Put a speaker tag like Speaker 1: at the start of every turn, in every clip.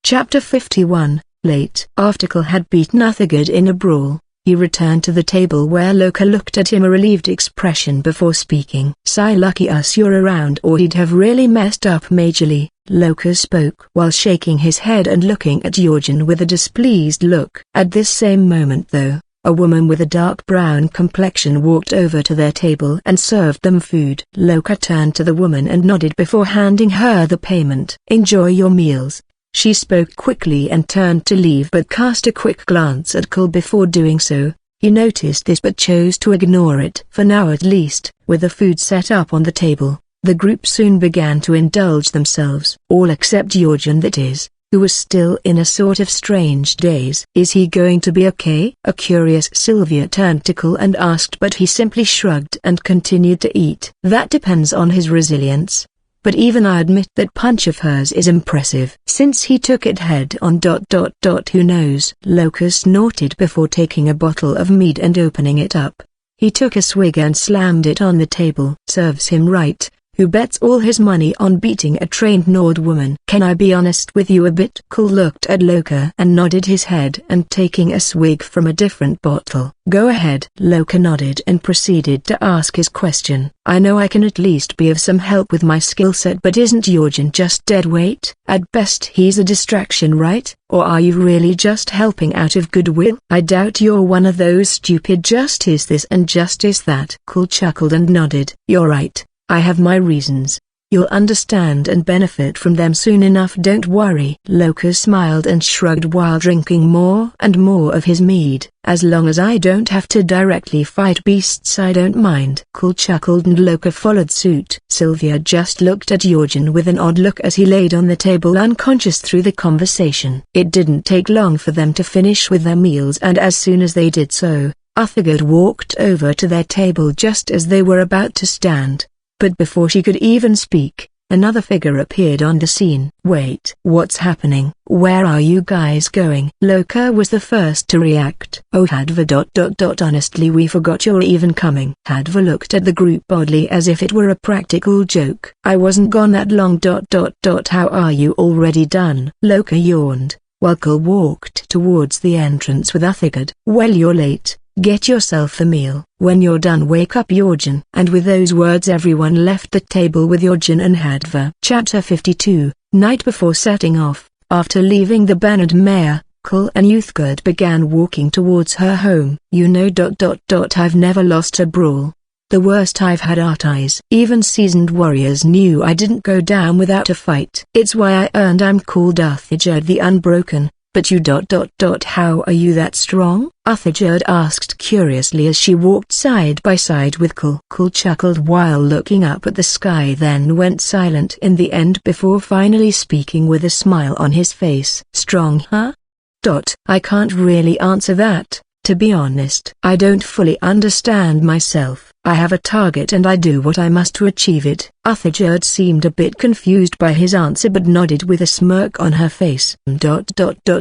Speaker 1: Chapter 51, Late. After Kul had beaten Uthagard in a brawl, he returned to the table where Loka looked at him a relieved expression before speaking. "Sigh, lucky us you're around or he'd have really messed up majorly," Loka spoke while shaking his head and looking at Jorgen with a displeased look. At this same moment though, a woman with a dark brown complexion walked over to their table and served them food. Loka turned to the woman and nodded before handing her the payment. "Enjoy your meals." She spoke quickly and turned to leave but cast a quick glance at Kul before doing so. He noticed this but chose to ignore it. For now at least, with the food set up on the table, the group soon began to indulge themselves. All except Jorgen, that is, who was still in a sort of strange daze. "Is he going to be okay?" A curious Sylvia turned to Kul and asked, but he simply shrugged and continued to eat. "That depends on his resilience. But even I admit that punch of hers is impressive. Since he took it head on ... Who knows?" Loka snorted before taking a bottle of mead and opening it up. He took a swig and slammed it on the table. "Serves him right, who bets all his money on beating a trained Nord woman." "Can I be honest with you a bit?" Kul looked at Loka and nodded his head and taking a swig from a different bottle. "Go ahead." Loka nodded and proceeded to ask his question. "I know I can at least be of some help with my skill set, but isn't Jorgen just dead weight? At best he's a distraction, right? Or are you really just helping out of goodwill?" "I doubt you're one of those stupid just is this and just is that." Kul chuckled and nodded. "You're right. I have my reasons. You'll understand and benefit from them soon enough, don't worry." Loka smiled and shrugged while drinking more and more of his mead. "As long as I don't have to directly fight beasts I don't mind." Kul chuckled and Loka followed suit. Sylvia just looked at Jorgen with an odd look as he laid on the table unconscious through the conversation. It didn't take long for them to finish with their meals, and as soon as they did so, Uthagard walked over to their table just as they were about to stand. But before she could even speak, another figure appeared on the scene. "Wait, what's happening? Where are you guys going?" Loka was the first to react. "Oh Hadva ... honestly we forgot you're even coming." Hadva looked at the group oddly as if it were a practical joke. "I wasn't gone that long ... How are you already done?" Loka yawned, while Kul walked towards the entrance with Uthagard. "Well, you're late. Get yourself a meal. When you're done wake up Jorgen." And with those words everyone left the table with Jorgen and Hadva. Chapter 52, Night before setting off. After leaving the Bannered Mare, Kul and Uthagard began walking towards her home. "You know ... I've never lost a brawl. The worst I've had are ties. Even seasoned warriors knew I didn't go down without a fight. It's why I earned I'm called Uthagard the Unbroken. But you ... How are you that strong?" Uthagard asked curiously as she walked side by side with Kul. Kul chuckled while looking up at the sky, then went silent in the end before finally speaking with a smile on his face. "Strong, huh? I can't really answer that, to be honest. I don't fully understand myself. I have a target and I do what I must to achieve it." Uthagard seemed a bit confused by his answer but nodded with a smirk on her face.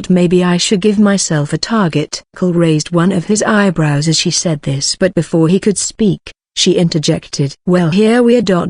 Speaker 1: Maybe I should give myself a target." Kul raised one of his eyebrows as she said this, but before he could speak, she interjected. "Well, here we are ...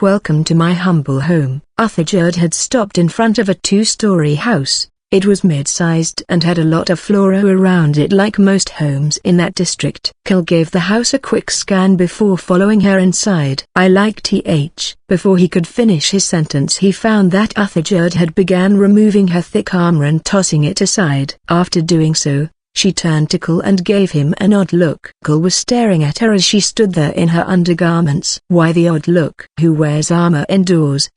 Speaker 1: Welcome to my humble home." Uthagard had stopped in front of a two-story house. It was mid-sized and had a lot of flora around it like most homes in that district. Kul gave the house a quick scan before following her inside. "I like th." Before he could finish his sentence he found that Uthagard had began removing her thick armor and tossing it aside. After doing so, she turned to Kul and gave him an odd look. Kul was staring at her as she stood there in her undergarments. "Why the odd look? Who wears armor indoors ...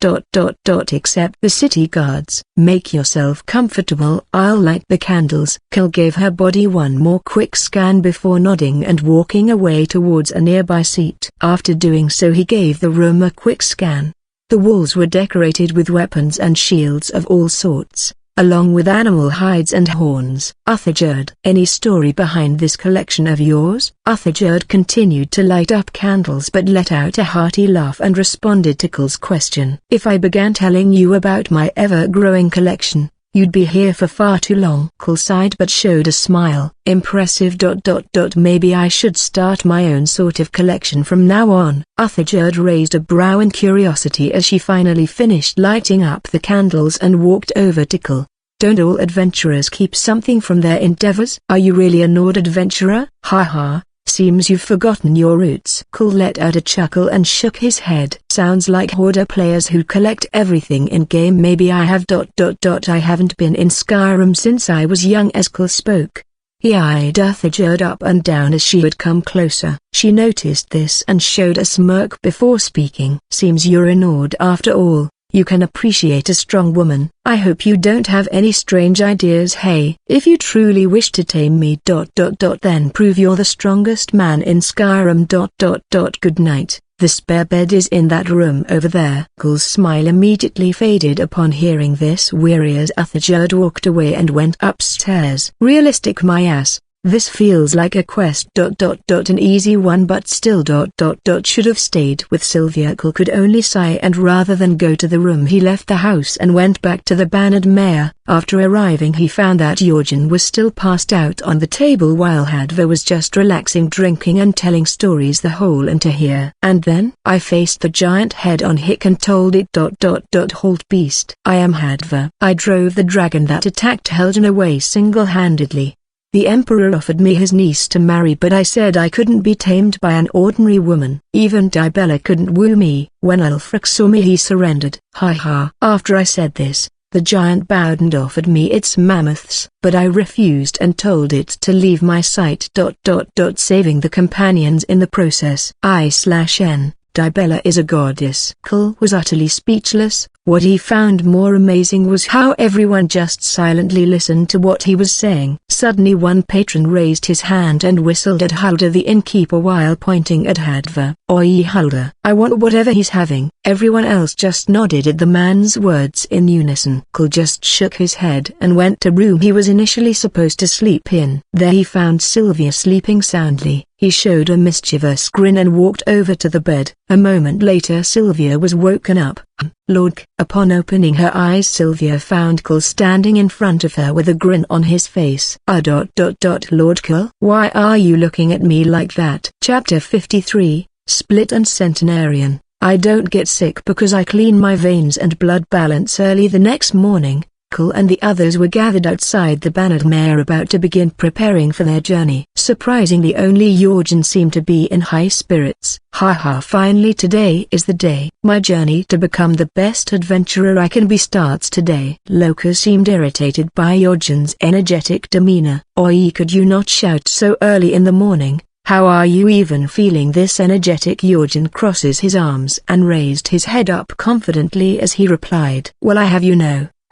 Speaker 1: Except the city guards." "Make yourself comfortable. I'll light the candles." Kul gave her body one more quick scan before nodding and walking away towards a nearby seat. After doing so he gave the room a quick scan. The walls were decorated with weapons and shields of all sorts, along with animal hides and horns. "Uthagard, any story behind this collection of yours?" Uthagard continued to light up candles but let out a hearty laugh and responded to Kul's question. "If I began telling you about my ever-growing collection, you'd be here for far too long." Kul sighed but showed a smile. "Impressive ... Maybe I should start my own sort of collection from now on." Uthagard raised a brow in curiosity as she finally finished lighting up the candles and walked over to Kul. Don't all adventurers keep something from their endeavors? Are you really a Nord adventurer? Ha ha. Seems you've forgotten your roots. Cole let out a chuckle and shook his head. Sounds like hoarder players who collect everything in-game. Maybe I have ... I haven't been in Skyrim since I was young. As Cole spoke, he eyed Uthijerd up and down as she would come closer. She noticed this and showed a smirk before speaking. Seems you're a Nord after all. You can appreciate a strong woman. I hope you don't have any strange ideas. Hey, if you truly wish to tame me ... then prove you're the strongest man in Skyrim ... Good night. The spare bed is in that room over there. Cole's smile immediately faded upon hearing this, weary as Uthijerd walked away and went upstairs. Realistic my ass. This feels like a quest ... an easy one, but still ... should have stayed with Sylvia. Cole could only sigh, and rather than go to the room he left the house and went back to the Bannered Mare. After arriving he found that Jorgen was still passed out on the table while Hadva was just relaxing, drinking and telling stories the whole and to hear. And then I faced the giant head on Hick and told it ... Halt beast. I am Hadva. I drove the dragon that attacked Helgen away single-handedly. The Emperor offered me his niece to marry, but I said I couldn't be tamed by an ordinary woman. Even Dibella couldn't woo me. When Ulfric saw me he surrendered. Ha ha. After I said this, the giant bowed and offered me its mammoths, but I refused and told it to leave my sight ... saving the companions in the process. I/N. Dibella is a goddess. Cole was utterly speechless. What he found more amazing was how everyone just silently listened to what he was saying. Suddenly one patron raised his hand and whistled at Hulda the innkeeper while pointing at Hadva. Oi Hulda, I want whatever he's having. Everyone else just nodded at the man's words in unison. Cole just shook his head and went to room he was initially supposed to sleep in. There he found Sylvia sleeping soundly. He showed a mischievous grin and walked over to the bed. A moment later Sylvia was woken up. Lord. Upon opening her eyes Sylvia found Cole standing in front of her with a grin on his face. Lord Cole? Why are you looking at me like that? Chapter 53, Split and Centenarian. I don't get sick because I clean my veins and blood balance early the next morning. Cole and the others were gathered outside the Bannered Mare about to begin preparing for their journey. Surprisingly only Jorgen seemed to be in high spirits. Haha, finally today is the day. My journey to become the best adventurer I can be starts today. Loka seemed irritated by Jorgen's energetic demeanor. Oi, could you not shout so early in the morning? How are you even feeling this energetic? Jorgen crosses his arms and raised his head up confidently as he replied. Well, I have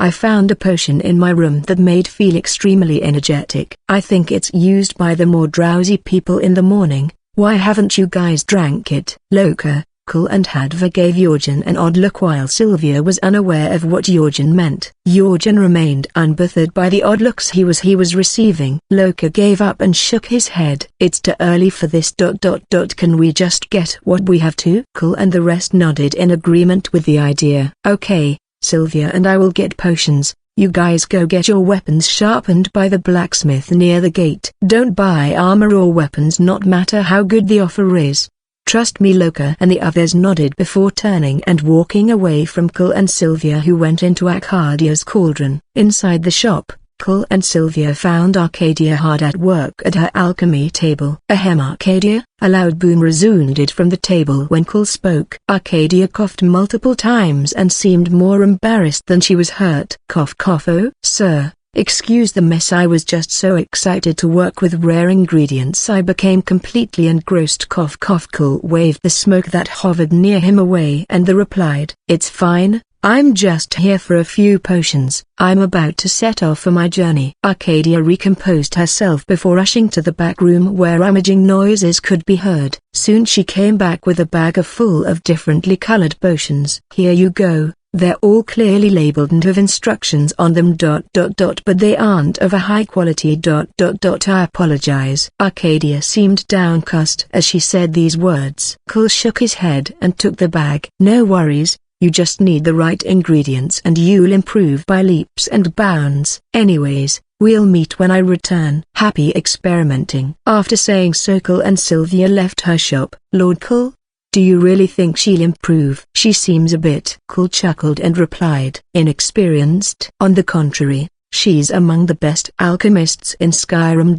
Speaker 1: I found a potion in my room that made feel extremely energetic. I think it's used by the more drowsy people in the morning. Why haven't you guys drank it? Loka, Cole and Hadva gave Jorgen an odd look while Sylvia was unaware of what Jorgen meant. Jorgen remained unbothered by the odd looks he was receiving. Loka gave up and shook his head. It's too early for this. Can we just get what we have to? Cole and the rest nodded in agreement with the idea. Okay. Sylvia and I will get potions. You guys go get your weapons sharpened by the blacksmith near the gate. Don't buy armor or weapons no matter how good the offer is. Trust me. Loka and the others nodded before turning and walking away from Cole and Sylvia, who went into Arcadia's cauldron. Inside the shop, Cole and Sylvia found Arcadia hard at work at her alchemy table. Ahem, Arcadia, a loud boom resounded from the table when Cole spoke. Arcadia coughed multiple times and seemed more embarrassed than she was hurt. Cough cough. Oh, sir, excuse the mess. I was just so excited to work with rare ingredients I became completely engrossed. Cough cough. Cole waved the smoke that hovered near him away and replied, it's fine. I'm just here for a few potions. I'm about to set off for my journey. Arcadia recomposed herself before rushing to the back room where rummaging noises could be heard. Soon she came back with a bag full of differently colored potions. Here you go. They're all clearly labeled and have instructions on them. But they aren't of a high quality. I apologize. Arcadia seemed downcast as she said these words. Cole shook his head and took the bag. No worries. You just need the right ingredients and you'll improve by leaps and bounds. Anyways, we'll meet when I return. Happy experimenting. After saying so, Cole and Sylvia left her shop. Lord Cole? Do you really think she'll improve? She seems a bit. Cole chuckled and replied, inexperienced. On the contrary, She's among the best alchemists in Skyrim.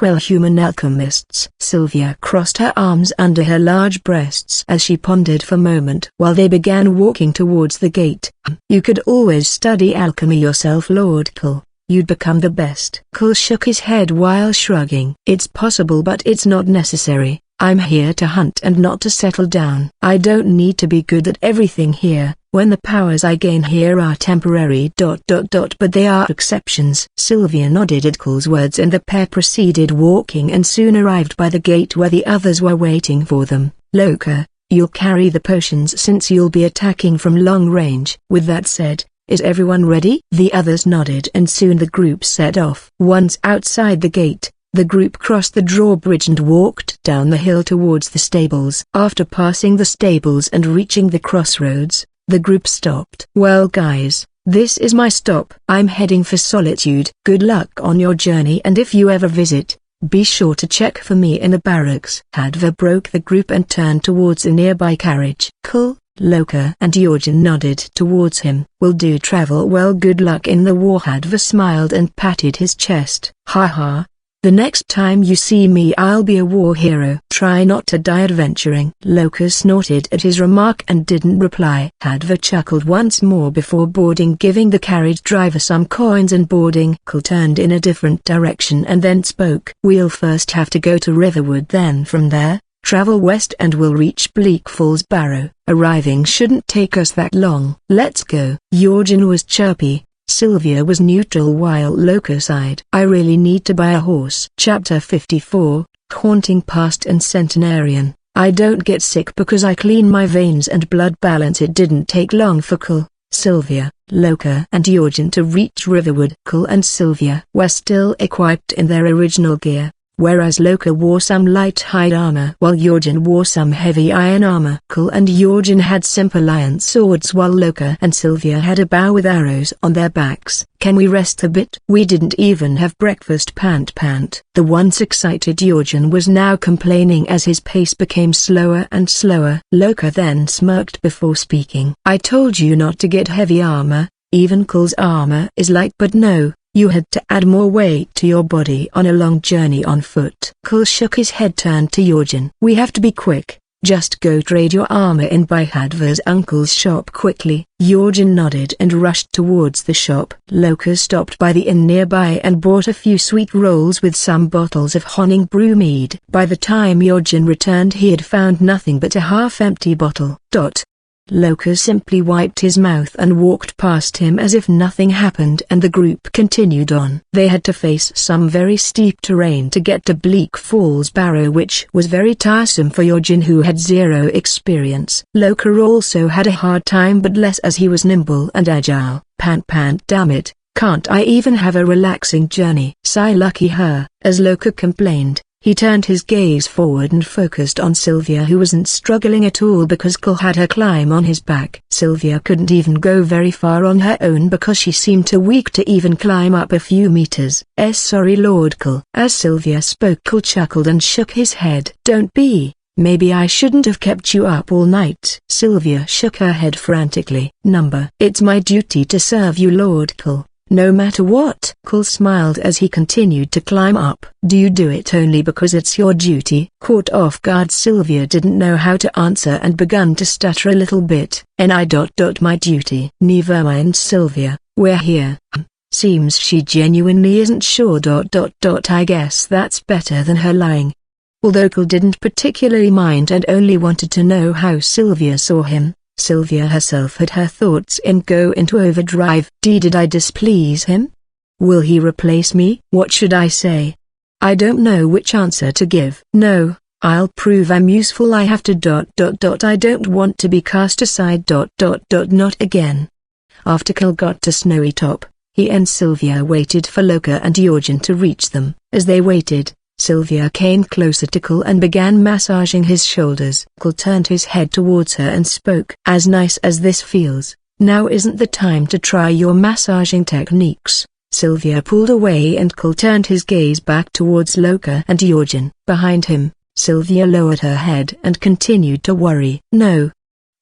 Speaker 1: Well, human alchemists. Sylvia crossed her arms under her large breasts as she pondered for a moment while they began walking towards the gate. You could always study alchemy yourself, Lord Kull. You'd become the best. Kull shook his head while shrugging. It's possible, but it's not necessary. I'm here to hunt and not to settle down. I don't need to be good at everything here. When the powers I gain here are temporary. But they are exceptions. Sylvia nodded at Kull's words and the pair proceeded walking and soon arrived by the gate where the others were waiting for them. Loka, you'll carry the potions since you'll be attacking from long range. With that said, is everyone ready? The others nodded and soon the group set off. Once outside the gate, the group crossed the drawbridge and walked down the hill towards the stables. After passing the stables and reaching the crossroads, the group stopped. Well guys, this is my stop. I'm heading for Solitude. Good luck on your journey, and if you ever visit, be sure to check for me in the barracks. Hadva broke the group and turned towards a nearby carriage. Kull, Loka and Jorgen nodded towards him. Will do. Travel well. Good luck in the war. Hadva smiled and patted his chest. Ha ha. The next time you see me I'll be a war hero. Try not to die adventuring. Loka snorted at his remark and didn't reply. Hadva chuckled once more before boarding, giving the carriage driver some coins and boarding. Kull turned in a different direction and then spoke. We'll first have to go to Riverwood, then from there, travel west and we'll reach Bleak Falls Barrow. Arriving shouldn't take us that long. Let's go. Jorgen was chirpy. Sylvia was neutral while Loka sighed. I really need to buy a horse. Chapter 54, Haunting Past and Centenarian. I don't get sick because I clean my veins and blood balance. It didn't take long for Kull, Sylvia, Loka and Jorgen to reach Riverwood. Kull and Sylvia were still equipped in their original gear, whereas Loka wore some light hide armor while Jorgen wore some heavy iron armor. Kull and Jorgen had simple iron swords while Loka and Sylvia had a bow with arrows on their backs. Can we rest a bit? We didn't even have breakfast. Pant. The once excited Jorgen was now complaining as his pace became slower and slower. Loka then smirked before speaking. I told you not to get heavy armor. Even Kull's armor is light, but no. You had to add more weight to your body on a long journey on foot. Kull shook his head, turned to Jorgen. We have to be quick. Just go trade your armor in by Hadva's uncle's shop quickly. Jorgen nodded and rushed towards the shop. Loka stopped by the inn nearby and bought a few sweet rolls with some bottles of Honning brew mead. By the time Jorgen returned he had found nothing but a half-empty bottle. Loka simply wiped his mouth and walked past him as if nothing happened, and the group continued on. They had to face some very steep terrain to get to Bleak Falls Barrow, which was very tiresome for Jorgen, who had zero experience. Loka also had a hard time, but less, as he was nimble and agile. Pant. Damn it, can't I even have a relaxing journey? Sigh, lucky her. As Loka complained, he turned his gaze forward and focused on Sylvia, who wasn't struggling at all because Kull had her climb on his back. Sylvia couldn't even go very far on her own because she seemed too weak to even climb up a few meters. Sorry, Lord Kull. As Sylvia spoke, Kull chuckled and shook his head. Don't be. Maybe I shouldn't have kept you up all night. Sylvia shook her head frantically. It's my duty to serve you, Lord Kull. No matter what. Kull smiled as he continued to climb up. Do you do it only because it's your duty? Caught off guard, Sylvia didn't know how to answer and began to stutter a little bit. My duty. Never mind, Sylvia, we're here. Seems she genuinely isn't sure. I guess that's better than her lying. Although Kull didn't particularly mind and only wanted to know how Sylvia saw him, Sylvia herself had her thoughts go into overdrive. Did I displease him? Will he replace me? What should I say? I don't know which answer to give. No, I'll prove I'm useful. I have to. I don't want to be cast aside. Not again. After Kull got to Snowy Top, he and Sylvia waited for Loka and Jorgen to reach them. As they waited, Sylvia came closer to Kull and began massaging his shoulders. Kull turned his head towards her and spoke. As nice as this feels, now isn't the time to try your massaging techniques. Sylvia pulled away and Kull turned his gaze back towards Loka and Jorgen. Behind him, Sylvia lowered her head and continued to worry. No.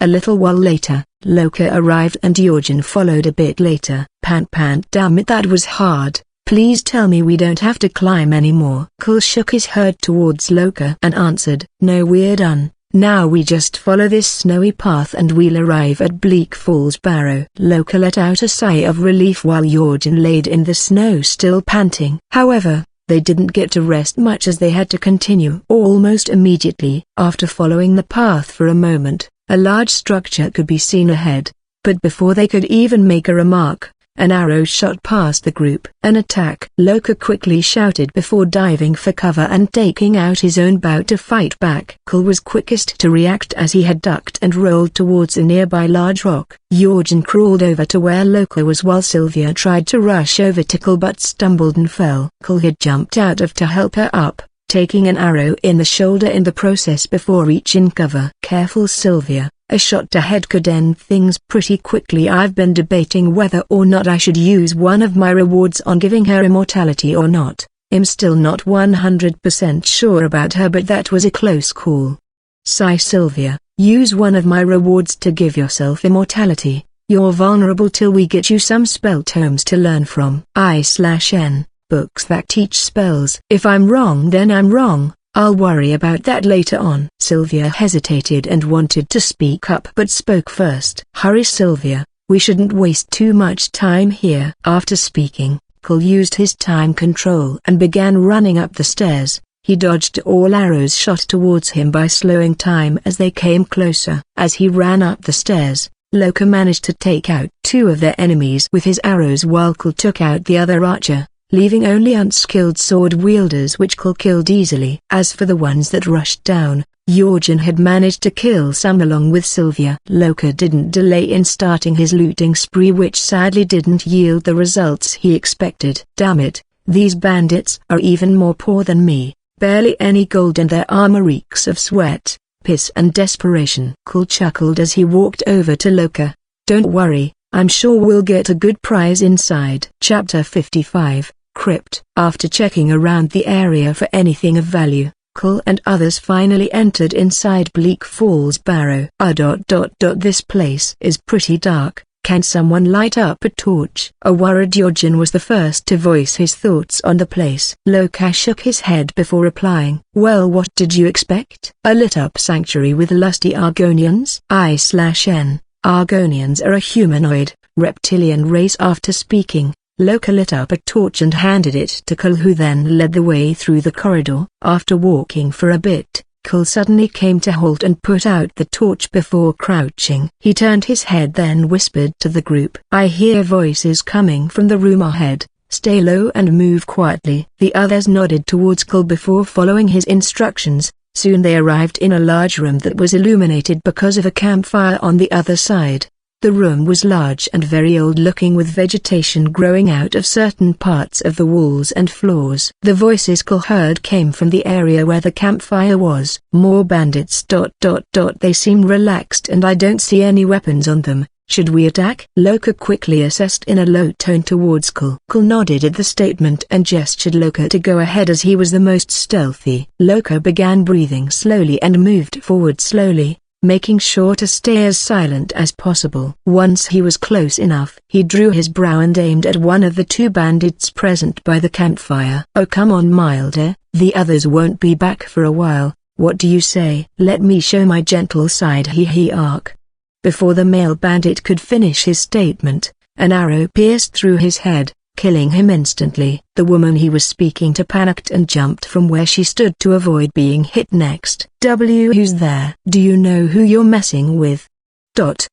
Speaker 1: A little while later, Loka arrived and Jorgen followed a bit later. Pant, damn it, that was hard. Please tell me we don't have to climb anymore. Cole shook his head towards Loka and answered, no, we're done. Now we just follow this snowy path and we'll arrive at Bleak Falls Barrow. Loka let out a sigh of relief while Jorgen laid in the snow still panting. However, they didn't get to rest much as they had to continue. Almost immediately, after following the path for a moment, a large structure could be seen ahead. But before they could even make a remark, an arrow shot past the group. An attack! Loka quickly shouted before diving for cover and taking out his own bow to fight back. Cole was quickest to react as he had ducked and rolled towards a nearby large rock. Jorgen crawled over to where Loka was while Sylvia tried to rush over to Cole but stumbled and fell. Cole had jumped out of to help her up, taking an arrow in the shoulder in the process before reaching cover. Careful, Sylvia. A shot to head could end things pretty quickly. I've been debating whether or not I should use one of my rewards on giving her immortality or not. I'm still not 100% sure about her, but that was a close call. Sigh, Sylvia. Use one of my rewards to give yourself immortality. You're vulnerable till we get you some spell tomes to learn from. I/N, books that teach spells. If I'm wrong, then I'm wrong. I'll worry about that later on. Sylvia hesitated and wanted to speak up but spoke first. Hurry, Sylvia, we shouldn't waste too much time here. After speaking, Cole used his time control and began running up the stairs. He dodged all arrows shot towards him by slowing time as they came closer. As he ran up the stairs, Loka managed to take out two of their enemies with his arrows while Cole took out the other archer, leaving only unskilled sword wielders which Cole killed easily. As for the ones that rushed down, Jorgen had managed to kill some along with Sylvia. Loka didn't delay in starting his looting spree, which sadly didn't yield the results he expected. Damn it, these bandits are even more poor than me, barely any gold and their armor reeks of sweat, piss and desperation. Cole chuckled as he walked over to Loka. Don't worry, I'm sure we'll get a good prize inside. Chapter 55. Crypt. After checking around the area for anything of value, Cole and others finally entered inside Bleak Falls Barrow. This place is pretty dark. Can someone light up a torch? A worried Jorgen was the first to voice his thoughts on the place. Loka shook his head before replying, well, what did you expect? A lit-up sanctuary with lusty Argonians? I/N. Argonians are a humanoid, reptilian race. After speaking, Loka lit up a torch and handed it to Cole, who then led the way through the corridor. After walking for a bit, Cole suddenly came to halt and put out the torch before crouching. He turned his head then whispered to the group, I hear voices coming from the room ahead. Stay low and move quietly. The others nodded towards Cole before following his instructions. Soon they arrived in a large room that was illuminated because of a campfire on the other side. The room was large and very old-looking, with vegetation growing out of certain parts of the walls and floors. The voices Cole heard came from the area where the campfire was. More bandits. They seem relaxed and I don't see any weapons on them. Should we attack? Loka quickly assessed in a low tone towards Cole. Cole nodded at the statement and gestured Loka to go ahead as he was the most stealthy. Loka began breathing slowly and moved forward slowly, making sure to stay as silent as possible. Once he was close enough, he drew his brow and aimed at one of the two bandits present by the campfire. Oh, come on, Milder, the others won't be back for a while. What do you say? Let me show my gentle side. He arc. Before the male bandit could finish his statement, an arrow pierced through his head, killing him instantly. The woman he was speaking to panicked and jumped from where she stood to avoid being hit next. Who's there? Do you know who you're messing with?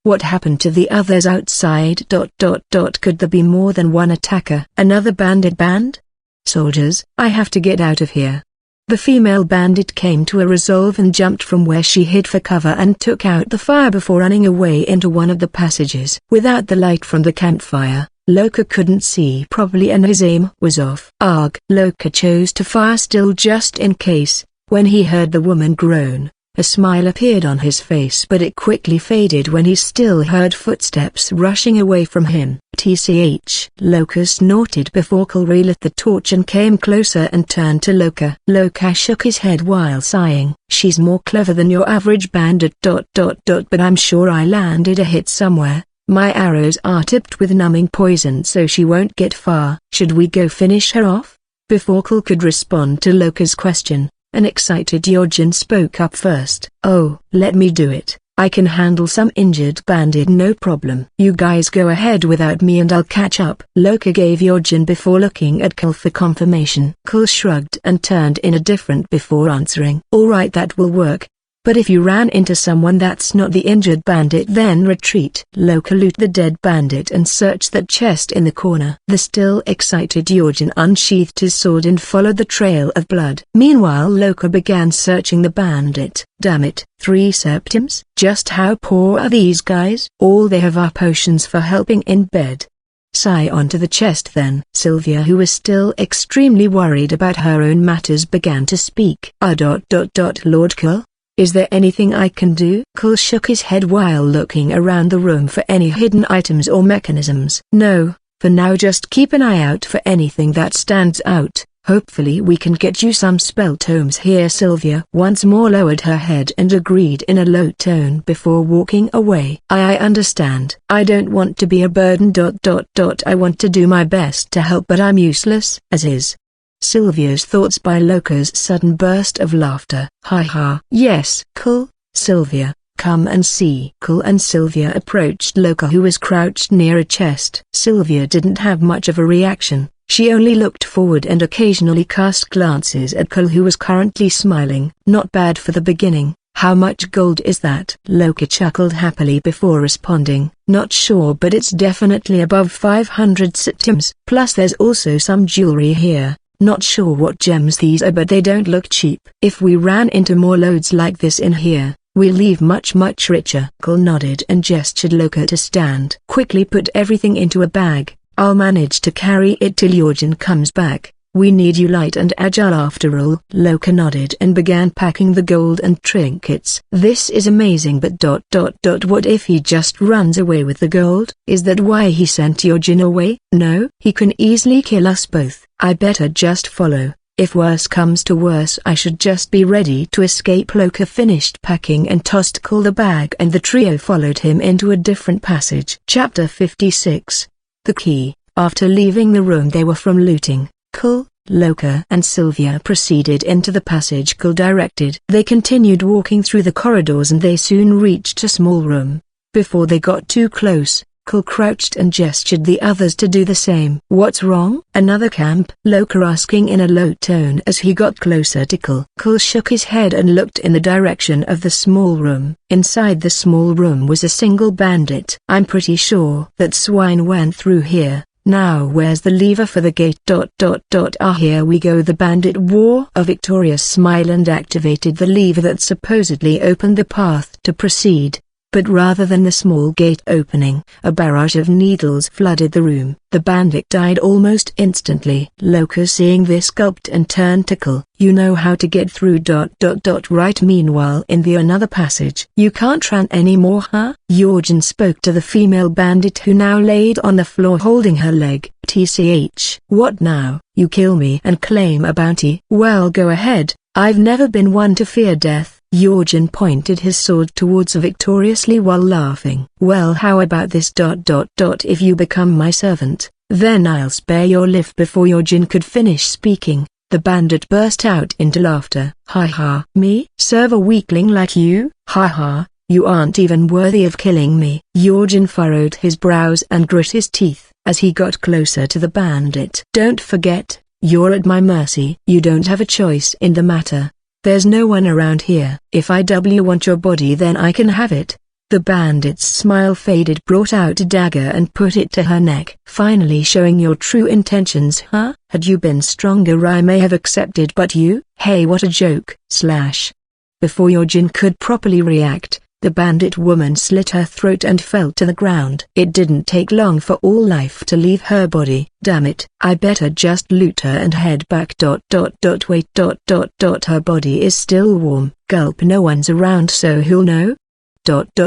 Speaker 1: What happened to the others outside? Could there be more than one attacker? Another bandit band? Soldiers, I have to get out of here. The female bandit came to a resolve and jumped from where she hid for cover and took out the fire before running away into one of the passages. Without the light from the campfire, Loka couldn't see properly and his aim was off. Loka chose to fire still just in case. When he heard the woman groan, A smile appeared on his face, but it quickly faded when he still heard footsteps rushing away from him. TCH. Loka snorted before Cole relit the torch and came closer and turned to Loka. Loka shook his head while sighing. She's more clever than your average bandit. But I'm sure I landed a hit somewhere. My arrows are tipped with numbing poison so she won't get far. Should we go finish her off? Before Cole could respond to Loka's question, an excited Yojin spoke up first. Oh, let me do it. I can handle some injured bandit, no problem. You guys go ahead without me and I'll catch up. Loka gave Yojin before looking at Cole for confirmation. Cole shrugged and turned in a different before answering. Alright, that will work. But if you ran into someone that's not the injured bandit, then retreat. Loka loot the dead bandit and searched that chest in the corner. The still excited Yojin unsheathed his sword and followed the trail of blood. Meanwhile Loka began searching the bandit. Damn it, 3 septims? Just how poor are these guys? All they have are potions for helping in bed. Sigh onto the chest then. Sylvia, who was still extremely worried about her own matters, began to speak. Lord Cole? Is there anything I can do? Cole shook his head while looking around the room for any hidden items or mechanisms. No, for now just keep an eye out for anything that stands out. Hopefully we can get you some spell tomes here. Sylvia once more lowered her head and agreed in a low tone before walking away. I understand. I don't want to be a burden. I want to do my best to help, but I'm useless as is. Sylvia's thoughts by Loka's sudden burst of laughter. Ha ha. Yes, Cole, Sylvia, come and see. Cole and Sylvia approached Loka, who was crouched near a chest. Sylvia didn't have much of a reaction. She only looked forward and occasionally cast glances at Cole, who was currently smiling. Not bad for the beginning. How much gold is that? Loka chuckled happily before responding. Not sure, but it's definitely above 500 septims. Plus there's also some jewelry here. Not sure what gems these are, but they don't look cheap. If we ran into more loads like this in here, we'll leave much richer. Cole nodded and gestured Loka to stand. Quickly put everything into a bag. I'll manage to carry it till Yojin comes back. We need you light and agile after all. Loka nodded and began packing the gold and trinkets. This is amazing, but what if he just runs away with the gold? Is that why he sent Yojin away? No, he can easily kill us both. I better just follow. If worse comes to worse, I should just be ready to escape. Loka finished packing and tossed Cole the bag, and the trio followed him into a different passage. Chapter 56. The key. After leaving the room they were from looting, Cole, Loka and Sylvia proceeded into the passage Cole directed. They continued walking through the corridors and they soon reached a small room. Before they got too close, Cole crouched and gestured the others to do the same. What's wrong? Another camp? Loka asking in a low tone as he got closer to Cole. Cole shook his head and looked in the direction of the small room. Inside the small room was a single bandit. I'm pretty sure that swine went through here. Now where's the lever for the gate? Ah, here we go. The bandit wore a victorious smile and activated the lever that supposedly opened the path to proceed. But rather than the small gate opening, a barrage of needles flooded the room. The bandit died almost instantly. Loka, seeing this, gulped and turned to Cole. You know how to get through. Right. Meanwhile in the another passage. You can't run anymore, huh? Yojin spoke to the female bandit, who now laid on the floor holding her leg. TCH. What now? You kill me and claim a bounty? Well, go ahead. I've never been one to fear death. Yojin pointed his sword towards her victoriously while laughing. Well, how about this? If you become my servant, then I'll spare your life. Before Yojin could finish speaking, the bandit burst out into laughter. Ha ha. Me? Serve a weakling like you? Ha ha. You aren't even worthy of killing me. Yojin furrowed his brows and grit his teeth as he got closer to the bandit. Don't forget, you're at my mercy. You don't have a choice in the matter. There's no one around here. If I want your body, then I can have it. The bandit's smile faded, brought out a dagger and put it to her neck. Finally showing your true intentions, huh? Had you been stronger I may have accepted, but you? Hey, what a joke. Before Yojin could properly react, The bandit woman slit her throat and fell to the ground. It didn't take long for all life to leave her body. Damn it, I better just loot her and head back. Wait. Her body is still warm. Gulp. No one's around so who'll know?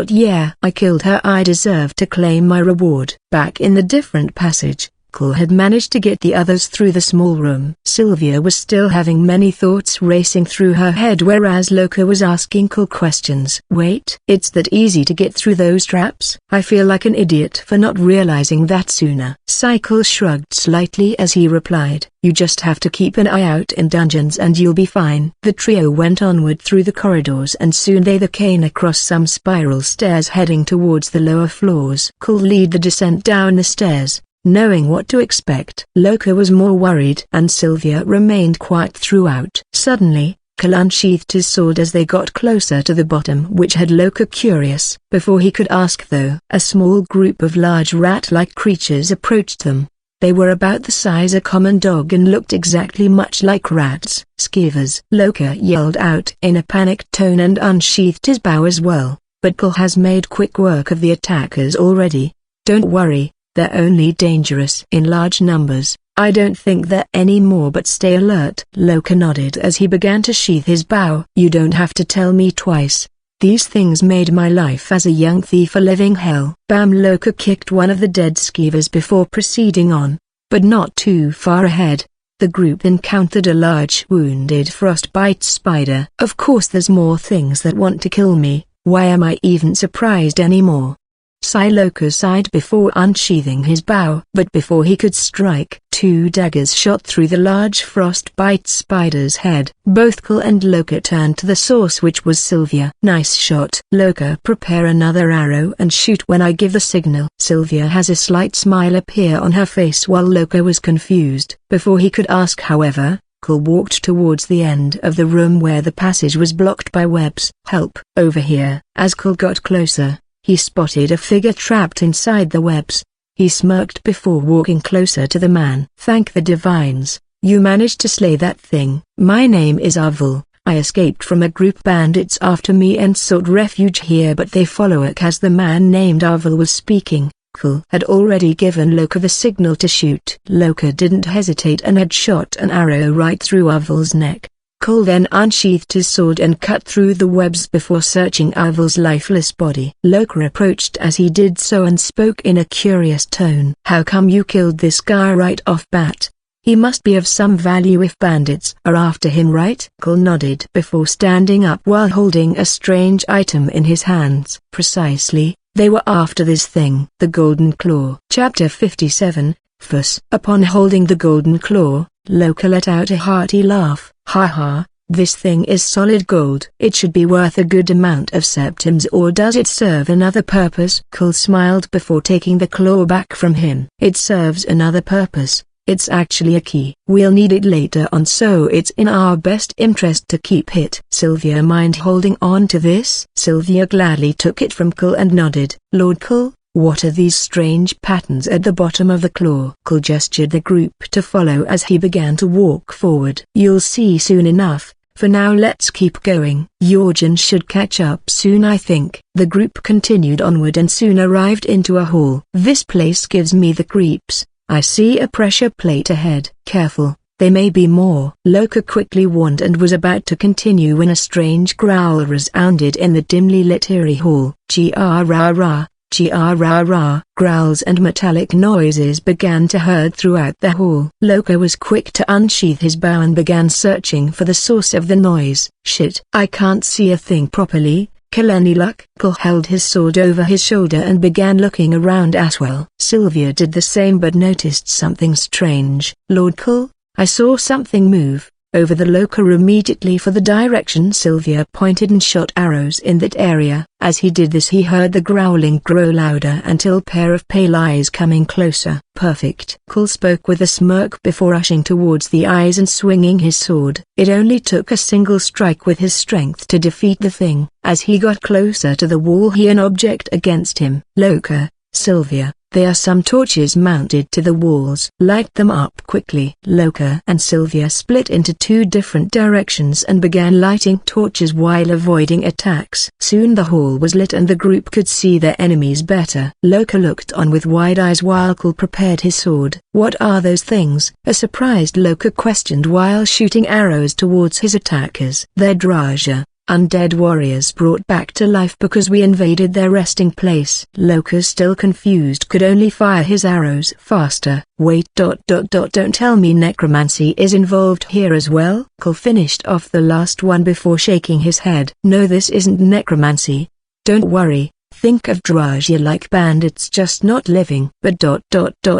Speaker 1: Yeah, I killed her. I deserve to claim my reward. Back in the different passage, Cole had managed to get the others through the small room. Sylvia was still having many thoughts racing through her head whereas Loka was asking Cole questions. Wait, it's that easy to get through those traps? I feel like an idiot for not realizing that sooner. Cole shrugged slightly as he replied, you just have to keep an eye out in dungeons and you'll be fine. The trio went onward through the corridors and soon they came across some spiral stairs heading towards the lower floors. Cole led the descent down the stairs, knowing what to expect. Loka was more worried and Sylvia remained quiet throughout. Suddenly, Cole unsheathed his sword as they got closer to the bottom, which had Loka curious. Before he could ask though, a small group of large rat-like creatures approached them. They were about the size of a common dog and looked exactly much like rats. Skeevers! Loka yelled out in a panicked tone and unsheathed his bow as well, but Cole has made quick work of the attackers already. Don't worry. They're only dangerous in large numbers. I don't think they're any more, but stay alert. Loka nodded as he began to sheath his bow. You don't have to tell me twice. These things made my life as a young thief a living hell. Bam! Loka kicked one of the dead skeevers before proceeding on, but not too far ahead. The group encountered a large wounded frostbite spider. Of course there's more things that want to kill me. Why am I even surprised anymore? Loka sighed before unsheathing his bow. But before he could strike, two daggers shot through the large frostbite spider's head. Both Cole and Loka turned to the source, which was Sylvia. Nice shot. Loka, prepare another arrow and shoot when I give the signal. Sylvia has a slight smile appear on her face while Loka was confused. Before he could ask however, Cole walked towards the end of the room where the passage was blocked by webs. Help! Over here! As Cole got closer, he spotted a figure trapped inside the webs. He smirked before walking closer to the man. Thank the divines, you managed to slay that thing. My name is Arvel. I escaped from a group bandits after me and sought refuge here, but they follow us. As the man named Arvel was speaking, Cole had already given Loka the signal to shoot. Loka didn't hesitate and had shot an arrow right through Arvel's neck. Cole then unsheathed his sword and cut through the webs before searching Arvel's lifeless body. Loka approached as he did so and spoke in a curious tone. How come you killed this guy right off bat? He must be of some value if bandits are after him, right? Cole nodded before standing up while holding a strange item in his hands. Precisely, they were after this thing. The Golden Claw. Chapter 57, Fuss. Upon holding the Golden Claw, Loka let out a hearty laugh. Ha ha, this thing is solid gold. It should be worth a good amount of septims, or does it serve another purpose? Cole smiled before taking the claw back from him. It serves another purpose. It's actually a key. We'll need it later on, so it's in our best interest to keep it. Sylvia, mind holding on to this? Sylvia gladly took it from Cole and nodded. Lord Cole, what are these strange patterns at the bottom of the claw? Cole gestured the group to follow as he began to walk forward. You'll see soon enough. For now let's keep going. Jorgen should catch up soon, I think. The group continued onward and soon arrived into a hall. This place gives me the creeps. I see a pressure plate ahead. Careful, there may be more. Loka quickly warned and was about to continue when a strange growl resounded in the dimly lit eerie hall. G-ah-rah-rah. G-ah-rah-rah. Growls and metallic noises began to herd throughout the hall. Loka was quick to unsheath his bow and began searching for the source of the noise. Shit, I can't see a thing properly. Kill any luck? Cole held his sword over his shoulder and began looking around as well. Sylvia did the same but noticed something strange. Lord Cole, I saw something move over the Loka immediately for the direction Sylvia pointed and shot arrows in that area. As he did this he heard the growling grow louder until a pair of pale eyes coming closer. Perfect. Cole spoke with a smirk before rushing towards the eyes and swinging his sword. It only took a single strike with his strength to defeat the thing. As he got closer to the wall he an object against him. Loka, Sylvia, there are some torches mounted to the walls. Light them up quickly. Loka and Sylvia split into two different directions and began lighting torches while avoiding attacks. Soon the hall was lit and the group could see their enemies better. Loka looked on with wide eyes while Kul prepared his sword. What are those things? A surprised Loka questioned while shooting arrows towards his attackers. They're Draja, undead warriors brought back to life because we invaded their resting place. Loka, still confused, could only fire his arrows faster. Wait. Don't tell me necromancy is involved here as well? Kul finished off the last one before shaking his head. No, this isn't necromancy. Don't worry. Think of Draja like bandits, just not living. But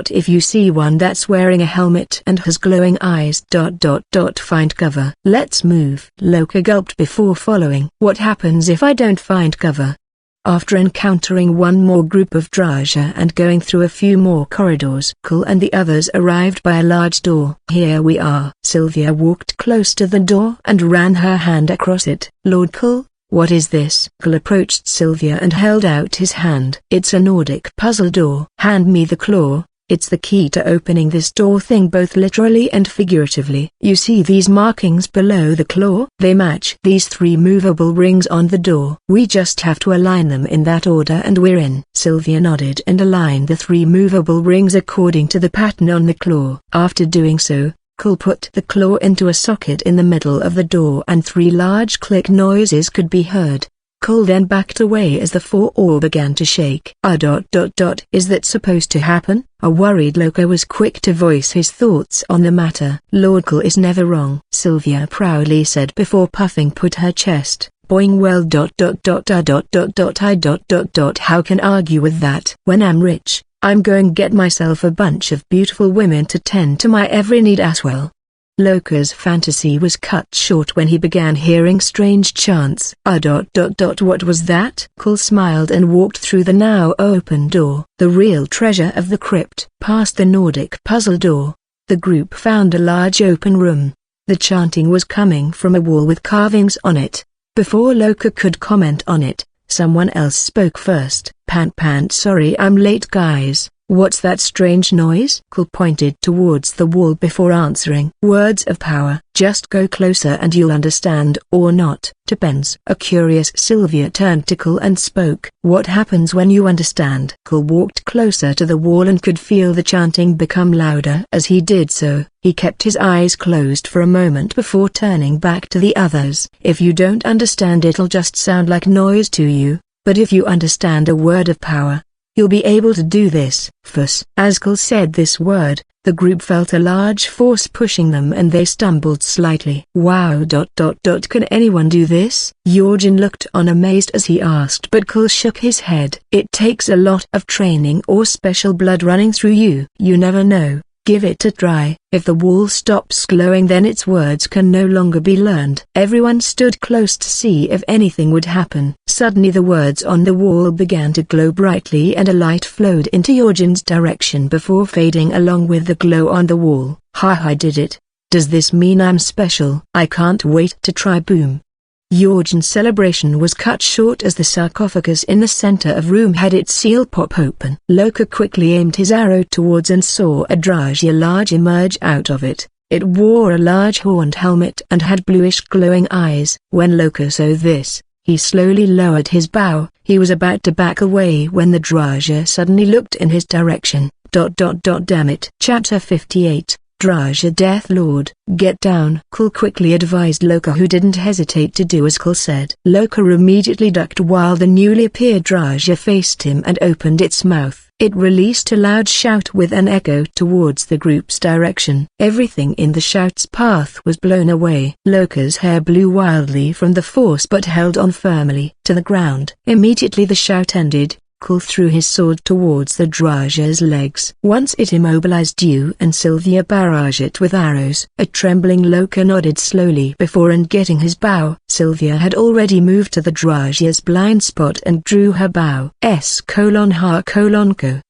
Speaker 1: if you see one that's wearing a helmet and has glowing eyes. Find cover. Let's move. Loka gulped before following. What happens if I don't find cover? After encountering one more group of Draja and going through a few more corridors, Kul and the others arrived by a large door. Here we are. Sylvia walked close to the door and ran her hand across it. Lord Kul, what is this? Kul approached Sylvia and held out his hand. It's a Nordic puzzle door. Hand me the claw. It's the key to opening this door thing, both literally and figuratively. You see these markings below the claw? They match these three movable rings on the door. We just have to align them in that order and we're in. Sylvia nodded and aligned the three movable rings according to the pattern on the claw. After doing so, Kul put the claw into a socket in the middle of the door and three large click noises could be heard. Kul then backed away as the four all began to shake. Is that supposed to happen? A worried Loka was quick to voice his thoughts on the matter. Lord Kul is never wrong, Sylvia proudly said before puffing put her chest. Boing well. How can argue with that? When I'm rich, I'm going get myself a bunch of beautiful women to tend to my every need as well. Loka's fantasy was cut short when he began hearing strange chants. What was that? Kul smiled and walked through the now open door. The real treasure of the crypt. Past the Nordic puzzle door, the group found a large open room. The chanting was coming from a wall with carvings on it. Before Loka could comment on it, someone else spoke first. Sorry I'm late guys. What's that strange noise? Kul pointed towards the wall before answering. Words of power. Just go closer and you'll understand, or not. Depends. A curious Sylvia turned to Kul and spoke. What happens when you understand? Kul walked closer to the wall and could feel the chanting become louder as he did so. He kept his eyes closed for a moment before turning back to the others. If you don't understand, it'll just sound like noise to you, but if you understand a word of power, you'll be able to do this. Fuss. As Kul said this word, the group felt a large force pushing them and they stumbled slightly. Wow. Can anyone do this? Jorgen looked on amazed as he asked, but Kul shook his head. It takes a lot of training or special blood running through you. You never know. Give it a try. If the wall stops glowing, then its words can no longer be learned. Everyone stood close to see if anything would happen. Suddenly the words on the wall began to glow brightly and a light flowed into Jorgen's direction before fading along with the glow on the wall. I did it. Does this mean I'm special? I can't wait to try. Boom. Jorgen's celebration was cut short as the sarcophagus in the center of room had its seal pop open. Loka quickly aimed his arrow towards and saw a Draja large emerge out of it. It wore a large horned helmet and had bluish glowing eyes. When Loka saw this, he slowly lowered his bow. He was about to back away when the Draja suddenly looked in his direction. Damn it. Chapter 58. Draja Death Lord. Get down. Kul quickly advised Loka, who didn't hesitate to do as Kul said. Loka immediately ducked while the newly appeared Draja faced him and opened its mouth. It released a loud shout with an echo towards the group's direction. Everything in the shout's path was blown away. Loka's hair blew wildly from the force but held on firmly to the ground. Immediately the shout ended. Kul threw his sword towards the Draja's legs. Once it immobilized you and Sylvia barraged it with arrows. A trembling Loka nodded slowly before and getting his bow. Sylvia had already moved to the Draja's blind spot and drew her bow. S:*H:*Ko.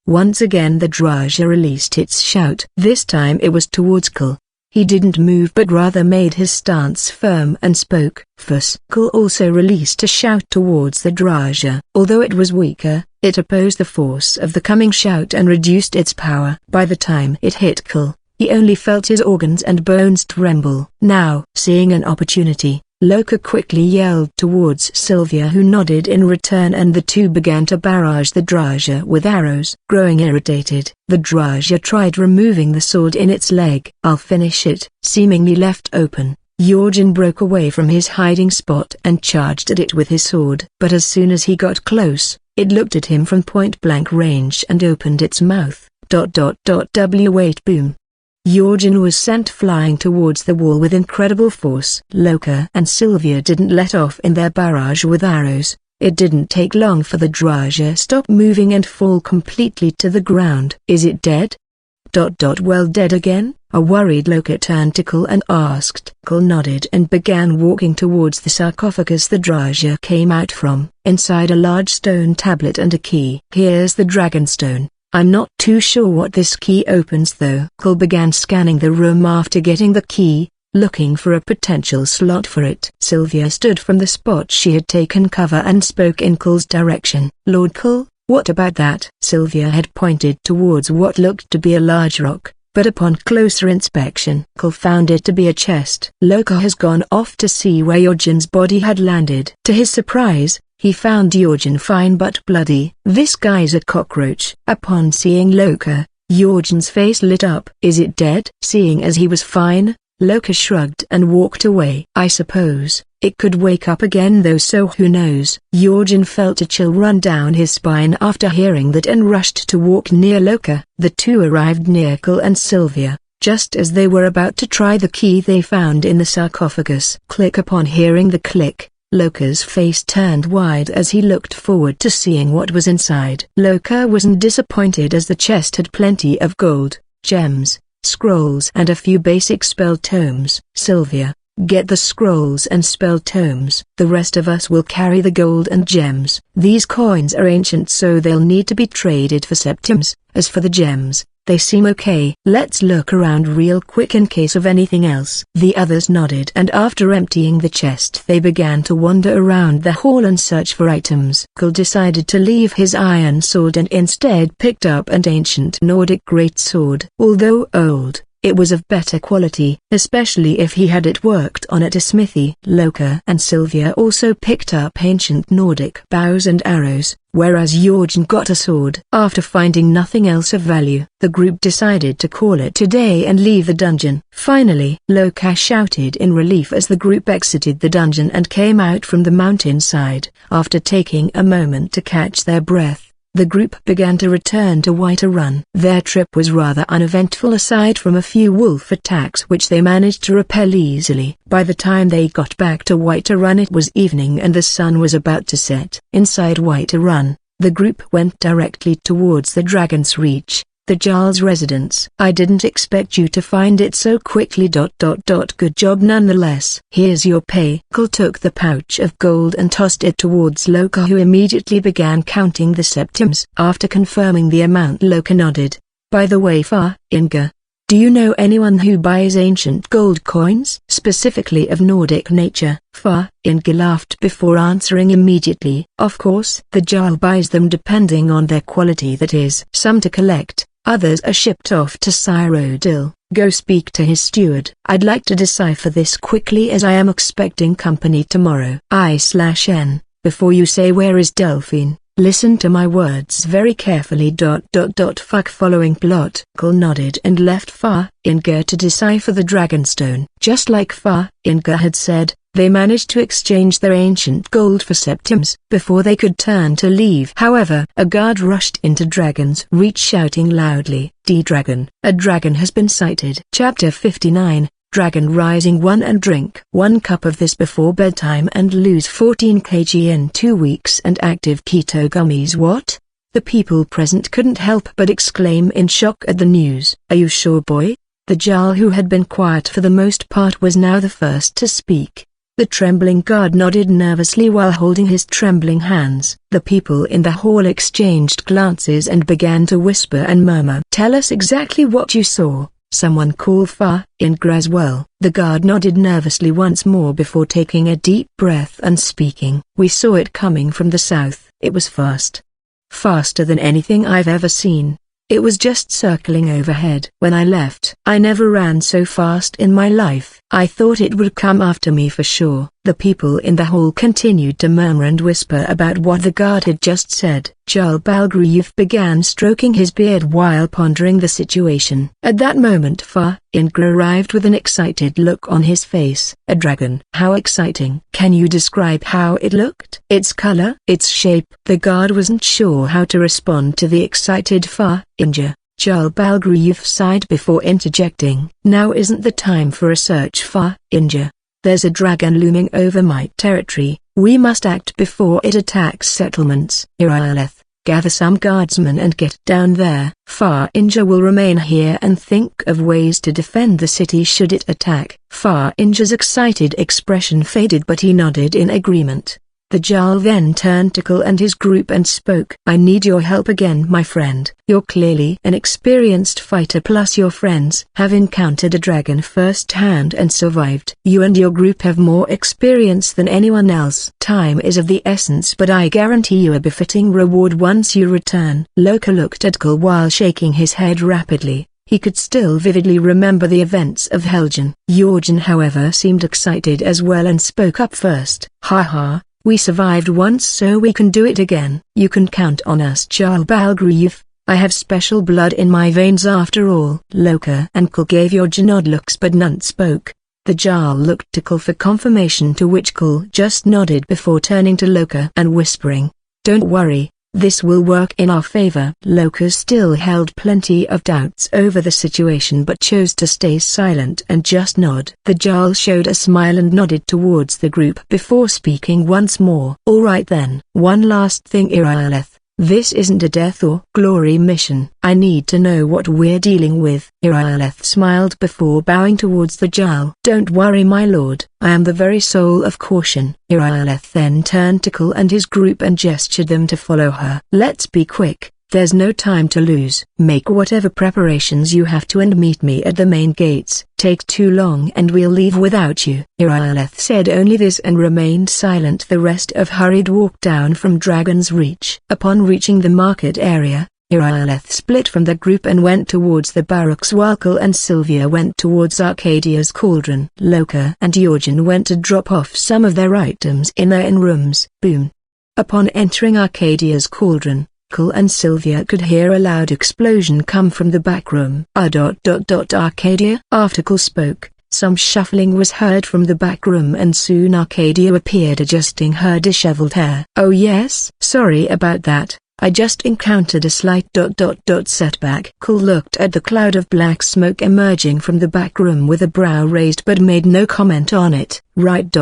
Speaker 1: Once again the Draja released its shout. This time it was towards Kul. He didn't move but rather made his stance firm and spoke. Fuskul also released a shout towards the Draja. Although it was weaker, it opposed the force of the coming shout and reduced its power. By the time it hit Kul, he only felt his organs and bones tremble. Now, seeing an opportunity, Loka quickly yelled towards Sylvia, who nodded in return, and the two began to barrage the Draja with arrows. Growing irritated, the Draja tried removing the sword in its leg. "I'll finish it." Seemingly left open, Yorjin broke away from his hiding spot and charged at it with his sword. But as soon as he got close, it looked at him from point-blank range and opened its mouth. Wait, boom. Yorjin was sent flying towards the wall with incredible force. Loka and Sylvia didn't let off in their barrage with arrows. It didn't take long for the Draja stop moving and fall completely to the ground. "Is it dead?" Well, dead again? A worried Loka turned to Kul and asked. Kul nodded and began walking towards the sarcophagus the Draja came out from. Inside a large stone tablet and a key. "Here's the dragonstone. I'm not too sure what this key opens though." Kul began scanning the room after getting the key, looking for a potential slot for it. Sylvia stood from the spot she had taken cover and spoke in Kul's direction. "Lord Kul, what about that?" Sylvia had pointed towards what looked to be a large rock, but upon closer inspection, Kul found it to be a chest. "Loka has gone off to see where Yorjin's body had landed." To his surprise, he found Yorjin fine but bloody. "This guy's a cockroach." Upon seeing Loka, Yorjin's face lit up. "Is it dead?" Seeing as he was fine, Loka shrugged and walked away. "I suppose it could wake up again though, so who knows." Yorjin felt a chill run down his spine after hearing that and rushed to walk near Loka. The two arrived near Kul and Sylvia. Just as they were about to try the key they found in the sarcophagus. Click. Upon hearing the click, Loka's face turned wide as he looked forward to seeing what was inside. Loka wasn't disappointed as the chest had plenty of gold, gems, scrolls and a few basic spell tomes. "Sylvia, get the scrolls and spell tomes. The rest of us will carry the gold and gems. These coins are ancient so they'll need to be traded for septims. As for the gems, they seem okay. Let's look around real quick in case of anything else." The others nodded, and after emptying the chest they began to wander around the hall and search for items. Kul decided to leave his iron sword and instead picked up an ancient Nordic greatsword. Although old, it was of better quality, especially if he had it worked on at a smithy. Loka and Sylvia also picked up ancient Nordic bows and arrows, whereas Yorjin got a sword. After finding nothing else of value, the group decided to call it a day and leave the dungeon. Finally, Loka shouted in relief as the group exited the dungeon and came out from the mountainside. After taking a moment to catch their breath, the group began to return to Whiterun. Their trip was rather uneventful aside from a few wolf attacks which they managed to repel easily. By the time they got back to Whiterun it was evening and the sun was about to set. Inside Whiterun, the group went directly towards the Dragon's Reach, the Jarl's residence. "I didn't expect you to find it so quickly. Good job nonetheless. Here's your pay." Kul took the pouch of gold and tossed it towards Loka, who immediately began counting the septims. After confirming the amount, Loka nodded. "By the way, Inga, do you know anyone who buys ancient gold coins, specifically of Nordic nature?" Inga laughed before answering immediately. "Of course. The Jarl buys them depending on their quality, that is, some to collect. Others are shipped off to Cyrodiil. Go speak to his steward." "I'd like to decipher this quickly as I am expecting company tomorrow." I/N. "Before you say where is Delphine, listen to my words very carefully. Following plot." Kul nodded and left Inga to decipher the Dragonstone. Just like Inga had said, they managed to exchange their ancient gold for septims before they could turn to leave. However, a guard rushed into Dragon's Reach shouting loudly, "D-Dragon, a dragon has been sighted." Chapter 59, Dragon Rising 1 and drink 1 cup of this before bedtime and lose 14 kg in 2 weeks and active keto gummies. What? The people present couldn't help but exclaim in shock at the news. "Are you sure, boy?" The Jarl, who had been quiet for the most part, was now the first to speak. The trembling guard nodded nervously while holding his trembling hands. The people in the hall exchanged glances and began to whisper and murmur. "Tell us exactly what you saw." Someone call Fa Ingra as well. The guard nodded nervously once more before taking a deep breath and speaking. We saw it coming from the south. It was fast. Faster than anything I've ever seen. It was just circling overhead. When I left, I never ran so fast in my life. I thought it would come after me for sure. The people in the hall continued to murmur and whisper about what the guard had just said. Jarl Balgruyev began stroking his beard while pondering the situation. At that moment Fa Ingra arrived with an excited look on his face. A dragon. How exciting. Can you describe how it looked? Its color? Its shape? The guard wasn't sure how to respond to the excited Fa Ingra. Jarl Balgruyev sighed before interjecting. Now isn't the time for a search, Fa Ingra. There's a dragon looming over my territory. We must act before it attacks settlements. Irileth, gather some guardsmen and get down there. Fa Ingra will remain here and think of ways to defend the city should it attack. Fa Ingra's excited expression faded, but he nodded in agreement. The Jarl then turned to Kul and his group and spoke. I need your help again, my friend. You're clearly an experienced fighter, plus your friends have encountered a dragon firsthand and survived. You and your group have more experience than anyone else. Time is of the essence, but I guarantee you a befitting reward once you return. Loka looked at Kul while shaking his head rapidly. He could still vividly remember the events of Helgen. Jorgen, however, seemed excited as well and spoke up first. Ha. We survived once, so we can do it again. You can count on us, Jarl Balgruyev. I have special blood in my veins after all. Loka and Kul gave Jorgen odd looks, but none spoke. The Jarl looked to Kul for confirmation, to which Kul just nodded before turning to Loka and whispering, "Don't worry. This will work in our favor." Loka still held plenty of doubts over the situation but chose to stay silent and just nod. The Jarl showed a smile and nodded towards the group before speaking once more. All right then. One last thing, Irileth. This isn't a death or glory mission. I need to know what we're dealing with. Irileth smiled before bowing towards the Jarl. Don't worry, my lord. I am the very soul of caution. Irileth then turned to Kul and his group and gestured them to follow her. Let's be quick. There's no time to lose. Make whatever preparations you have to and meet me at the main gates. Take too long and we'll leave without you. Irileth said only this and remained silent. The rest of hurried walk down from Dragon's Reach. Upon reaching the market area, Irileth split from the group and went towards the barracks while Kul and Sylvia went towards Arcadia's cauldron. Loka and Jorgen went to drop off some of their items in their inn rooms. Boom. Upon entering Arcadia's cauldron, Kul and Sylvia could hear a loud explosion come from the back room. Arcadia? After Kul spoke, some shuffling was heard from the back room and soon Arcadia appeared adjusting her disheveled hair. Oh yes? Sorry about that. I just encountered a slight setback. Kul looked at the cloud of black smoke emerging from the back room with a brow raised but made no comment on it. Right.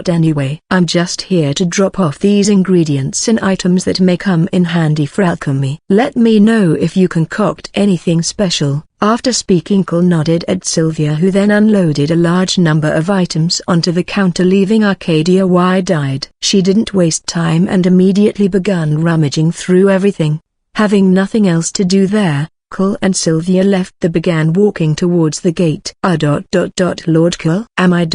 Speaker 1: Anyway, I'm just here to drop off these ingredients and items that may come in handy for alchemy. Let me know if you concoct anything special. After speaking, Kul nodded at Sylvia, who then unloaded a large number of items onto the counter, leaving Arcadia wide-eyed. She didn't waste time and immediately began rummaging through everything. Having nothing else to do there, Kul and Sylvia left the began walking towards the gate. Lord Kul, am I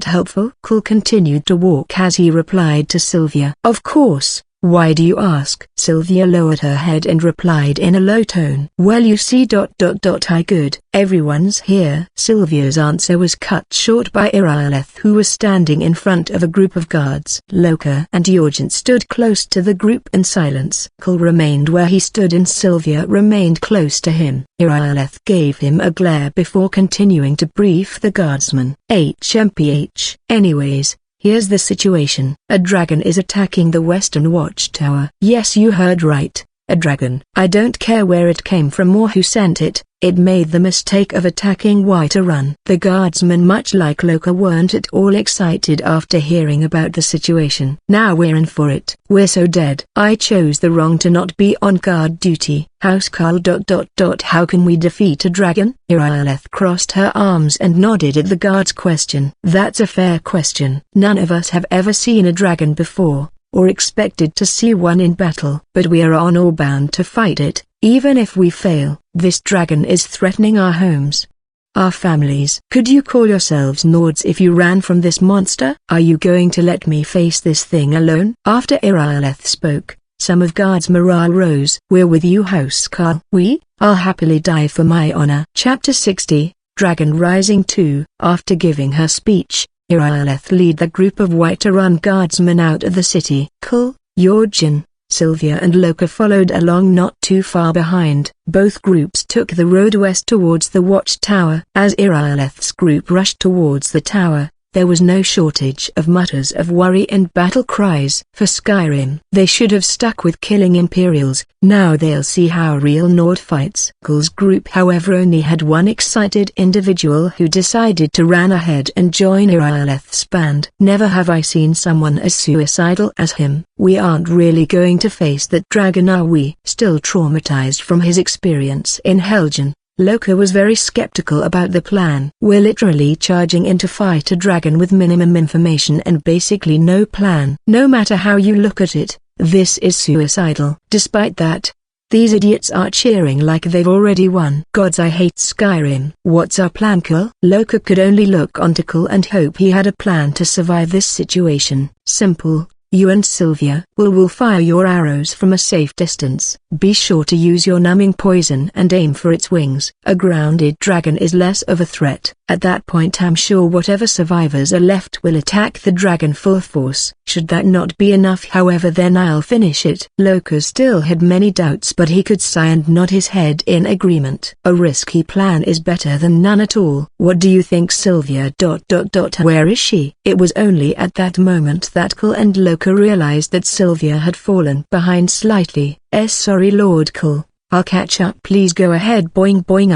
Speaker 1: helpful? Kul continued to walk as he replied to Sylvia. Of course. Why do you ask? Sylvia lowered her head and replied in a low tone. Well, you see. I good. Everyone's here. Sylvia's answer was cut short by Irileth, who was standing in front of a group of guards. Loka and Jorgen stood close to the group in silence. Kul remained where he stood and Sylvia remained close to him. Irileth gave him a glare before continuing to brief the guardsman. HMPH. Anyways, here's the situation. A dragon is attacking the Western Watchtower. Yes, you heard right. A dragon. I don't care where it came from or who sent it. It made the mistake of attacking Whiterun. The guardsmen, much like Loka, weren't at all excited after hearing about the situation. Now we're in for it. We're so dead. I chose the wrong to not be on guard duty. Housecarl. How can we defeat a dragon? Irileth crossed her arms and nodded at the guard's question. That's a fair question. None of us have ever seen a dragon before, or expected to see one in battle. But we are on or bound to fight it, Even if we fail, this dragon is threatening our homes, our families. Could you call yourselves Nords if you ran from this monster? Are you going to let me face this thing alone? After Irileth spoke, some of Guard's morale rose. We're with you, Housecarl. I'll happily die for my honor. Chapter 60, Dragon Rising 2. After giving her speech, Irileth led the group of White-Arun guardsmen out of the city. Kull, Jorgen, Sylvia and Loka followed along not too far behind. Both groups took the road west towards the watchtower. As Irileth's group rushed towards the tower, there was no shortage of mutters of worry and battle cries. For Skyrim, they should have stuck with killing Imperials. Now they'll see how real Nord fights. Kull's group however only had one excited individual who decided to run ahead and join Irileth's band. Never have I seen someone as suicidal as him. We aren't really going to face that dragon, are we? Still traumatized from his experience in Helgen, Loka was very skeptical about the plan. We're literally charging in to fight a dragon with minimum information and basically no plan. No matter how you look at it, this is suicidal. Despite that, these idiots are cheering like they've already won. Gods, I hate Skyrim. What's our plan, Kull? Loka could only look onto Kull and hope he had a plan to survive this situation. Simple. You and Sylvia will fire your arrows from a safe distance. Be sure to use your numbing poison and aim for its wings. A grounded dragon is less of a threat. At that point I'm sure whatever survivors are left will attack the dragon full force. Should that not be enough however, then I'll finish it. Loka still had many doubts, but he could sigh and nod his head in agreement. A risky plan is better than none at all. What do you think, Sylvia? Where is she? It was only at that moment that Kull and Loka realized that Sylvia had fallen behind slightly. Sorry Lord Kull, I'll catch up. Please go ahead. Boing boing.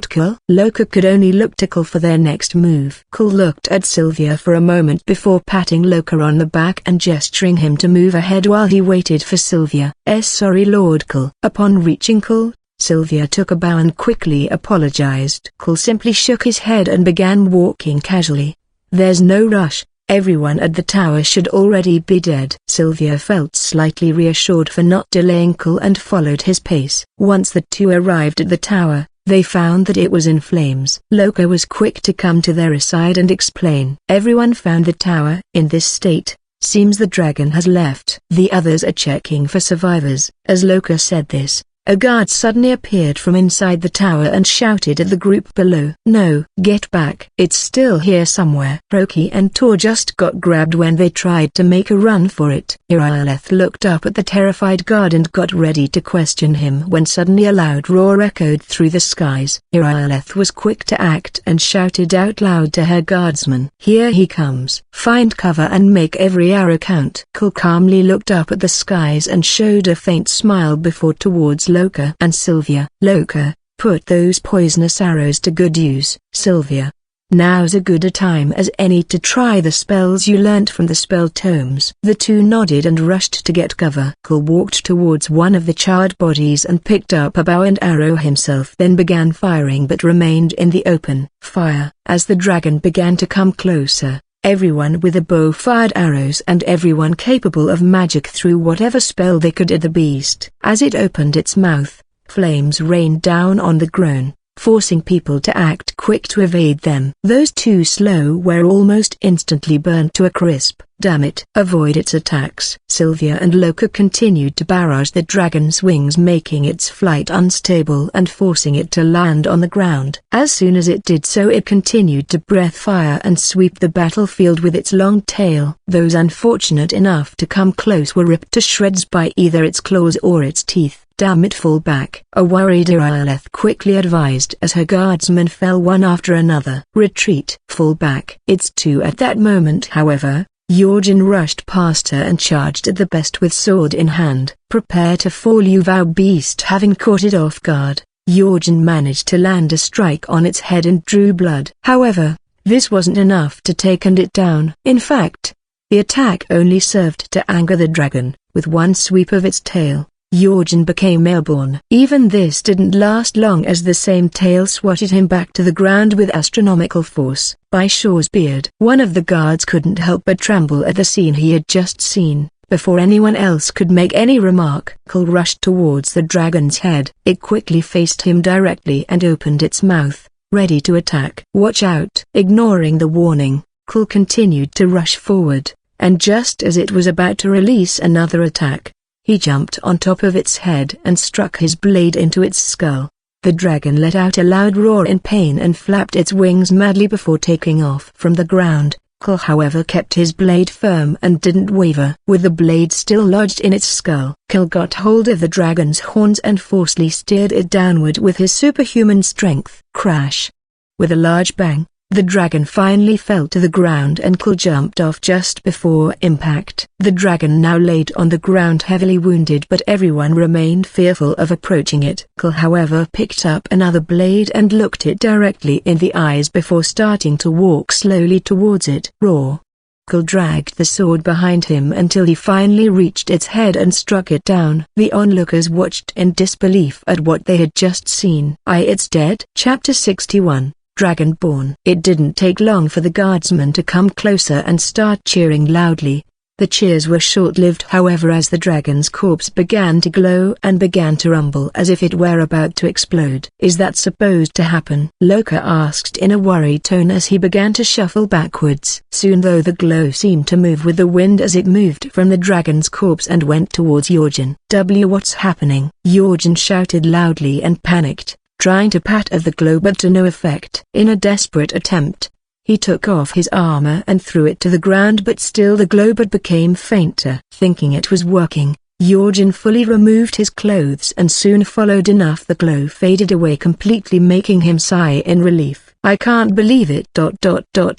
Speaker 1: Kull. Loka could only look to Kull for their next move. Kull looked at Sylvia for a moment before patting Loka on the back and gesturing him to move ahead while he waited for Sylvia. Sorry Lord Kull. Upon reaching Kull, Sylvia took a bow and quickly apologized. Kull simply shook his head and began walking casually. There's no rush. Everyone at the tower should already be dead. Sylvia felt slightly reassured for not delaying Kull and followed his pace. Once the two arrived at the tower, they found that it was in flames. Loka was quick to come to their side and explain. Everyone found the tower in this state. Seems the dragon has left. The others are checking for survivors. As Loka said this, a guard suddenly appeared from inside the tower and shouted at the group below. No, get back. It's still here somewhere. Roki and Tor just got grabbed when they tried to make a run for it. Irileth looked up at the terrified guard and got ready to question him when suddenly a loud roar echoed through the skies. Irileth was quick to act and shouted out loud to her guardsmen. Here he comes. Find cover and make every arrow count. Kull calmly looked up at the skies and showed a faint smile before towards Loka and Sylvia. Loka, put those poisonous arrows to good use. Sylvia, now's as good a time as any to try the spells you learnt from the spell tomes. The two nodded and rushed to get cover. Kull walked towards one of the charred bodies and picked up a bow and arrow himself, then began firing but remained in the open fire. As the dragon began to come closer, everyone with a bow fired arrows and everyone capable of magic threw whatever spell they could at the beast. As it opened its mouth, flames rained down on the grown, forcing people to act quick to evade them. Those too slow were almost instantly burned to a crisp. Damn it! Avoid its attacks. Sylvia and Loka continued to barrage the dragon's wings, making its flight unstable and forcing it to land on the ground. As soon as it did so, it continued to breath fire and sweep the battlefield with its long tail. Those unfortunate enough to come close were ripped to shreds by either its claws or its teeth. Damn it, fall back! A worried Irileth quickly advised as her guardsmen fell one after another. Retreat! Fall back! It's two. At that moment however, Jorgen rushed past her and charged at the best with sword in hand. Prepare to fall, you vow beast! Having caught it off guard, Jorgen managed to land a strike on its head and drew blood. However, this wasn't enough to take it down. In fact, the attack only served to anger the dragon. With one sweep of its tail, Jorgen became airborne. Even this didn't last long, as the same tail swatted him back to the ground with astronomical force. By Shaw's beard, one of the guards couldn't help but tremble at the scene he had just seen. Before anyone else could make any remark, Cole rushed towards the dragon's head. It quickly faced him directly and opened its mouth, ready to attack. "Watch out!" Ignoring the warning, Cole continued to rush forward, and just as it was about to release another attack, he jumped on top of its head and struck his blade into its skull. The dragon let out a loud roar in pain and flapped its wings madly before taking off from the ground. Cole however kept his blade firm and didn't waver. With the blade still lodged in its skull, Cole got hold of the dragon's horns and forcefully steered it downward with his superhuman strength. Crash! With a large bang, the dragon finally fell to the ground and Cole jumped off just before impact. The dragon now laid on the ground heavily wounded, but everyone remained fearful of approaching it. Cole however picked up another blade and looked it directly in the eyes before starting to walk slowly towards it. Roar! Cole dragged the sword behind him until he finally reached its head and struck it down. The onlookers watched in disbelief at what they had just seen. It's dead. Chapter 61. Dragonborn. It didn't take long for the guardsmen to come closer and start cheering loudly. The cheers were short-lived however, as the dragon's corpse began to glow and began to rumble as if it were about to explode. "Is that supposed to happen?" Loka asked in a worried tone as he began to shuffle backwards. Soon though the glow seemed to move with the wind as it moved from the dragon's corpse and went towards Jorgen. What's happening?" Jorgen shouted loudly and panicked, trying to pat at the glow but to no effect. In a desperate attempt, he took off his armor and threw it to the ground, but still the glow but became fainter. Thinking it was working, Jorgen fully removed his clothes and soon followed enough the glow faded away completely, making him sigh in relief. "I can't believe it.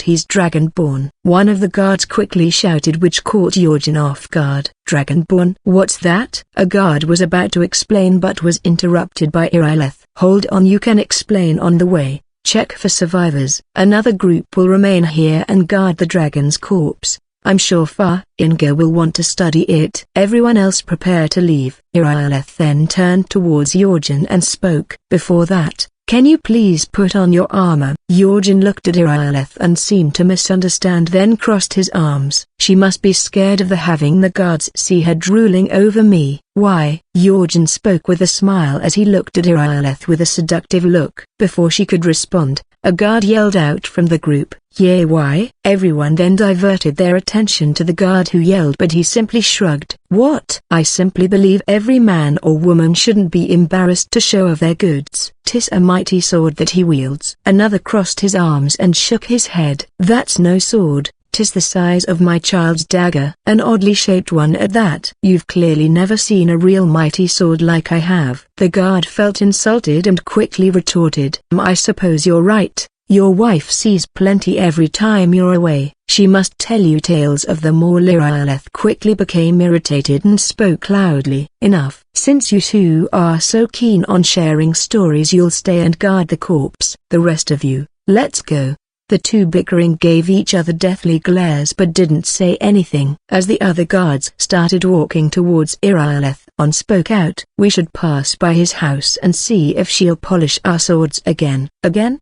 Speaker 1: He's Dragonborn." One of the guards quickly shouted, which caught Jorgen off guard. "Dragonborn? What's that?" A guard was about to explain but was interrupted by Irileth. "Hold on, you can explain on the way. Check for survivors. Another group will remain here and guard the dragon's corpse. I'm sure Inga will want to study it. Everyone else prepare to leave." Irileth then turned towards Jorgen and spoke. "Before that, can you please put on your armor?" Jorgen looked at Irileth and seemed to misunderstand, then crossed his arms. "She must be scared of having the guards see her drooling over me." "Why?" Jorgen spoke with a smile as he looked at Irileth with a seductive look. Before she could respond, a guard yelled out from the group, "Yeah, why?" Everyone then diverted their attention to the guard who yelled, but he simply shrugged. "What?" "I simply believe every man or woman shouldn't be embarrassed to show off their goods. 'Tis a mighty sword that he wields." Another crossed his arms and shook his head. "That's no sword. 'Tis the size of my child's dagger, an oddly shaped one at that." "You've clearly never seen a real mighty sword like I have." The guard felt insulted and quickly retorted, "I suppose you're right. Your wife sees plenty every time you're away. She must tell you tales of them all." Irileth quickly became irritated and spoke loudly. "Enough. Since you two are so keen on sharing stories, you'll stay and guard the corpse. The rest of you, let's go." The two bickering gave each other deathly glares but didn't say anything. As the other guards started walking towards Irileth, one spoke out, "We should pass by his house and see if she'll polish our swords again."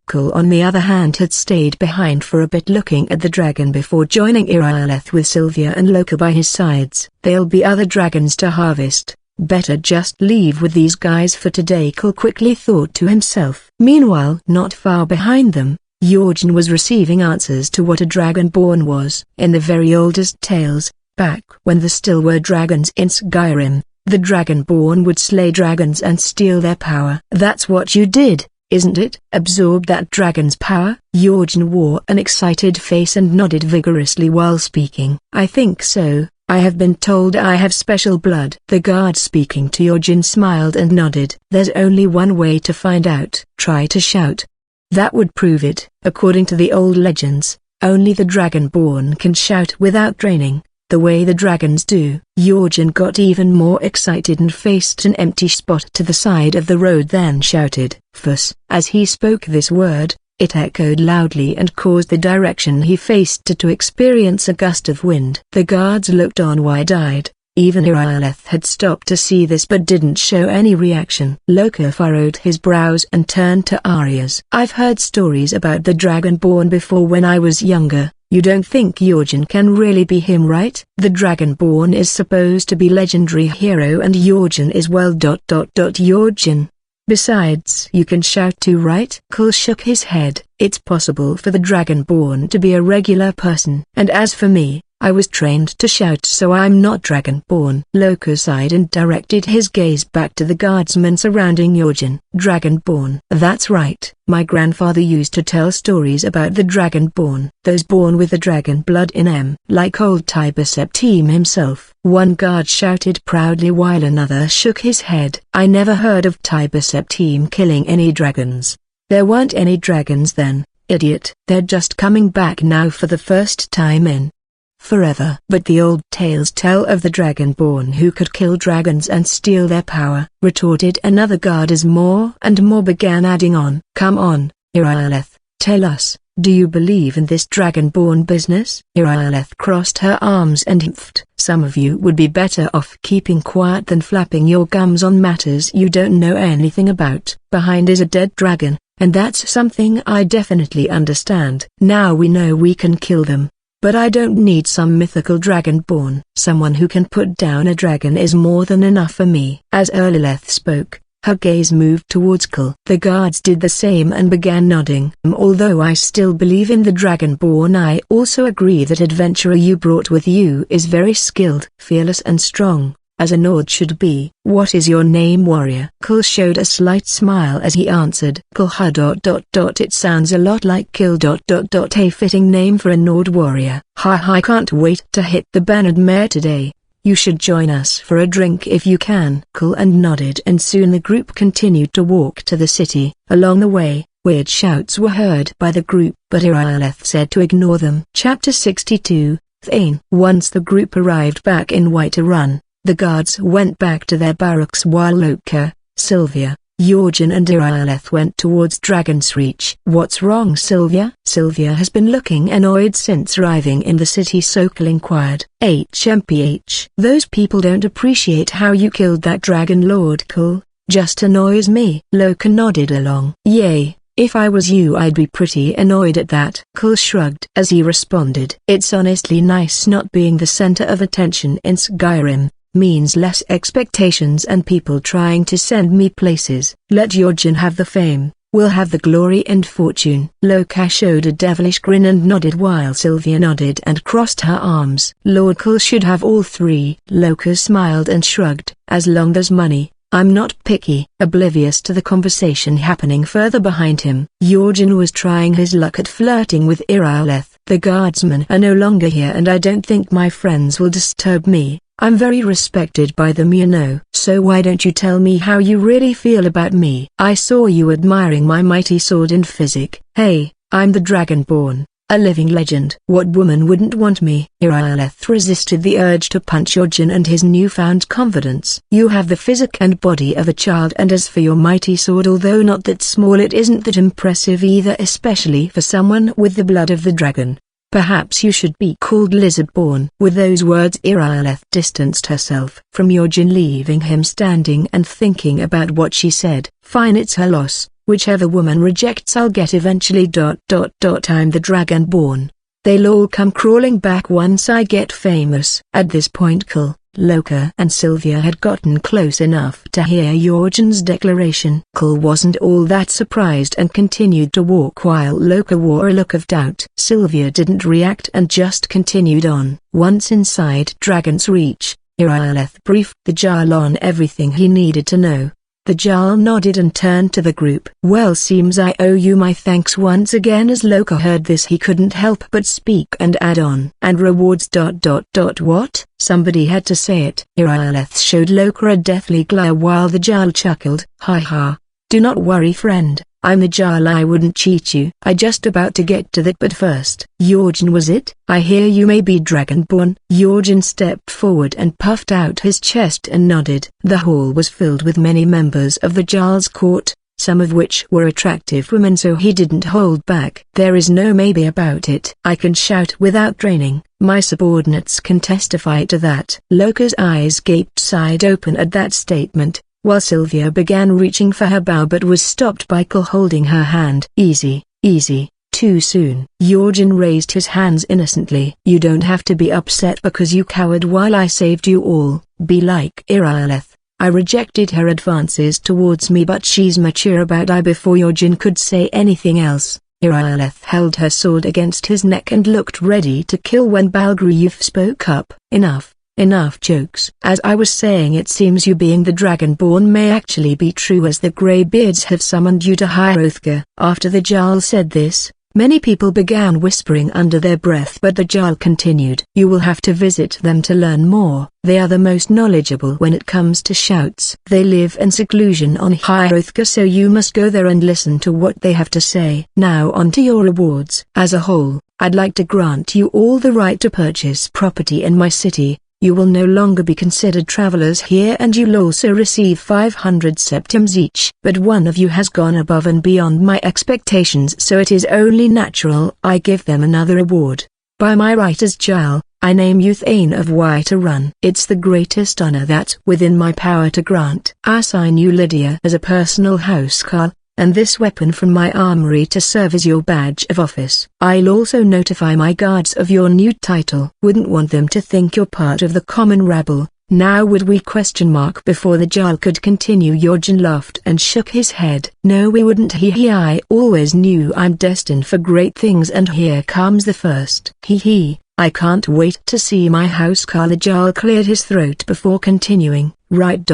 Speaker 1: Cole on the other hand had stayed behind for a bit looking at the dragon before joining Irileth with Sylvia and Loka by his sides. "There'll be other dragons to harvest. Better just leave with these guys for today," Cole quickly thought to himself. Meanwhile, not far behind them, Jorgen was receiving answers to what a dragonborn was. In the very oldest tales, back when there still were dragons in Skyrim, the dragonborn would slay dragons and steal their power. "That's what you did, isn't it? Absorb that dragon's power?" Jorgen wore an excited face and nodded vigorously while speaking. "I think so. I have been told I have special blood." The guard speaking to Jorgen smiled and nodded. "There's only one way to find out. Try to shout. That would prove it." According to the old legends, only the Dragonborn can shout without training, the way the dragons do. Jorgen got even more excited and faced an empty spot to the side of the road, then shouted, "Fuss." As he spoke this word, it echoed loudly and caused the direction he faced to experience a gust of wind. The guards looked on wide-eyed. Even Irileth had stopped to see this but didn't show any reaction. Loka furrowed his brows and turned to Arias. "I've heard stories about the Dragonborn before when I was younger. You don't think Jorgen can really be him, right? The Dragonborn is supposed to be legendary hero and Jorgen is Jorgen. Besides, you can shout too, right? Cole shook his head. It's possible for the Dragonborn to be a regular person. And as for me, I was trained to shout, so I'm not Dragonborn. Loka sighed and directed his gaze back to the guardsmen surrounding Jorgen. Dragonborn. That's right. My grandfather used to tell stories about the Dragonborn. Those born with the dragon blood in them. Like old Tiber Septim himself. One guard shouted proudly while another shook his head. I never heard of Tiber Septim killing any dragons. There weren't any dragons then, idiot. They're just coming back now for the first time in forever. But the old tales tell of the Dragonborn who could kill dragons and steal their power, retorted another guard as more and more began adding on. Come on, Irileth, tell us, do you believe in this Dragonborn business? Irileth crossed her arms and huffed. Some of you would be better off keeping quiet than flapping your gums on matters you don't know anything about. Behind is a dead dragon, and that's something I definitely understand. Now we know we can kill them. But I don't need some mythical Dragonborn. Someone who can put down a dragon is more than enough for me. As Irileth spoke, her gaze moved towards Cole. The guards did the same and began nodding. Although I still believe in the Dragonborn, I also agree that adventurer you brought with you is very skilled, fearless and strong, as a Nord should be. What is your name, warrior? Cole showed a slight smile as he answered. Kulha. It sounds a lot like Kill. A fitting name for a Nord warrior. I can't wait to hit the Bannered Mare today. You should join us for a drink if you can. Cole and nodded, and soon the group continued to walk to the city. Along the way, weird shouts were heard by the group, but Irileth said to ignore them. Chapter 62, Thane. Once the group arrived back in Whiterun, the guards went back to their barracks while Loka, Sylvia, Jorgen and Irileth went towards Dragon's Reach. What's wrong, Sylvia? Sylvia has been looking annoyed since arriving in the city, so Cole inquired. HMPH. Those people don't appreciate how you killed that dragon lord, Cole. Just annoys me. Loka nodded along. Yay. If I was you, I'd be pretty annoyed at that. Cole shrugged as he responded. It's honestly nice not being the center of attention in Skyrim. Means less expectations and people trying to send me places. Let Jorgen have the fame, we'll have the glory and fortune. Loka showed a devilish grin and nodded while Sylvia nodded and crossed her arms. Lord Cole should have all three. Loka smiled and shrugged. As long as money, I'm not picky. Oblivious to the conversation happening further behind him, Jorgen was trying his luck at flirting with Irileth. The guardsmen are no longer here and I don't think my friends will disturb me. I'm very respected by them, you know. So why don't you tell me how you really feel about me? I saw you admiring my mighty sword in physic. Hey, I'm the Dragonborn, a living legend. What woman wouldn't want me? Irileth resisted the urge to punch Jorgen and his newfound confidence. You have the physique and body of a child, and as for your mighty sword, although not that small, it isn't that impressive either, especially for someone with the blood of the dragon. Perhaps you should be called Lizardborn. With those words, Irileth distanced herself from Jorgen, leaving him standing and thinking about what she said. Fine, it's her loss. Whichever woman rejects, I'll get eventually. I'm the Dragonborn. They'll all come crawling back once I get famous. At this point, Cole, Loka and Sylvia had gotten close enough to hear Jorgen's declaration. Cole wasn't all that surprised and continued to walk while Loka wore a look of doubt. Sylvia didn't react and just continued on. Once inside Dragon's Reach, Irileth briefed the Jarl on everything he needed to know. The Jarl nodded and turned to the group. Well, seems I owe you my thanks once again. As Loka heard this, he couldn't help but speak and add on. And rewards. What? Somebody had to say it. Irileth showed Loka a deathly glare while the Jarl chuckled. Ha ha. Do not worry, friend. I'm the Jarl, I wouldn't cheat you. I just about to get to that, but first. Jorgen, was it? I hear you may be Dragonborn. Jorgen stepped forward and puffed out his chest and nodded. The hall was filled with many members of the Jarl's court, some of which were attractive women, so he didn't hold back. There is no maybe about it. I can shout without training. My subordinates can testify to that. Loka's eyes gaped side open at that statement, while Sylvia began reaching for her bow but was stopped by Cole holding her hand. Easy, easy. Too soon. Yorjin raised his hands innocently. You don't have to be upset because you cowered while I saved you all. Be like Irileth. I rejected her advances towards me, but she's mature about I. Before Yorjin could say anything else, Irileth held her sword against his neck and looked ready to kill when Balgruuf spoke up. Enough jokes. As I was saying, it seems you being the Dragonborn may actually be true, as the Greybeards have summoned you to Hrothgar. After the Jarl said this, many people began whispering under their breath, but the Jarl continued. You will have to visit them to learn more. They are the most knowledgeable when it comes to shouts. They live in seclusion on Hrothgar, so you must go there and listen to what they have to say. Now on to your rewards. As a whole, I'd like to grant you all the right to purchase property in my city. You will no longer be considered travelers here, and you'll also receive 500 septims each. But one of you has gone above and beyond my expectations, so it is only natural I give them another award. By my right as Jarl, I name you Thane of Whiterun. It's the greatest honor that's within my power to grant. I assign you Lydia as a personal housecarl, and this weapon from my armory to serve as your badge of office. I'll also notify my guards of your new title. Wouldn't want them to think you're part of the common rabble. Now would we ? Before the Jarl could continue, Yorjin laughed and shook his head. No, we wouldn't. I always knew I'm destined for great things, and here comes the first. I can't wait to see my housecarl. The Jarl cleared his throat before continuing. Right.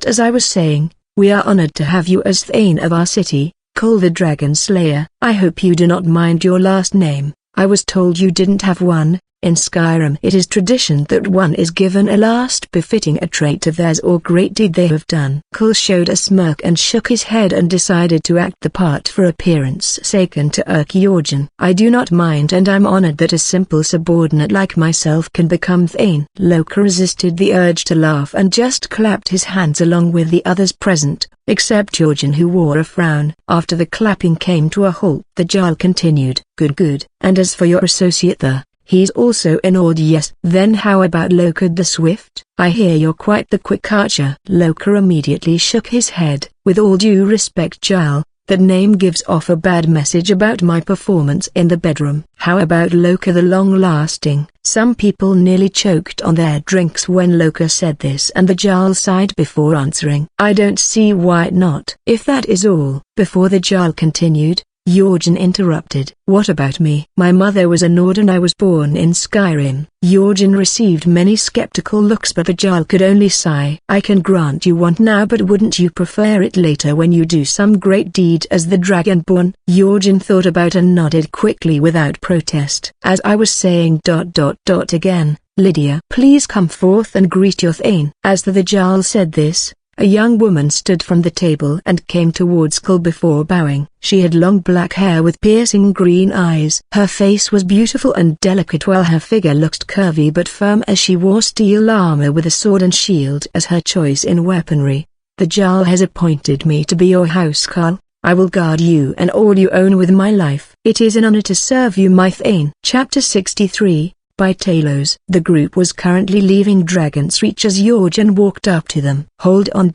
Speaker 1: As I was saying, we are honored to have you as Thane of our city, Cole the Dragon Slayer. I hope you do not mind your last name. I was told you didn't have one. In Skyrim it is tradition that one is given a last befitting a trait of theirs or great deed they have done. Cole showed a smirk and shook his head and decided to act the part for appearance sake and to irk Yorjin. I do not mind, and I'm honored that a simple subordinate like myself can become Thane. Loka resisted the urge to laugh and just clapped his hands along with the others present, except Yorjin, who wore a frown. After the clapping came to a halt, the Jarl continued. Good. And as for your associate there, he's also an odd. Yes. Then how about Loka the Swift? I hear you're quite the quick archer. Loka immediately shook his head. With all due respect, Jarl, that name gives off a bad message about my performance in the bedroom. How about Loka the Long-Lasting? Some people nearly choked on their drinks when Loka said this, and the Jarl sighed before answering. I don't see why not. If that is all. Before the Jarl continued, Yorjin interrupted. What about me? My mother was a Nord and I was born in Skyrim. Yorjin received many skeptical looks, but the Jarl could only sigh. I can grant you one now, but wouldn't you prefer it later when you do some great deed as the Dragonborn? Yorjin thought about and nodded quickly without protest. As I was saying again, Lydia, please come forth and greet your Thane. As the Jarl said this, a young woman stood from the table and came towards Cole before bowing. She had long black hair with piercing green eyes. Her face was beautiful and delicate, while her figure looked curvy but firm, as she wore steel armor with a sword and shield as her choice in weaponry. The Jarl has appointed me to be your housecarl. I will guard you and all you own with my life. It is an honor to serve you, my Thane. Chapter 63 by Talos. The group was currently leaving Dragon's Reach as Yorjin walked up to them. Hold on.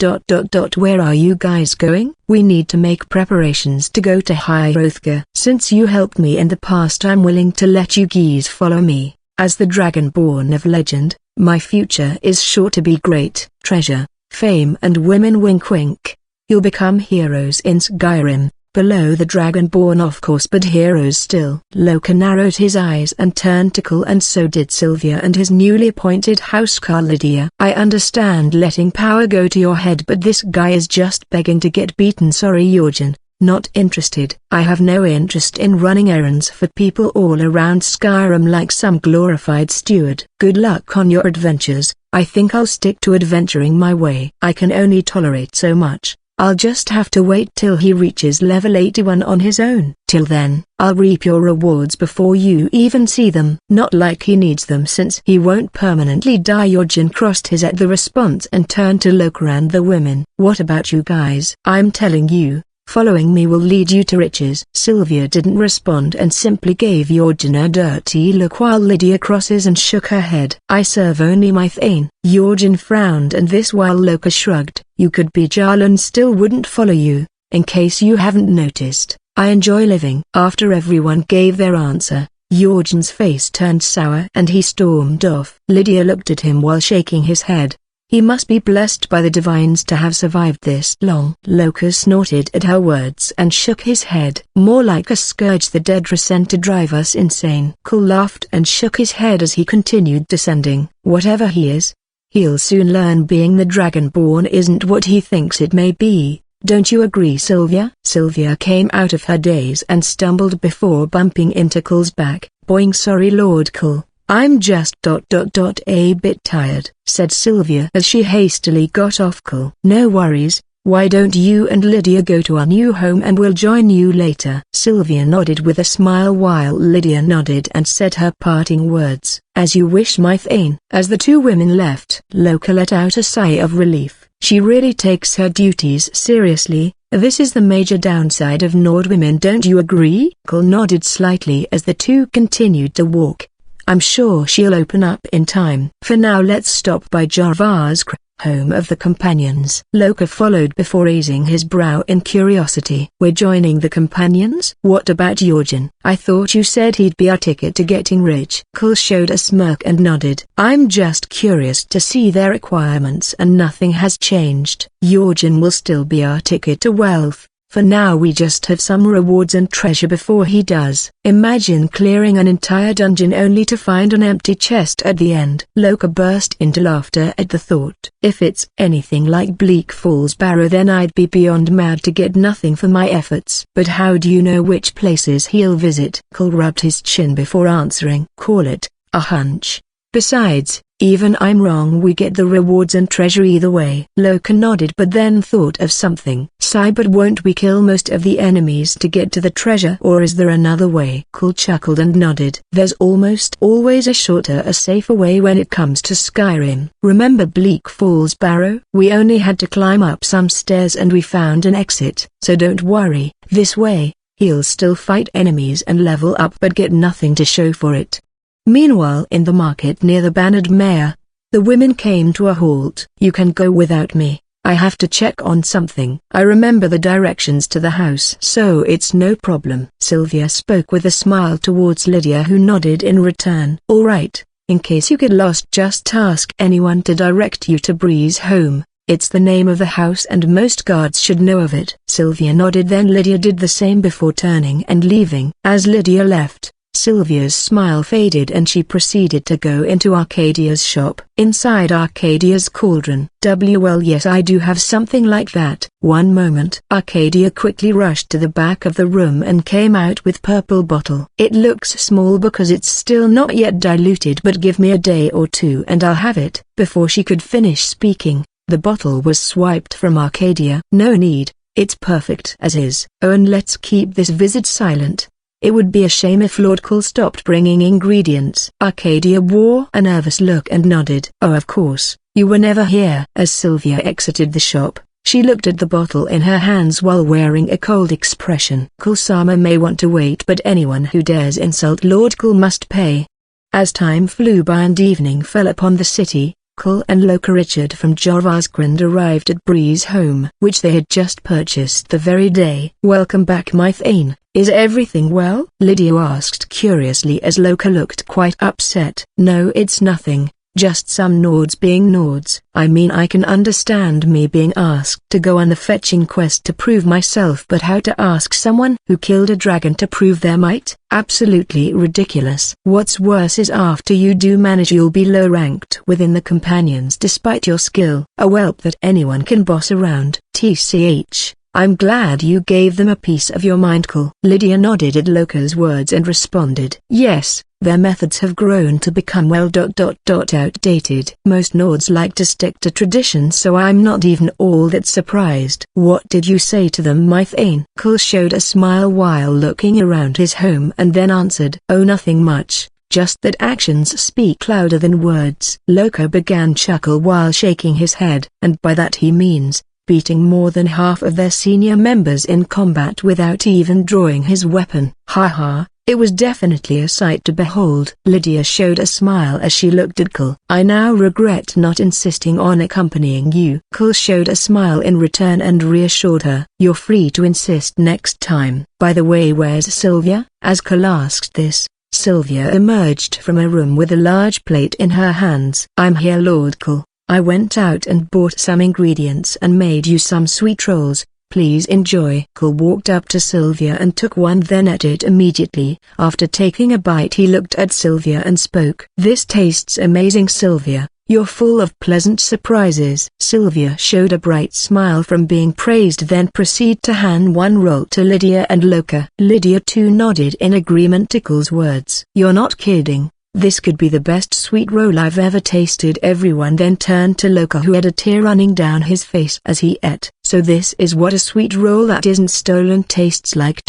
Speaker 1: Where are you guys going? We need to make preparations to go to Hrothgar. Since you helped me in the past, I'm willing to let you guys follow me. As the Dragonborn of legend, my future is sure to be great. Treasure, fame and women. Wink wink. You'll become heroes in Skyrim. Below the Dragonborn, of course, but heroes still. Loka narrowed his eyes and turned to Cole, and so did Sylvia and his newly appointed housecarl Lydia. I understand letting power go to your head, but this guy is just begging to get beaten. Sorry, Yorjin, not interested. I have no interest in running errands for people all around Skyrim like some glorified steward. Good luck on your adventures. I think I'll stick to adventuring my way. I can only tolerate so much. I'll just have to wait till he reaches level 81 on his own. Till then, I'll reap your rewards before you even see them. Not like he needs them, since he won't permanently die. Yorjin crossed his at the response and turned to Loka and the women. What about you guys? I'm telling you, following me will lead you to riches. Sylvia didn't respond and simply gave Yorjin a dirty look, while Lydia crosses and shook her head. I serve only my Thane. Yorjin frowned, and this while Loka shrugged. You could be Jarl and still wouldn't follow you. In case you haven't noticed, I enjoy living. After everyone gave their answer, Jorgen's face turned sour and he stormed off. Lydia looked at him while shaking his head. He must be blessed by the divines to have survived this long. Loka snorted at her words and shook his head. More like a scourge the Dedra sent to drive us insane. Cole laughed and shook his head as he continued descending. Whatever he is, he'll soon learn being the Dragonborn isn't what he thinks it may be. Don't you agree, Sylvia? Sylvia came out of her daze and stumbled before bumping into Cole's back. Boing, sorry Lord Cole. I'm just a bit tired, said Sylvia as she hastily got off Cole. No worries, why don't you and Lydia go to our new home and we'll join you later? Sylvia nodded with a smile while Lydia nodded and said her parting words. As you wish, my Thane. As the two women left, Loka let out a sigh of relief. She really takes her duties seriously. This is the major downside of Nord women, don't you agree? Cole nodded slightly as the two continued to walk. I'm sure she'll open up in time. For now let's stop by Jarvar's home of the companions. Loka followed before raising his brow in curiosity. We're joining the companions? What about Jorgen? I thought you said he'd be our ticket to getting rich. Cole showed a smirk and nodded. I'm just curious to see their requirements and nothing has changed. Jorgen will still be our ticket to wealth. For now we just have some rewards and treasure before he does. Imagine clearing an entire dungeon only to find an empty chest at the end. Loka burst into laughter at the thought. If it's anything like Bleak Falls Barrow then I'd be beyond mad to get nothing for my efforts. But how do you know which places he'll visit? Cole rubbed his chin before answering. Call it a hunch. Besides, even I'm wrong, we get the rewards and treasure either way. Loka nodded but then thought of something. Sigh, but won't we kill most of the enemies to get to the treasure, or is there another way? Cole chuckled and nodded. There's almost always a shorter, a safer way when it comes to Skyrim. Remember Bleak Falls Barrow? We only had to climb up some stairs and we found an exit, so don't worry. This way, he'll still fight enemies and level up but get nothing to show for it. Meanwhile in the market near the Bannered Mare, the women came to a halt. You can go without me. I have to check on something. I remember the directions to the house, so it's no problem. Sylvia spoke with a smile towards Lydia, who nodded in return. All right, in case you get lost just ask anyone to direct you to Bree's home. It's the name of the house and most guards should know of it. Sylvia nodded, then Lydia did the same before turning and leaving. As Lydia left, Sylvia's smile faded and she proceeded to go into Arcadia's shop. Inside Arcadia's cauldron. Well, yes, I do have something like that. One moment. Arcadia quickly rushed to the back of the room and came out with purple bottle. It looks small because it's still not yet diluted, but give me a day or two and I'll have it. Before she could finish speaking, the bottle was swiped from Arcadia. No need, it's perfect as is. Oh, and let's keep this visit silent. It would be a shame if Lord Cole stopped bringing ingredients. Arcadia wore a nervous look and nodded. Oh, of course, you were never here. As Sylvia exited the shop, she looked at the bottle in her hands while wearing a cold expression. Cole-sama may want to wait, but anyone who dares insult Lord Cole must pay. As time flew by and evening fell upon the city, Cole and Loka Richard from Jarvarsgrund arrived at Bree's home, which they had just purchased the very day. Welcome back, my Thane. Is everything well? Lydia asked curiously as Loka looked quite upset. No, it's nothing, just some Nords being Nords. I mean, I can understand me being asked to go on a fetching quest to prove myself, but how to ask someone who killed a dragon to prove their might? Absolutely ridiculous. What's worse is after you do manage, you'll be low ranked within the companions despite your skill. A whelp that anyone can boss around. TCH. I'm glad you gave them a piece of your mind, Cole. Lydia nodded at Loka's words and responded. Yes, their methods have grown to become outdated. Most Nords like to stick to tradition, so I'm not even all that surprised. What did you say to them, my Thane? Cole showed a smile while looking around his home and then answered. Oh, nothing much. Just that actions speak louder than words. Loka began chuckle while shaking his head, and by that he means beating more than half of their senior members in combat without even drawing his weapon. Ha ha, It was definitely a sight to behold. Lydia showed a smile as she looked at Cole. I now regret not insisting on accompanying you. Cole showed a smile in return and reassured her. You're free to insist next time. By the way, where's Sylvia? As Cole asked this, Sylvia emerged from a room with a large plate in her hands. I'm here, Lord Cole. I went out and bought some ingredients and made you some sweet rolls. Please enjoy. Cole walked up to Sylvia and took one, then ate it immediately. After taking a bite, he looked at Sylvia and spoke. This tastes amazing, Sylvia. You're full of pleasant surprises. Sylvia showed a bright smile from being praised, then proceeded to hand one roll to Lydia and Loka. Lydia too nodded in agreement to Cole's words. You're not kidding. This could be the best sweet roll I've ever tasted. Everyone then turned to Loka, who had a tear running down his face as he ate. So this is what a sweet roll that isn't stolen tastes like.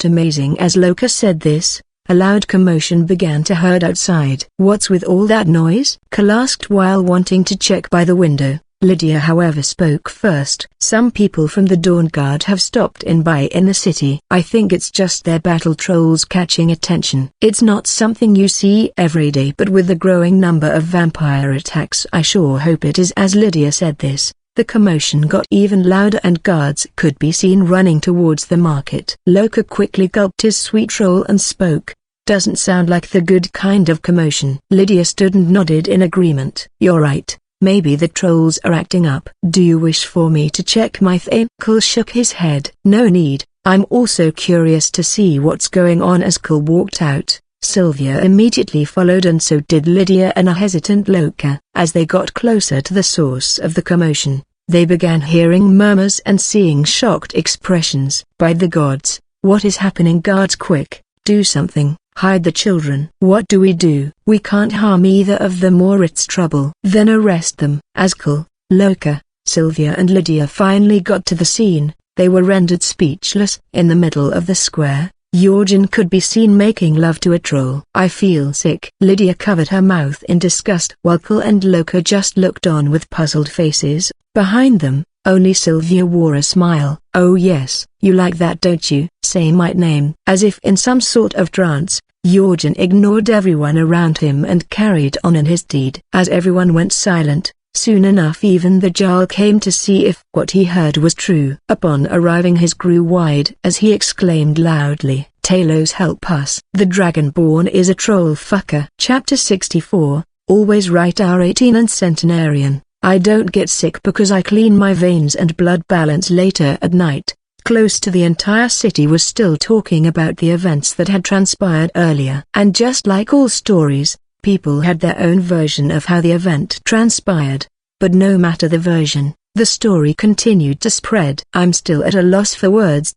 Speaker 1: Amazing. As Loka said this, a loud commotion began to heard outside. What's with all that noise? Cole asked while wanting to check by the window. Lydia however spoke first. Some people from the Dawn Guard have stopped in the city. I think it's just their battle trolls catching attention. It's not something you see every day, but with the growing number of vampire attacks I sure hope it is. As Lydia said this, the commotion got even louder and guards could be seen running towards the market. Loka quickly gulped his sweet roll and spoke. Doesn't sound like the good kind of commotion. Lydia stood and nodded in agreement. You're right. Maybe the trolls are acting up. Do you wish for me to check my thing? Cole shook his head. No need. I'm also curious to see what's going on. As Cole walked out, Sylvia immediately followed, and so did Lydia and a hesitant Loka. As they got closer to the source of the commotion, they began hearing murmurs and seeing shocked expressions. By the gods, what is happening? Guards, quick, do something. Hide the children. What do? We can't harm either of them or it's trouble. Then arrest them. As Cole, Loka, Sylvia and Lydia finally got to the scene, they were rendered speechless. In the middle of the square, Jorgen could be seen making love to a troll. I feel sick. Lydia covered her mouth in disgust while Cole and Loka just looked on with puzzled faces. Behind them, only Sylvia wore a smile. Oh yes, you like that, don't you? Say my name. As if in some sort of trance, Jorgen ignored everyone around him and carried on in his deed. As everyone went silent, soon enough even the Jarl came to see if what he heard was true. Upon arriving, his grew wide as he exclaimed loudly, Talos, help us. The Dragonborn is a troll fucker. Chapter 64, Always Right. R18 and Centenarian. I don't get sick because I clean my veins and blood balance. Later at night, close to the entire city was still talking about the events that had transpired earlier. And just like all stories, people had their own version of how the event transpired. But no matter the version, the story continued to spread. I'm still at a loss for words.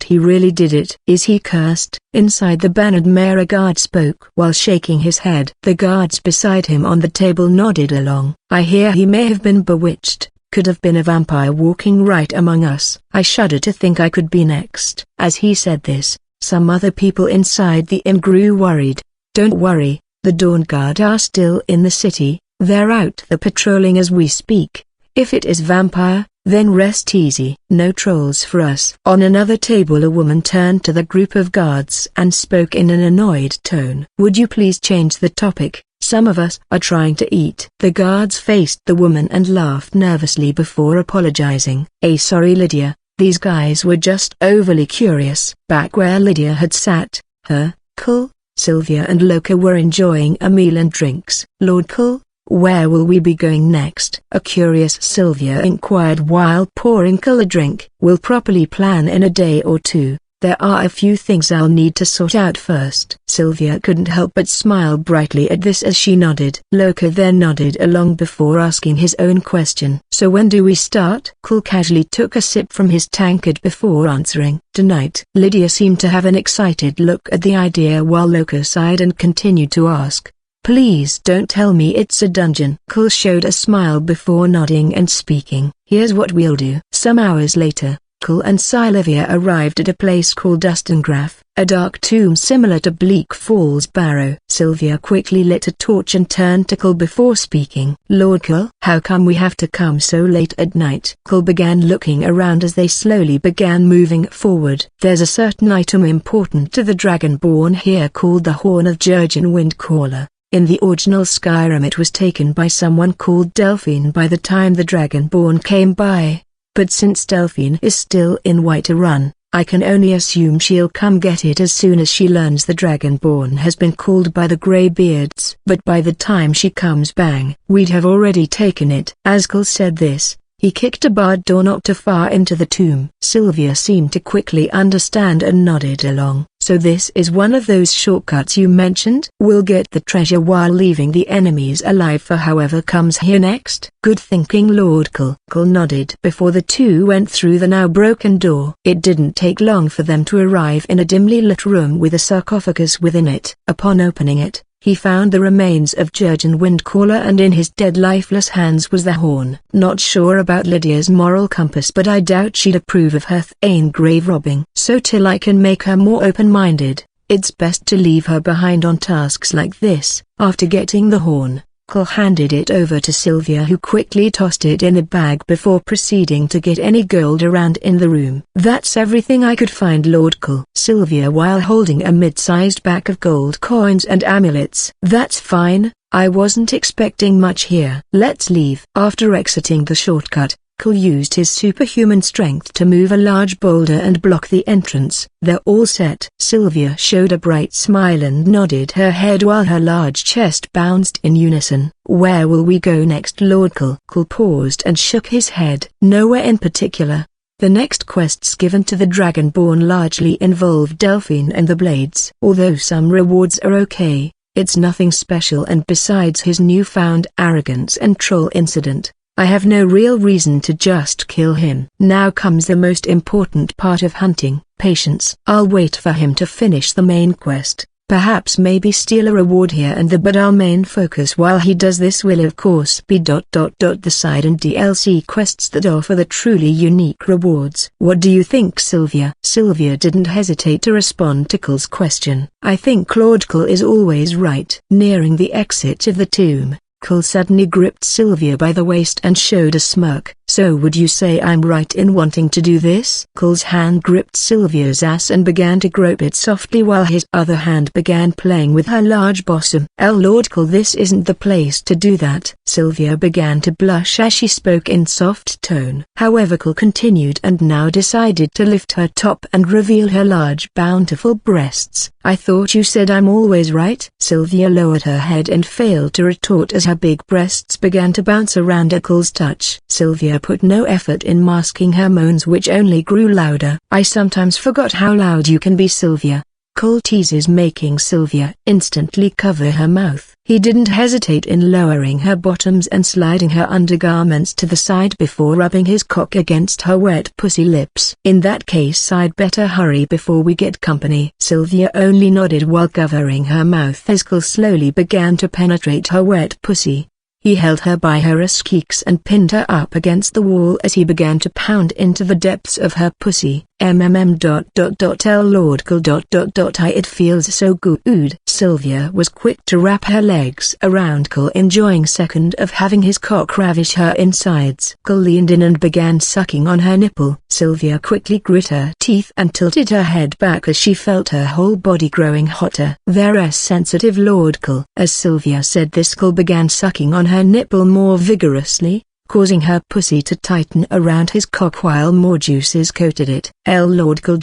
Speaker 1: He really did it. Is he cursed? Inside the bannered mayor, a guard spoke while shaking his head. The guards beside him on the table nodded along. I hear he may have been bewitched. Could have been a vampire walking right among us. I shudder to think I could be next. As he said this, some other people inside the inn grew worried. Don't worry, the Dawn Guard are still in the city. They're out there patrolling as we speak. If it is vampire, then rest easy. No trolls for us. On another table, a woman turned to the group of guards and spoke in an annoyed tone. Would you please change the topic? Some of us are trying to eat. The guards faced the woman and laughed nervously before apologizing. Sorry Lydia, these guys were just overly curious. Back where Lydia had sat, her, Cole, Sylvia and Loka were enjoying a meal and drinks. Lord Cole, where will we be going next? A curious Sylvia inquired while pouring Cole a drink. We'll properly plan in a day or two. There are a few things I'll need to sort out first. Sylvia couldn't help but smile brightly at this as she nodded. Loka then nodded along before asking his own question. So when do we start? Cole casually took a sip from his tankard before answering. Tonight. Lydia seemed to have an excited look at the idea while Loka sighed and continued to ask. Please don't tell me it's a dungeon. Cole showed a smile before nodding and speaking. Here's what we'll do. Some hours later, Cole and Sylvia arrived at a place called Dustengraff, a dark tomb similar to Bleak Falls Barrow. Sylvia quickly lit a torch and turned to Cole before speaking. Lord Cole, how come we have to come so late at night? Cole began looking around as they slowly began moving forward. There's a certain item important to the Dragonborn here called the Horn of Jurgen Windcaller. In the original Skyrim it was taken by someone called Delphine by the time the Dragonborn came by. But since Delphine is still in Whiterun, I can only assume she'll come get it as soon as she learns the Dragonborn has been called by the Greybeards. But by the time she comes bang, we'd have already taken it. As Cole said this, he kicked a barred door not too far into the tomb. Sylvia seemed to quickly understand and nodded along. So this is one of those shortcuts you mentioned? We'll get the treasure while leaving the enemies alive for whoever comes here next. Good thinking, Lord Cole. Cole nodded before the two went through the now broken door. It didn't take long for them to arrive in a dimly lit room with a sarcophagus within it. Upon opening it, he found the remains of Jurgen Windcaller, and in his dead lifeless hands was the horn. Not sure about Lydia's moral compass, but I doubt she'd approve of her Thane grave robbing. So till I can make her more open-minded, it's best to leave her behind on tasks like this. After getting the horn, Cole handed it over to Sylvia, who quickly tossed it in a bag before proceeding to get any gold around in the room. That's everything I could find, Lord Cole. Sylvia, while holding a mid-sized bag of gold coins and amulets. That's fine, I wasn't expecting much here. Let's leave. After exiting the shortcut, Cole used his superhuman strength to move a large boulder and block the entrance. They're all set. Sylvia showed a bright smile and nodded her head while her large chest bounced in unison. Where will we go next, Lord Cole? Cole paused and shook his head. Nowhere in particular. The next quests given to the Dragonborn largely involve Delphine and the Blades. Although some rewards are okay, it's nothing special, and besides his newfound arrogance and troll incident, I have no real reason to just kill him. Now comes the most important part of hunting, patience. I'll wait for him to finish the main quest, perhaps maybe steal a reward here and there, but our main focus while he does this will of course be the side and DLC quests that offer the truly unique rewards. What do you think, Sylvia? Sylvia didn't hesitate to respond to Cole's question. I think Lord Cole is always right. Nearing the exit of the tomb, Cole suddenly gripped Sylvia by the waist and showed a smirk. So would you say I'm right in wanting to do this? Cole's hand gripped Sylvia's ass and began to grope it softly while his other hand began playing with her large bosom. Lord Cole, this isn't the place to do that. Sylvia began to blush as she spoke in soft tone. However, Cole continued and now decided to lift her top and reveal her large bountiful breasts. I thought you said I'm always right. Sylvia lowered her head and failed to retort as her big breasts began to bounce around at Cole's touch. Sylvia put no effort in masking her moans, which only grew louder. I sometimes forgot how loud you can be, Sylvia. Cole teases, making Sylvia instantly cover her mouth. He didn't hesitate in lowering her bottoms and sliding her undergarments to the side before rubbing his cock against her wet pussy lips. In that case I'd better hurry before we get company. Sylvia only nodded while covering her mouth as Cole slowly began to penetrate her wet pussy. He held her by her ass cheeks and pinned her up against the wall as he began to pound into the depths of her pussy. Lord Cole. It feels so good. Sylvia was quick to wrap her legs around Cole, enjoying second of having his cock ravish her insides. Cole leaned in and began sucking on her nipple. Sylvia quickly grit her teeth and tilted her head back as she felt her whole body growing hotter. Very sensitive, Lord Cole. As Sylvia said this, Cole began sucking on her nipple more vigorously, causing her pussy to tighten around his cock while more juices coated it. Lord Cole.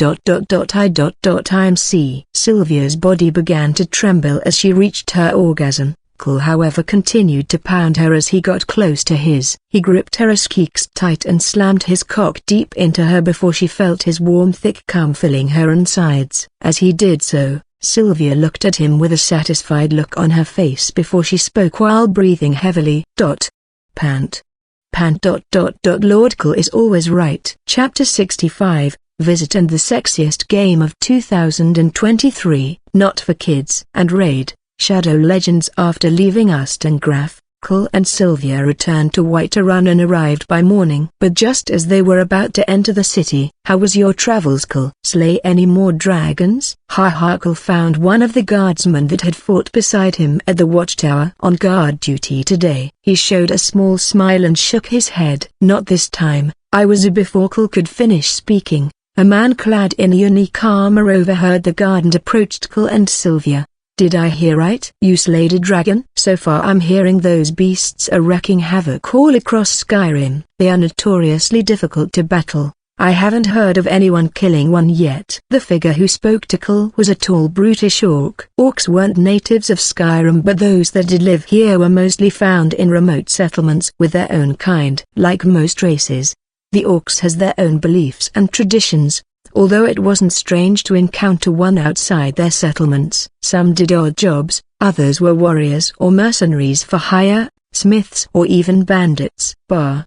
Speaker 1: Sylvia's body began to tremble as she reached her orgasm. Cole, however, continued to pound her as he got close to his. He gripped her ass cheeks tight and slammed his cock deep into her before she felt his warm thick cum filling her insides. As he did so, Sylvia looked at him with a satisfied look on her face before she spoke while breathing heavily. Pant. Lord Cole is always right. Chapter 65, Visit and the Sexiest Game of 2023, Not for Kids. And Raid, Shadow Legends. After leaving Ustengraff, Cole and Sylvia returned to Whiterun and arrived by morning. But just as they were about to enter the city, "How was your travels, Cole? Slay any more dragons?" Cole found one of the guardsmen that had fought beside him at the watchtower on guard duty today. He showed a small smile and shook his head. "Not this time." I was before Cole could finish speaking. A man clad in unique armor overheard the guard and approached Cole and Sylvia. "Did I hear right? You slayed a dragon?" "So far I'm hearing those beasts are wreaking havoc all across Skyrim. They are notoriously difficult to battle. I haven't heard of anyone killing one yet." The figure who spoke to Cole was a tall brutish orc. Orcs weren't natives of Skyrim, but those that did live here were mostly found in remote settlements with their own kind. Like most races, the orcs has their own beliefs and traditions, although it wasn't strange to encounter one outside their settlements. Some did odd jobs, others were warriors or mercenaries for hire, smiths or even bandits.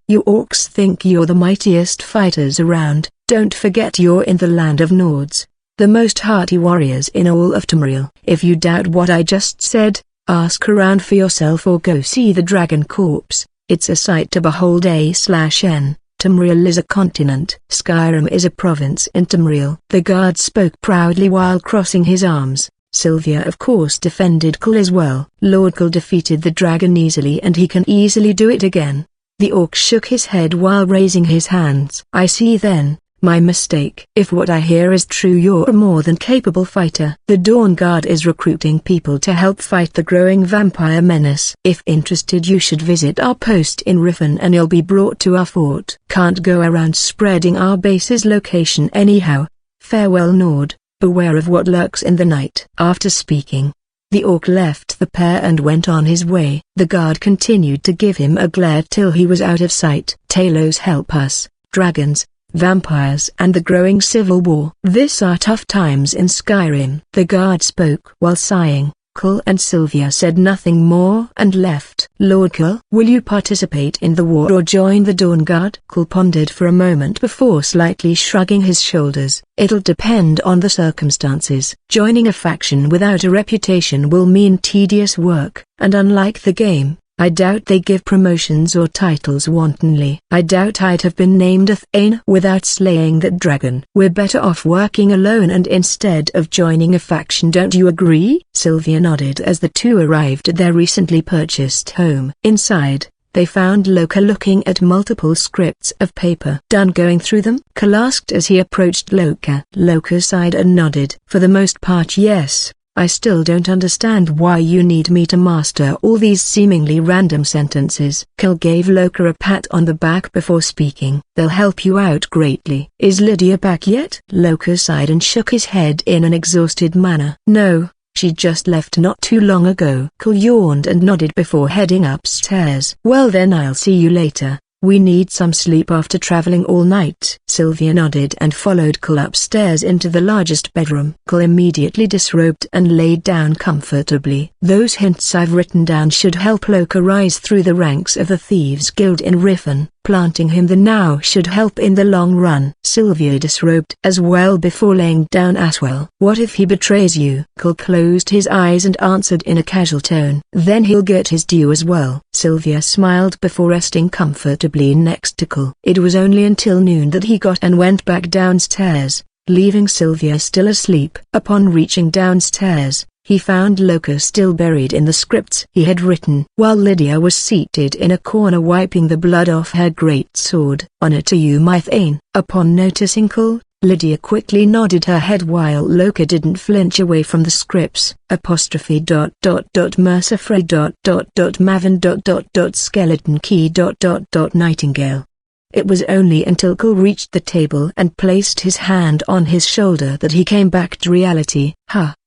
Speaker 1: You orcs think you're the mightiest fighters around. Don't forget you're in the land of Nords, the most hardy warriors in all of Tamriel. If you doubt what I just said, ask around for yourself or go see the dragon corpse. It's a sight to behold. N. Tamriel is a continent. Skyrim is a province in Tamriel. The guard spoke proudly while crossing his arms. Sylvia of course defended Cole as well. "Lord Cole defeated the dragon easily and he can easily do it again." The orc shook his head while raising his hands. "I see then, my mistake. If what I hear is true, you're a more than capable fighter." The Dawn Guard is recruiting people to help fight the growing vampire menace. "If interested, you should visit our post in Riffin and you'll be brought to our fort." "Can't go around spreading our base's location anyhow. Farewell Nord, beware of what lurks in the night." After speaking, the orc left the pair and went on his way. The guard continued to give him a glare till he was out of sight. "Talos help us, dragons, vampires and the growing civil war. This are tough times in Skyrim." The guard spoke while sighing. Cole and Sylvia said nothing more and left. "Lord Cole, will you participate in the war or join the Dawn Guard?" Cole pondered for a moment before slightly shrugging his shoulders. "It'll depend on the circumstances. Joining a faction without a reputation will mean tedious work, and unlike the game, I doubt they give promotions or titles wantonly. I doubt I'd have been named a Thane without slaying that dragon. We're better off working alone and instead of joining a faction, don't you agree?" Sylvia nodded as the two arrived at their recently purchased home. Inside, they found Loka looking at multiple scripts of paper. "Done going through them?" Cole asked as he approached Loka. Loka sighed and nodded. "For the most part, yes. I still don't understand why you need me to master all these seemingly random sentences." Cole gave Loka a pat on the back before speaking. "They'll help you out greatly." "Is Lydia back yet?" Loka sighed and shook his head in an exhausted manner. "No, she just left not too long ago." Cole yawned and nodded before heading upstairs. "Well then, I'll see you later. We need some sleep after traveling all night." Sylvia nodded and followed Cole upstairs into the largest bedroom. Cole immediately disrobed and laid down comfortably. "Those hints I've written down should help Loka rise through the ranks of the Thieves Guild in Riffin. Planting him there now should help in the long run." Sylvia disrobed as well before laying down as well. "What if he betrays you?" Cole closed his eyes and answered in a casual tone. "Then he'll get his due as well." Sylvia smiled before resting comfortably next to Cole. It was only until noon that he got and went back downstairs, leaving Sylvia still asleep. Upon reaching downstairs, he found Loka still buried in the scripts he had written, while Lydia was seated in a corner wiping the blood off her great sword. "Honor to you, my Thane." Upon noticing Cole, Lydia quickly nodded her head while Loka didn't flinch away from the scripts. Mercifrey Mavin Skeleton Key Nightingale. It was only until Cole reached the table and placed his hand on his shoulder that he came back to reality.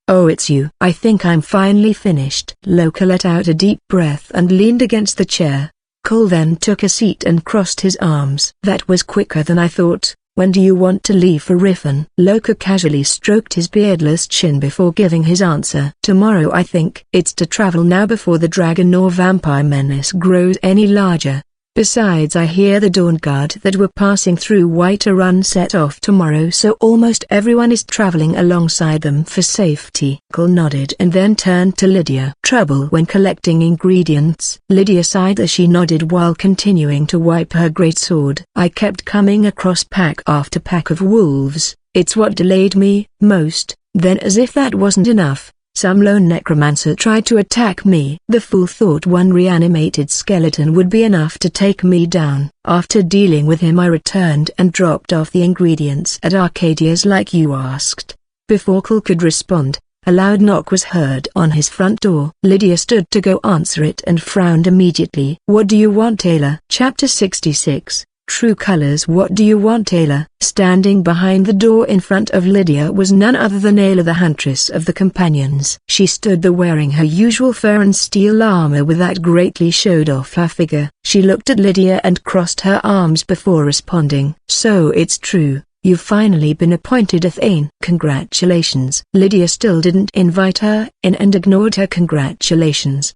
Speaker 1: "Oh, it's you. I think I'm finally finished." Loka let out a deep breath and leaned against the chair. Cole then took a seat and crossed his arms. "That was quicker than I thought. When do you want to leave for Riffin?" Loka casually stroked his beardless chin before giving his answer. "Tomorrow, I think. It's to travel now before the dragon or vampire menace grows any larger." Besides, I hear the Dawn Guard that were passing through Whiter Run set off tomorrow, so almost everyone is traveling alongside them for safety. Cole nodded and then turned to Lydia. Trouble when collecting ingredients. Lydia sighed as she nodded while continuing to wipe her greatsword. I kept coming across pack after pack of wolves. It's what delayed me most. Then, as if that wasn't enough, some lone necromancer tried to attack me. The fool thought one reanimated skeleton would be enough to take me down. After dealing with him, I returned and dropped off the ingredients at Arcadia's like you asked. Before Cole could respond, a loud knock was heard on his front door. Lydia stood to go answer it and frowned immediately. What do you want, Taylor? Chapter 66. True Colors. What do you want, Taylor? Standing behind the door in front of Lydia was none other than Ayla, the huntress of the companions. She stood there wearing her usual fur and steel armor with that greatly showed off her figure. She looked at Lydia and crossed her arms before responding. So it's true, you've finally been appointed a Thane. Congratulations. Lydia still didn't invite her in and ignored her congratulations.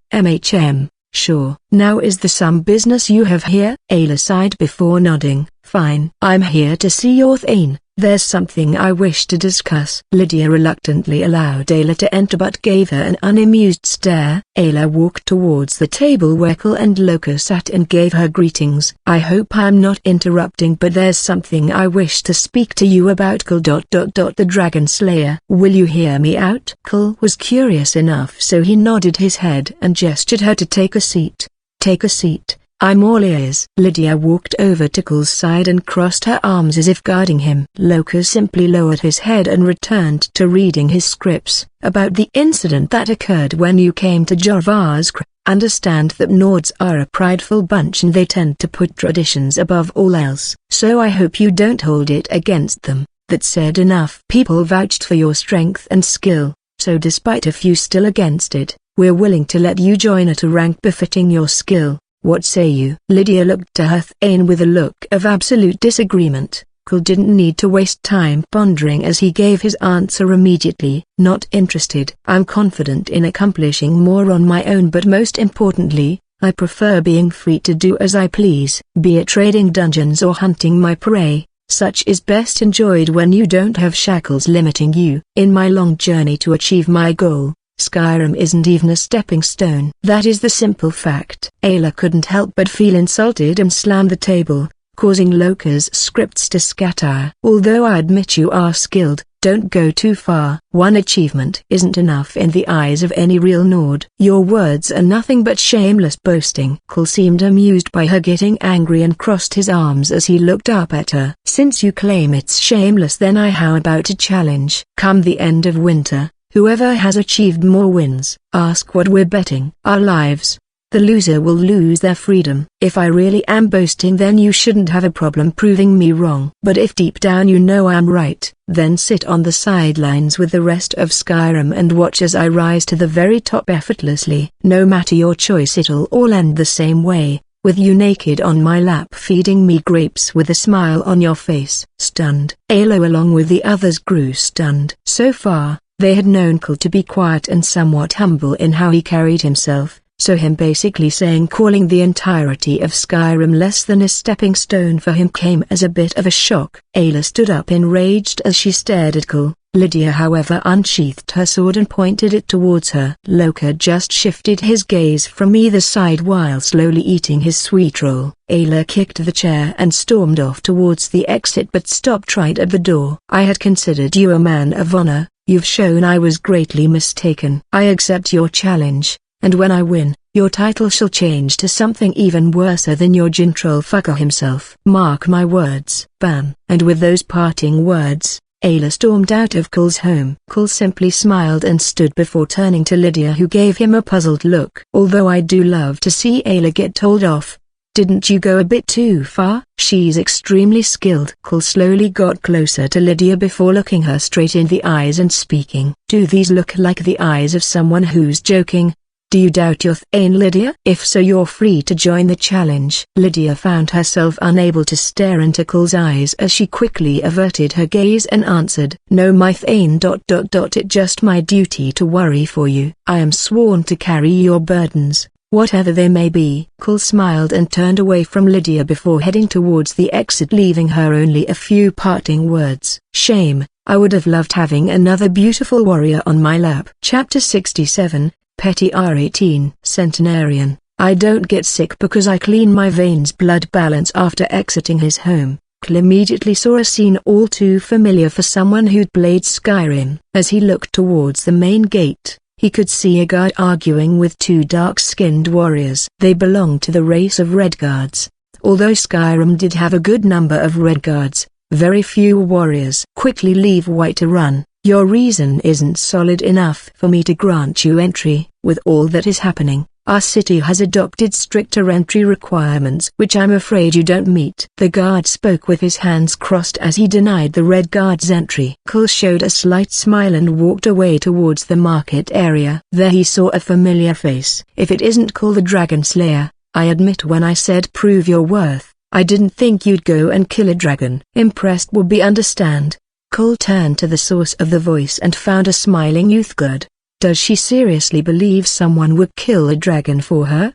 Speaker 1: Sure. Now is there some business you have here? Ayla sighed before nodding. Fine. I'm here to see your Thane. There's something I wish to discuss. Lydia reluctantly allowed Ayla to enter but gave her an unamused stare. Ayla walked towards the table where Cole and Loka sat and gave her greetings. I hope I'm not interrupting, but there's something I wish to speak to you about. Cole. The Dragon Slayer. Will you hear me out? Cole was curious enough, so he nodded his head and gestured her to take a seat. Take a seat. I'm all ears. Lydia walked over to Cole's side and crossed her arms as if guarding him. Loka simply lowered his head and returned to reading his scripts. About the incident that occurred when you came to Jarvarsk. Understand that Nords are a prideful bunch and they tend to put traditions above all else. So I hope you don't hold it against them. That said, enough people vouched for your strength and skill, so despite a few still against it, we're willing to let you join at a rank befitting your skill. What say you? Lydia looked to her Thane with a look of absolute disagreement. Cole didn't need to waste time pondering as he gave his answer immediately. Not interested. I'm confident in accomplishing more on my own, but most importantly, I prefer being free to do as I please. Be it trading dungeons or hunting my prey, such is best enjoyed when you don't have shackles limiting you. In my long journey to achieve my goal, Skyrim isn't even a stepping stone. That is the simple fact. Ayla couldn't help but feel insulted and slammed the table, causing Loka's scripts to scatter. Although I admit you are skilled, don't go too far. One achievement isn't enough in the eyes of any real Nord. Your words are nothing but shameless boasting. Cole seemed amused by her getting angry and crossed his arms as he looked up at her. Since you claim it's shameless, then how about a challenge? Come the end of winter, whoever has achieved more wins. Ask what we're betting. Our lives. The loser will lose their freedom. If I really am boasting, then you shouldn't have a problem proving me wrong. But if deep down you know I'm right, then sit on the sidelines with the rest of Skyrim and watch as I rise to the very top effortlessly. No matter your choice, it'll all end the same way, with you naked on my lap feeding me grapes with a smile on your face. Stunned. Ayla along with the others grew stunned. So far, they had known Cole to be quiet and somewhat humble in how he carried himself, so him basically calling the entirety of Skyrim less than a stepping stone for him came as a bit of a shock. Ayla stood up enraged as she stared at Cole. Lydia however unsheathed her sword and pointed it towards her. Loka just shifted his gaze from either side while slowly eating his sweet roll. Ayla kicked the chair and stormed off towards the exit but stopped right at the door. I had considered you a man of honor. You've shown I was greatly mistaken. I accept your challenge, and when I win, your title shall change to something even worse than your Jintroll fucker himself. Mark my words. Bam. And with those parting words, Ayla stormed out of Cole's home. Cole simply smiled and stood before turning to Lydia, who gave him a puzzled look. Although I do love to see Ayla get told off, didn't you go a bit too far? She's extremely skilled. Cole slowly got closer to Lydia before looking her straight in the eyes and speaking. Do these look like the eyes of someone who's joking? Do you doubt your Thane, Lydia? If so, you're free to join the challenge. Lydia found herself unable to stare into Cole's eyes as she quickly averted her gaze and answered, No, my Thane. It's just my duty to worry for you. I am sworn to carry your burdens. whatever they may be. Cole smiled and turned away from Lydia before heading towards the exit, leaving her only a few parting words. Shame, I would have loved having another beautiful warrior on my lap. Chapter 67, Petty R18. Centenarian. I don't get sick because I clean my veins blood balance. After exiting his home, Cole immediately saw a scene all too familiar for someone who'd played Skyrim. As he looked towards the main gate, he could see a guard arguing with two dark-skinned warriors. They belonged to the race of Red Guards. Although Skyrim did have a good number of Red Guards, very few warriors. Quickly leave White to run. Your reason isn't solid enough for me to grant you entry. With all that is happening, our city has adopted stricter entry requirements which I'm afraid you don't meet. The guard spoke with his hands crossed as he denied the Red Guard's entry. Cole showed a slight smile and walked away towards the market area. There he saw a familiar face. If it isn't Cole the Dragon Slayer, I admit when I said prove your worth, I didn't think you'd go and kill a dragon. Impressed would be understand. Cole turned to the source of the voice and found a smiling youth guard. Does she seriously believe someone would kill a dragon for her?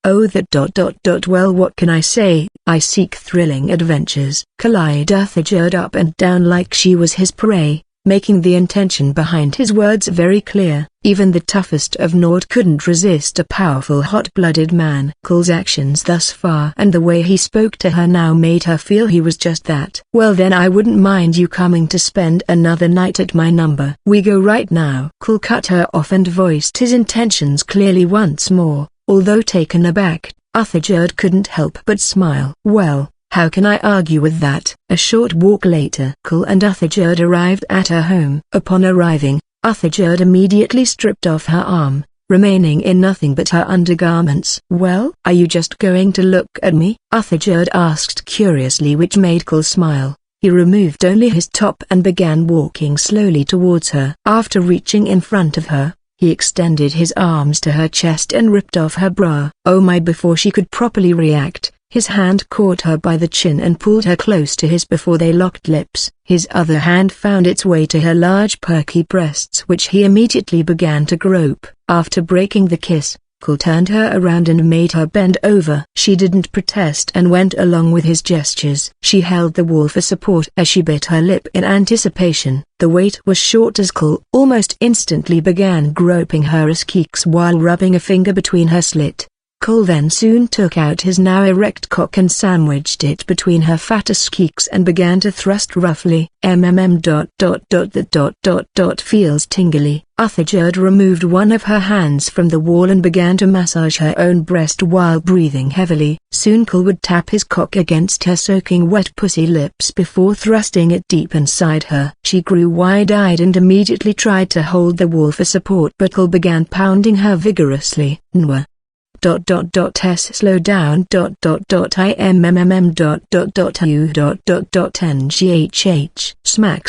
Speaker 1: Oh that ... Well, what can I say? I seek thrilling adventures. Calliope jeered up and down like she was his prey, making the intention behind his words very clear. Even the toughest of Nord couldn't resist a powerful hot-blooded man. Cole's actions thus far and the way he spoke to her now made her feel he was just that. Well then, I wouldn't mind you coming to spend another night at my number. We go right now. Cole cut her off and voiced his intentions clearly once more. Although taken aback, Uthajerd couldn't help but smile. Well, how can I argue with that? A short walk later, Cole and Uthajerd arrived at her home. Upon arriving, Uthajerd immediately stripped off her arm, remaining in nothing but her undergarments. Well, are you just going to look at me? Uthajerd asked curiously, which made Cole smile. He removed only his top and began walking slowly towards her. After reaching in front of her, he extended his arms to her chest and ripped off her bra. Oh my! Before she could properly react, his hand caught her by the chin and pulled her close to his before they locked lips. His other hand found its way to her large perky breasts, which he immediately began to grope. After breaking the kiss, Cole turned her around and made her bend over. She didn't protest and went along with his gestures. She held the wall for support as she bit her lip in anticipation. The wait was short as Cole almost instantly began groping her ass cheeks while rubbing a finger between her slit. Cole then soon took out his now erect cock and sandwiched it between her fat ass cheeks and began to thrust roughly. That ... feels tingly. Uthajerd removed one of her hands from the wall and began to massage her own breast while breathing heavily. Soon Cole would tap his cock against her soaking wet pussy lips before thrusting it deep inside her. She grew wide-eyed and immediately tried to hold the wall for support, but Cole began pounding her vigorously. Nwa. S slow down. IMMM. Smack.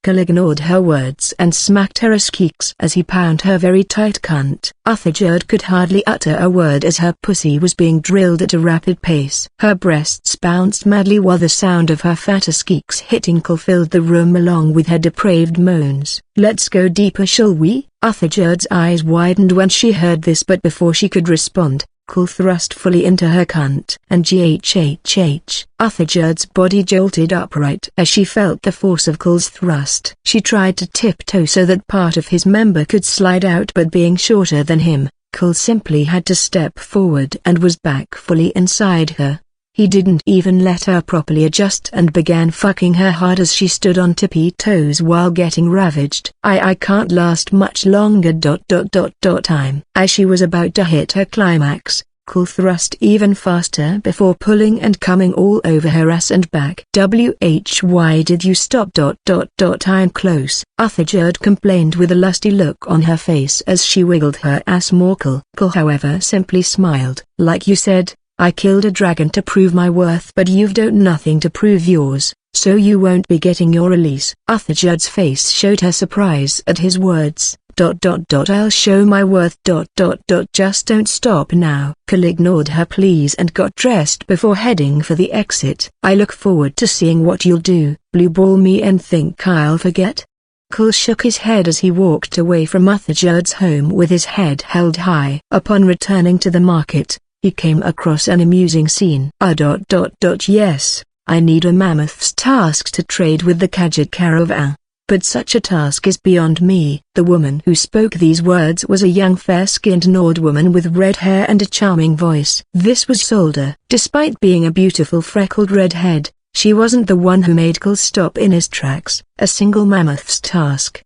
Speaker 1: Cole ignored her words and smacked her ass cheeks as he pounded her very tight cunt. Uthajerd could hardly utter a word as her pussy was being drilled at a rapid pace. Her breasts bounced madly while the sound of her fat ass cheeks hitting Cole filled the room along with her depraved moans. Let's go deeper, shall we? Uthajerd's eyes widened when she heard this, but before she could respond, Cole thrust fully into her cunt. And Uthajerd's body jolted upright as she felt the force of Cole's thrust. She tried to tiptoe so that part of his member could slide out, but being shorter than him, Cole simply had to step forward and was back fully inside her. He didn't even let her properly adjust and began fucking her hard as she stood on tippy toes while getting ravaged. I can't last much longer. Time. As she was about to hit her climax, Cole thrust even faster before pulling and coming all over her ass and back. Why did you stop? I'm close, Uthajerd complained with a lusty look on her face as she wiggled her ass more. Cole however simply smiled. Like you said, I killed a dragon to prove my worth, but you've done nothing to prove yours, so you won't be getting your release. Uthajerd's face showed her surprise at his words. I'll show my worth. Just don't stop now. Cole ignored her pleas and got dressed before heading for the exit. I look forward to seeing what you'll do. Blue ball me and think I'll forget? Kul shook his head as he walked away from Uthajerd's home with his head held high. Upon returning to the market, he came across an amusing scene. Yes, I need a mammoth's task to trade with the Khajiit caravan. But such a task is beyond me. The woman who spoke these words was a young fair-skinned Nord woman with red hair and a charming voice. This was Solda. Despite being a beautiful freckled redhead, she wasn't the one who made Kul stop in his tracks. A single mammoth's task.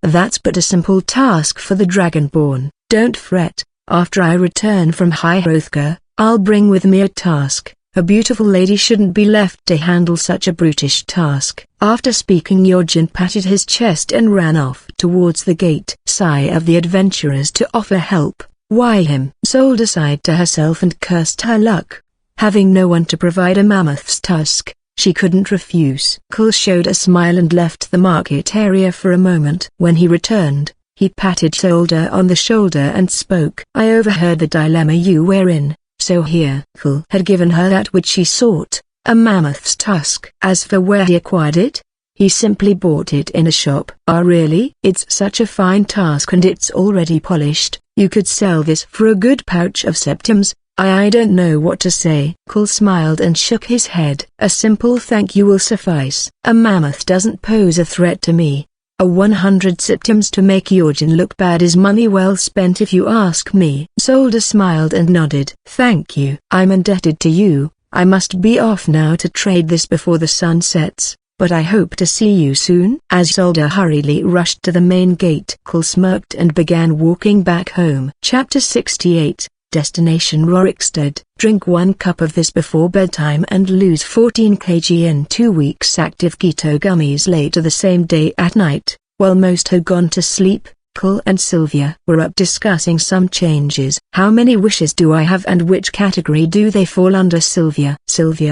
Speaker 1: That's but a simple task for the Dragonborn. Don't fret, after I return from High Hrothgar, I'll bring with me a task. A beautiful lady shouldn't be left to handle such a brutish task. After speaking, Yorjin patted his chest and ran off towards the gate. Sigh of the adventurers to offer help. Why him? Solda sighed to herself and cursed her luck. Having no one to provide a mammoth's tusk, she couldn't refuse. Kul showed a smile and left the market area for a moment. When he returned, he patted Solda on the shoulder and spoke. I overheard the dilemma you were in. So here, Kul had given her that which she sought, a mammoth's tusk. As for where he acquired it, he simply bought it in a shop. Ah really? It's such a fine task and it's already polished. You could sell this for a good pouch of septims. I don't know what to say. Kul smiled and shook his head. A simple thank you will suffice. A mammoth doesn't pose a threat to me. A 100 septims to make Yorjin look bad is money well spent if you ask me. Solda smiled and nodded. Thank you. I'm indebted to you. I must be off now to trade this before the sun sets, but I hope to see you soon. As Solda hurriedly rushed to the main gate, Kul smirked and began walking back home. Chapter 68, Destination Rorikstead. Drink 1 cup of this before bedtime and lose 14 kg in 2 weeks. Active keto gummies. Later the same day at night, while most had gone to sleep, Kul and Sylvia were up discussing some changes. How many wishes do I have and which category do they fall under? Sylvia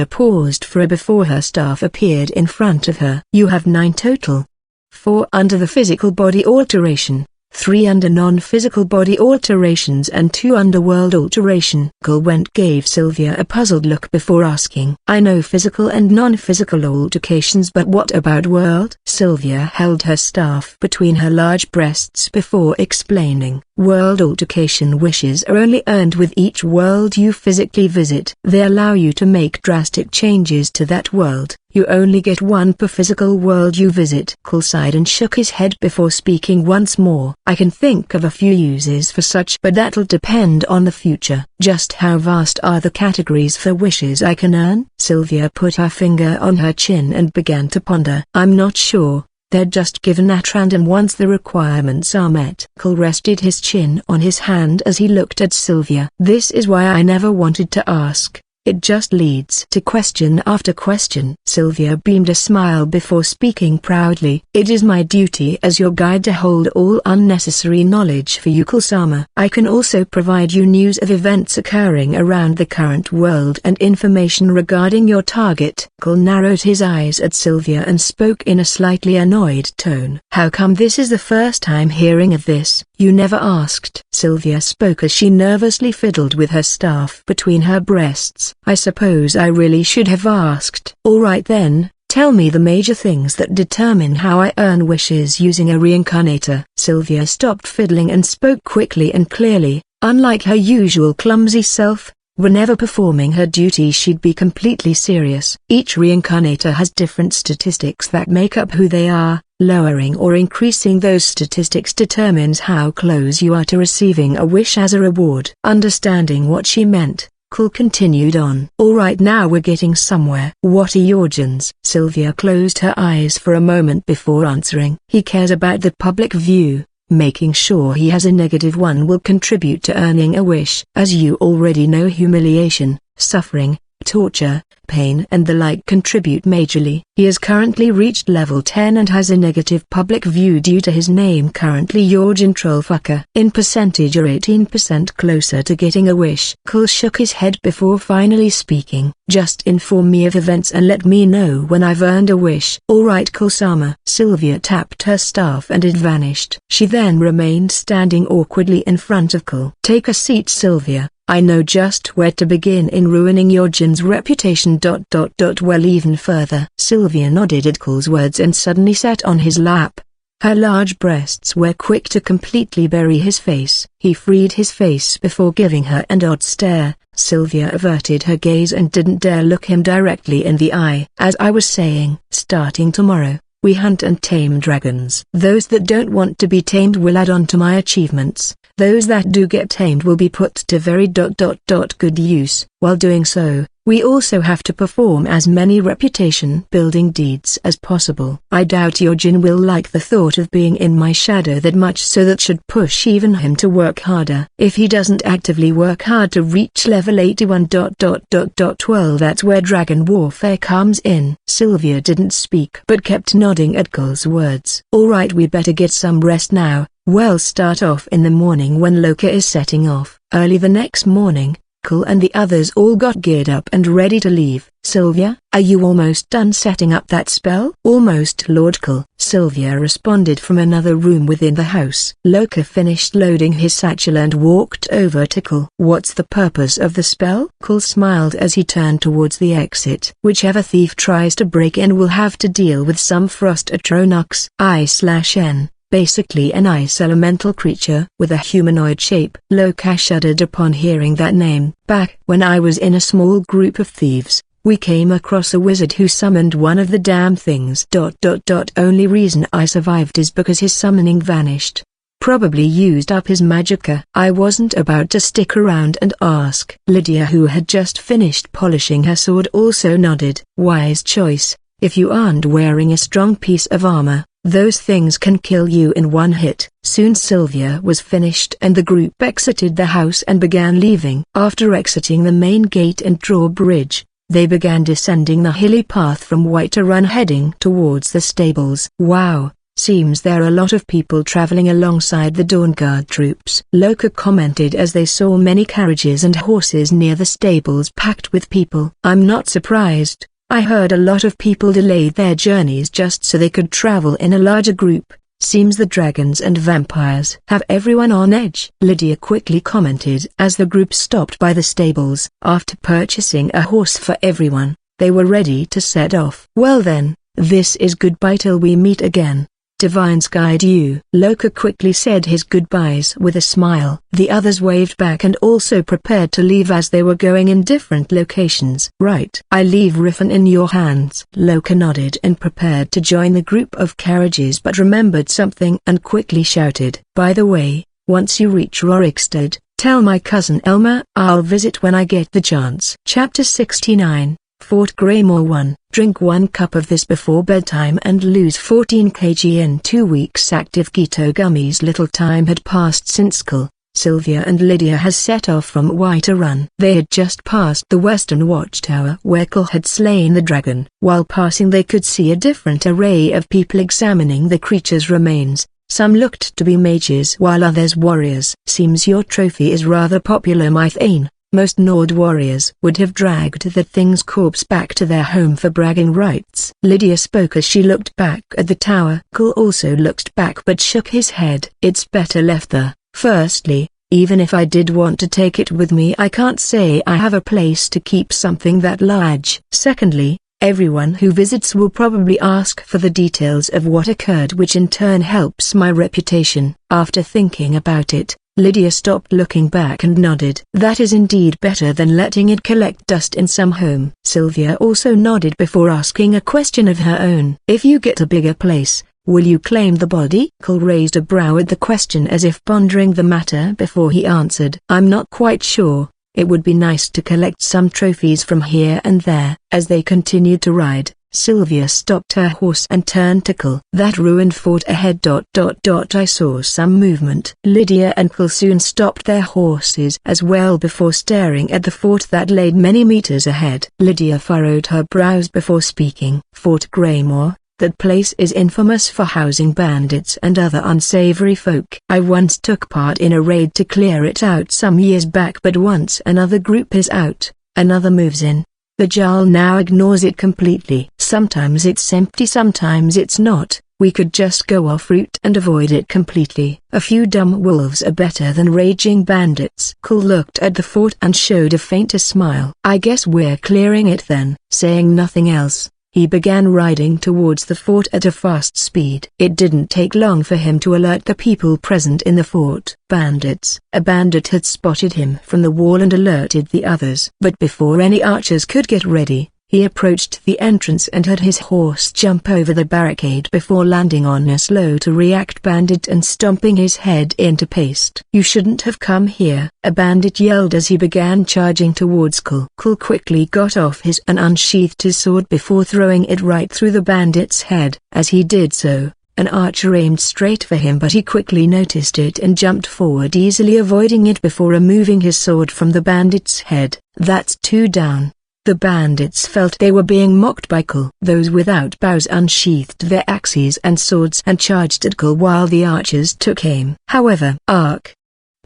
Speaker 1: paused for a before her staff appeared in front of her. You have 9 total. 4 under the physical body alteration, 3 under non-physical body alterations and 2 under world alteration. Kul gave Sylvia a puzzled look before asking. I know physical and non-physical alterations, but what about world? Sylvia held her staff between her large breasts before explaining. World alteration wishes are only earned with each world you physically visit. They allow you to make drastic changes to that world. You only get 1 per physical world you visit. Kul sighed and shook his head before speaking once more. I can think of a few uses for such, but that'll depend on the future. Just how vast are the categories for wishes I can earn? Sylvia put her finger on her chin and began to ponder. I'm not sure. They're just given at random once the requirements are met. Kul rested his chin on his hand as he looked at Sylvia. This is why I never wanted to ask. It just leads to question after question. Sylvia beamed a smile before speaking proudly. It is my duty as your guide to hold all unnecessary knowledge for you, Kul-sama. I can also provide you news of events occurring around the current world and information regarding your target. Kul narrowed his eyes at Sylvia and spoke in a slightly annoyed tone. How come this is the first time hearing of this? You never asked. Sylvia spoke as she nervously fiddled with her staff between her breasts. I suppose I really should have asked. All right then, tell me the major things that determine how I earn wishes using a reincarnator. Sylvia stopped fiddling and spoke quickly and clearly. Unlike her usual clumsy self, whenever performing her duty she'd be completely serious. Each reincarnator has different statistics that make up who they are. Lowering or increasing those statistics determines how close you are to receiving a wish as a reward. Understanding what she meant, Kul continued on. Alright, now we're getting somewhere. What are your gens? Sylvia closed her eyes for a moment before answering. He cares about the public view. Making sure he has a negative one will contribute to earning a wish. As you already know, humiliation, suffering, torture, pain and the like contribute majorly. He has currently reached level 10 and has a negative public view due to his name currently Jorgen Trollfucker. In percentage you're 18% closer to getting a wish. Kul shook his head before finally speaking. Just inform me of events and let me know when I've earned a wish. Alright Kul-sama. Sylvia tapped her staff and it vanished. She then remained standing awkwardly in front of Kul. Take a seat, Sylvia. I know just where to begin in ruining your gen's reputation. Well, even further. Sylvia nodded at Kul's words and suddenly sat on his lap. Her large breasts were quick to completely bury his face. He freed his face before giving her an odd stare. Sylvia averted her gaze and didn't dare look him directly in the eye. As I was saying, starting tomorrow, we hunt and tame dragons. Those that don't want to be tamed will add on to my achievements. Those that do get tamed will be put to very good use. While doing so, we also have to perform as many reputation-building deeds as possible. I doubt your Jin will like the thought of being in my shadow that much, so that should push even him to work harder. If he doesn't actively work hard to reach level 81. 12 That's where dragon warfare comes in. Sylvia didn't speak but kept nodding at Kull's words. Alright, we better get some rest now. We'll start off in the morning when Loka is setting off. Early the next morning, Kull and the others all got geared up and ready to leave. Sylvia, are you almost done setting up that spell? Almost, Lord Kull, Sylvia responded from another room within the house. Loka finished loading his satchel and walked over to Kull. What's the purpose of the spell? Kull smiled as he turned towards the exit. Whichever thief tries to break in will have to deal with some frost atronachs. I/N. Basically an ice elemental creature with a humanoid shape. Loka shuddered upon hearing that name. Back when I was in a small group of thieves, we came across a wizard who summoned one of the damn things. Only reason I survived is because his summoning vanished. Probably used up his magicka. I wasn't about to stick around and ask. Lydia, who had just finished polishing her sword, also nodded. Wise choice. If you aren't wearing a strong piece of armor, those things can kill you in one hit. Soon Sylvia was finished and the group exited the house and began leaving. After exiting the main gate and drawbridge, they began descending the hilly path from White Run heading towards the stables. Wow, seems there are a lot of people traveling alongside the Dawn Guard troops. Loka commented as they saw many carriages and horses near the stables packed with people. I'm not surprised. I heard a lot of people delayed their journeys just so they could travel in a larger group. Seems the dragons and vampires have everyone on edge. Lydia quickly commented as the group stopped by the stables. After purchasing a horse for everyone, they were ready to set off. Well then, this is goodbye till we meet again. Divines guide you. Loka quickly said his goodbyes with a smile. The others waved back and also prepared to leave as they were going in different locations. Right. I leave Riffin in your hands. Loka nodded and prepared to join the group of carriages but remembered something and quickly shouted. By the way, once you reach Rorikstead, tell my cousin Elmer I'll visit when I get the chance. Chapter 69. Fort Greymore 1. Drink 1 cup of this before bedtime and lose 14 kg in 2 weeks. Active keto gummies. Little time had passed since Kull, Sylvia and Lydia has set off from White Run. They had just passed the western watchtower where Kull had slain the dragon. While passing they could see a different array of people examining the creature's remains. Some looked to be mages while others warriors. Seems your trophy is rather popular, Mythane. Most Nord warriors would have dragged that thing's corpse back to their home for bragging rights. Lydia spoke as she looked back at the tower. Kull also looked back but shook his head. It's better left there. Firstly, even if I did want to take it with me, I can't say I have a place to keep something that large. Secondly, everyone who visits will probably ask for the details of what occurred, which in turn helps my reputation. After thinking about it, Lydia stopped looking back and nodded. That is indeed better than letting it collect dust in some home. Sylvia also nodded before asking a question of her own. If you get a bigger place, will you claim the body? Kull raised a brow at the question as if pondering the matter before he answered. I'm not quite sure. It would be nice to collect some trophies from here and there. As they continued to ride, Sylvia stopped her horse and turned to Kull. That ruined fort ahead. I saw some movement. Lydia and Kull soon stopped their horses as well before staring at the fort that lay many meters ahead. Lydia furrowed her brows before speaking. Fort Greymore, that place is infamous for housing bandits and other unsavory folk. I once took part in a raid to clear it out some years back, but once another group is out, another moves in. The Jarl now ignores it completely. Sometimes it's empty, sometimes it's not. We could just go off route and avoid it completely. A few dumb wolves are better than raging bandits. Kull looked at the fort and showed a fainter smile. I guess we're clearing it then. Saying nothing else, he began riding towards the fort at a fast speed. It didn't take long for him to alert the people present in the fort. Bandits. A bandit had spotted him from the wall and alerted the others. But before any archers could get ready, he approached the entrance and had his horse jump over the barricade before landing on a slow-to-react bandit and stomping his head into paste. "You shouldn't have come here," a bandit yelled as he began charging towards Cole. Cole quickly got off his and unsheathed his sword before throwing it right through the bandit's head. As he did so, an archer aimed straight for him, but he quickly noticed it and jumped forward, easily avoiding it before removing his sword from the bandit's head. "That's two down." The bandits felt they were being mocked by Cole. Those without bows unsheathed their axes and swords and charged at Cole while the archers took aim. However,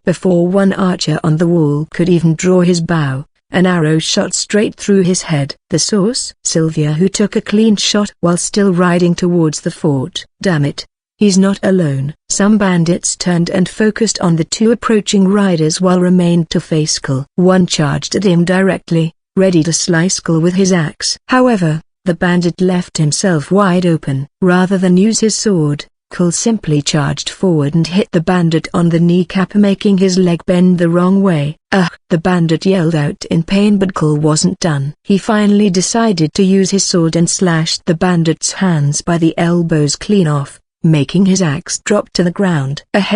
Speaker 1: before one archer on the wall could even draw his bow, an arrow shot straight through his head. The source? Sylvia, who took a clean shot while still riding towards the fort. "Damn it. He's not alone." Some bandits turned and focused on the two approaching riders while remained to face Cole. One charged at him directly, ready to slice Cole with his axe. However, the bandit left himself wide open. Rather than use his sword, Cole simply charged forward and hit the bandit on the kneecap, making his leg bend the wrong way. "Ugh!" The bandit yelled out in pain, but Cole wasn't done. He finally decided to use his sword and slashed the bandit's hands by the elbows clean off, making his axe drop to the ground. Gah.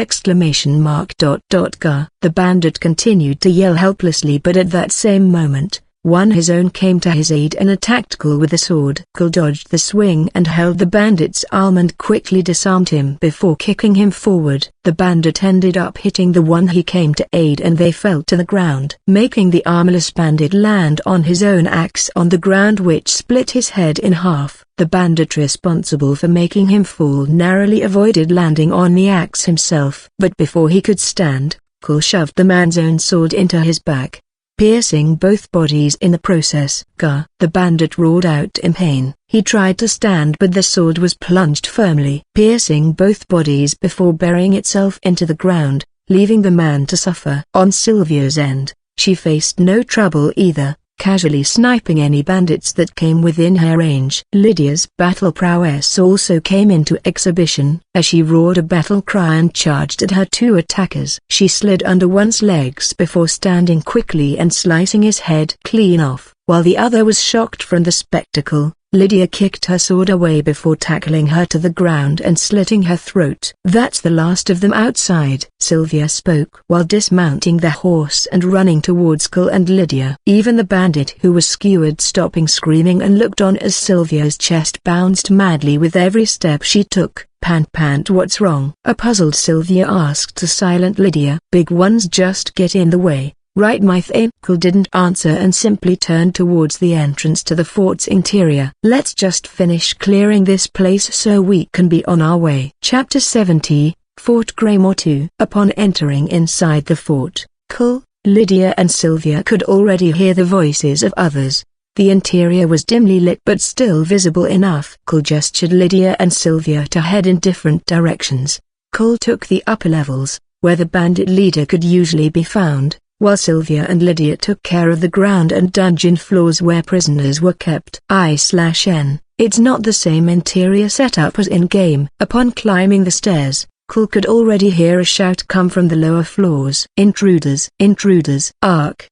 Speaker 1: The bandit continued to yell helplessly, but at that same moment, one his own came to his aid and attacked Cole with a sword. Cole dodged the swing and held the bandit's arm and quickly disarmed him before kicking him forward. The bandit ended up hitting the one he came to aid and they fell to the ground, making the armless bandit land on his own axe on the ground, which split his head in half. The bandit responsible for making him fall narrowly avoided landing on the axe himself. But before he could stand, Cole shoved the man's own sword into his back, piercing both bodies in the process. "Gah!" The bandit roared out in pain. He tried to stand, but the sword was plunged firmly, piercing both bodies before burying itself into the ground, leaving the man to suffer. On Sylvia's end, she faced no trouble either, casually sniping any bandits that came within her range. Lydia's battle prowess also came into exhibition, as she roared a battle cry and charged at her two attackers. She slid under one's legs before standing quickly and slicing his head clean off. While the other was shocked from the spectacle, Lydia kicked her sword away before tackling her to the ground and slitting her throat. "That's the last of them outside," Sylvia spoke while dismounting the horse and running towards Cole and Lydia. Even the bandit who was skewered stopped screaming and looked on as Sylvia's chest bounced madly with every step she took. Pant, what's wrong?" a puzzled Sylvia asked to silent Lydia. "Big ones just get in the way, right my thing?" Cole didn't answer and simply turned towards the entrance to the fort's interior. "Let's just finish clearing this place so we can be on our way." Chapter 70, Fort Greymore 2. Upon entering inside the fort, Cole, Lydia and Sylvia could already hear the voices of others. The interior was dimly lit but still visible enough. Cole gestured Lydia and Sylvia to head in different directions. Cole took the upper levels, where the bandit leader could usually be found, while Sylvia and Lydia took care of the ground and dungeon floors where prisoners were kept. I/N. It's not the same interior setup as in-game. Upon climbing the stairs, Cole could already hear a shout come from the lower floors. Intruders! Intruders! Ark!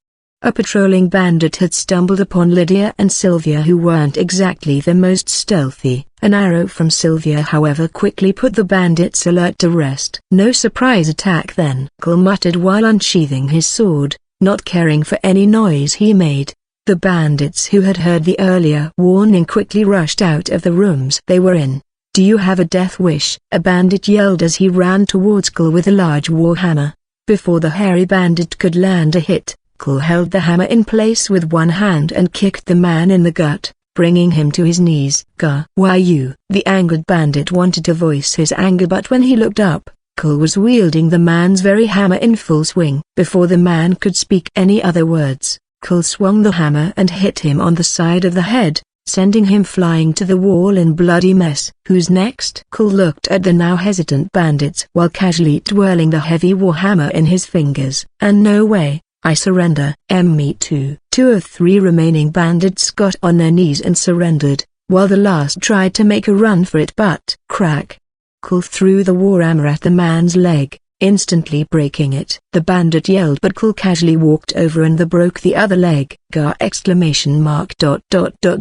Speaker 1: A patrolling bandit had stumbled upon Lydia and Sylvia, who weren't exactly the most stealthy. An arrow from Sylvia, however, quickly put the bandits alert to rest. "No surprise attack then," Cole muttered while unsheathing his sword, not caring for any noise he made. The bandits who had heard the earlier warning quickly rushed out of the rooms they were in. "Do you have a death wish?" a bandit yelled as he ran towards Cole with a large warhammer. Before the hairy bandit could land a hit, Cole held the hammer in place with one hand and kicked the man in the gut, bringing him to his knees. "Gah! Why you?" The angered bandit wanted to voice his anger, but when he looked up, Cole was wielding the man's very hammer in full swing. Before the man could speak any other words, Cole swung the hammer and hit him on the side of the head, sending him flying to the wall in bloody mess. "Who's next?" Cole looked at the now hesitant bandits while casually twirling the heavy warhammer in his fingers. "And no way, I surrender." Me too. 2 of 3 remaining bandits got on their knees and surrendered, while the last tried to make a run for it, but crack. Cole threw the warhammer at the man's leg, instantly breaking it. The bandit yelled, but Cole casually walked over and broke the other leg. Gar!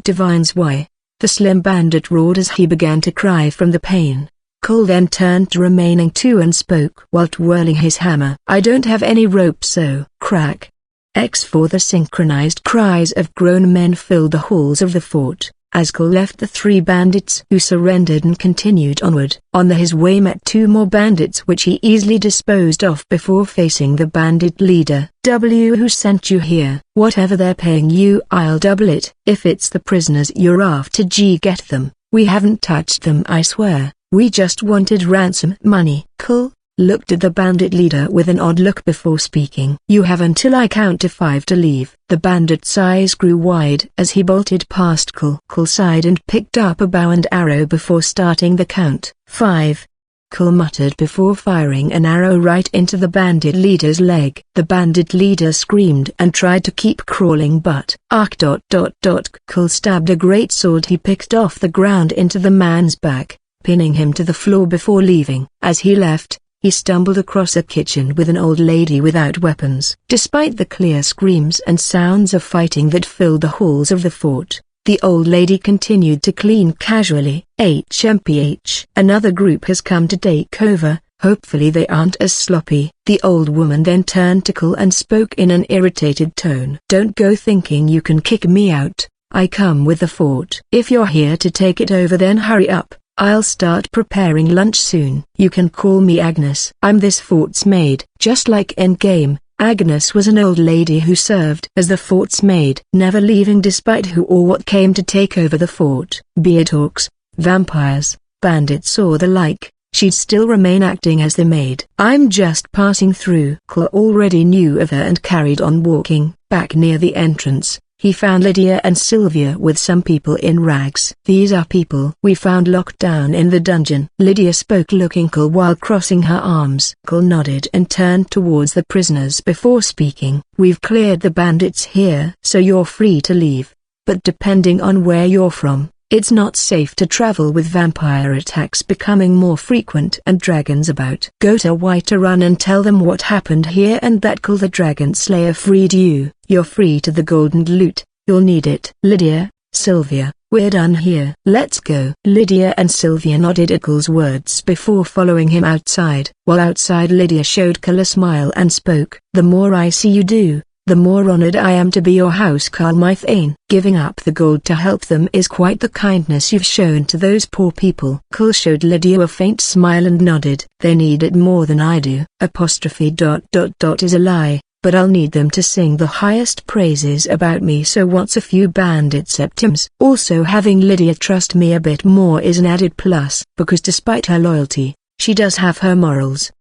Speaker 1: Divines why. The slim bandit roared as he began to cry from the pain. Cole then turned to remaining two and spoke while twirling his hammer. I don't have any rope, so crack. For the synchronized cries of grown men filled the halls of the fort, as Cole left the three bandits who surrendered and continued onward. On his way met two more bandits which he easily disposed of before facing the bandit leader. Who sent you here? Whatever they're paying you, I'll double it. If it's the prisoners you're after, get them. We haven't touched them, I swear. We just wanted ransom money. Cole looked at the bandit leader with an odd look before speaking. You have until I count to 5 to leave. The bandit's eyes grew wide as he bolted past Cole. Cole sighed and picked up a bow and arrow before starting the count. 5. Cole muttered before firing an arrow right into the bandit leader's leg. The bandit leader screamed and tried to keep crawling, but Cole stabbed a great sword he picked off the ground into the man's back, pinning him to the floor before leaving. As he left, he stumbled across a kitchen with an old lady without weapons. Despite the clear screams and sounds of fighting that filled the halls of the fort, the old lady continued to clean casually. HMPH. Another group has come to take over, hopefully they aren't as sloppy. The old woman then turned to Cole and spoke in an irritated tone. Don't go thinking you can kick me out. I come with the fort. If you're here to take it over, then hurry up. I'll start preparing lunch soon. You can call me Agnes. I'm this fort's maid. Just like Endgame, Agnes was an old lady who served as the fort's maid, never leaving despite who or what came to take over the fort. Be it orcs, vampires, bandits or the like, she'd still remain acting as the maid. I'm just passing through. Cole already knew of her and carried on walking. Back near the entrance, he found Lydia and Sylvia with some people in rags. These are people we found locked down in the dungeon. Lydia spoke, looking Cole while crossing her arms. Cole nodded and turned towards the prisoners before speaking. We've cleared the bandits here, so you're free to leave. But depending on where you're from, it's not safe to travel with vampire attacks becoming more frequent and dragons about. Go to Whiterun and tell them what happened here and that Cole the Dragon Slayer freed you. You're free to the gold and loot, you'll need it. Lydia, Sylvia, we're done here. Let's go. Lydia and Sylvia nodded at Cole's words before following him outside. While outside, Lydia showed Cole a smile and spoke. The more I see you do, the more honored I am to be your housecarl Mythane. Giving up the gold to help them is quite the kindness you've shown to those poor people. Cole showed Lydia a faint smile and nodded. They need it more than I do. Is a lie, but I'll need them to sing the highest praises about me, so what's a few bandit septims? Also, having Lydia trust me a bit more is an added plus, because despite her loyalty, she does have her morals.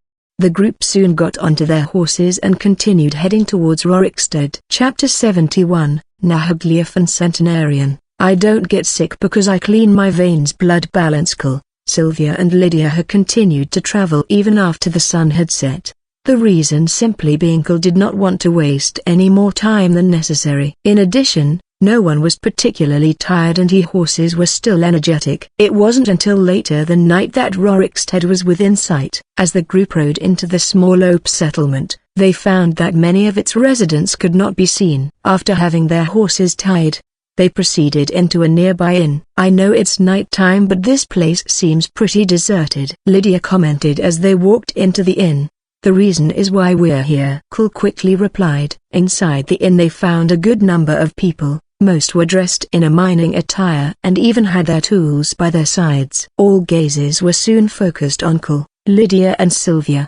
Speaker 1: The group soon got onto their horses and continued heading towards Rorikstead. Chapter 71, Nahagliaf and Centenarian. I don't get sick because I clean my veins. Blood balance. Cole, Sylvia and Lydia had continued to travel even after the sun had set. The reason simply being Cole did not want to waste any more time than necessary. In addition, no one was particularly tired and the horses were still energetic. It wasn't until later the night that Rorikstead was within sight. As the group rode into the small oak settlement, they found that many of its residents could not be seen. After having their horses tied, they proceeded into a nearby inn. I know it's night time, but this place seems pretty deserted, Lydia commented as they walked into the inn. The reason is why we're here, Cole quickly replied. Inside the inn they found a good number of people. Most were dressed in a mining attire and even had their tools by their sides. All gazes were soon focused on Cole, Lydia and Sylvia.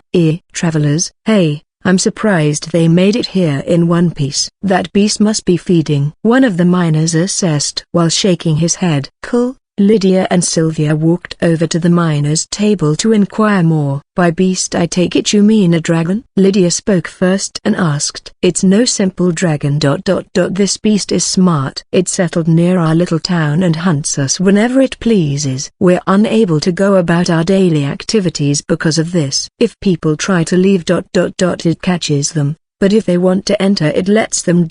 Speaker 1: Travelers, hey, I'm surprised they made it here in one piece. That beast must be feeding, one of the miners assessed while shaking his head. Cole, Lydia and Sylvia walked over to the miner's table to inquire more. By beast I take it you mean a dragon? Lydia spoke first and asked. It's no simple dragon. This beast is smart. It settled near our little town and hunts us whenever it pleases. We're unable to go about our daily activities because of this. If people try to leave. It catches them, but if they want to enter it lets them ...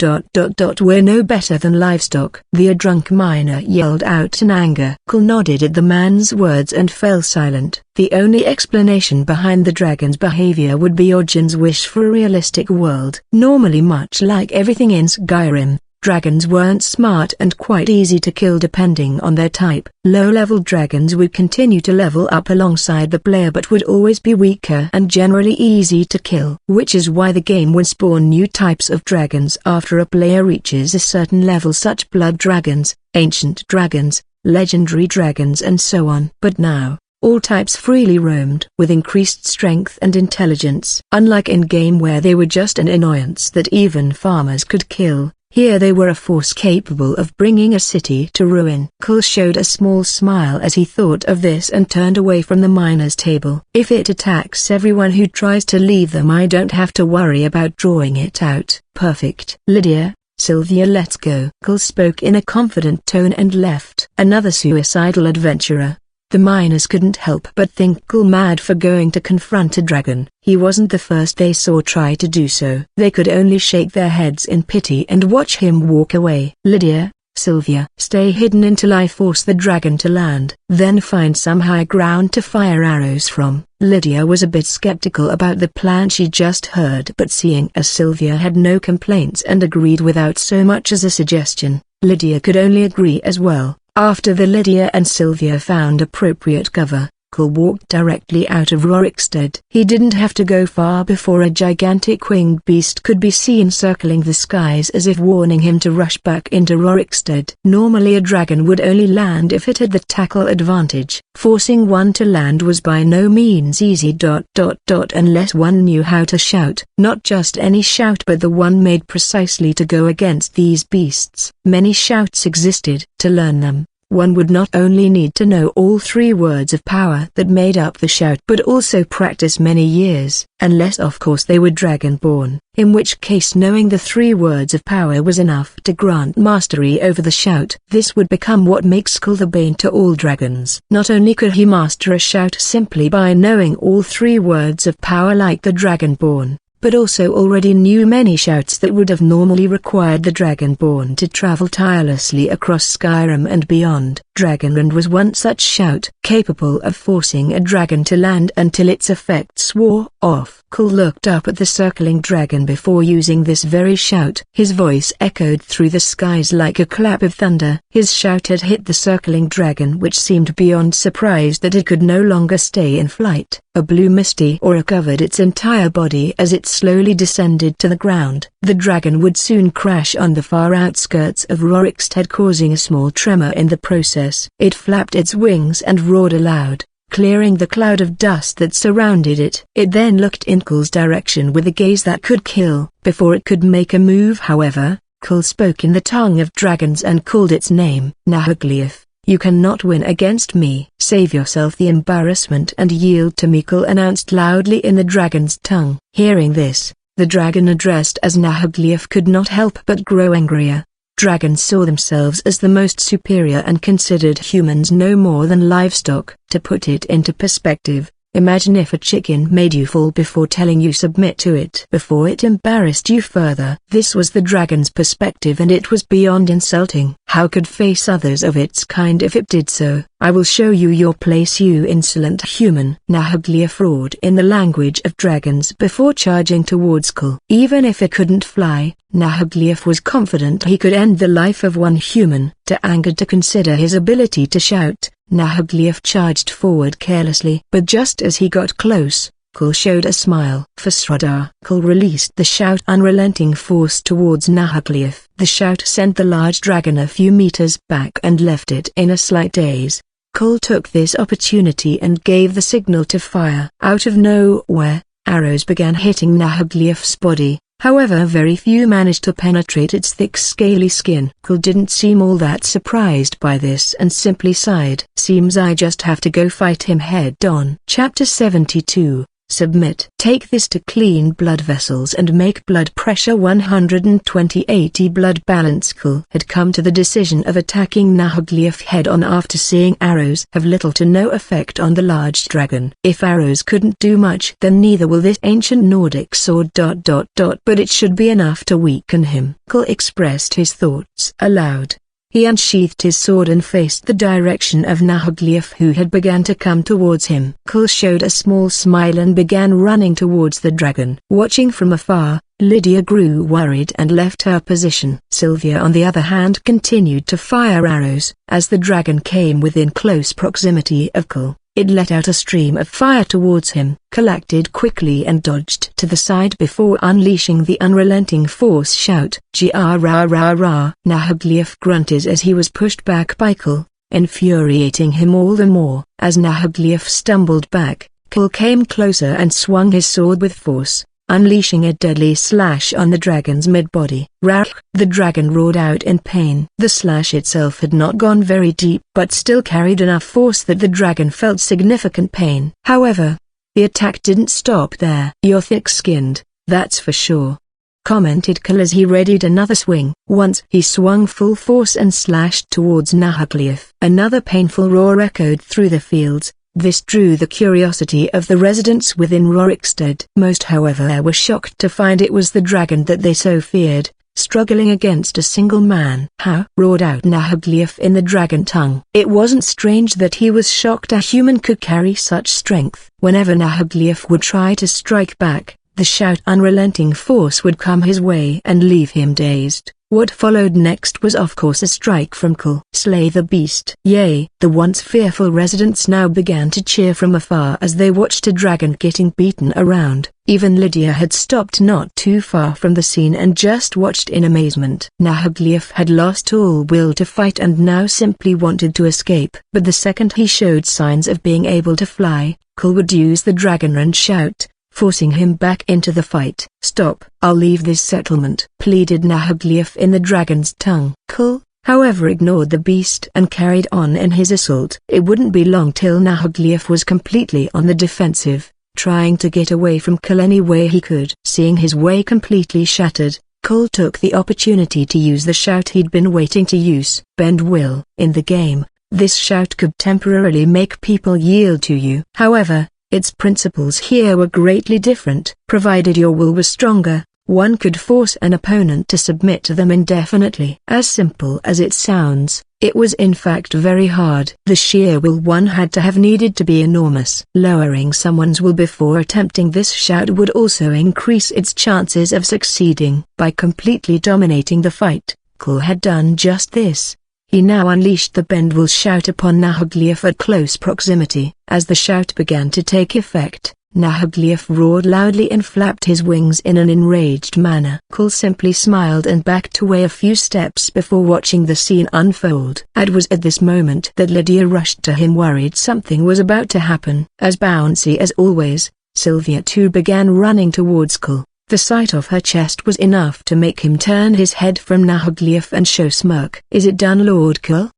Speaker 1: We're no better than livestock. The drunk miner yelled out in anger. Cole nodded at the man's words and fell silent. The only explanation behind the dragon's behavior would be Ojin's wish for a realistic world. Normally, much like everything in Skyrim, dragons weren't smart and quite easy to kill depending on their type. Low-level dragons would continue to level up alongside the player but would always be weaker and generally easy to kill. Which is why the game would spawn new types of dragons after a player reaches a certain level, such blood dragons, ancient dragons, legendary dragons and so on. But now, all types freely roamed with increased strength and intelligence. Unlike in-game where they were just an annoyance that even farmers could kill, here they were a force capable of bringing a city to ruin. Cole showed a small smile as he thought of this and turned away from the miner's table. If it attacks everyone who tries to leave them, I don't have to worry about drawing it out. Perfect. Lydia, Sylvia, let's go. Cole spoke in a confident tone and left. Another suicidal adventurer. The miners couldn't help but think Cole mad for going to confront a dragon. He wasn't the first they saw try to do so. They could only shake their heads in pity and watch him walk away. Lydia, Sylvia, stay hidden until I force the dragon to land. Then find some high ground to fire arrows from. Lydia was a bit skeptical about the plan she just heard, but seeing as Sylvia had no complaints and agreed without so much as a suggestion, Lydia could only agree as well. After Lydia and Sylvia found appropriate cover, Cole walked directly out of Rorikstead. He didn't have to go far before a gigantic winged beast could be seen circling the skies as if warning him to rush back into Rorikstead. Normally a dragon would only land if it had the tackle advantage. Forcing one to land was by no means easy ... unless one knew how to shout. Not just any shout, but the one made precisely to go against these beasts. Many shouts existed. To learn them, one would not only need to know all 3 words of power that made up the shout but also practice many years, unless of course they were dragon-born, in which case knowing the 3 words of power was enough to grant mastery over the shout. This would become what makes Cole the bane to all dragons. Not only could he master a shout simply by knowing all 3 words of power like the dragon-born, but also already knew many shouts that would have normally required the Dragonborn to travel tirelessly across Skyrim and beyond. Dragonrend was one such shout, capable of forcing a dragon to land until its effects wore off. Cole looked up at the circling dragon before using this very shout. His voice echoed through the skies like a clap of thunder. His shout had hit the circling dragon, which seemed beyond surprised that it could no longer stay in flight. A blue misty aura covered its entire body as it slowly descended to the ground. The dragon would soon crash on the far outskirts of Rorikstead, causing a small tremor in the process. It flapped its wings and roared aloud, clearing the cloud of dust that surrounded it. It then looked in Cole's direction with a gaze that could kill. Before it could make a move, however, Cole spoke in the tongue of dragons and called its name. Nahagliath, you cannot win against me. Save yourself the embarrassment and yield to me, Cole announced loudly in the dragon's tongue. Hearing this, the dragon addressed as Nahagliath could not help but grow angrier. Dragons saw themselves as the most superior and considered humans no more than livestock. To put it into perspective, imagine if a chicken made you fall before telling you submit to it, before it embarrassed you further. This was the dragon's perspective, and it was beyond insulting. How could face others of its kind if it did so? I will show you your place, you insolent human. Nahagliath roared in the language of dragons before charging towards Cole. Even if it couldn't fly, Nahagliath was confident he could end the life of one human. Too angered to consider his ability to shout, Nahagliath charged forward carelessly. But just as he got close, Cole showed a smile. For Sradar, Cole released the shout unrelenting force towards Nahagliath. The shout sent the large dragon a few meters back and left it in a slight daze. Cole took this opportunity and gave the signal to fire. Out of nowhere, arrows began hitting Nahagliath's body. However, very few managed to penetrate its thick scaly skin. Cole didn't seem all that surprised by this and simply sighed. Seems I just have to go fight him head on. Chapter 72. submit. Take this to clean blood vessels and make blood pressure 120/80 blood balance. Kul had come to the decision of attacking Nahaglief head-on after seeing arrows have little to no effect on the large dragon. If arrows couldn't do much, then neither will this ancient Nordic sword. But it should be enough to weaken him. Kul expressed his thoughts aloud. He unsheathed his sword and faced the direction of Nahaglief, who had begun to come towards him. Kul showed a small smile and began running towards the dragon. Watching from afar, Lydia grew worried and left her position. Sylvia on the other hand continued to fire arrows. As the dragon came within close proximity of Kul, it let out a stream of fire towards him, collected quickly and dodged to the side before unleashing the unrelenting force shout. Gra-ra-ra-ra. Nahaglief grunted as he was pushed back by Kul, infuriating him all the more. As Nahaglief stumbled back, Kul came closer and swung his sword with force, unleashing a deadly slash on the dragon's mid-body. Rark! The dragon roared out in pain. The slash itself had not gone very deep but still carried enough force that the dragon felt significant pain. However, the attack didn't stop there. "You're thick-skinned, that's for sure," commented Kul as he readied another swing. Once he swung full force and slashed towards Nahaglief. Another painful roar echoed through the fields. This drew the curiosity of the residents within Rorikstead. Most however were shocked to find it was the dragon that they so feared, struggling against a single man. "How?" roared out Nahaglief in the dragon tongue. It wasn't strange that he was shocked a human could carry such strength. Whenever Nahaglief would try to strike back, the shout unrelenting force would come his way and leave him dazed. What followed next was of course a strike from Kul. "Slay the beast." Yay! The once fearful residents now began to cheer from afar as they watched a dragon getting beaten around. Even Lydia had stopped not too far from the scene and just watched in amazement. Nahaglief had lost all will to fight and now simply wanted to escape. But the second he showed signs of being able to fly, Kul would use the dragon and shout, forcing him back into the fight. "Stop! I'll leave this settlement," pleaded Nahaglief in the dragon's tongue. Kul, however, ignored the beast and carried on in his assault. It wouldn't be long till Nahaglief was completely on the defensive, trying to get away from Kul any way he could. Seeing his way completely shattered, Kul took the opportunity to use the shout he'd been waiting to use. "Bend will." In the game, this shout could temporarily make people yield to you. However, its principles here were greatly different. Provided your will was stronger, one could force an opponent to submit to them indefinitely. As simple as it sounds, it was in fact very hard. The sheer will one had to have needed to be enormous. Lowering someone's will before attempting this shout would also increase its chances of succeeding. By completely dominating the fight, Kul had done just this. He now unleashed the bend will shout upon Nahaglief at close proximity. As the shout began to take effect, Nahaglief roared loudly and flapped his wings in an enraged manner. Kul simply smiled and backed away a few steps before watching the scene unfold. It was at this moment that Lydia rushed to him, worried something was about to happen. As bouncy as always, Sylvia too began running towards Kul. The sight of her chest was enough to make him turn his head from Nahaglief and show smirk. "Is it done, Lord Kul?"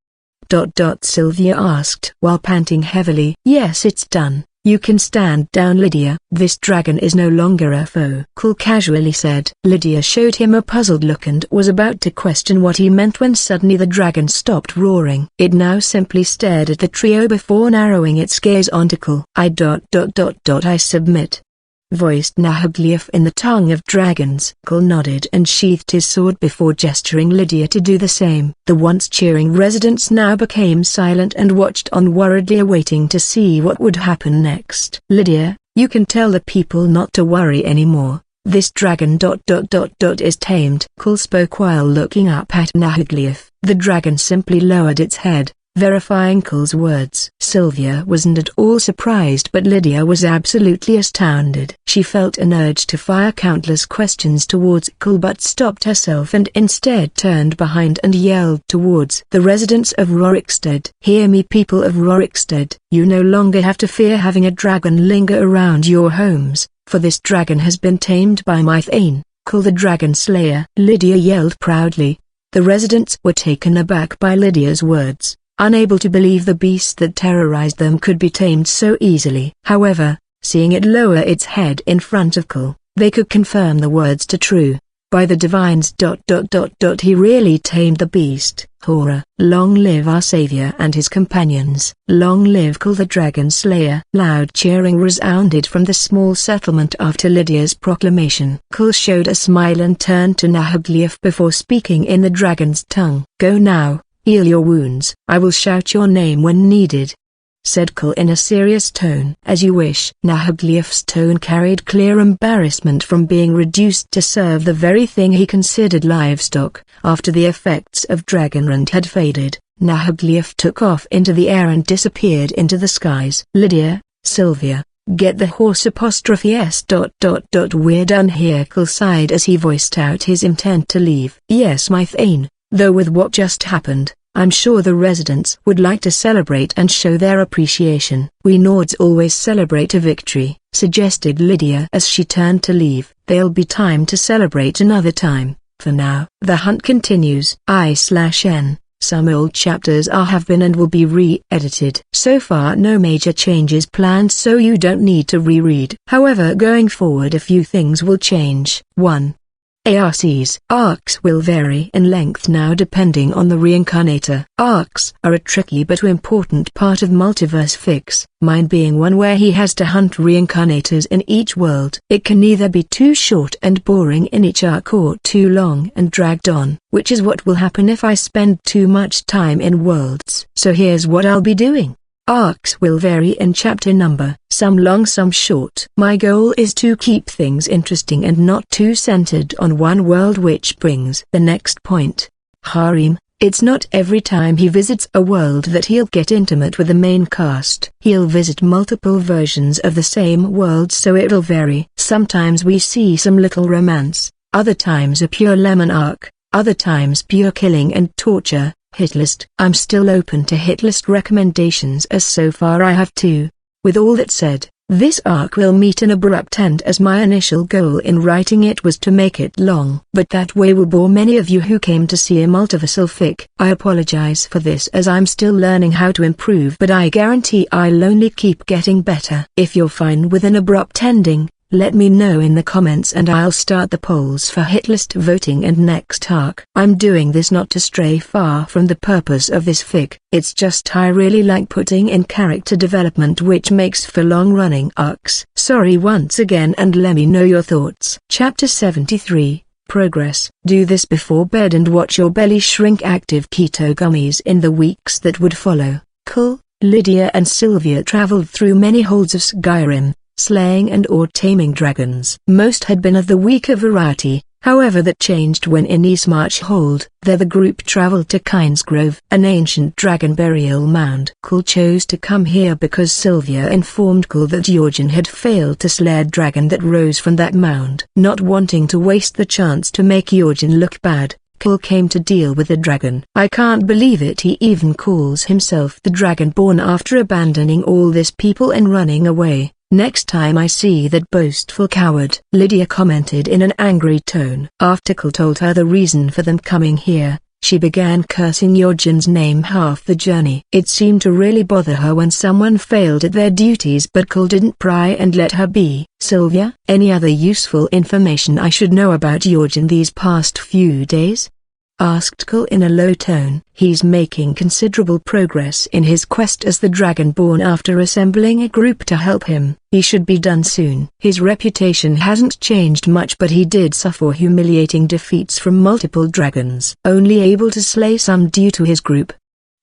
Speaker 1: Sylvia asked while panting heavily. "Yes, it's done. You can stand down, Lydia. This dragon is no longer a foe," Kul casually said. Lydia showed him a puzzled look and was about to question what he meant when suddenly the dragon stopped roaring. It now simply stared at the trio before narrowing its gaze onto Kul. I submit," voiced Nahaglief in the tongue of dragons. Kul nodded and sheathed his sword before gesturing Lydia to do the same. The once cheering residents now became silent and watched on, worriedly awaiting to see what would happen next. "Lydia, you can tell the people not to worry anymore. This dragon is tamed." Kul spoke while looking up at Nahaglief. The dragon simply lowered its head, verifying Kul's words. Sylvia wasn't at all surprised, but Lydia was absolutely astounded. She felt an urge to fire countless questions towards Kul but stopped herself and instead turned behind and yelled towards the residents of Rorikstead. "Hear me, people of Rorikstead. You no longer have to fear having a dragon linger around your homes, for this dragon has been tamed by my Thane, Kul the Dragon Slayer." Lydia yelled proudly. The residents were taken aback by Lydia's words, unable to believe the beast that terrorized them could be tamed so easily. However, Seeing it lower its head in front of Kul, they could confirm the words to true. By the divines ... he really tamed the beast. Horror. Long live our savior and his companions. Long live Kul the Dragon Slayer. Loud cheering resounded from the small settlement after Lydia's proclamation. Kul showed a smile and turned to Nahaglief before speaking in the dragon's tongue. Go now, heal your wounds. I will shout your name when needed, said Kul in a serious tone. As you wish. Nahaglief's tone carried clear embarrassment from being reduced to serve the very thing he considered livestock. After the effects of Dragonrend had faded, Nahaglief took off into the air and disappeared into the skies. Lydia, Sylvia, get the horse ''s. We're done here. Kul sighed as he voiced out his intent to leave. Yes, my Thane, though with what just happened, I'm sure the residents would like to celebrate and show their appreciation. We Nords always celebrate a victory, suggested Lydia as she turned to leave. There'll be time to celebrate another time. For now, the hunt continues. I/N. Some old chapters have been and will be re-edited. So far no major changes planned, so you don't need to reread. However, going forward a few things will change. 1. ARC's arcs will vary in length now depending on the Reincarnator. Arcs are a tricky but important part of multiverse fics, mine being one where he has to hunt Reincarnators in each world. It can either be too short and boring in each arc or too long and dragged on, which is what will happen if I spend too much time in worlds. So here's what I'll be doing. Arcs will vary in chapter number, some long some short. My goal is to keep things interesting and not too centered on one world, which brings the next point. Harem. It's not every time he visits a world that he'll get intimate with the main cast. He'll visit multiple versions of the same world, so it'll vary. Sometimes we see some little romance, other times a pure lemon arc, other times pure killing and torture. Hitlist. I'm still open to hitlist recommendations, as so far I have 2. With all that said, this arc will meet an abrupt end, as my initial goal in writing it was to make it long. But that way will bore many of you who came to see a multiversal fic. I apologize for this, as I'm still learning how to improve, but I guarantee I'll only keep getting better. If you're fine with an abrupt ending, let me know in the comments and I'll start the polls for hitlist voting and next arc. I'm doing this not to stray far from the purpose of this fic, it's just I really like putting in character development, which makes for long-running arcs. Sorry once again, and let me know your thoughts. Chapter 73, Progress. Do this before bed and watch your belly shrink. Active keto gummies. In the weeks that would follow, Kul, Lydia and Sylvia traveled through many holds of Skyrim, slaying and or taming dragons. Most had been of the weaker variety, however that changed when in Eastmarch Hold. There the group traveled to Kynesgrove, an ancient dragon burial mound. Kul chose to come here because Sylvia informed Kul that Jorgen had failed to slay a dragon that rose from that mound. Not wanting to waste the chance to make Jorgen look bad, Kul came to deal with the dragon. I can't believe it, he even calls himself the Dragonborn after abandoning all this people and running away. Next time I see that boastful coward, Lydia commented in an angry tone. After Kul told her the reason for them coming here, she began cursing Jorgen's name half the journey. It seemed to really bother her when someone failed at their duties, but Kul didn't pry and let her be. Sylvia, any other useful information I should know about Jorgen these past few days? Asked Kul in a low tone. He's making considerable progress in his quest as the Dragonborn after assembling a group to help him. He should be done soon. His reputation hasn't changed much, but he did suffer humiliating defeats from multiple dragons. Only able to slay some due to his group,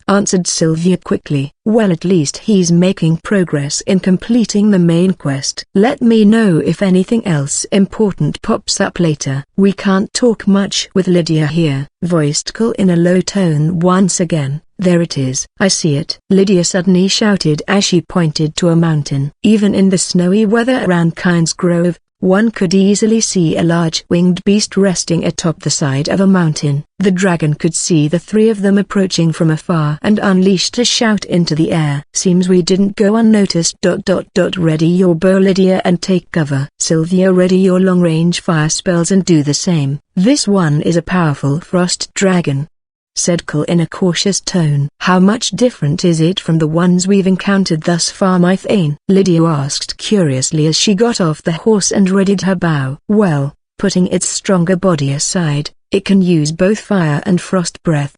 Speaker 1: answered Sylvia quickly. Well, at least he's making progress in completing the main quest. Let me know if anything else important pops up later. We can't talk much with Lydia here, voiced Kul in a low tone once again. There it is. I see it. Lydia suddenly shouted as she pointed to a mountain. Even in the snowy weather around Kynesgrove, one could easily see a large winged beast resting atop the side of a mountain. The dragon could see the 3 of them approaching from afar and unleashed a shout into the air. Seems we didn't go unnoticed. Ready your bow, Lydia, and take cover. Sylvia, ready your long-range fire spells and do the same. This one is a powerful frost dragon. said Cole in a cautious tone. "How much different is it from the ones we've encountered thus far, my Thane?" Lydia asked curiously as she got off the horse and readied her bow. "Well, putting its stronger body aside, it can use both fire and frost breath ...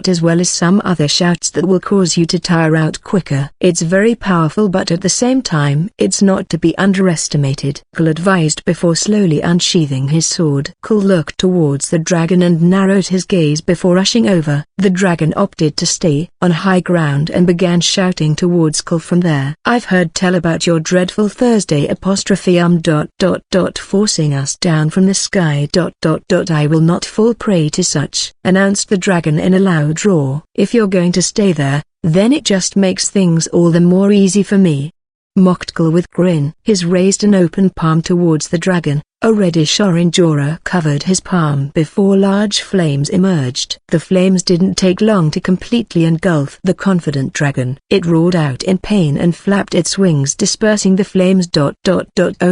Speaker 1: as well as some other shouts that will cause you to tire out quicker. It's very powerful, but at the same time it's not to be underestimated," Cole advised before slowly unsheathing his sword. Cole looked towards the dragon and narrowed his gaze before rushing over. The dragon opted to stay on high ground and began shouting towards Cole from there. "I've heard tell about your dreadful Thursday forcing us down from the sky ... I will not fall prey to such," announced the dragon in a loud roar. "If you're going to stay there, then it just makes things all the more easy for me," mocked Cole with grin. His raised an open palm towards the dragon. A reddish-orange aura covered his palm before large flames emerged. The flames didn't take long to completely engulf the confident dragon. It roared out in pain and flapped its wings, dispersing the flames ...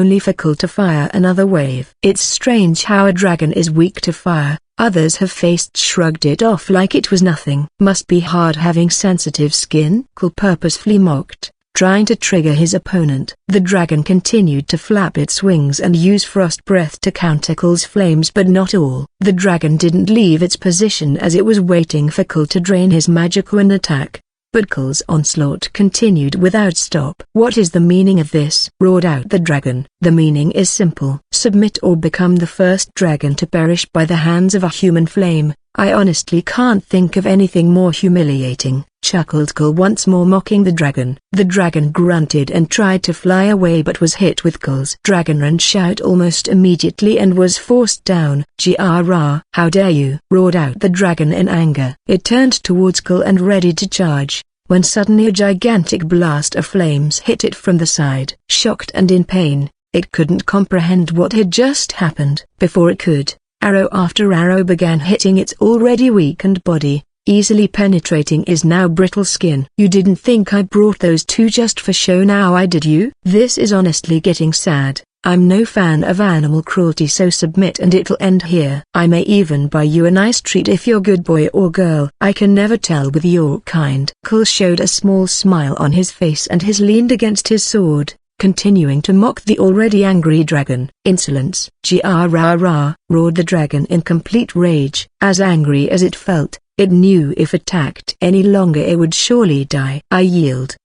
Speaker 1: only for Cole to fire another wave. "It's strange how a dragon is weak to fire. Others have shrugged it off like it was nothing." "Must be hard having sensitive skin," Cole purposefully mocked, trying to trigger his opponent. The dragon continued to flap its wings and use frost breath to counter Cole's flames, but not all. The dragon didn't leave its position as it was waiting for Cole to drain his magic and attack, but Cole's onslaught continued without stop. "What is the meaning of this?" roared out the dragon. "The meaning is simple. Submit or become the first dragon to perish by the hands of a human flame. I honestly can't think of anything more humiliating," chuckled Cole, once more mocking the dragon. The dragon grunted and tried to fly away, but was hit with Cole's dragon and shout almost immediately and was forced down. "Grrrr! How dare you!" roared out the dragon in anger. It turned towards Cole and ready to charge, when suddenly a gigantic blast of flames hit it from the side. Shocked and in pain, it couldn't comprehend what had just happened. Before it could, arrow after arrow began hitting its already weakened body, easily penetrating its now brittle skin. "You didn't think I brought those two just for show now, did you?" "This is honestly getting sad. I'm no fan of animal cruelty, so submit and it'll end here. I may even buy you a nice treat if you're good boy or girl. I can never tell with your kind." Cole showed a small smile on his face and leaned against his sword, continuing to mock the already angry dragon. "Insolence!" "Grrrr!" roared the dragon in complete rage. As angry as it felt, it knew if attacked any longer it would surely die. "I yield."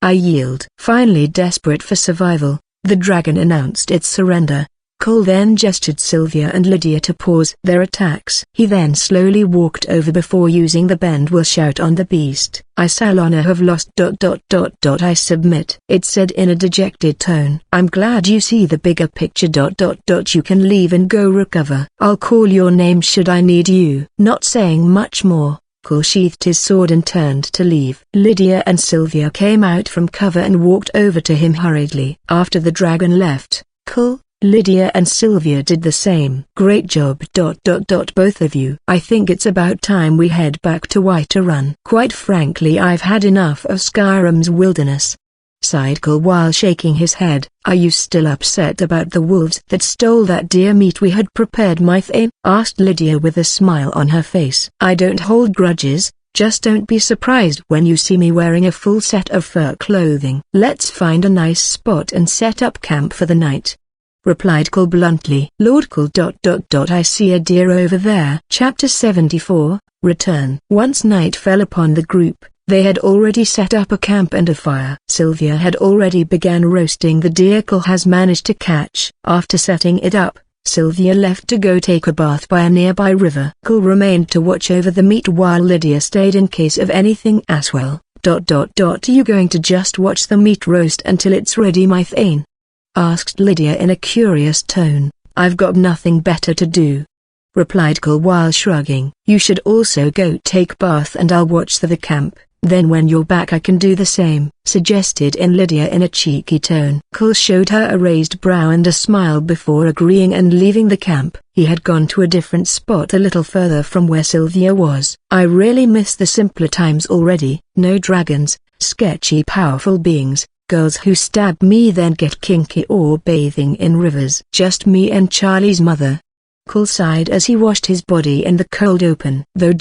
Speaker 1: Finally desperate for survival, the dragon announced its surrender. Cole then gestured Sylvia and Lydia to pause their attacks. He then slowly walked over before using the bend will shout on the beast. "I Salona have lost ... I submit," it said in a dejected tone. "I'm glad you see the bigger picture ... You can leave and go recover. I'll call your name should I need you." Not saying much more, Cole sheathed his sword and turned to leave. Lydia and Sylvia came out from cover and walked over to him hurriedly. After the dragon left, Cole, Lydia and Sylvia did the same. "Great job ... both of you. I think it's about time we head back to Whiterun. Quite frankly, I've had enough of Skyrim's wilderness," sighed Cole while shaking his head. "Are you still upset about the wolves that stole that deer meat we had prepared, my Thane?" asked Lydia with a smile on her face. "I don't hold grudges, just don't be surprised when you see me wearing a full set of fur clothing." "Let's find a nice spot and set up camp for the night," replied Cole bluntly. "Lord Cole ... I see a deer over there." Chapter 74, Return. Once night fell upon the group, they had already set up a camp and a fire. Sylvia had already began roasting the deer Cole has managed to catch. After setting it up, Sylvia left to go take a bath by a nearby river. Cole remained to watch over the meat while Lydia stayed in case of anything as well. Are you going to just watch the meat roast until it's ready, my Thane?" asked Lydia in a curious tone. "I've got nothing better to do," replied Cole while shrugging. "You should also go take bath and I'll watch the camp. Then when you're back I can do the same," suggested Lydia in a cheeky tone. Cole showed her a raised brow and a smile before agreeing and leaving the camp. He had gone to a different spot a little further from where Sylvia was. "I really miss the simpler times already. No dragons, sketchy powerful beings, girls who stab me then get kinky or bathing in rivers. Just me and Charlie's mother." Cole sighed as he washed his body in the cold open. Though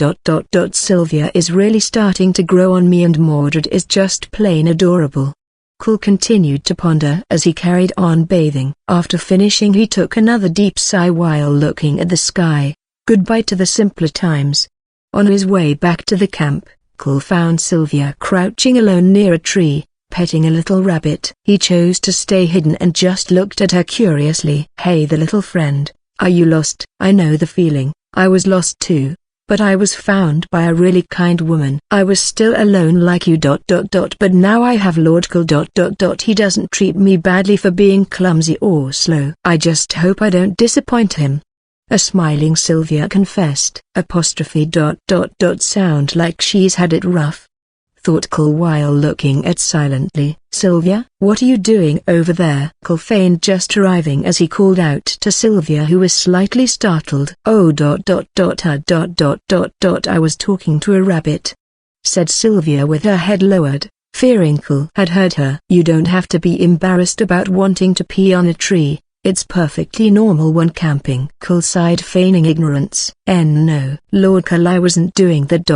Speaker 1: Sylvia is really starting to grow on me and Mordred is just plain adorable. Cole continued to ponder as he carried on bathing. After finishing he took another deep sigh while looking at the sky. Goodbye to the simpler times. On his way back to the camp, Cole found Sylvia crouching alone near a tree, petting a little rabbit. He chose to stay hidden and just looked at her curiously. Hey the little friend, are you lost? I know the feeling, I was lost too, but I was found by a really kind woman. I was still alone like you. But now I have Lord Cole. He doesn't treat me badly for being clumsy or slow. I just hope I don't disappoint him. A smiling Sylvia confessed. Sound like she's had it rough, thought Cole while looking at silently. Sylvia, what are you doing over there? Cole feigned just arriving as he called out to Sylvia who was slightly startled. I was talking to a rabbit, said Sylvia with her head lowered, fearing Cole had heard her. You don't have to be embarrassed about wanting to pee on a tree. It's perfectly normal when camping. Cole sighed, feigning ignorance. No, Lord Cole, I wasn't doing that.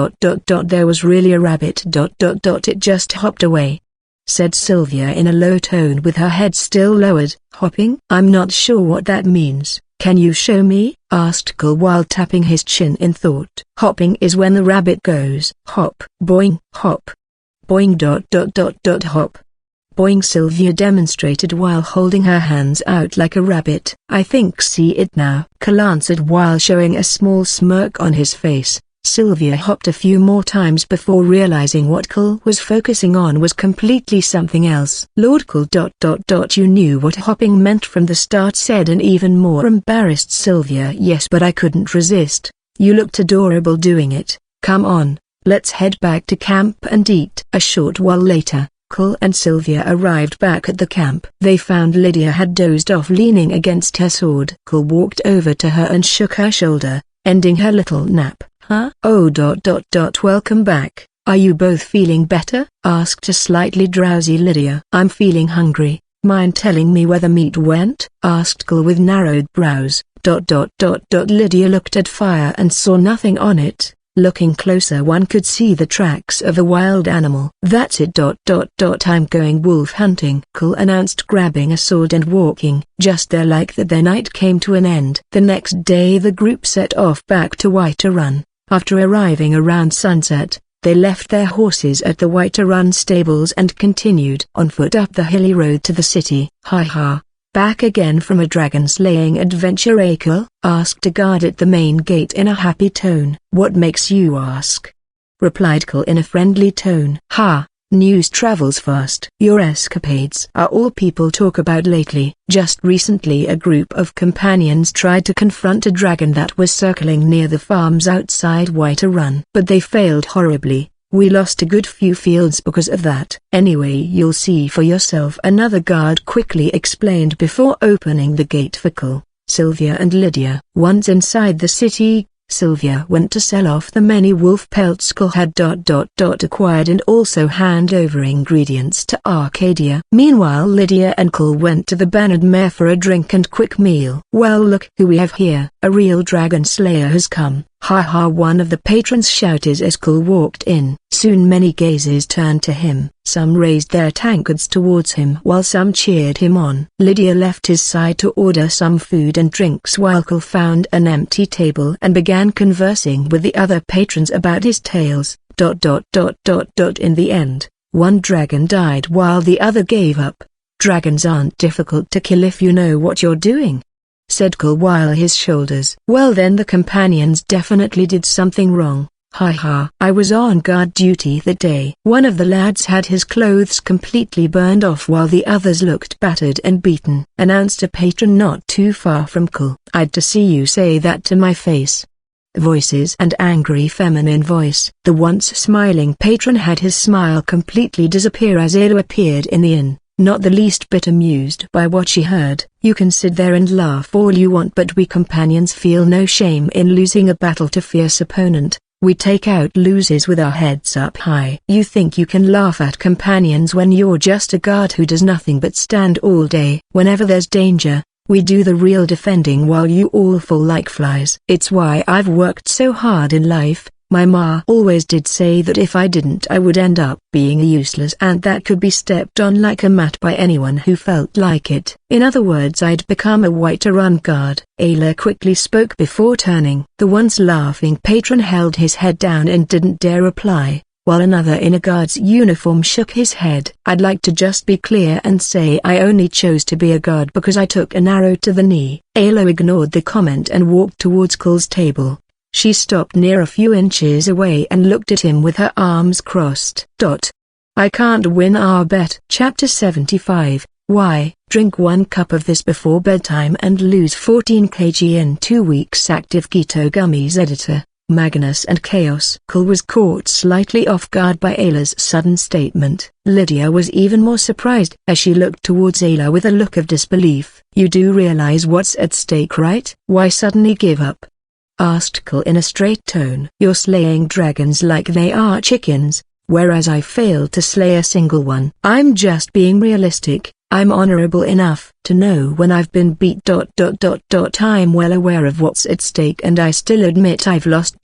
Speaker 1: There was really a rabbit. It just hopped away, said Sylvia in a low tone with her head still lowered. Hopping? I'm not sure what that means. Can you show me? Asked Cole while tapping his chin in thought. Hopping is when the rabbit goes hop, boing, hop, boing. Hop, boing, Sylvia demonstrated while holding her hands out like a rabbit. I think see it now, Cole answered while showing a small smirk on his face. Sylvia hopped a few more times before realizing what Cole was focusing on was completely something else. Lord Cole. You knew what hopping meant from the start, said an even more embarrassed Sylvia. Yes, but I couldn't resist. You looked adorable doing it. Come on, let's head back to camp and eat. A short while later, Cole and Sylvia arrived back at the camp. They found Lydia had dozed off leaning against her sword. Cole walked over to her and shook her shoulder, ending her little nap. Huh? Welcome back. Are you both feeling better? Asked a slightly drowsy Lydia. I'm feeling hungry. Mind telling me where the meat went? Asked Cole with narrowed brows. Lydia looked at fire and saw nothing on it. Looking closer one could see the tracks of a wild animal. That's it. I'm going wolf hunting, Cole announced, grabbing a sword and walking. Just there like that their night came to an end. The next day the group set off back to White Run. After arriving around sunset, they left their horses at the White Run stables and continued on foot up the hilly road to the city. Back again from a dragon-slaying adventure, Cole? Asked a guard at the main gate in a happy tone. What makes you ask? Replied Cole in a friendly tone. News travels fast. Your escapades are all people talk about lately. Just recently a group of companions tried to confront a dragon that was circling near the farms outside White Run. But they failed horribly. We lost a good few fields because of that. Anyway, you'll see for yourself, another guard quickly explained before opening the gate for Cole, Sylvia and Lydia. Once inside the city, Sylvia went to sell off the many wolf pelts Cole had acquired and also hand over ingredients to Arcadia. Meanwhile Lydia and Cole went to the Bannered Mare for a drink and quick meal. Well, look who we have here. A real dragon slayer has come. One of the patrons shouted as Cole walked in. Soon many gazes turned to him. Some raised their tankards towards him while some cheered him on. Lydia left his side to order some food and drinks while Cole found an empty table and began conversing with the other patrons about his tales. In the end, one dragon died while the other gave up. Dragons aren't difficult to kill if you know what you're doing, said Cole while his shoulders. Well then the companions definitely did something wrong. I was on guard duty that day. One of the lads had his clothes completely burned off while the others looked battered and beaten, announced a patron not too far from Cole. I'd to see you say that to my face. Voices and angry feminine voice. The once smiling patron had his smile completely disappear as Ada appeared in the inn. Not the least bit amused by what she heard. You can sit there and laugh all you want, but we companions feel no shame in losing a battle to fierce opponent. We take out losers with our heads up high. You think you can laugh at companions when you're just a guard who does nothing but stand all day. Whenever there's danger, We do the real defending while you all fall like flies. It's why I've worked so hard in life. My ma always did say that if I didn't I would end up being a useless ant that could be stepped on like a mat by anyone who felt like it. In other words, I'd become a white-run guard. Ayla quickly spoke before turning. The once laughing patron held his head down and didn't dare reply, while another in a guard's uniform shook his head. I'd like to just be clear and say I only chose to be a guard because I took an arrow to the knee. Ayla ignored the comment and walked towards Cole's table. She stopped near a few inches away and looked at him with her arms crossed. I can't win our bet. Chapter 75. Why? Drink 1 cup of this before bedtime and lose 14 kg in 2 weeks. Active Keto Gummies. Editor, Magnus and Chaos. Cole was caught slightly off guard by Ayla's sudden statement. Lydia was even more surprised as she looked towards Ayla with a look of disbelief. You do realize what's at stake, right? Why suddenly give up? Asked Cole in a straight tone. You're slaying dragons like they are chickens, whereas I failed to slay a single one. I'm just being realistic. I'm honorable enough to know when I've been beat. I'm well aware of what's at stake and I still admit I've lost.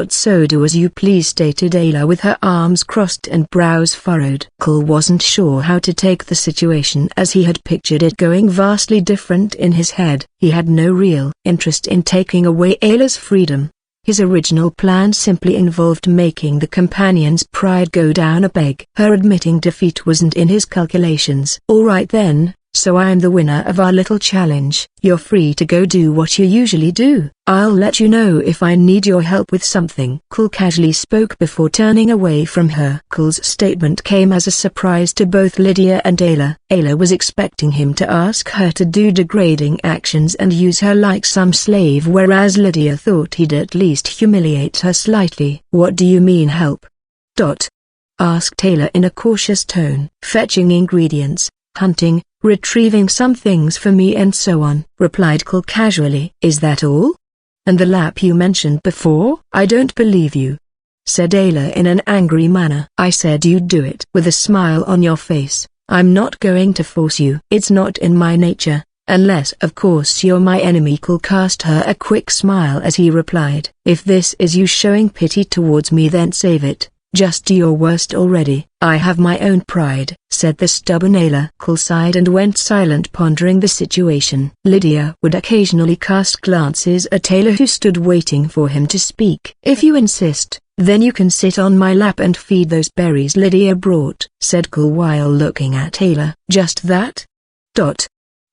Speaker 1: So do as you please, stated Ayla with her arms crossed and brows furrowed. Cole wasn't sure how to take the situation as he had pictured it going vastly different in his head. He had no real interest in taking away Ayla's freedom. His original plan simply involved making the companion's pride go down a peg. Her admitting defeat wasn't in his calculations. Alright then, so I'm the winner of our little challenge. You're free to go do what you usually do. I'll let you know if I need your help with something. Cole casually spoke before turning away from her. Cole's statement came as a surprise to both Lydia and Ayla. Ayla was expecting him to ask her to do degrading actions and use her like some slave, whereas Lydia thought he'd at least humiliate her slightly. What do you mean help? Asked Ayla in a cautious tone. Fetching ingredients, hunting, retrieving some things for me and so on, replied Cole casually. Is that all? And the lap you mentioned before? I don't believe you, said Ayla in an angry manner. I said you'd do it. With a smile on your face. I'm not going to force you. It's not in my nature, unless of course you're my enemy. Cole cast her a quick smile as he replied. If this is you showing pity towards me, then save it. Just do your worst already. I have my own pride, said the stubborn Ayla. Cole sighed and went silent, pondering the situation. Lydia would occasionally cast glances at Ayla, who stood waiting for him to speak. If you insist, then you can sit on my lap and feed those berries Lydia brought, said Cole while looking at Ayla. Just that?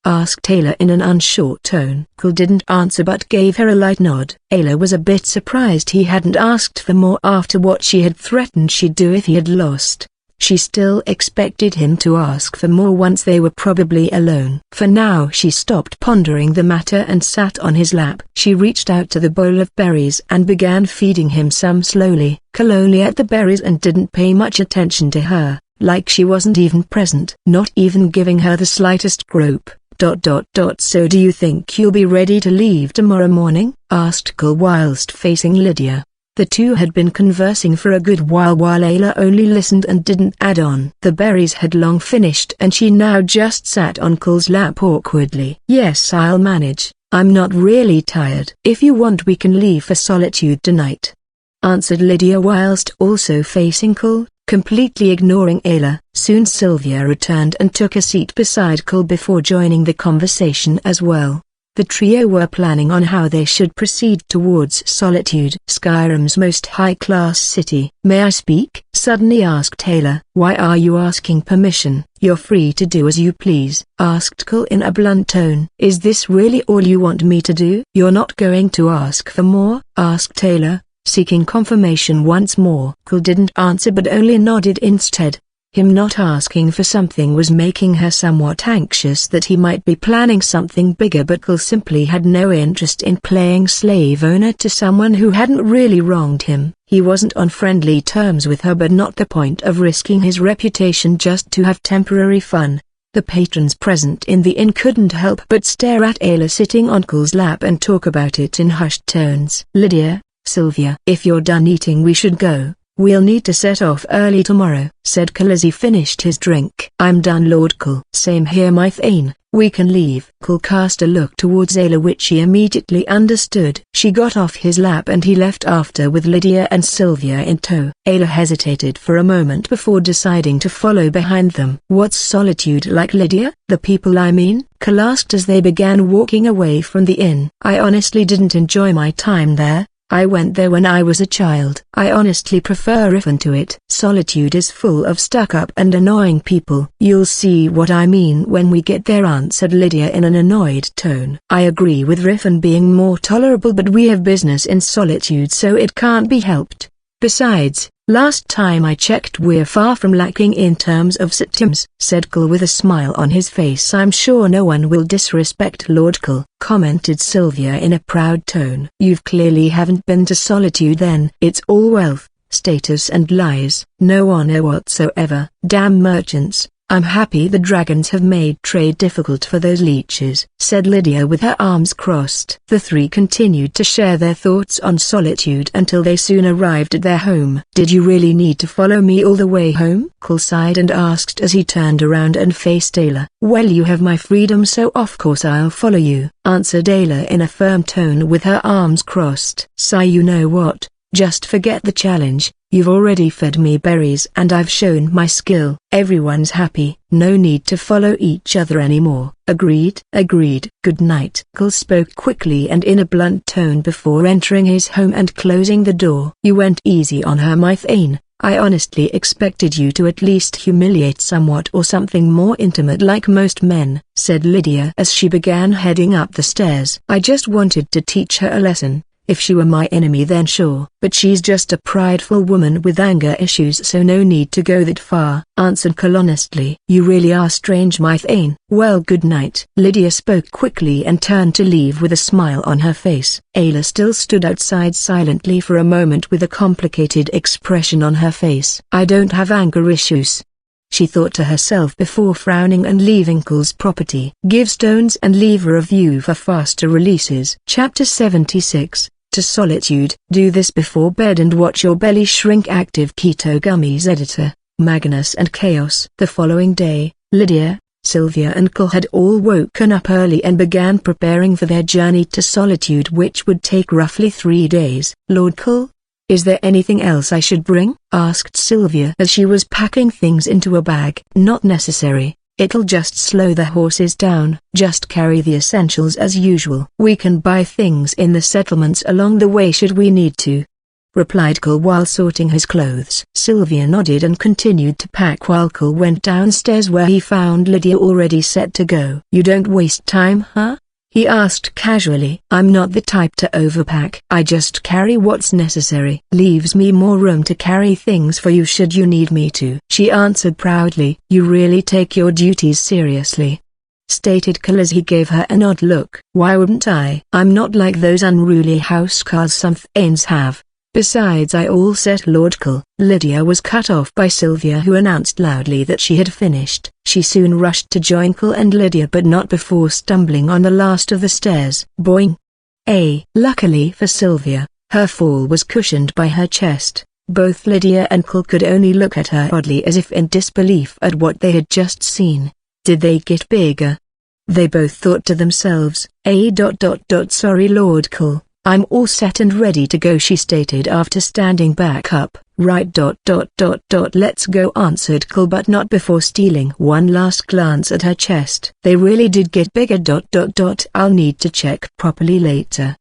Speaker 1: Asked Ayla in an unsure tone. Cole didn't answer but gave her a light nod. Ayla was a bit surprised he hadn't asked for more after what she had threatened she'd do if he had lost. She still expected him to ask for more once they were probably alone. For now she stopped pondering the matter and sat on his lap. She reached out to the bowl of berries and began feeding him some slowly. Cole only ate the berries and didn't pay much attention to her, like she wasn't even present. Not even giving her the slightest grope. So do you think you'll be ready to leave tomorrow morning? Asked Cole whilst facing Lydia. The two had been conversing for a good while Ayla only listened and didn't add on. The berries had long finished and she now just sat on Cole's lap awkwardly. Yes, I'll manage. I'm not really tired. If you want we can leave for Solitude tonight, answered Lydia whilst also facing Cole, completely ignoring Ayla. Soon Sylvia returned and took a seat beside Cole before joining the conversation as well. The trio were planning on how they should proceed towards Solitude, Skyrim's most high-class city. May I speak? Suddenly asked Ayla. Why are you asking permission? You're free to do as you please, asked Cole in a blunt tone. Is this really all you want me to do? You're not going to ask for more? Asked Ayla, seeking confirmation once more. Cole didn't answer but only nodded instead. Him not asking for something was making her somewhat anxious that he might be planning something bigger, but Cole simply had no interest in playing slave owner to someone who hadn't really wronged him. He wasn't on friendly terms with her, but not the point of risking his reputation just to have temporary fun. The patrons present in the inn couldn't help but stare at Ayla sitting on Cole's lap and talk about it in hushed tones. Lydia, Sylvia, if you're done eating we should go, We'll need to set off early tomorrow, said Kul as he finished his drink. I'm done, Lord Kul. Same here, my Thane. We can leave. Kul cast a look towards Ayla, which he immediately understood. She got off his lap and he left after with Lydia and Sylvia in tow. Ayla hesitated for a moment before deciding to follow behind them. What's solitude like, Lydia? The people I mean? Kul asked as they began walking away from the inn. I honestly didn't enjoy my time there. I went there when I was a child. I honestly prefer Riffin to it. Solitude is full of stuck-up and annoying people. You'll see what I mean when we get there, answered Lydia in an annoyed tone. I agree with Riffin being more tolerable, but we have business in Solitude, so it can't be helped. Besides, last time I checked, we're far from lacking in terms of systems, said Kul with a smile on his face. I'm sure no one will disrespect Lord Kul, commented Sylvia in a proud tone. You've clearly haven't been to Solitude then. It's all wealth, status and lies, no honor whatsoever. Damn merchants. I'm happy the dragons have made trade difficult for those leeches, said Lydia with her arms crossed. The three continued to share their thoughts on Solitude until they soon arrived at their home. Did you really need to follow me all the way home? Kul sighed and asked as he turned around and faced Ayla. Well, you have my freedom, so of course I'll follow you, answered Ayla in a firm tone with her arms crossed. Sigh, you know what? Just forget the challenge. You've already fed me berries and I've shown my skill. Everyone's happy. No need to follow each other anymore. Agreed? Agreed. Good night. Kul spoke quickly and in a blunt tone before entering his home and closing the door. You went easy on her, my Thane. I honestly expected you to at least humiliate somewhat or something more intimate like most men, said Lydia as she began heading up the stairs. I just wanted to teach her a lesson. If she were my enemy then sure, but she's just a prideful woman with anger issues, so no need to go that far, answered Kul honestly. You really are strange, my Thane. Well, good night. Lydia spoke quickly and turned to leave with a smile on her face. Ayla still stood outside silently for a moment with a complicated expression on her face. I don't have anger issues, she thought to herself before frowning and leaving Kul's property. Give stones and leave a review for faster releases. Chapter 76, To Solitude. Do this before bed and watch your belly shrink. Active Keto Gummies. Editor, Magnus and Chaos. The following day, Lydia, Sylvia and Kul had all woken up early and began preparing for their journey to Solitude, which would take roughly 3 days. Lord Kul, is there anything else I should bring? Asked Sylvia as she was packing things into a bag. Not necessary, it'll just slow the horses down. Just carry the essentials as usual. We can buy things in the settlements along the way should we need to, replied Kul while sorting his clothes. Sylvia nodded and continued to pack while Kul went downstairs where he found Lydia already set to go. You don't waste time, huh? He asked casually. I'm not the type to overpack. I just carry what's necessary. Leaves me more room to carry things for you should you need me to, she answered proudly. You really take your duties seriously, stated Kul as he gave her an odd look. Why wouldn't I? I'm not like those unruly housecarls some Thanes have. Besides, I all set, Lord Kul. Lydia was cut off by Sylvia, who announced loudly that she had finished. She soon rushed to join Kul and Lydia, but not before stumbling on the last of the stairs. Boing! Luckily for Sylvia, her fall was cushioned by her chest. Both Lydia and Kul could only look at her oddly as if in disbelief at what they had just seen. Did they get bigger? They both thought to themselves. Sorry, Lord Kul. I'm all set and ready to go, she stated after standing back up. Right. Let's go, answered Kul, but not before stealing one last glance at her chest. They really did get bigger. I'll need to check properly later,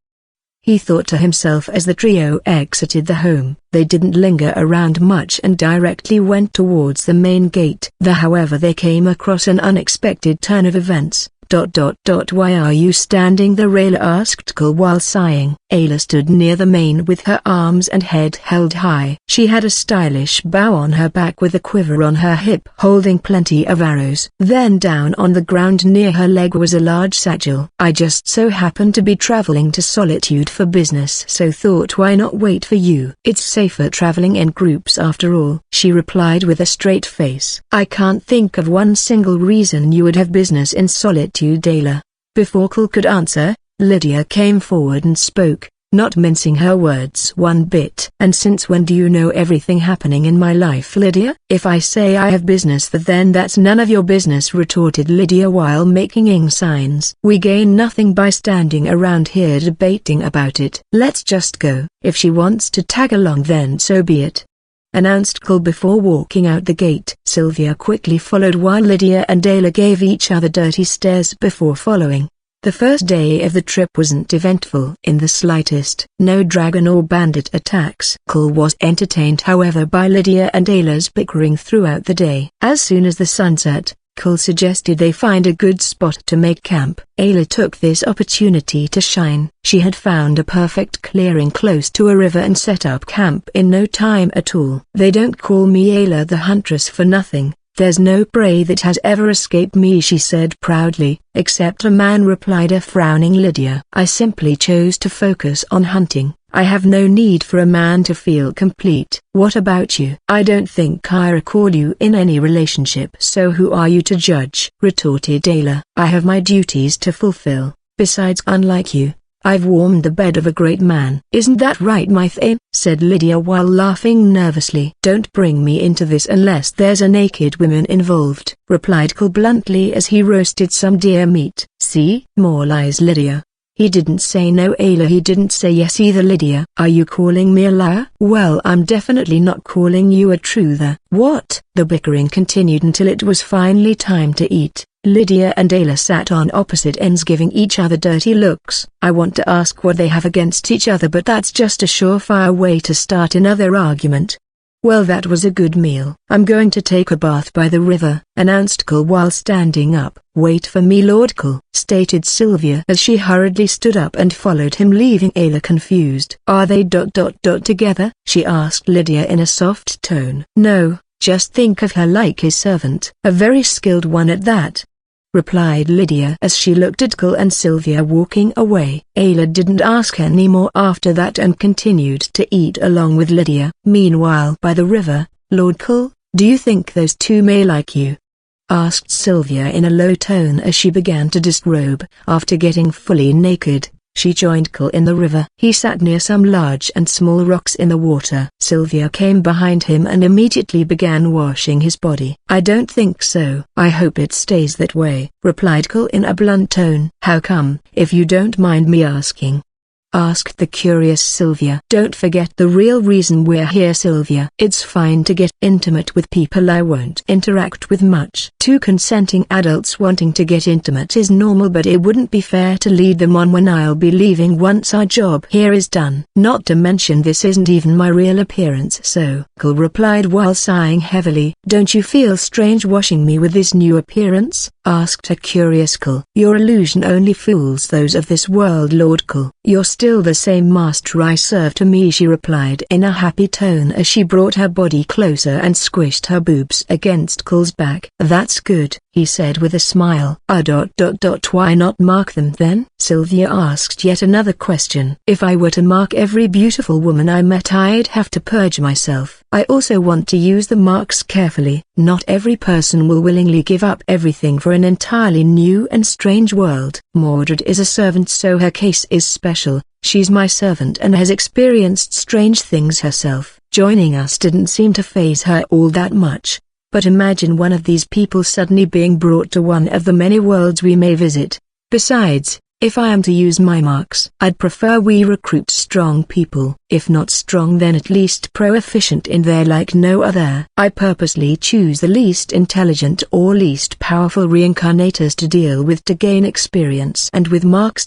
Speaker 1: he thought to himself as the trio exited the home. They didn't linger around much and directly went towards the main gate. However, they came across an unexpected turn of events. Why are you standing there? Ayla asked Kul while sighing. Ayla stood near the main with her arms and head held high. She had a stylish bow on her back with a quiver on her hip holding plenty of arrows. Then down on the ground near her leg was a large satchel. I just so happened to be traveling to Solitude for business, so thought why not wait for you. It's safer traveling in groups after all, she replied with a straight face. I can't think of one single reason you would have business in Solitude. Ayla. Before Kul could answer, Lydia came forward and spoke. not mincing her words one bit. "And since when do you know everything happening in my life, Lydia?" "If I say I have business then that's none of your business," retorted Lydia while making signs. "We gain nothing by standing around here debating about it. Let's just go. If she wants to tag along then so be it," announced Cole before walking out the gate. Sylvia quickly followed while Lydia and Ayla gave each other dirty stares before following. The first day of the trip wasn't eventful in the slightest. No dragon or bandit attacks. Cole was entertained however by Lydia and Ayla's bickering throughout the day. As soon as the sun set, Cole suggested they find a good spot to make camp. Ayla took this opportunity to shine. She had found a perfect clearing close to a river and set up camp in no time at all. "They don't call me Ayla the Huntress for nothing. There's no prey that has ever escaped me," she said proudly. "Except a man," replied a frowning Lydia. "I simply chose to focus on hunting. I have no need for a man to feel complete." "What about you?" "I don't think I recall you in any relationship." "So who are you to judge?" retorted Ayla. "I have my duties to fulfill. Besides, unlike you, I've warmed the bed of a great man." "Isn't that right, my thane?" said Lydia while laughing nervously. "Don't bring me into this unless there's a naked woman involved," replied Cole bluntly as he roasted some deer meat. "See? More lies, Lydia." "He didn't say no, Ayla." "He didn't say yes either, Lydia." "Are you calling me a liar?" "Well, I'm definitely not calling you a truther." "What?" The bickering continued until it was finally time to eat. Lydia and Ayla sat on opposite ends giving each other dirty looks. I want to ask what they have against each other, but that's just a surefire way to start another argument. "Well, that was a good meal." "I'm going to take a bath by the river," announced Cole while standing up. "Wait for me, Lord Cole," stated Sylvia as she hurriedly stood up and followed him, leaving Ayla confused. "Are they together?" she asked Lydia in a soft tone. "No, just think of her like his servant. A very skilled one at that," replied Lydia as she looked at Cole and Sylvia walking away. Ayla didn't ask any more after that and continued to eat along with Lydia. Meanwhile by the river, "Lord Cole, do you think those two may like you?" asked Sylvia in a low tone as she began to disrobe. After getting fully naked, she joined Cole in the river. He sat near some large and small rocks in the water. Sylvia came behind him and immediately began washing his body. "I don't think so." "I hope it stays that way," replied Cole in a blunt tone. "How come, if you don't mind me asking?" asked the curious Sylvia. "Don't forget the real reason we're here, Sylvia. It's fine to get intimate with people I won't interact with much. Two consenting adults wanting to get intimate is normal, but it wouldn't be fair to lead them on when I'll be leaving once our job here is done. Not to mention this isn't even my real appearance." "So," Cole replied while sighing heavily. "Don't you feel strange washing me with this new appearance?" asked a curious Cole. "Your illusion only fools those of this world, Lord Cole. You're still the same master I serve to me," she replied in a happy tone as she brought her body closer and squished her boobs against Cole's back. "That's good," he said with a smile. Why not mark them then?" Sylvia asked yet another question. "If I were to mark every beautiful woman I met, I'd have to purge myself. I also want to use the marks carefully. Not every person will willingly give up everything for an entirely new and strange world. Mordred is a servant, so her case is special. She's my servant and has experienced strange things herself. Joining us didn't seem to faze her all that much. But imagine one of these people suddenly being brought to one of the many worlds we may visit. Besides, if I am to use my marks, I'd prefer we recruit strong people. If not strong, then at least proficient in their like no other. I purposely choose the least intelligent or least powerful reincarnators to deal with to gain experience, and with marks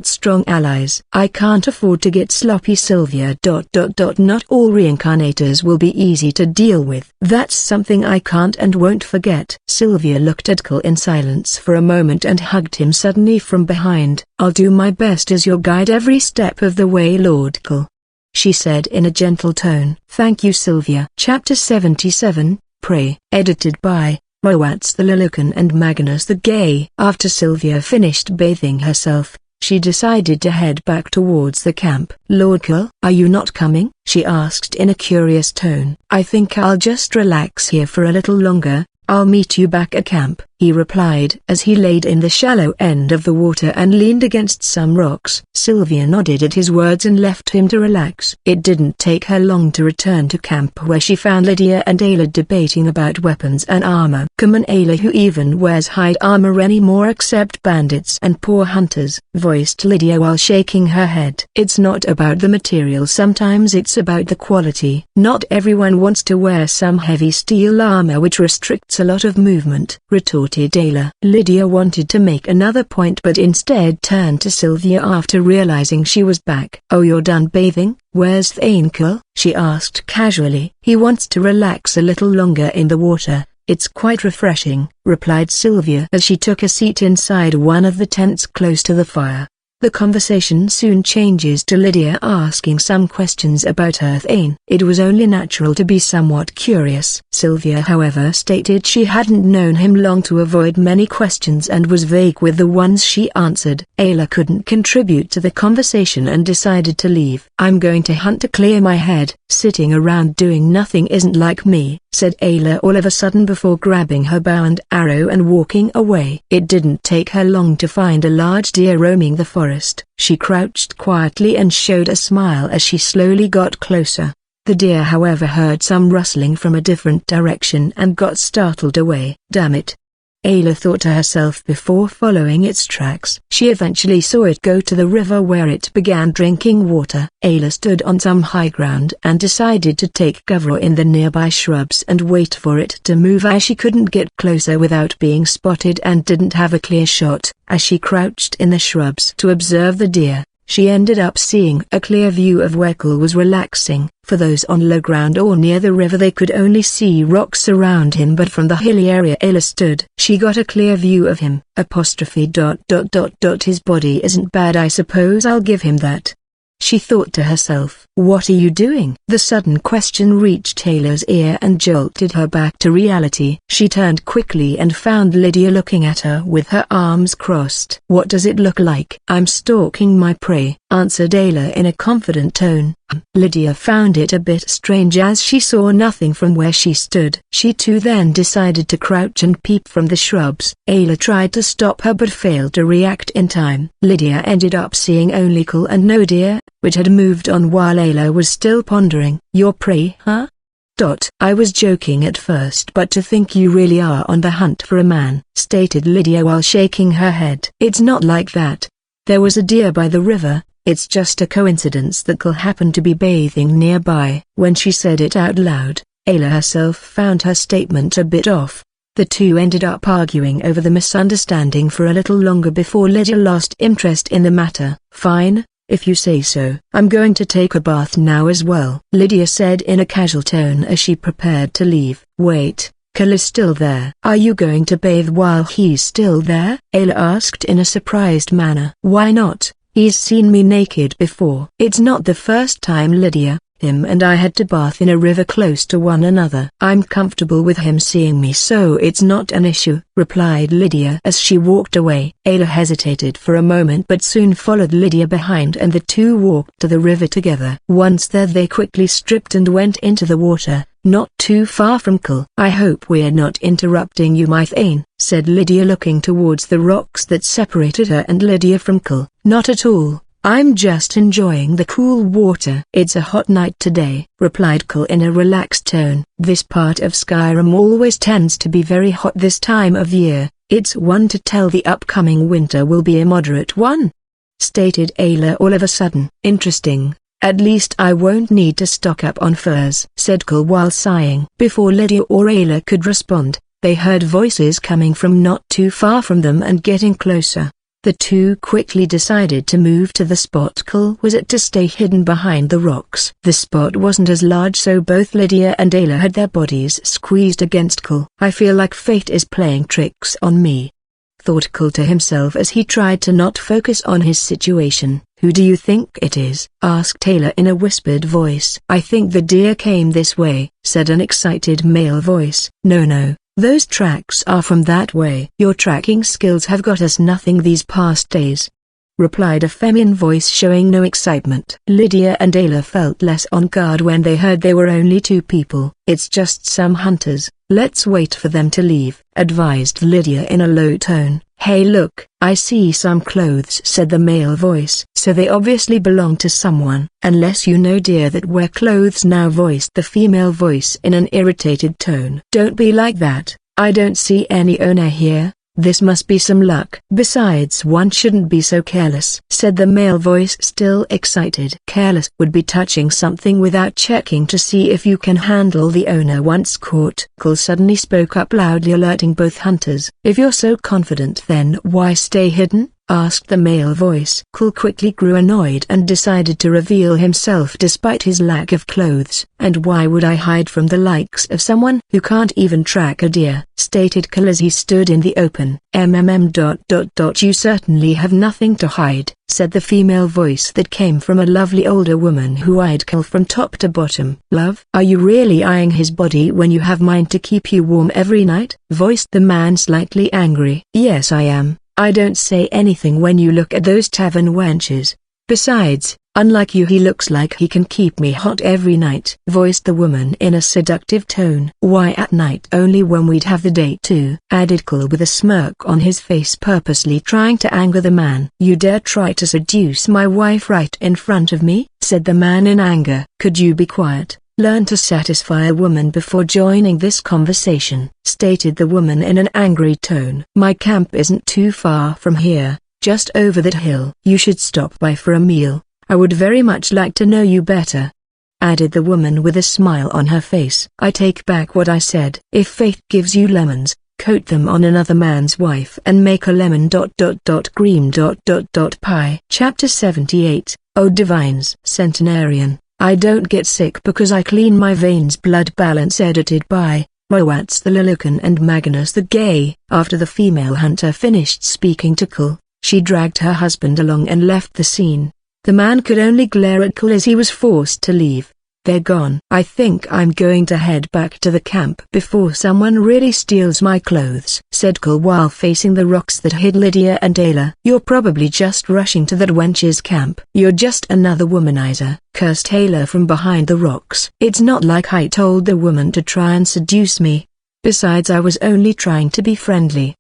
Speaker 1: strong allies. I can't afford to get sloppy, Sylvia. Not all reincarnators will be easy to deal with. That's something I can't and won't forget." Sylvia looked at Cole in silence for a moment and hugged him suddenly from behind. "I'll do my best as your guide every step of the way, Lord Cole," she said in a gentle tone. "Thank you, Sylvia." Chapter 77, Prey. Edited by Moats the Lilican and Magnus the Gay. After Sylvia finished bathing herself, she decided to head back towards the camp. "Lord Cole, are you not coming?" she asked in a curious tone. "I think I'll just relax here for a little longer. I'll meet you back at camp." he replied as he laid in the shallow end of the water and leaned against some rocks. Sylvia nodded at his words and left him to relax. It didn't take her long to return to camp, where she found Lydia and Ayla debating about weapons and armor. "Come on, Ayla, who even wears hide armor anymore except bandits and poor hunters," voiced Lydia while shaking her head. "It's not about the material, sometimes it's about the quality. Not everyone wants to wear some heavy steel armor which restricts a lot of movement," retorted Ayla. Lydia wanted to make another point but instead turned to Sylvia after realizing she was back. "Oh, you're done bathing? Where's Thankul?" she asked casually. "He wants to relax a little longer in the water. It's quite refreshing," replied Sylvia as she took a seat inside one of the tents close to the fire. The conversation soon changes to Lydia asking some questions about Thane. It was only natural to be somewhat curious. Sylvia, however, stated she hadn't known him long to avoid many questions and was vague with the ones she answered. Ayla couldn't contribute to the conversation and decided to leave. "I'm going to hunt to clear my head. Sitting around doing nothing isn't like me," said Ayla all of a sudden before grabbing her bow and arrow and walking away. It didn't take her long to find a large deer roaming the forest. She crouched quietly and showed a smile as she slowly got closer. The deer, however, heard some rustling from a different direction and got startled away. "Damn it," Ayla thought to herself before following its tracks. She eventually saw it go to the river where it began drinking water. Ayla stood on some high ground and decided to take cover in the nearby shrubs and wait for it to move, as she couldn't get closer without being spotted and didn't have a clear shot. As she crouched in the shrubs to observe the deer, she ended up seeing a clear view of where Cole was relaxing. For those on low ground or near the river, they could only see rocks around him, but from the hilly area Ayla stood, she got a clear view of him. His body isn't bad, I suppose I'll give him that," she thought to herself. "What are you doing?" The sudden question reached Ayla's ear and jolted her back to reality. She turned quickly and found Lydia looking at her with her arms crossed. "What does it look like?" "I'm stalking my prey," answered Ayla in a confident tone. Lydia found it a bit strange as she saw nothing from where she stood. She too then decided to crouch and peep from the shrubs. Ayla tried to stop her but failed to react in time. Lydia ended up seeing only Cole and no deer, which had moved on while Ayla was still pondering. "Your prey, huh?" "I was joking at first, but to think you really are on the hunt for a man," stated Lydia while shaking her head. "It's not like that. There was a deer by the river. It's just a coincidence that Cole happened to be bathing nearby." When she said it out loud, Ayla herself found her statement a bit off. The two ended up arguing over the misunderstanding for a little longer before Lydia lost interest in the matter. "Fine, if you say so. I'm going to take a bath now as well," Lydia said in a casual tone as she prepared to leave. "Wait, Cole is still there." "Are you going to bathe while he's still there?" Ayla asked in a surprised manner. "Why not? He's seen me naked before." "It's not the first time, Lydia. Him and I had to bath in a river close to one another. I'm comfortable with him seeing me, so it's not an issue," replied Lydia as she walked away. Ayla hesitated for a moment but soon followed Lydia behind and the two walked to the river together. Once there they quickly stripped and went into the water, not too far from Cole. "I hope we're not interrupting you, my Thane," said Lydia looking towards the rocks that separated her and Lydia from Cole. "Not at all. I'm just enjoying the cool water." "It's a hot night today," replied Cole in a relaxed tone. "This part of Skyrim always tends to be very hot this time of year. It's one to tell the upcoming winter will be a moderate one," stated Ayla all of a sudden. "Interesting. At least I won't need to stock up on furs," said Cole while sighing. Before Lydia or Ayla could respond, they heard voices coming from not too far from them and getting closer. The two quickly decided to move to the spot Cole was at to stay hidden behind the rocks. The spot wasn't as large, so both Lydia and Ayla had their bodies squeezed against Cole. "I feel like fate is playing tricks on me," thought Cole to himself as he tried to not focus on his situation. "Who do you think it is?" asked Ayla in a whispered voice. "I think the deer came this way," said an excited male voice. No. Those tracks are from that way." "Your tracking skills have got us nothing these past days," replied a feminine voice showing no excitement. Lydia and Ayla felt less on guard when they heard they were only two people. It's just some hunters, let's wait for them to leave, advised Lydia in a low tone. Hey look, I see some clothes, said the male voice. So they obviously belong to someone. Unless you know dear that wear clothes now, voiced the female voice in an irritated tone. Don't be like that, I don't see any owner here. This must be some luck. Besides, one shouldn't be so careless, said the male voice, still excited. Careless would be touching something without checking to see if you can handle the owner once caught. Cole suddenly spoke up loudly, alerting both hunters. If you're so confident, then why stay hidden? Asked the male voice. Cole quickly grew annoyed and decided to reveal himself despite his lack of clothes. And why would I hide from the likes of someone who can't even track a deer? Stated Cole as he stood in the open. You certainly have nothing to hide, said the female voice that came from a lovely older woman who eyed Cole from top to bottom. Love, are you really eyeing his body when you have mine to keep you warm every night? Voiced the man, slightly angry. Yes, I am. I don't say anything when you look at those tavern wenches. Besides, unlike you, he looks like he can keep me hot every night, voiced the woman in a seductive tone. Why at night only when we'd have the date too? Added Cole with a smirk on his face, purposely trying to anger the man. You dare try to seduce my wife right in front of me? Said the man in anger. Could you be quiet? Learn to satisfy a woman before joining this conversation, stated the woman in an angry tone. My camp isn't too far from here, just over that hill. You should stop by for a meal. I would very much like to know you better, added the woman with a smile on her face. I take back what I said. If fate gives you lemons, coat them on another man's wife and make a lemon cream pie. Chapter 78, O Divines. Centenarian. I don't get sick because I clean my veins. Blood balance. Edited by Moats the Lilican and Magnus the Gay. After the female hunter finished speaking to Cole, she dragged her husband along and left the scene. The man could only glare at Cole as he was forced to leave. They're gone. I think I'm going to head back to the camp before someone really steals my clothes, said Cole while facing the rocks that hid Lydia and Ayla. You're probably just rushing to that wench's camp. You're just another womanizer, cursed Ayla from behind the rocks. It's not like I told the woman to try and seduce me. Besides, I was only trying to be friendly,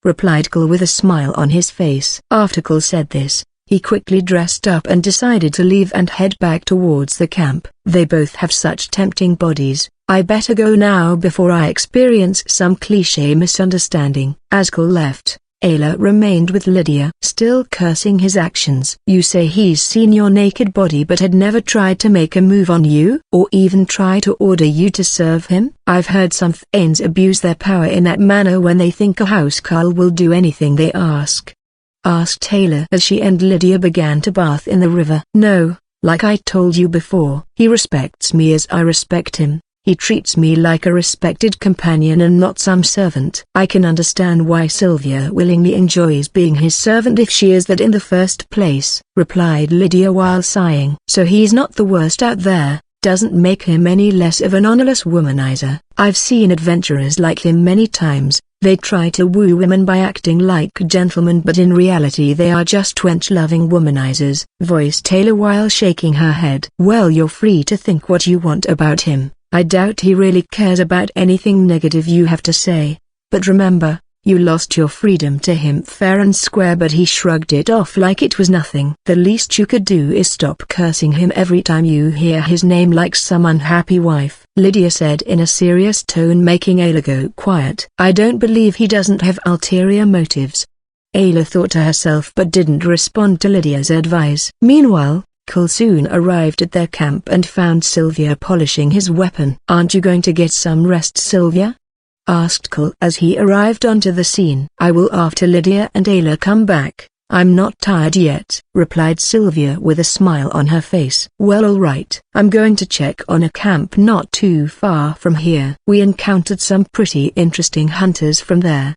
Speaker 1: replied Cole with a smile on his face. After Cole said this, he quickly dressed up and decided to leave and head back towards the camp. They both have such tempting bodies. I better go now before I experience some cliché misunderstanding. As Cole left, Ayla remained with Lydia, still cursing his actions. You say he's seen your naked body but had never tried to make a move on you, or even try to order you to serve him? I've heard some thanes abuse their power in that manner when they think a housecarl will do anything they asked Ayla as she and Lydia began to bath in the river. No, like I told you before, he respects me as I respect him. He treats me like a respected companion and not some servant. I can understand why Sylvia willingly enjoys being his servant if she is that in the first place, replied Lydia while sighing. So he's not the worst out there, doesn't make him any less of an honorless womanizer. I've seen adventurers like him many times. They try to woo women by acting like gentlemen, but in reality they are just wench-loving womanizers, voiced Ayla while shaking her head. Well, you're free to think what you want about him. I doubt he really cares about anything negative you have to say. But remember, you lost your freedom to him fair and square, but he shrugged it off like it was nothing. The least you could do is stop cursing him every time you hear his name like some unhappy wife, Lydia said in a serious tone, making Ayla go quiet. I don't believe he doesn't have ulterior motives, Ayla thought to herself, but didn't respond to Lydia's advice. Meanwhile, Cole soon arrived at their camp and found Sylvia polishing his weapon. Aren't you going to get some rest, Sylvia? Asked Cole as he arrived onto the scene. I will after Lydia and Ayla come back. I'm not tired yet, replied Sylvia with a smile on her face. Well, all right. I'm going to check on a camp not too far from here. We encountered some pretty interesting hunters from there,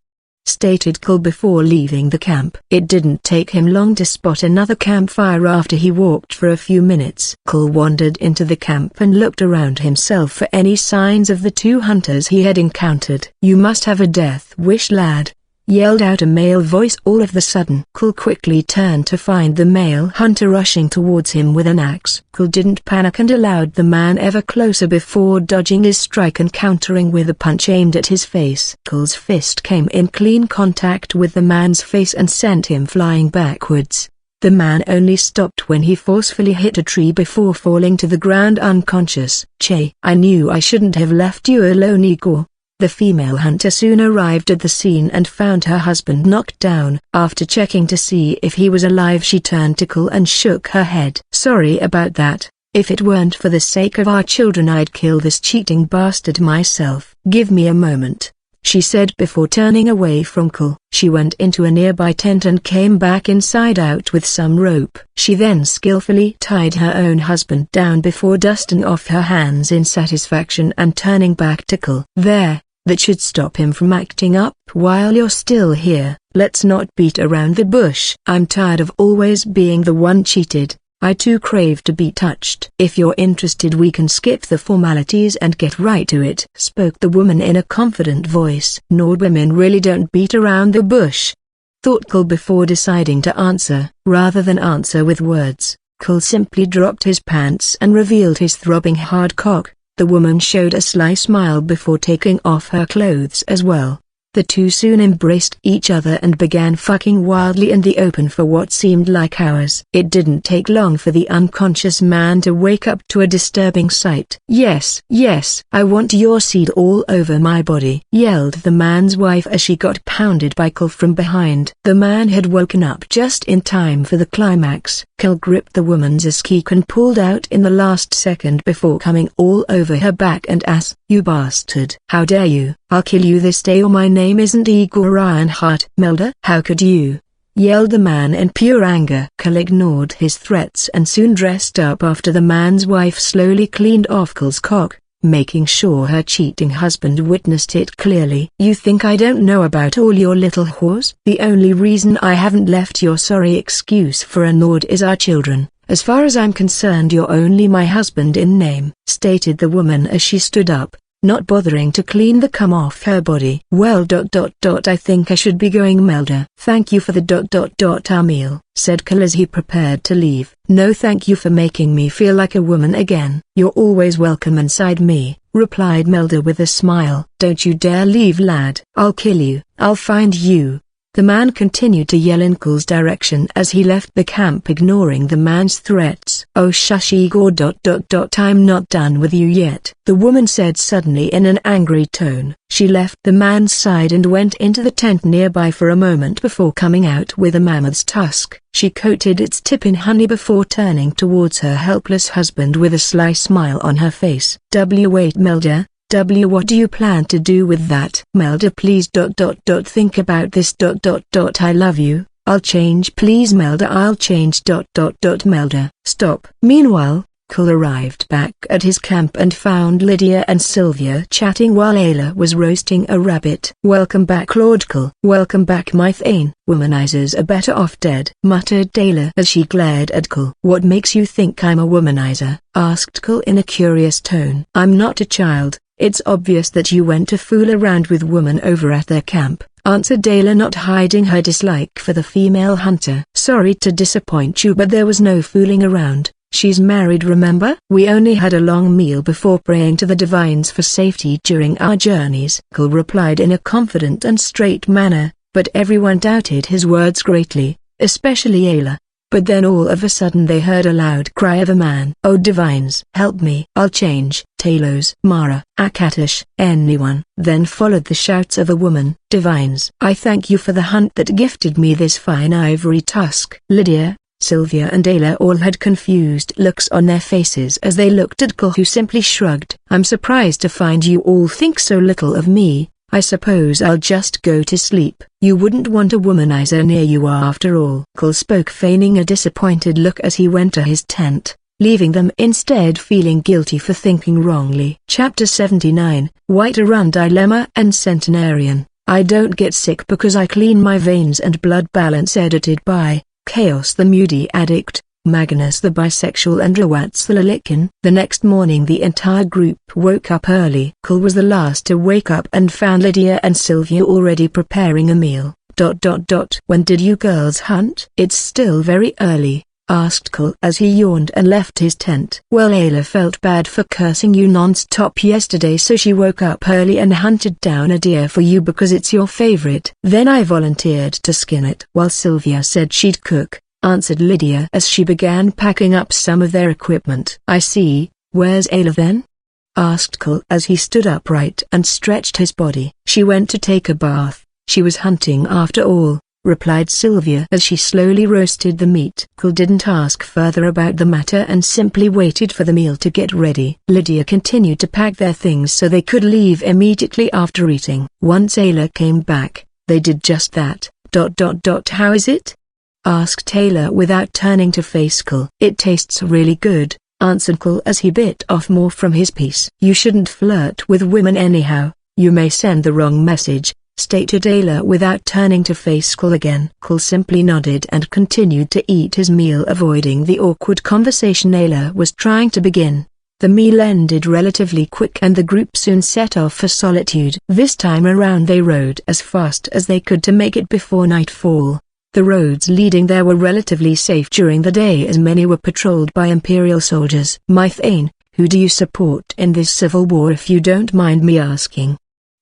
Speaker 1: stated Cole before leaving the camp. It didn't take him long to spot another campfire after he walked for a few minutes. Cole wandered into the camp and looked around himself for any signs of the two hunters he had encountered. You must have a death wish, lad, yelled out a male voice all of the sudden. Cole quickly turned to find the male hunter rushing towards him with an axe. Cole didn't panic and allowed the man ever closer before dodging his strike and countering with a punch aimed at his face. Cole's fist came in clean contact with the man's face and sent him flying backwards. The man only stopped when he forcefully hit a tree before falling to the ground unconscious. "Che, I knew I shouldn't have left you alone, Igor." The female hunter soon arrived at the scene and found her husband knocked down. After checking to see if he was alive, she turned to Cole and shook her head. "Sorry about that. If it weren't for the sake of our children, I'd kill this cheating bastard myself." "Give me a moment," she said before turning away from Cole. She went into a nearby tent and came back inside out with some rope. She then skillfully tied her own husband down before dusting off her hands in satisfaction and turning back to Cole. "There. That should stop him from acting up. While you're still here, let's not beat around the bush. I'm tired of always being the one cheated. I too crave to be touched. If you're interested, we can skip the formalities and get right to it," spoke the woman in a confident voice. "Nord women really don't beat around the bush," thought Cole before deciding to answer. Rather than answer with words, Cole simply dropped his pants and revealed his throbbing hard cock. The woman showed a sly smile before taking off her clothes as well. The two soon embraced each other and began fucking wildly in the open for what seemed like hours. It didn't take long for the unconscious man to wake up to a disturbing sight. Yes, I want your seed all over my body," yelled the man's wife as she got pounded by Cole from behind. The man had woken up just in time for the climax. Cole gripped the woman's askik and pulled out in the last second before coming all over her back and ass. "You bastard. How dare you? I'll kill you this day or my name isn't Igor Reinhardt." "Melda, how could you?" yelled the man in pure anger. Cole ignored his threats and soon dressed up after the man's wife slowly cleaned off Cole's cock, making sure her cheating husband witnessed it clearly. "You think I don't know about all your little whores? The only reason I haven't left your sorry excuse for a Nord is our children. As far as I'm concerned, you're only my husband in name," stated the woman as she stood up, not bothering to clean the cum off her body. "Well, I think I should be going, Melda." "Thank you for the our meal," said Cole as he prepared to leave. "No, thank you for making me feel like a woman again." "You're always welcome inside me," replied Melda with a smile. "Don't you dare leave, lad. I'll kill you. I'll find you." The man continued to yell in Cole's direction as he left the camp, ignoring the man's threats. "Oh shush, Igor. I'm not done with you yet," the woman said suddenly in an angry tone. She left the man's side and went into the tent nearby for a moment before coming out with a mammoth's tusk. She coated its tip in honey before turning towards her helpless husband with a sly smile on her face. "Wait, Melda. What do you plan to do with that?" "Melda, please. Think about this. I love you. I'll change." "Please, Melda, I'll change. Melda, stop." Meanwhile, Cole arrived back at his camp and found Lydia and Sylvia chatting while Ayla was roasting a rabbit. "Welcome back, Lord Cole." "Welcome back, my Thane. Womanizers are better off dead," muttered Ayla as she glared at Cole. "What makes you think I'm a womanizer?" asked Cole in a curious tone. "I'm not a child. It's obvious that you went to fool around with women over at their camp," answered Ayla, not hiding her dislike for the female hunter. "Sorry to disappoint you, but there was no fooling around. She's married, remember? We only had a long meal before praying to the divines for safety during our journeys." Cole replied in a confident and straight manner, but everyone doubted his words greatly, especially Ayla. But then all of a sudden they heard a loud cry of a man. "Oh divines, help me. I'll change." Talos, Mara, Akatosh, anyone. Then followed the shouts of a woman. "Divines, I thank you for the hunt that gifted me this fine ivory tusk." Lydia, Sylvia and Ayla all had confused looks on their faces as they looked at Cole, who simply shrugged. "I'm surprised to find you all think so little of me. I suppose I'll just go to sleep." "You wouldn't want a womanizer near you after all." Cole spoke, feigning a disappointed look as he went to his tent, leaving them instead feeling guilty for thinking wrongly. Chapter 79, White-Run Dilemma and Centenarian. I don't get sick because I clean my veins and blood balance. Edited by Chaos the Moody Addict. Magnus the bisexual and Rawats the Lilican. The next morning the entire group woke up early. Kull was the last to wake up and found Lydia and Sylvia already preparing a meal. When did you girls hunt? It's still very early, asked Kull as he yawned and left his tent. Well, Ayla felt bad for cursing you non-stop yesterday, so she woke up early and hunted down a deer for you because it's your favorite. Then I volunteered to skin it. While Sylvia said she'd cook, answered Lydia as she began packing up some of their equipment. I see. Where's Ayla then? Asked Kull as he stood upright and stretched his body. She went to take a bath. She was hunting after all, replied Sylvia as she slowly roasted the meat. Kull didn't ask further about the matter and simply waited for the meal to get ready. Lydia continued to pack their things so they could leave immediately after eating. Once Ayla came back, they did just that. How is it? Asked Ayla without turning to face Kull. It tastes really good, answered Kull as he bit off more from his piece. You shouldn't flirt with women anyhow, you may send the wrong message, stated Ayla without turning to face Kull again. Kull simply nodded and continued to eat his meal, avoiding the awkward conversation Ayla was trying to begin. The meal ended relatively quick and the group soon set off for Solitude. This time around they rode as fast as they could to make it before nightfall. The roads leading there were relatively safe during the day as many were patrolled by Imperial soldiers. Mythane, who do you support in this civil war if you don't mind me asking?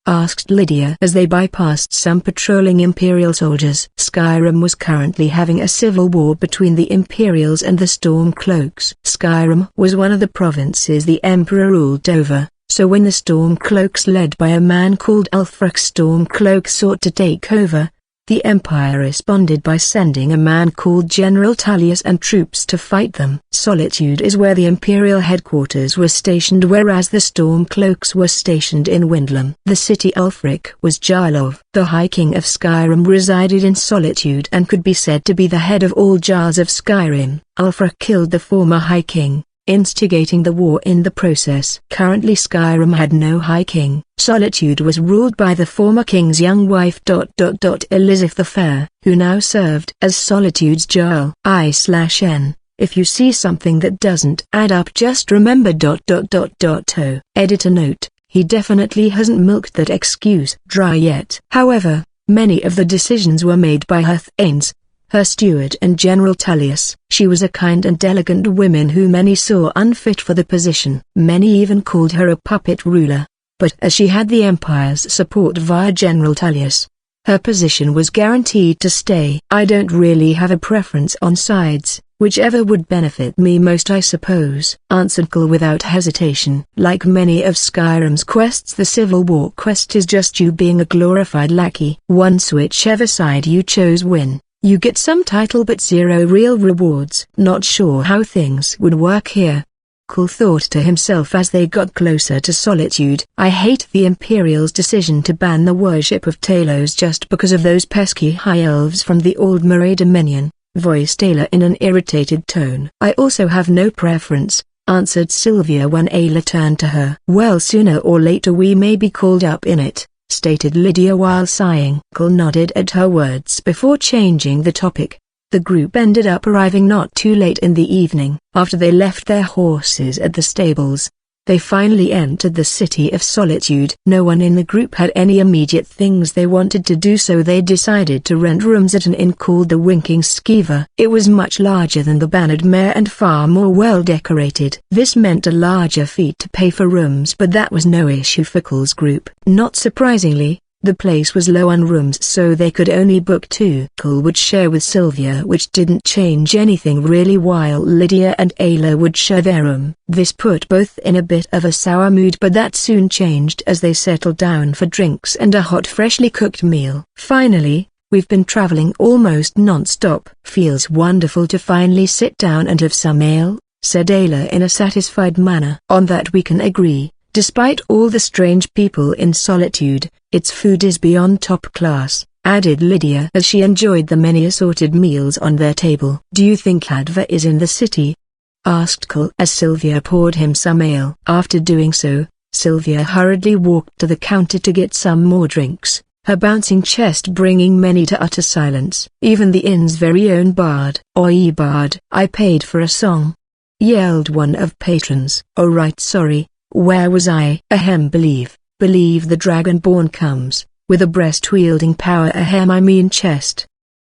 Speaker 1: Asked Lydia as they bypassed some patrolling Imperial soldiers. Skyrim was currently having a civil war between the Imperials and the Stormcloaks. Skyrim was one of the provinces the Emperor ruled over, so when the Stormcloaks led by a man called Ulfric Stormcloak sought to take over, the Empire responded by sending a man called General Tullius and troops to fight them. Solitude is where the Imperial headquarters were stationed, whereas the Stormcloaks were stationed in Windlem. The city Ulfric was Jarl. The High King of Skyrim resided in Solitude and could be said to be the head of all Jarls of Skyrim. Ulfric killed the former High King, instigating the war in the process. Currently Skyrim had no High King. Solitude was ruled by the former king's young wife Elizabeth the Fair, who now served as Solitude's Jarl. I/N. If you see something that doesn't add up, just remember O. Editor note, he definitely hasn't milked that excuse dry yet. However, many of the decisions were made by her thanes, her steward and General Tullius. She was a kind and elegant woman who many saw unfit for the position. Many even called her a puppet ruler. But as she had the Empire's support via General Tullius, her position was guaranteed to stay. I don't really have a preference on sides, whichever would benefit me most I suppose, answered Kull without hesitation. Like many of Skyrim's quests, the Civil War quest is just you being a glorified lackey. Once whichever side you chose win, you get some title but zero real rewards. Not sure how things would work here, Kull thought to himself as they got closer to Solitude. I hate the Imperial's decision to ban the worship of Talos just because of those pesky high elves from the Aldmere Dominion, voiced Ayla in an irritated tone. I also have no preference, answered Sylvia when Ayla turned to her. Well, sooner or later we may be called up in it, stated Lydia while sighing. Kull nodded at her words before changing the topic. The group ended up arriving not too late in the evening. After they left their horses at the stables, they finally entered the city of Solitude. No one in the group had any immediate things they wanted to do, so they decided to rent rooms at an inn called the Winking Skeever. It was much larger than the Bannered Mare and far more well decorated. This meant a larger fee to pay for rooms, but that was no issue for Kull's group. Not surprisingly, the place was low on rooms, so they could only book 2. Kull would share with Sylvia, which didn't change anything really, while Lydia and Ayla would share their room. This put both in a bit of a sour mood, but that soon changed as they settled down for drinks and a hot freshly cooked meal. Finally, we've been traveling almost non-stop. Feels wonderful to finally sit down and have some ale, said Ayla in a satisfied manner. On that we can agree. Despite all the strange people in Solitude, its food is beyond top class, added Lydia as she enjoyed the many assorted meals on their table. Do you think Adva is in the city? Asked Kull as Sylvia poured him some ale. After doing so, Sylvia hurriedly walked to the counter to get some more drinks. her bouncing chest bringing many to utter silence. Even the inn's very own bard. "Oi bard, I paid for a song," yelled one of patrons. "Oh right, sorry, where was I?" "Ahem, believe the Dragonborn comes, with a breast-wielding power." "Ahem, I mean chest."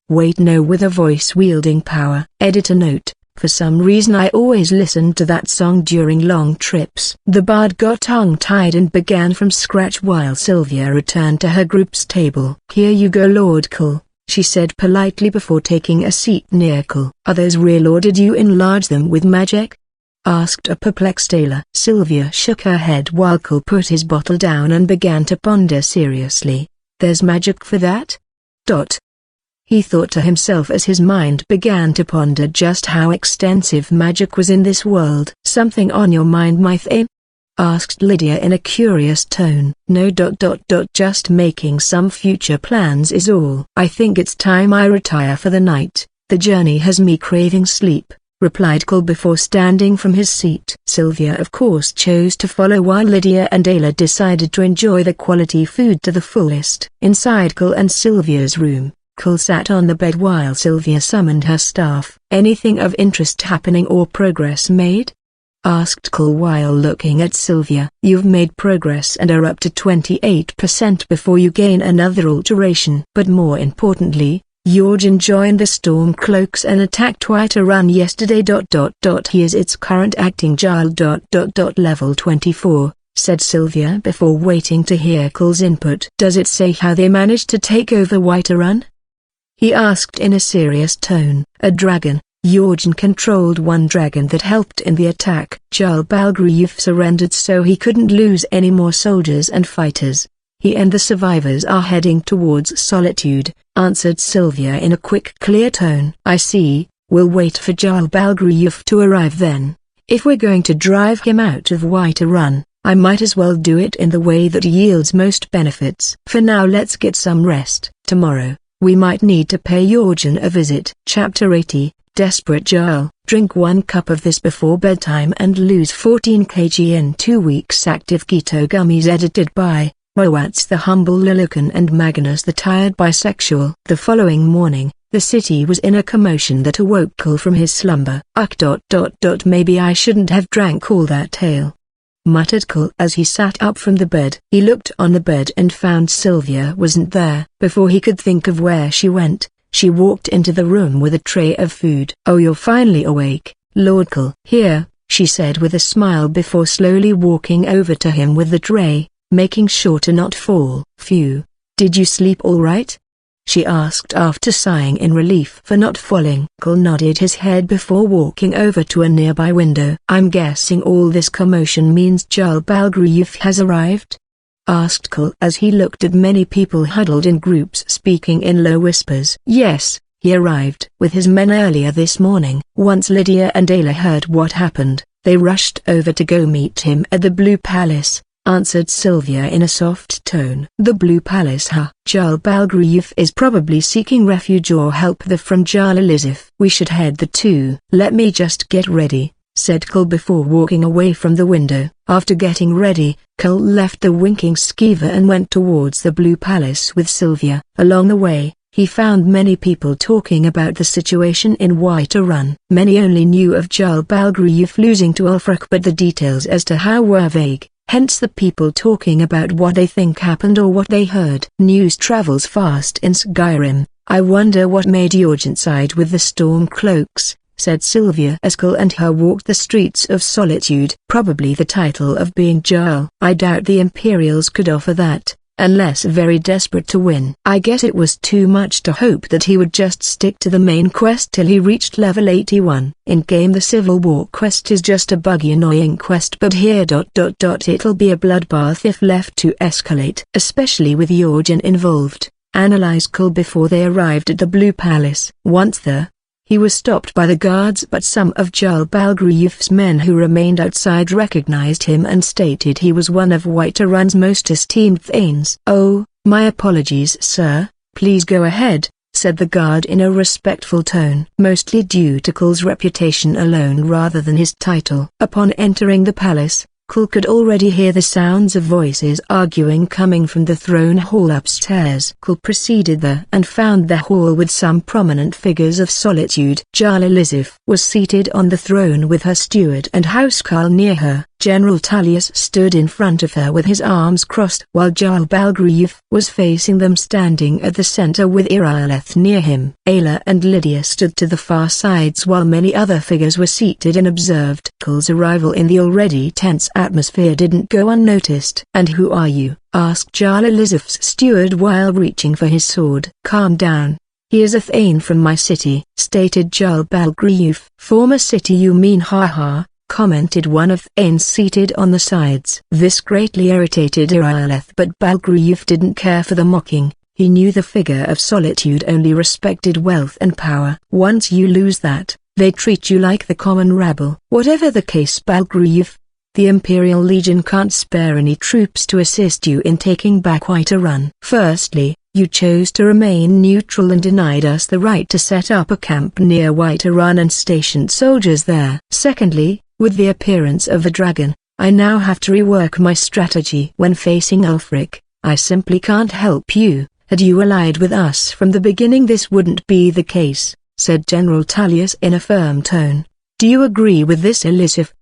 Speaker 1: "Wait, no, with a voice-wielding power." Editor note: for some reason I always listened to that song during long trips. The bard got tongue-tied and began from scratch while Sylvia returned to her group's table. "Here you go, Lord Kull," she said politely before taking a seat near Kull. "Are those real or did you enlarge them with magic?" asked a perplexed Ayla. Sylvia shook her head while Kull put his bottle down and began to ponder seriously. "There's magic for that?" He thought to himself as his mind began to ponder just how extensive magic was in this world. "Something on your mind, my thane?" asked Lydia in a curious tone. "No. Just making some future plans is all." "I think it's time I retire for the night. The journey has me craving sleep," replied Kull before standing from his seat. Sylvia of course chose to follow while Lydia and Ayla decided to enjoy the quality food to the fullest. Inside Kull and Sylvia's room, Kull sat on the bed while Sylvia summoned her staff. "Anything of interest happening or progress made?" asked Kull while looking at Sylvia. "You've made progress and are up to 28% before you gain another alteration. But more importantly, Jorgen joined the Stormcloaks and attacked Whiterun yesterday. He is its current acting Jarl. Level 24, said Sylvia before waiting to hear Kull's input. "Does it say how they managed to take over Whiterun?" he asked in a serious tone. "A dragon. Jorgen controlled one dragon that helped in the attack. Jarl Balgruuf surrendered so he couldn't lose any more soldiers and fighters. He and the survivors are heading towards Solitude," answered Sylvia in a quick clear tone. "I see, we'll wait for Jarl Balgruuf to arrive then. If we're going to drive him out of Whiterun, I might as well do it in the way that yields most benefits. For now let's get some rest. Tomorrow, we might need to pay Jorgen a visit." Chapter 80, Desperate Jarl. Drink 1 cup of this before bedtime and lose 14 kg in 2 weeks. Active Keto Gummies edited by Moats the Humble Lilican and Magnus the Tired Bisexual. The following morning, the city was in a commotion that awoke Kull from his slumber. Maybe I shouldn't have drank all that ale," muttered Kull as he sat up from the bed. He looked on the bed and found Sylvia wasn't there. Before he could think of where she went, she walked into the room with a tray of food. "Oh, you're finally awake, Lord Kull." "Here," she said with a smile before slowly walking over to him with the tray, making sure to not fall. "Phew, did you sleep all right?" she asked after sighing in relief for not falling. Kull nodded his head before walking over to a nearby window. "I'm guessing all this commotion means Jarl Balgruuf has arrived?" asked Kull as he looked at many people huddled in groups speaking in low whispers. "Yes, he arrived with his men earlier this morning." Once Lydia and Ayla heard what happened, they rushed over to go meet him at the Blue Palace, answered Sylvia in a soft tone. "The Blue Palace, huh? Jarl Balgruuf is probably seeking refuge or help from Jarl Elizif. We should head the two." "Let me just get ready," said Kull before walking away from the window. After getting ready, Kull left the winking skeever and went towards the Blue Palace with Sylvia. Along the way, he found many people talking about the situation in Whiterun. Many only knew of Jarl Balgruuf losing to Ulfric, but the details as to how were vague. Hence the people talking about what they think happened or what they heard. "News travels fast in Skyrim. I wonder what made Jorgen side with the Stormcloaks," said Sylvia as Kull and her walked the streets of Solitude. "Probably the title of being Jarl. I doubt the Imperials could offer that, unless very desperate to win. I guess it was too much to hope that he would just stick to the main quest till he reached level 81. In-game the Civil War quest is just a buggy annoying quest, but here it'll be a bloodbath if left to escalate. Especially with Jorgen involved," analyzed Kull before they arrived at the Blue Palace. Once there, he was stopped by the guards, but some of Jarl Balgruuf's men who remained outside recognized him and stated he was one of Whiterun's most esteemed thanes. "Oh, my apologies sir, please go ahead," said the guard in a respectful tone. Mostly due to Kull's reputation alone rather than his title. Upon entering the palace, Kul could already hear the sounds of voices arguing coming from the throne hall upstairs. Kul proceeded there and found the hall with some prominent figures of solitude. Jarl Elizabeth was seated on the throne with her steward and housecarl near her. General Tullius stood in front of her with his arms crossed, while Jarl Balgruuf was facing them, standing at the center with Irileth near him. Ayla and Lydia stood to the far sides while many other figures were seated and observed. Kul's arrival in the already tense atmosphere didn't go unnoticed. "And who are you?" asked Jarl Elizabeth's steward while reaching for his sword. "Calm down. He is a Thane from my city," stated Jarl Balgruuf. "Former city you mean, haha," commented one of Thanes seated on the sides. This greatly irritated Irileth, but Balgruuf didn't care for the mocking. He knew the figure of solitude only respected wealth and power. Once you lose that, they treat you like the common rabble. Whatever the case, Balgruuf, the Imperial Legion can't spare any troops to assist you in taking back Whiterun. Firstly, you chose to remain neutral and denied us the right to set up a camp near Whiterun and station soldiers there. Secondly, with the appearance of the dragon, I now have to rework my strategy. When facing Ulfric, I simply can't help you. Had you allied with us from the beginning, this wouldn't be the case," said General Tullius in a firm tone. "Do you agree with this, Elizabeth?"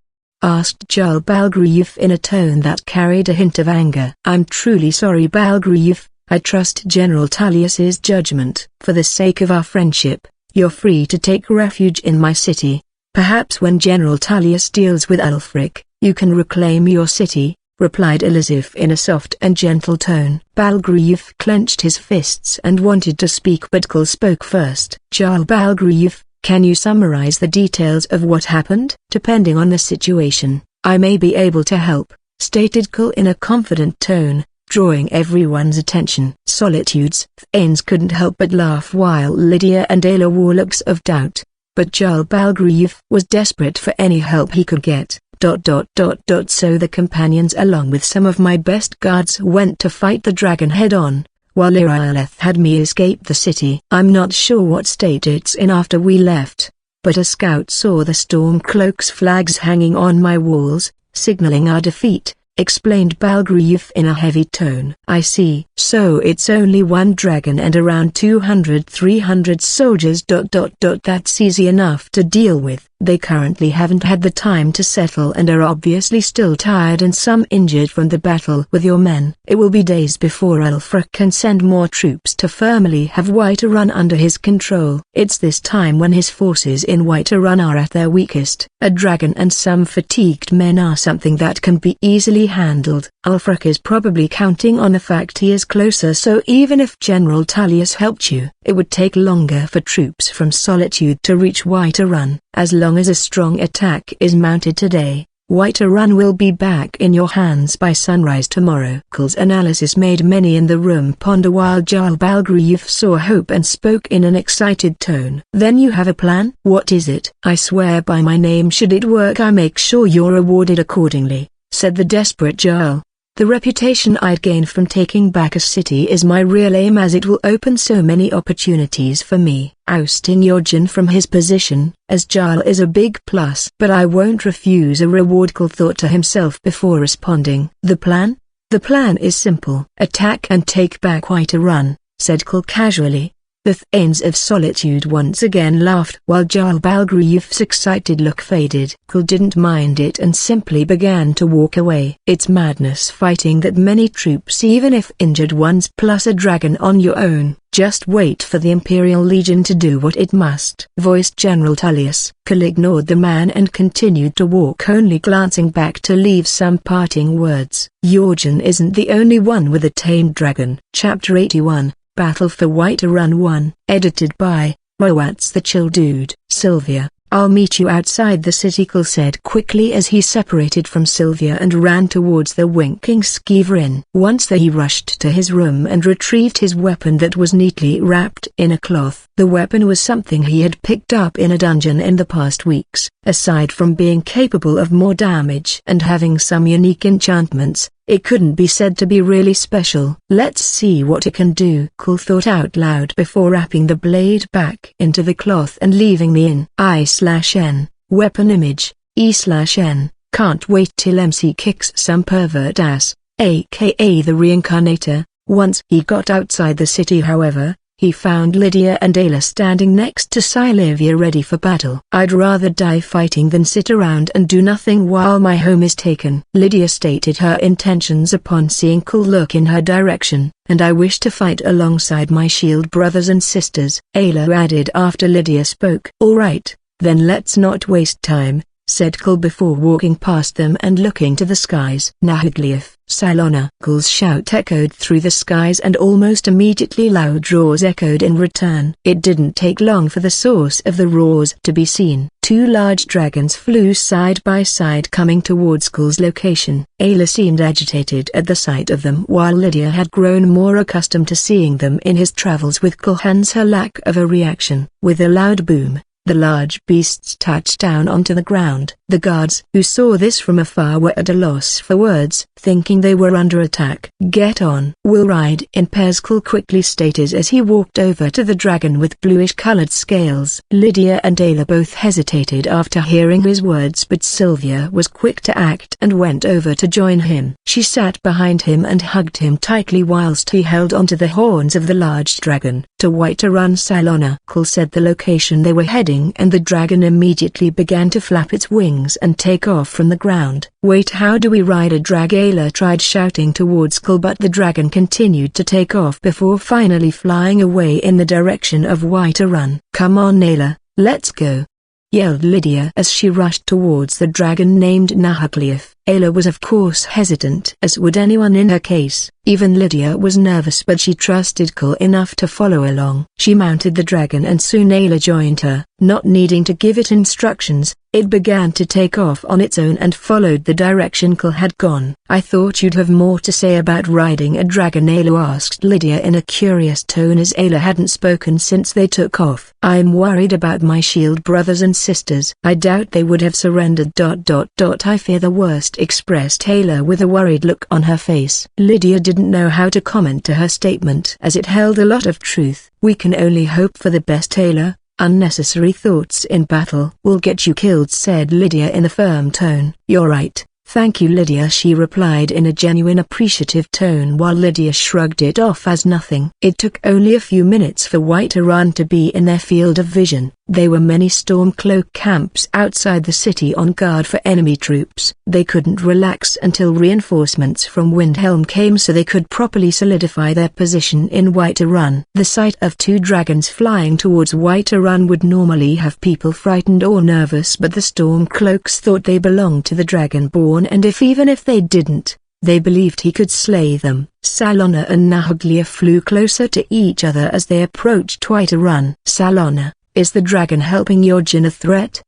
Speaker 1: asked Jarl Balgruuf in a tone that carried a hint of anger. "I'm truly sorry, Balgruuf. I trust General Tullius's judgment. For the sake of our friendship, you're free to take refuge in my city. Perhaps when General Tullius deals with Ulfric, you can reclaim your city," replied Elizabeth in a soft and gentle tone. Balgruuf clenched his fists and wanted to speak, but Kul spoke first. "Jarl Balgruuf, can you summarize the details of what happened?" "Depending on the situation, I may be able to help," stated Kul in a confident tone, drawing everyone's attention. Solitude's Thanes couldn't help but laugh, while Lydia and Ayla wore looks of doubt. But Jarl Balgruuf was desperate for any help he could get. So the companions along with some of my best guards went to fight the dragon head-on, while Irileth had me escape the city. I'm not sure what state it's in after we left, but a scout saw the Stormcloak's flags hanging on my walls, signaling our defeat, explained Balgruuf in a heavy tone. "I see. So it's only one dragon and around 200-300 soldiers. That's easy enough to deal with. They currently haven't had the time to settle and are obviously still tired and some injured from the battle with your men. It will be days before Ulfric can send more troops to firmly have Whiterun under his control. It's this time when his forces in Whiterun are at their weakest. A dragon and some fatigued men are something that can be easily handled. Ulfric is probably counting on the fact he is closer, so even if General Tullius helped you, it would take longer for troops from Solitude to reach Whiterun. As long as a strong attack is mounted today, Whiterun will be back in your hands by sunrise tomorrow." Kul's analysis made many in the room ponder, while Jarl Balgruuf saw hope and spoke in an excited tone. "Then you have a plan?" "What is it?" "I swear by my name, should it work I make sure you're rewarded accordingly," said the desperate Jarl. "The reputation I'd gain from taking back a city is my real aim, as it will open so many opportunities for me. Ousting Jorgen from his position as Jarl is a big plus, but I won't refuse a reward," Kul thought to himself before responding. "The plan? The plan is simple. Attack and take back Whiterun," said Kul casually. The Thanes of Solitude once again laughed, while Jarl Balgruuf's excited look faded. Kul didn't mind it and simply began to walk away. "It's madness fighting that many troops, even if injured ones, plus a dragon on your own. Just wait for the Imperial Legion to do what it must," voiced General Tullius. Kul ignored the man and continued to walk, only glancing back to leave some parting words. Jorgen isn't the only one with a tamed dragon. Chapter 81. Battle for Whiterun 1. Edited by Roats the Chill Dude. "Sylvia, I'll meet you outside the city," Kul said quickly as he separated from Sylvia and ran towards the Winking Skeever Inn. Once there, he rushed to his room and retrieved his weapon that was neatly wrapped in a cloth. The weapon was something he had picked up in a dungeon in the past weeks. Aside from being capable of more damage and having some unique enchantments, it couldn't be said to be really special. "Let's see what it can do," Kul thought out loud before wrapping the blade back into the cloth and leaving the inn. I/N, weapon image, E/N, Can't wait till MC kicks some pervert ass, aka the Reincarnator. Once he got outside the city, however, he found Lydia and Ayla standing next to Sylvia ready for battle. I'd rather die fighting than sit around and do nothing while my home is taken. Lydia stated her intentions upon seeing Cole look in her direction, and I wish to fight alongside my shield brothers and sisters, Ayla added after Lydia spoke. Alright, then let's not waste time, said Cole before walking past them and looking to the skies. Nahaglief, Silona. Cole's shout echoed through the skies and almost immediately loud roars echoed in return. It didn't take long for the source of the roars to be seen. Two large dragons flew side by side coming towards Cole's location. Ayla seemed agitated at the sight of them while Lydia had grown more accustomed to seeing them in his travels with Cole, hence her lack of a reaction. With a loud boom, the large beasts touched down onto the ground. The guards who saw this from afar were at a loss for words, thinking they were under attack. Get on. We'll ride in pairs, Cole quickly stated as he walked over to the dragon with bluish-colored scales. Lydia and Ayla both hesitated after hearing his words, but Sylvia was quick to act and went over to join him. She sat behind him and hugged him tightly whilst he held onto the horns of the large dragon. To Whiterun, Silona. Cole said the location they were heading, and the dragon immediately began to flap its wings and take off from the ground. Wait, how do we ride a drag? Ayla tried shouting towards Cole, but the dragon continued to take off before finally flying away in the direction of Whiterun. Come on Ayla, let's go, yelled Lydia as she rushed towards the dragon named Nahaglief. Ayla was of course hesitant, as would anyone in her case. Even Lydia was nervous, but she trusted Cole enough to follow along. She mounted the dragon and soon Ayla joined her. Not needing to give it instructions, it began to take off on its own and followed the direction Cole had gone. I thought you'd have more to say about riding a dragon, Ayla asked Lydia in a curious tone as Ayla hadn't spoken since they took off. I'm worried about my shield brothers and sisters. I doubt they would have surrendered. I fear the worst, expressed Ayla with a worried look on her face. Lydia didn't know how to comment to her statement as it held a lot of truth. We can only hope for the best, Ayla. Unnecessary thoughts in battle will get you killed, said Lydia in a firm tone. You're right. Thank you, Lydia, she replied in a genuine appreciative tone while Lydia shrugged it off as nothing. It took only a few minutes for Whiterun to be in their field of vision. There were many Stormcloak camps outside the city on guard for enemy troops. They couldn't relax until reinforcements from Windhelm came so they could properly solidify their position in Whiterun. The sight of two dragons flying towards Whiterun would normally have people frightened or nervous, but the Stormcloaks thought they belonged to the Dragonborn, and even if they didn't, they believed he could slay them. Silona and Nahaglief flew closer to each other as they approached Whiterun. Silona, is the dragon helping Jorgen a threat?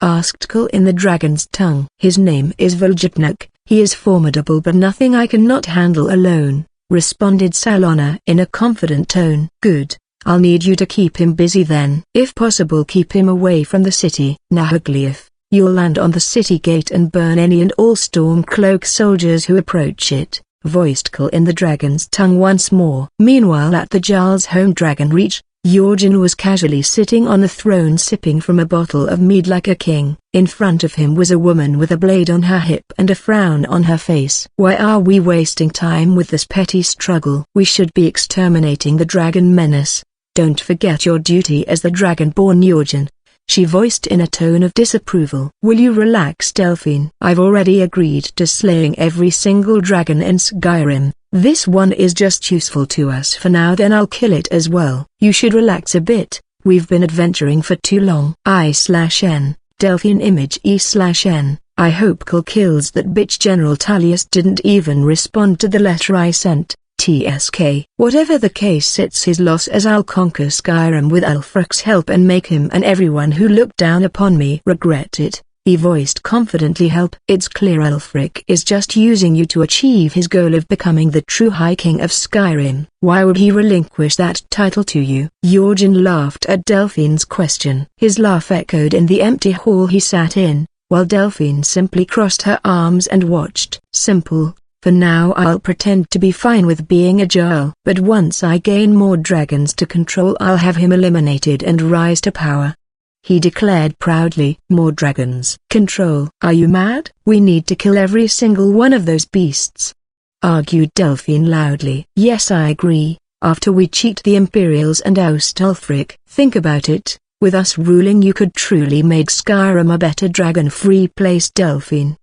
Speaker 1: Asked Cole in the dragon's tongue. His name is Voljipnuk. He is formidable but nothing I cannot handle alone, responded Silona in a confident tone. Good. I'll need you to keep him busy then. If possible, keep him away from the city. Nahaglief, you'll land on the city gate and burn any and all Stormcloak soldiers who approach it, voiced Cole in the dragon's tongue once more. Meanwhile, at the Jarl's home Dragon Reach, Jorgen was casually sitting on a throne sipping from a bottle of mead like a king. In front of him was a woman with a blade on her hip and a frown on her face. Why are we wasting time with this petty struggle? We should be exterminating the dragon menace. Don't forget your duty as the Dragonborn, Jorgen, she voiced in a tone of disapproval. Will you relax, Delphine? I've already agreed to slaying every single dragon in Skyrim. This one is just useful to us for now, then I'll kill it as well. You should relax a bit, we've been adventuring for too long. I/N, Delphine image E/N. I hope Cole kills that bitch. General Tullius didn't even respond to the letter I sent. TSK. Whatever the case, it's his loss, as I'll conquer Skyrim with Ulfric's help and make him and everyone who looked down upon me regret it, he voiced confidently. Help? It's clear Ulfric is just using you to achieve his goal of becoming the true High King of Skyrim. Why would he relinquish that title to you? Jorgen laughed at Delphine's question. His laugh echoed in the empty hall he sat in, while Delphine simply crossed her arms and watched. Simple. For now I'll pretend to be fine with being a Jarl, but once I gain more dragons to control, I'll have him eliminated and rise to power. he declared proudly. More dragons. Control. Are you mad? We need to kill every single one of those beasts, argued Delphine loudly. Yes, I agree. After we cheat the Imperials and oust Ulfric. Think about it. With us ruling, you could truly make Skyrim a better dragon-free place. Delphine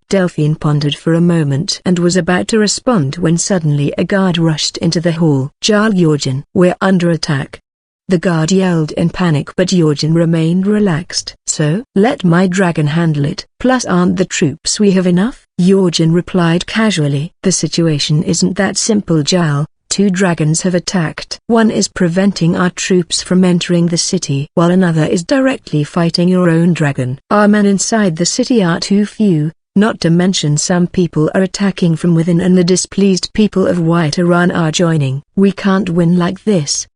Speaker 1: pondered for a moment and was about to respond when suddenly a guard rushed into the hall. Jarl Jorgen, we're under attack. The guard yelled in panic, but Jorgen remained relaxed. So, let my dragon handle it. Plus, aren't the troops we have enough? Jorgen replied casually. The situation isn't that simple, Jarl. 2 dragons have attacked. One is preventing our troops from entering the city, while another is directly fighting your own dragon. Our men inside the city are too few, not to mention some people are attacking from within and the displeased people of Whiterun are joining. We can't win like this,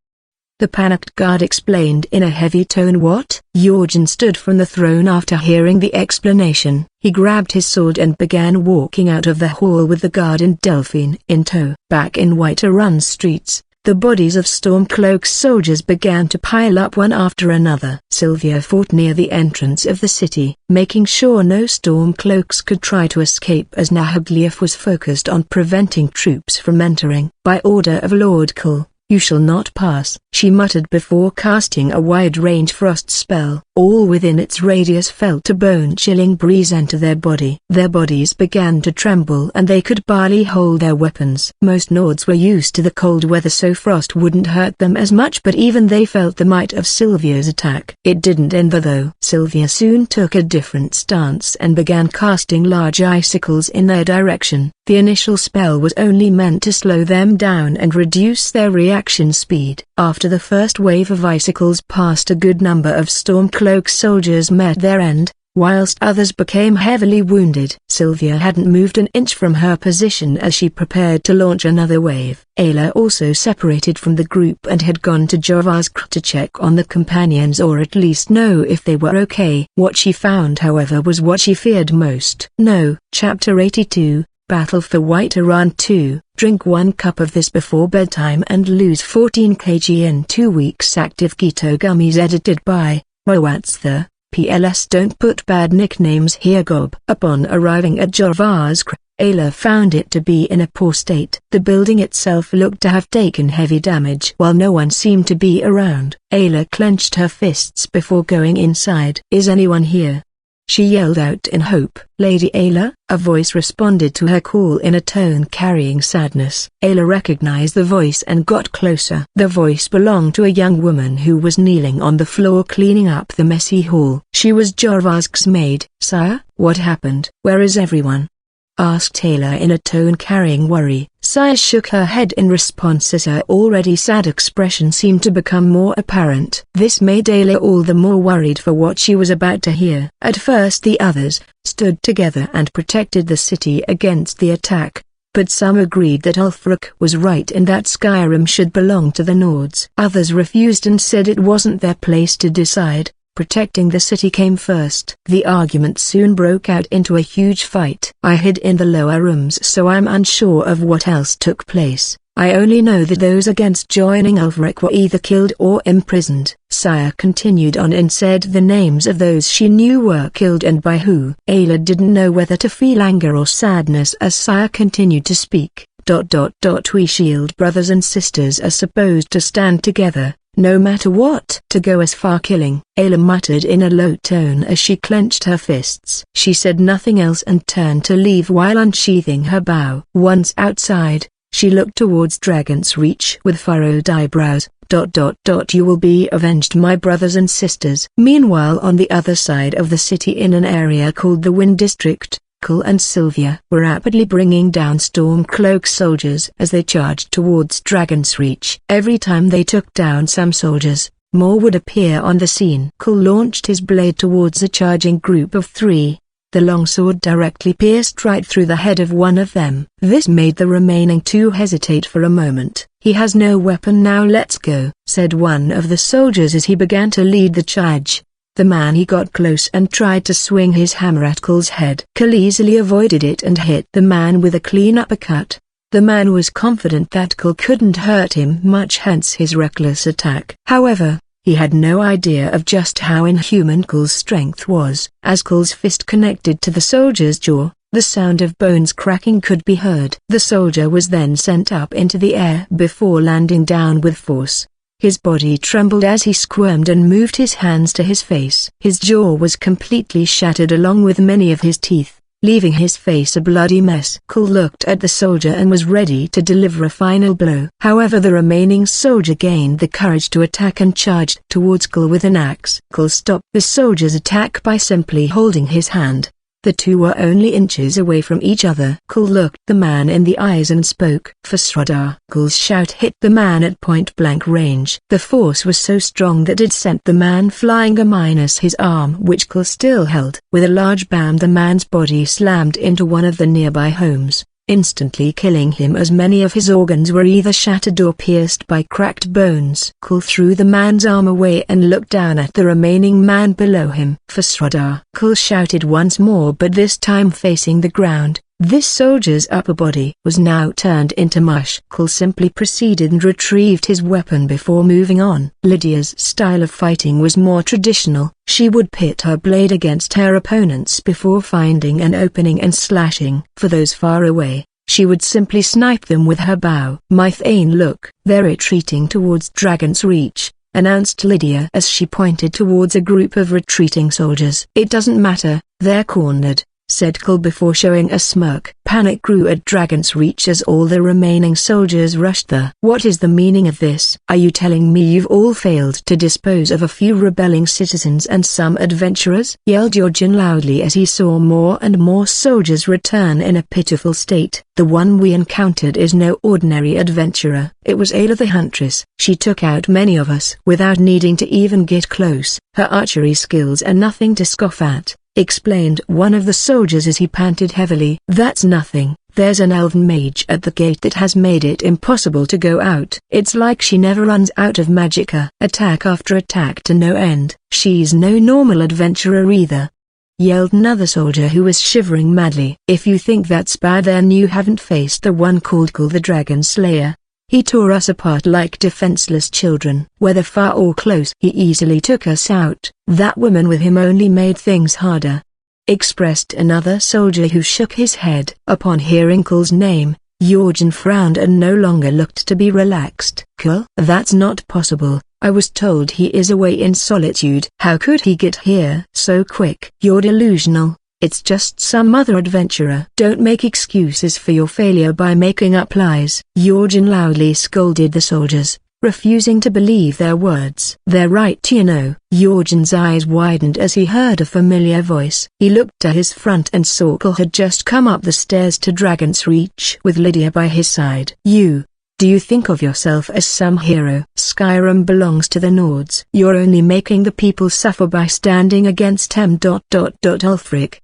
Speaker 1: the panicked guard explained in a heavy tone. What? Jorgen stood from the throne after hearing the explanation. He grabbed his sword and began walking out of the hall with the guard and Delphine in tow. Back in Whiterun streets, the bodies of Stormcloak's soldiers began to pile up one after another. Sylvia fought near the entrance of the city, making sure no Stormcloaks could try to escape as Nahaglief was focused on preventing troops from entering. By order of Lord Kull, you shall not pass, she muttered before casting a wide-range frost spell. All within its radius felt a bone-chilling breeze enter their body. Their bodies began to tremble and they could barely hold their weapons. Most Nords were used to the cold weather, so frost wouldn't hurt them as much, but even they felt the might of Sylvia's attack. It didn't end there though. Sylvia soon took a different stance and began casting large icicles in their direction. The initial spell was only meant to slow them down and reduce their reaction speed. After the first wave of icicles passed, a good number of Stormcloak soldiers met their end, whilst others became heavily wounded. Sylvia hadn't moved an inch from her position as she prepared to launch another wave. Ayla also separated from the group and had gone to Jorvarsk to check on the companions, or at least know if they were okay. What she found, however, was what she feared most. No. Chapter 82, Battle for Whiterun 2. Drink 1 cup of this before bedtime and lose 14 kg in 2 weeks. Active Keto Gummies, edited by Moatzther. PLS, don't put bad nicknames here, Gob. Upon arriving at Jorvarsk, Ayla found it to be in a poor state. The building itself looked to have taken heavy damage. While no one seemed to be around, Ayla clenched her fists before going inside. Is anyone here? She yelled out in hope. Lady Ayla, a voice responded to her call in a tone carrying sadness. Ayla recognized the voice and got closer. The voice belonged to a young woman who was kneeling on the floor cleaning up the messy hall. She was Jorvarsk's maid. Sire, what happened? Where is everyone? Asked Ayla in a tone carrying worry. Sire shook her head in response as her already sad expression seemed to become more apparent. This made Ayla all the more worried for what she was about to hear. At first the others stood together and protected the city against the attack, but some agreed that Ulfric was right and that Skyrim should belong to the Nords. Others refused and said it wasn't their place to decide. Protecting the city came first. The argument soon broke out into a huge fight. I hid in the lower rooms, so I'm unsure of what else took place. I only know that those against joining Ulfric were either killed or imprisoned. Sire continued on and said the names of those she knew were killed and by who. Ayla didn't know whether to feel anger or sadness as Sire continued to speak. We shield brothers and sisters are supposed to stand together, no matter what. To go as far killing, Ayla muttered in a low tone as she clenched her fists. She said nothing else and turned to leave while unsheathing her bow. Once outside, she looked towards Dragon's Reach with furrowed eyebrows. You will be avenged, my brothers and sisters. Meanwhile, on the other side of the city in an area called the Wind District, Kull and Sylvia were rapidly bringing down Stormcloak soldiers as they charged towards Dragon's Reach. Every time they took down some soldiers, more would appear on the scene. Kull launched his blade towards a charging group of 3. The longsword directly pierced right through the head of one of them. This made the remaining 2 hesitate for a moment. He has no weapon now, let's go, said one of the soldiers as he began to lead the charge. The man he got close and tried to swing his hammer at Kull's head. Kull easily avoided it and hit the man with a clean uppercut. The man was confident that Kull couldn't hurt him much, hence his reckless attack. However, He had no idea of just how inhuman Kul's strength was. As Kul's fist connected to the soldier's jaw, the sound of bones cracking could be heard. The soldier was then sent up into the air before landing down with force. His body trembled as he squirmed and moved his hands to his face. His jaw was completely shattered along with many of his teeth, leaving his face a bloody mess. Kul looked at the soldier and was ready to deliver a final blow. However, the remaining soldier gained the courage to attack and charged towards Kul with an axe. Kul stopped the soldier's attack by simply holding his hand. The two were only inches away from each other. Kul looked the man in the eyes and spoke. For Sradar. Kul's shout hit the man at point-blank range. The force was so strong that it sent the man flying minus his arm, which Kul still held. With a large bam, the man's body slammed into one of the nearby homes, instantly killing him as many of his organs were either shattered or pierced by cracked bones. Kul threw the man's arm away and looked down at the remaining man below him. For Sradar. Kul shouted once more, but this time facing the ground. This soldier's upper body was now turned into mush. Kul simply proceeded and retrieved his weapon before moving on. Lydia's style of fighting was more traditional. She would pit her blade against her opponents before finding an opening and slashing. For those far away, she would simply snipe them with her bow. Mythane, look, they're retreating towards Dragon's Reach, announced Lydia as she pointed towards a group of retreating soldiers. It doesn't matter, they're cornered, said Kul before showing a smirk. Panic grew at Dragon's Reach as all the remaining soldiers rushed there. What is the meaning of this? Are you telling me you've all failed to dispose of a few rebelling citizens and some adventurers? Yelled Yorjin loudly as he saw more and more soldiers return in a pitiful state. The one we encountered is no ordinary adventurer. It was Ayla the Huntress. She took out many of us without needing to even get close. Her archery skills are nothing to scoff at, explained one of the soldiers as he panted heavily. That's nothing, there's an elven mage at the gate that has made it impossible to go out. It's like she never runs out of magicka. Attack after attack to no end. She's no normal adventurer either, yelled another soldier who was shivering madly. If you think that's bad, then you haven't faced the one called Kul the Dragon Slayer. He tore us apart like defenseless children. Whether far or close, he easily took us out. That woman with him only made things harder, expressed another soldier who shook his head. Upon hearing Kul's name, Yorjin frowned and no longer looked to be relaxed. Kul? That's not possible. I was told he is away in solitude. How could he get here so quick? You're delusional. It's just some other adventurer. Don't make excuses for your failure by making up lies. Yorjin loudly scolded the soldiers, refusing to believe their words. They're right, you know. Yorjin's eyes widened as he heard a familiar voice. He looked to his front and saw Kul had just come up the stairs to Dragon's Reach with Lydia by his side. Do you think of yourself as some hero? Skyrim belongs to the Nords. You're only making the people suffer by standing against him. Ulfric,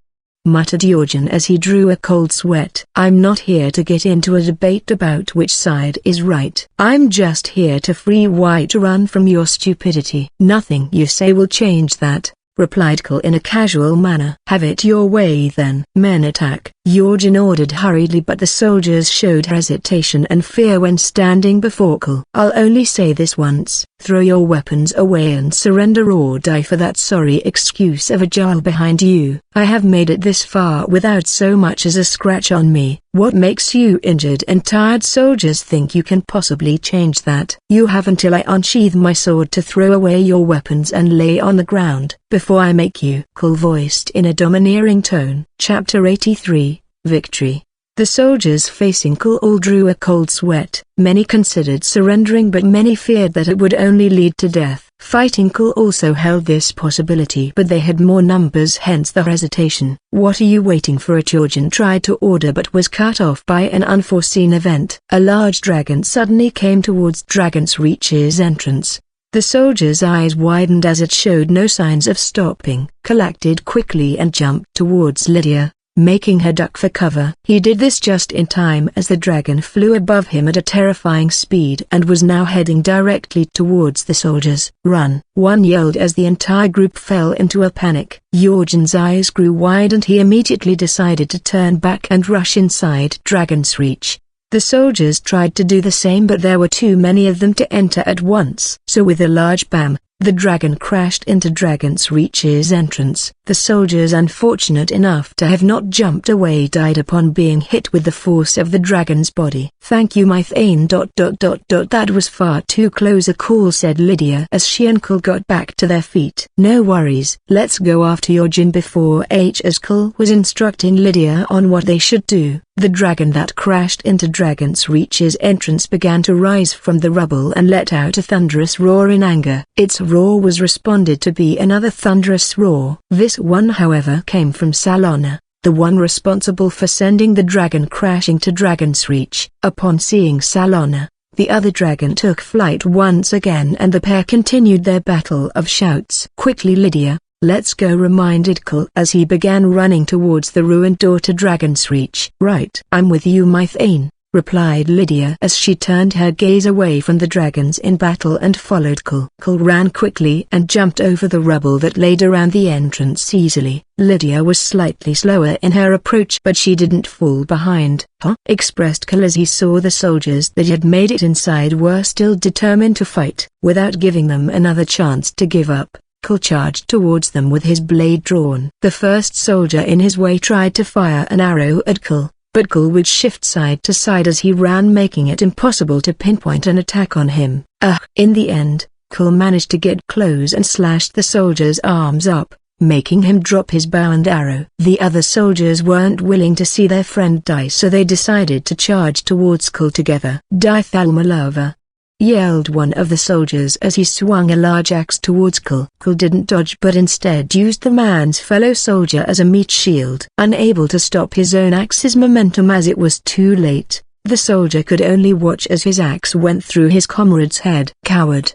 Speaker 1: muttered Yorjin as he drew a cold sweat. I'm not here to get into a debate about which side is right. I'm just here to free Whiterun from your stupidity. Nothing you say will change that, replied Kul in a casual manner. Have it your way then. Men attack, Yorjin ordered hurriedly, but the soldiers showed hesitation and fear when standing before Kul. I'll only say this once, throw your weapons away and surrender or die for that sorry excuse of a Jarl behind you. I have made it this far without so much as a scratch on me. What makes you injured and tired soldiers think you can possibly change that? You have until I unsheathe my sword to throw away your weapons and lay on the ground, before I make you. Kul voiced in a domineering tone. Chapter 83, Victory. The soldiers facing Kul all drew a cold sweat. Many considered surrendering, but many feared that it would only lead to death. Fighting Kul also held this possibility, but they had more numbers, hence the hesitation. What are you waiting for? Yorjin tried to order but was cut off by an unforeseen event. A large dragon suddenly came towards Dragon's Reach's entrance. The soldier's eyes widened as it showed no signs of stopping, collected quickly and jumped towards Lydia, making her duck for cover. He did this just in time as the dragon flew above him at a terrifying speed and was now heading directly towards the soldiers. Run! One yelled as the entire group fell into a panic. Yorjin's eyes grew wide and he immediately decided to turn back and rush inside Dragon's Reach. The soldiers tried to do the same, but there were too many of them to enter at once. So with a large bam, The dragon crashed into Dragon's Reach's entrance. The soldiers unfortunate enough to have not jumped away died upon being hit with the force of the dragon's body. Thank you Mythane. That was far too close a call, said Lydia as she and Cole got back to their feet. No worries, let's go after your Jin before as Cole was instructing Lydia on what they should do. The dragon that crashed into Dragon's Reach's entrance began to rise from the rubble and let out a thunderous roar in anger. Its roar was responded to be another thunderous roar. This one however came from Salona, the one responsible for sending the dragon crashing to Dragon's Reach. Upon seeing Salona, the other dragon took flight once again and the pair continued their battle of shouts. Quickly Lydia, let's go, reminded Cole as he began running towards the ruined door to Dragon's Reach. Right, I'm with you Mythane, replied Lydia as she turned her gaze away from the dragons in battle and followed Cole. Cole ran quickly and jumped over the rubble that laid around the entrance easily. Lydia was slightly slower in her approach but she didn't fall behind. Expressed Cole as he saw the soldiers that had made it inside were still determined to fight. Without giving them another chance to give up, Cole charged towards them with his blade drawn. The first soldier in his way tried to fire an arrow at Cole, but Cole would shift side to side as he ran, making it impossible to pinpoint an attack on him. In the end, Cole managed to get close and slashed the soldier's arms up, making him drop his bow and arrow. The other soldiers weren't willing to see their friend die, so they decided to charge towards Cole together. Die Thalmalava, yelled one of the soldiers as he swung a large axe towards Cole. Cole didn't dodge but instead used the man's fellow soldier as a meat shield. Unable to stop his own axe's momentum as it was too late, the soldier could only watch as his axe went through his comrade's head. Coward!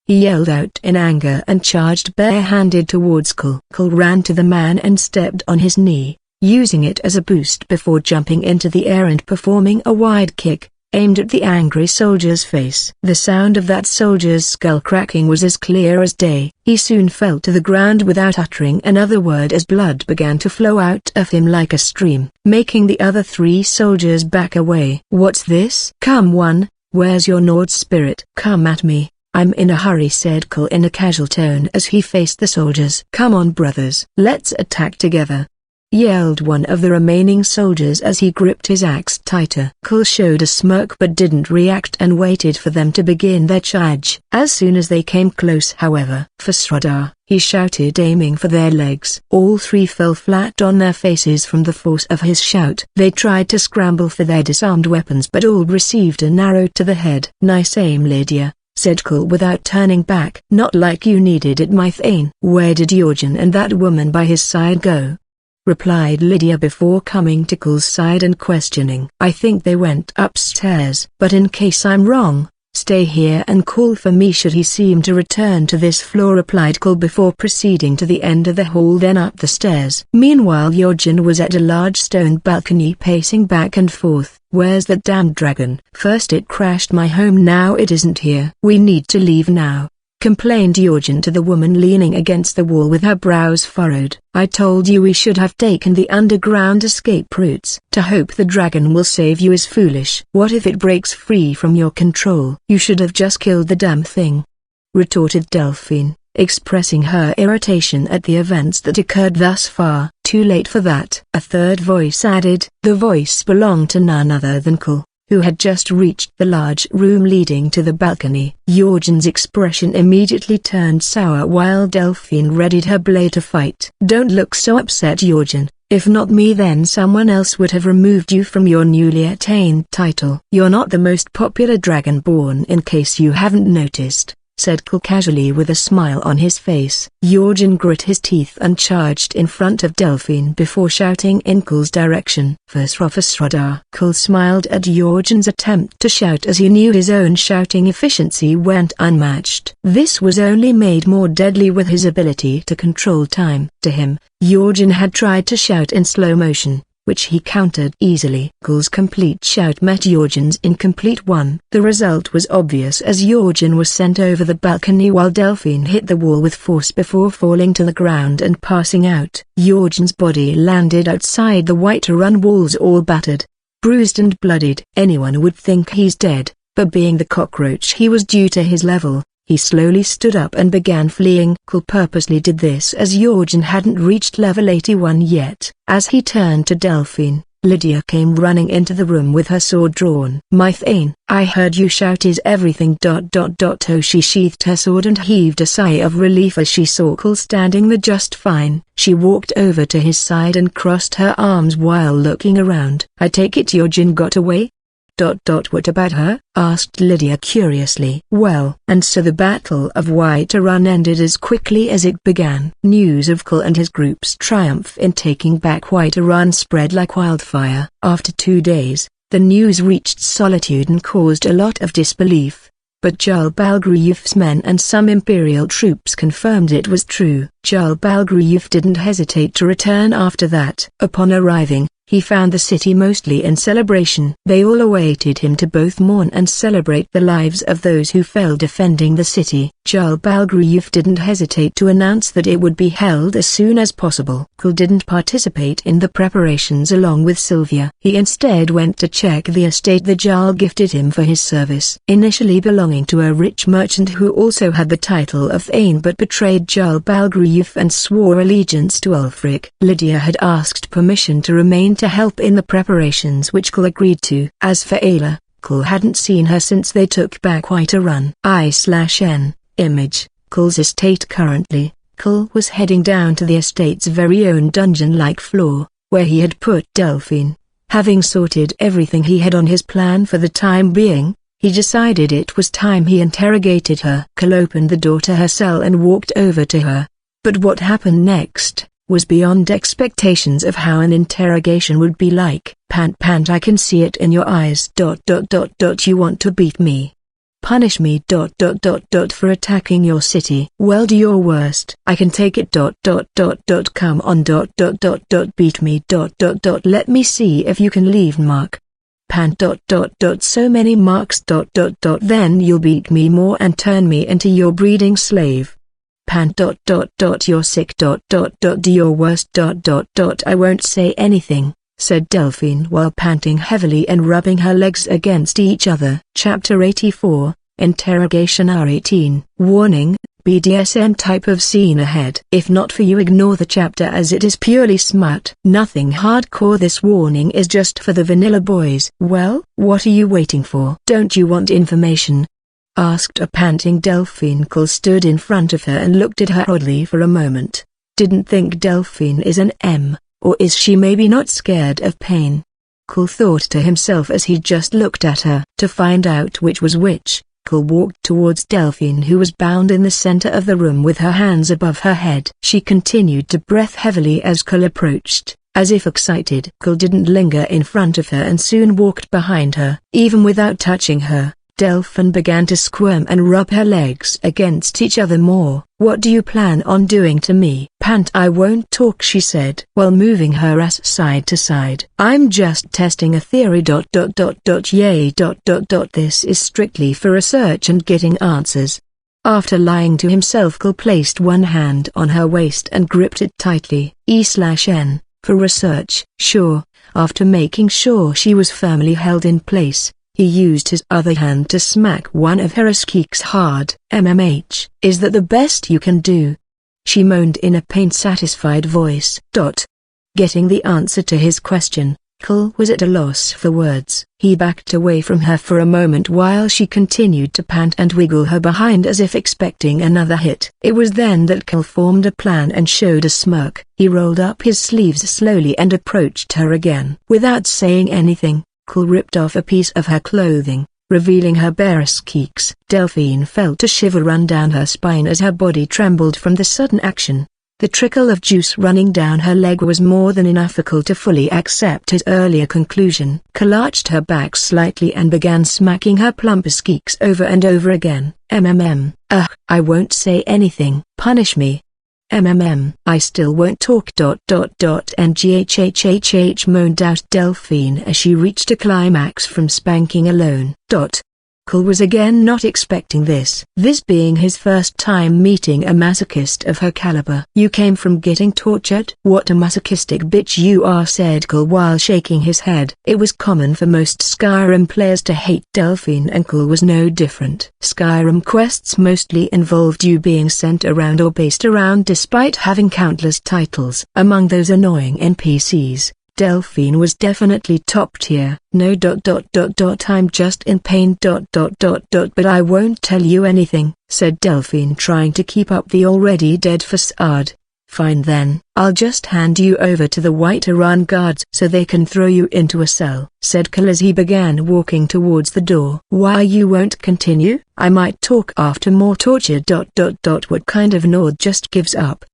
Speaker 1: He yelled out in anger and charged barehanded towards Cole. Cole ran to the man and stepped on his knee, using it as a boost before jumping into the air and performing a wide kick, aimed at the angry soldier's face. The sound of that soldier's skull cracking was as clear as day. He soon fell to the ground without uttering another word as blood began to flow out of him like a stream, making the other three soldiers back away. What's this? Come one, where's your Nord spirit? Come at me, I'm in a hurry, said Cole in a casual tone as he faced the soldiers. Come on brothers, let's attack together, yelled one of the remaining soldiers as he gripped his axe tighter. Cole showed a smirk but didn't react and waited for them to begin their charge. As soon as they came close however, Fasrada, he shouted, aiming for their legs. All three fell flat on their faces from the force of his shout. They tried to scramble for their disarmed weapons but all received an arrow to the head. Nice aim Lydia, said Cole without turning back. Not like you needed it Mythane. Where did Jorgen and that woman by his side go? Replied Lydia before coming to Cole's side and questioning. I think they went upstairs. But in case I'm wrong, stay here and call for me should he seem to return to this floor, replied Cole before proceeding to the end of the hall then up the stairs. Meanwhile Jorgen was at a large stone balcony pacing back and forth. Where's that damned dragon? First it crashed my home, now it isn't here. We need to leave now, complained Jorgen to the woman leaning against the wall with her brows furrowed. I told you we should have taken the underground escape routes. To hope the dragon will save you is foolish. What if it breaks free from your control? You should have just killed the damn thing, retorted Delphine, expressing her irritation at the events that occurred thus far. Too late for that, a third voice added. The voice belonged to none other than Cole, who had just reached the large room leading to the balcony. Jorgen's expression immediately turned sour while Delphine readied her blade to fight. Don't look so upset Jorgen, if not me then someone else would have removed you from your newly attained title. You're not the most popular dragonborn in case you haven't noticed, said Cole casually with a smile on his face. Jorgen grit his teeth and charged in front of Delphine before shouting in Cole's direction. Fasrada. Cole smiled at Jorgen's attempt to shout as he knew his own shouting efficiency went unmatched. This was only made more deadly with his ability to control time. To him, Jorgen had tried to shout in slow motion, which he countered easily. Cole's complete shout met Jorgen's incomplete one. The result was obvious as Jorgen was sent over the balcony while Delphine hit the wall with force before falling to the ground and passing out. Jorgen's body landed outside the white run walls all battered, bruised and bloodied. Anyone would think he's dead, but being the cockroach he was due to his level, He slowly stood up and began fleeing. Cole purposely did this as Jorgen hadn't reached level 81 yet. As he turned to Delphine, Lydia came running into the room with her sword drawn. "My Thane, I heard you shout, is everything ... Oh, she sheathed her sword and heaved a sigh of relief as she saw Cole standing there just fine. She walked over to his side and crossed her arms while looking around. "I take it Jorgen got away? What about her?" asked Lydia curiously. "Well, and so the Battle of Whiterun ended as quickly as it began. News of Cole and his group's triumph in taking back Whiterun spread like wildfire. After 2 days, the news reached Solitude and caused a lot of disbelief. But Jarl Balgruuf's men and some Imperial troops confirmed it was true. Jarl Balgruuf didn't hesitate to return after that. Upon arriving, he found the city mostly in celebration. They all awaited him to both mourn and celebrate the lives of those who fell defending the city. Jarl Balgruuf didn't hesitate to announce that it would be held as soon as possible. Cole didn't participate in the preparations along with Sylvia. He instead went to check the estate the Jarl gifted him for his service. Initially belonging to a rich merchant who also had the title of Thane but betrayed Jarl Balgruuf and swore allegiance to Ulfric. Lydia had asked permission to remain to help in the preparations which Cole agreed to. As for Ayla, Cole hadn't seen her since they took back Whiterun. I/N Image, Cole's estate. Currently, Cole was heading down to the estate's very own dungeon-like floor, where he had put Delphine. Having sorted everything he had on his plan for the time being, he decided it was time he interrogated her. Cole opened the door to her cell and walked over to her. But what happened next was beyond expectations of how an interrogation would be like. Pant, I can see it in your eyes. You want to beat me. Punish me. For attacking your city. Well, do your worst. I can take it. Come on. Beat me. Let me see if you can leave mark. Pant. So many marks. Then you'll beat me more and turn me into your breeding slave. Pant. You're sick. Do your worst. I won't say anything, said Delphine while panting heavily and rubbing her legs against each other. Chapter 84, Interrogation R18. Warning, BDSM type of scene ahead. If not for you, ignore the chapter as it is purely smut. Nothing hardcore. This warning is just for the vanilla boys. Well, what are you waiting for? Don't you want information? Asked a panting Delphine. Cole stood in front of her and looked at her oddly for a moment. Didn't think Delphine is an M, or is she maybe not scared of pain? Cole thought to himself as he just looked at her. To find out which was which, Cole walked towards Delphine, who was bound in the center of the room with her hands above her head. She continued to breath heavily as Cole approached, as if excited. Cole didn't linger in front of her and soon walked behind her. Even without touching her, Delphine began to squirm and rub her legs against each other more. What do you plan on doing to me? Pant. I won't talk, she said while moving her ass side to side. I'm just testing a theory. Yay. This is strictly for research and getting answers. After lying to himself, Cole placed one hand on her waist and gripped it tightly. E/N, for research. Sure. After making sure she was firmly held in place, he used his other hand to smack one of her ass cheeks hard. MMH. Is that the best you can do? She moaned in a pain-satisfied voice. Getting the answer to his question, Cole was at a loss for words. He backed away from her for a moment while she continued to pant and wiggle her behind as if expecting another hit. It was then that Cole formed a plan and showed a smirk. He rolled up his sleeves slowly and approached her again. Without saying anything, Cole ripped off a piece of her clothing, revealing her bare cheeks. Delphine felt a shiver run down her spine as her body trembled from the sudden action. The trickle of juice running down her leg was more than enough for Cole to fully accept his earlier conclusion. Cole arched her back slightly and began smacking her plump cheeks over and over again. I won't say anything. Punish me. I still won't talk. Nghhhhh moaned out Delphine as she reached a climax from spanking alone. Cole was again not expecting this being his first time meeting a masochist of her caliber. "You came from getting tortured?" "What a masochistic bitch you are," said Cole while shaking his head. It was common for most Skyrim players to hate Delphine, and Cole was no different. Skyrim quests mostly involved you being sent around or based around despite having countless titles. Among those annoying NPCs, Delphine was definitely top tier. "No I'm just in pain but I won't tell you anything," said Delphine, trying to keep up the already dead facade. "Fine then, I'll just hand you over to the Whiterun guards so they can throw you into a cell," said Cole as he began walking towards the door. "Why you won't continue? I might talk after more torture. What kind of nord just gives up?"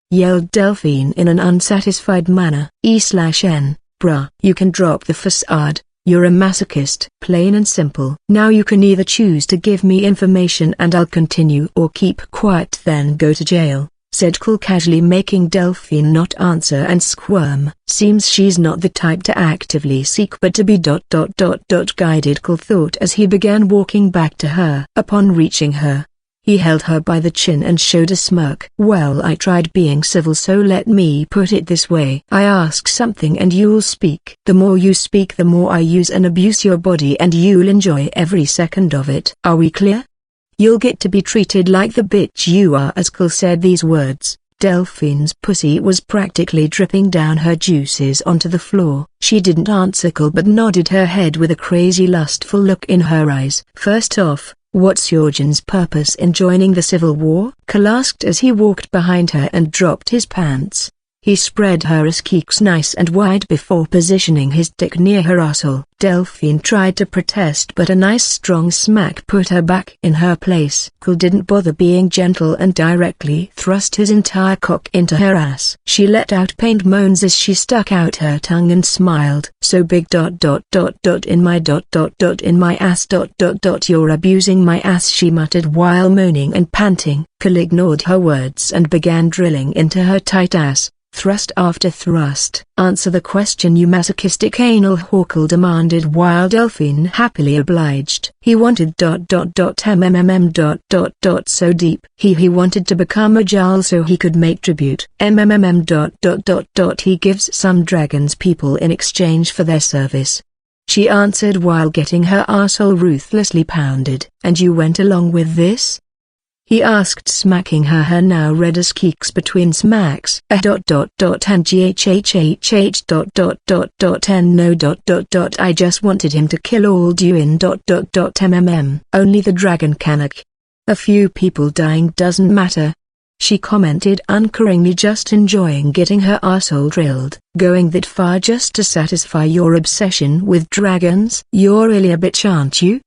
Speaker 1: yelled Delphine in an unsatisfied manner. "E/N, bruh. You can drop the facade, you're a masochist." "Plain and simple. Now you can either choose to give me information and I'll continue, or keep quiet then go to jail," said Cole casually, making Delphine not answer and squirm. Seems she's not the type to actively seek but to be guided, Cole thought as he began walking back to her. Upon reaching her, he held her by the chin and showed a smirk. "Well, I tried being civil, so let me put it this way. I ask something and you'll speak. The more you speak, the more I use and abuse your body, and you'll enjoy every second of it. Are we clear? You'll get to be treated like the bitch you are." As Cole said these words, Delphine's pussy was practically dripping down her juices onto the floor. She didn't answer Cole but nodded her head with a crazy lustful look in her eyes. "First off, what's your Jin's purpose in joining the civil war?" Cole asked as he walked behind her and dropped his pants. He spread her ass cheeks nice and wide before positioning his dick near her asshole. Delphine tried to protest but a nice strong smack put her back in her place. Cole didn't bother being gentle and directly thrust his entire cock into her ass. She let out pained moans as she stuck out her tongue and smiled. "So big in my ass you're abusing my ass," she muttered while moaning and panting. Cole ignored her words and began drilling into her tight ass, thrust after thrust. "Answer the question, you masochistic anal whore," Cole demanded while Delphine happily obliged. He wanted so deep. He wanted to become a Jarl so he could make tribute. He gives some dragons people in exchange for their service. She answered while getting her arsehole ruthlessly pounded. "And you went along with this?" he asked, smacking her now red as cheeks between smacks. And no. I just wanted him to kill all you in Only the dragon can. A few people dying doesn't matter," she commented uncaringly, just enjoying getting her arsehole drilled. "Going that far just to satisfy your obsession with dragons? You're really a bitch, aren't you?"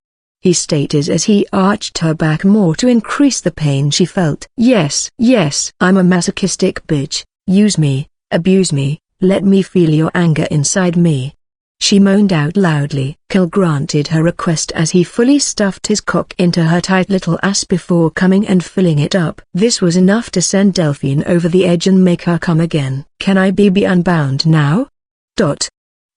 Speaker 1: he stated as he arched her back more to increase the pain she felt. Yes, I'm a masochistic bitch. Use me, abuse me, let me feel your anger inside me," she moaned out loudly. Cole granted her request as he fully stuffed his cock into her tight little ass before coming and filling it up. This was enough to send Delphine over the edge and make her come again. "Can I be unbound now?"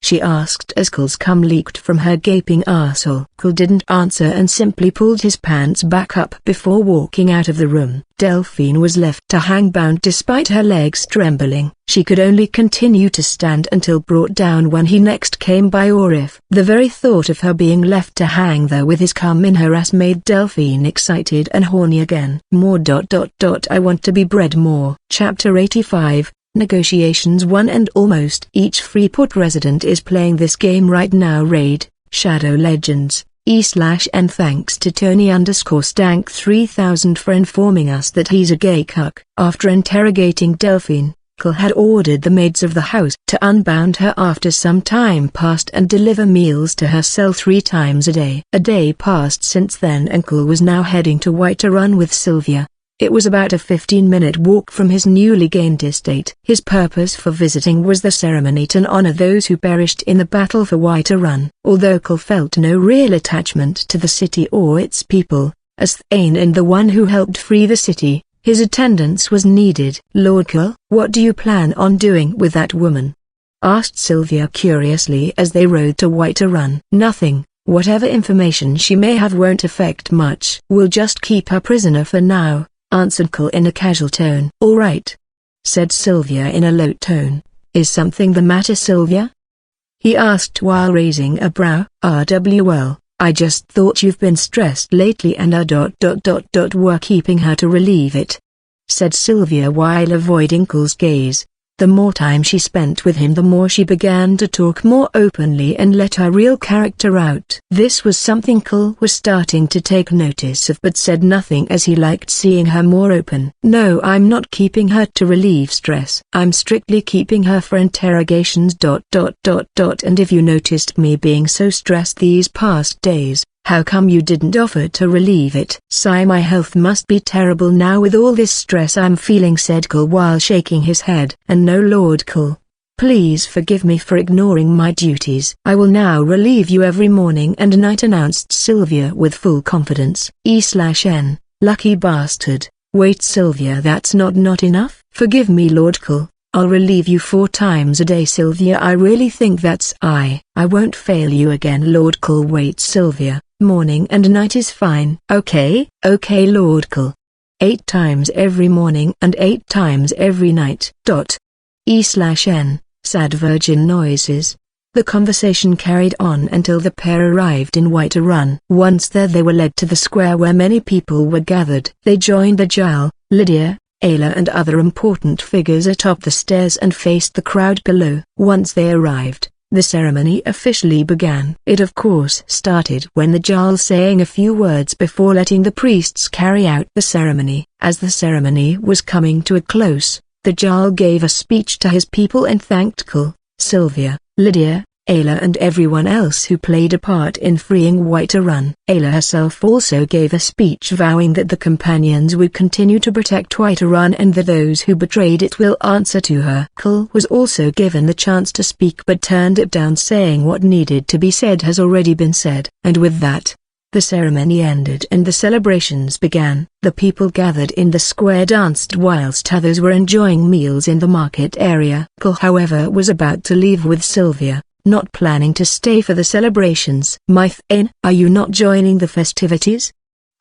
Speaker 1: she asked as Cole's cum leaked from her gaping arsehole. Cole didn't answer and simply pulled his pants back up before walking out of the room. Delphine was left to hang bound despite her legs trembling. She could only continue to stand until brought down when he next came by, or if the very thought of her being left to hang there with his cum in her ass made Delphine excited and horny again. More. I want to be bred more. Chapter 85. Negotiations 1. And almost each Freeport resident is playing this game right now. Raid, Shadow Legends, E/N. Thanks to Tony_Stank 3000 for informing us that he's a gay cuck. After interrogating Delphine, Cole had ordered the maids of the house to unbound her after some time passed and deliver meals to her cell 3 times a day. A day passed since then and Cole was now heading to Whiterun with Sylvia. It was about a 15-minute walk from his newly gained estate. His purpose for visiting was the ceremony to honor those who perished in the battle for Whiterun. Although Cole felt no real attachment to the city or its people, as Thane and the one who helped free the city, his attendance was needed. "Lord Cole, what do you plan on doing with that woman?" asked Sylvia curiously as they rode to Whiterun. "Nothing, Whatever information she may have won't affect much. We'll just keep her prisoner for now, answered Cole in a casual tone. All right, said Sylvia in a low tone. Is something the matter, Sylvia? He asked while raising a brow. Well, I just thought you've been stressed lately and were keeping her to relieve it, said Sylvia while avoiding Cole's gaze. The more time she spent with him, the more she began to talk more openly and let her real character out. This was something Cole was starting to take notice of, but said nothing as he liked seeing her more open. No, I'm not keeping her to relieve stress. I'm strictly keeping her for interrogations. And if you noticed me being so stressed these past days, how come you didn't offer to relieve it? Sigh, my health must be terrible now with all this stress I'm feeling, said Cole while shaking his head. And no, Lord Cole, please forgive me for ignoring my duties. I will now relieve you every morning and night, announced Sylvia with full confidence. E/N, lucky bastard. Wait, Sylvia, that's not enough? Forgive me, Lord Cole. I'll relieve you 4 times a day, Sylvia. I really think that's I won't fail you again, Lord Cole. Wait, Sylvia, morning and night is fine. Okay, Lord Cole. 8 times every morning and 8 times every night. E/N, sad virgin noises. The conversation carried on until the pair arrived in White Run. Once there, they were led to the square where many people were gathered. They joined the Jarl, Lydia, Ayla and other important figures atop the stairs and faced the crowd below. Once they arrived, the ceremony officially began. It of course started when the Jarl saying a few words before letting the priests carry out the ceremony. As the ceremony was coming to a close, the Jarl gave a speech to his people and thanked Cole, Sylvia, Lydia, Ayla and everyone else who played a part in freeing White Run. Ayla herself also gave a speech vowing that the companions would continue to protect White Run and that those who betrayed it will answer to her. Cole was also given the chance to speak but turned it down, saying what needed to be said has already been said. And with that, the ceremony ended and the celebrations began. The people gathered in the square danced whilst others were enjoying meals in the market area. Cole, however, was about to leave with Sylvia, not planning to stay for the celebrations. Mythain, are you not joining the festivities?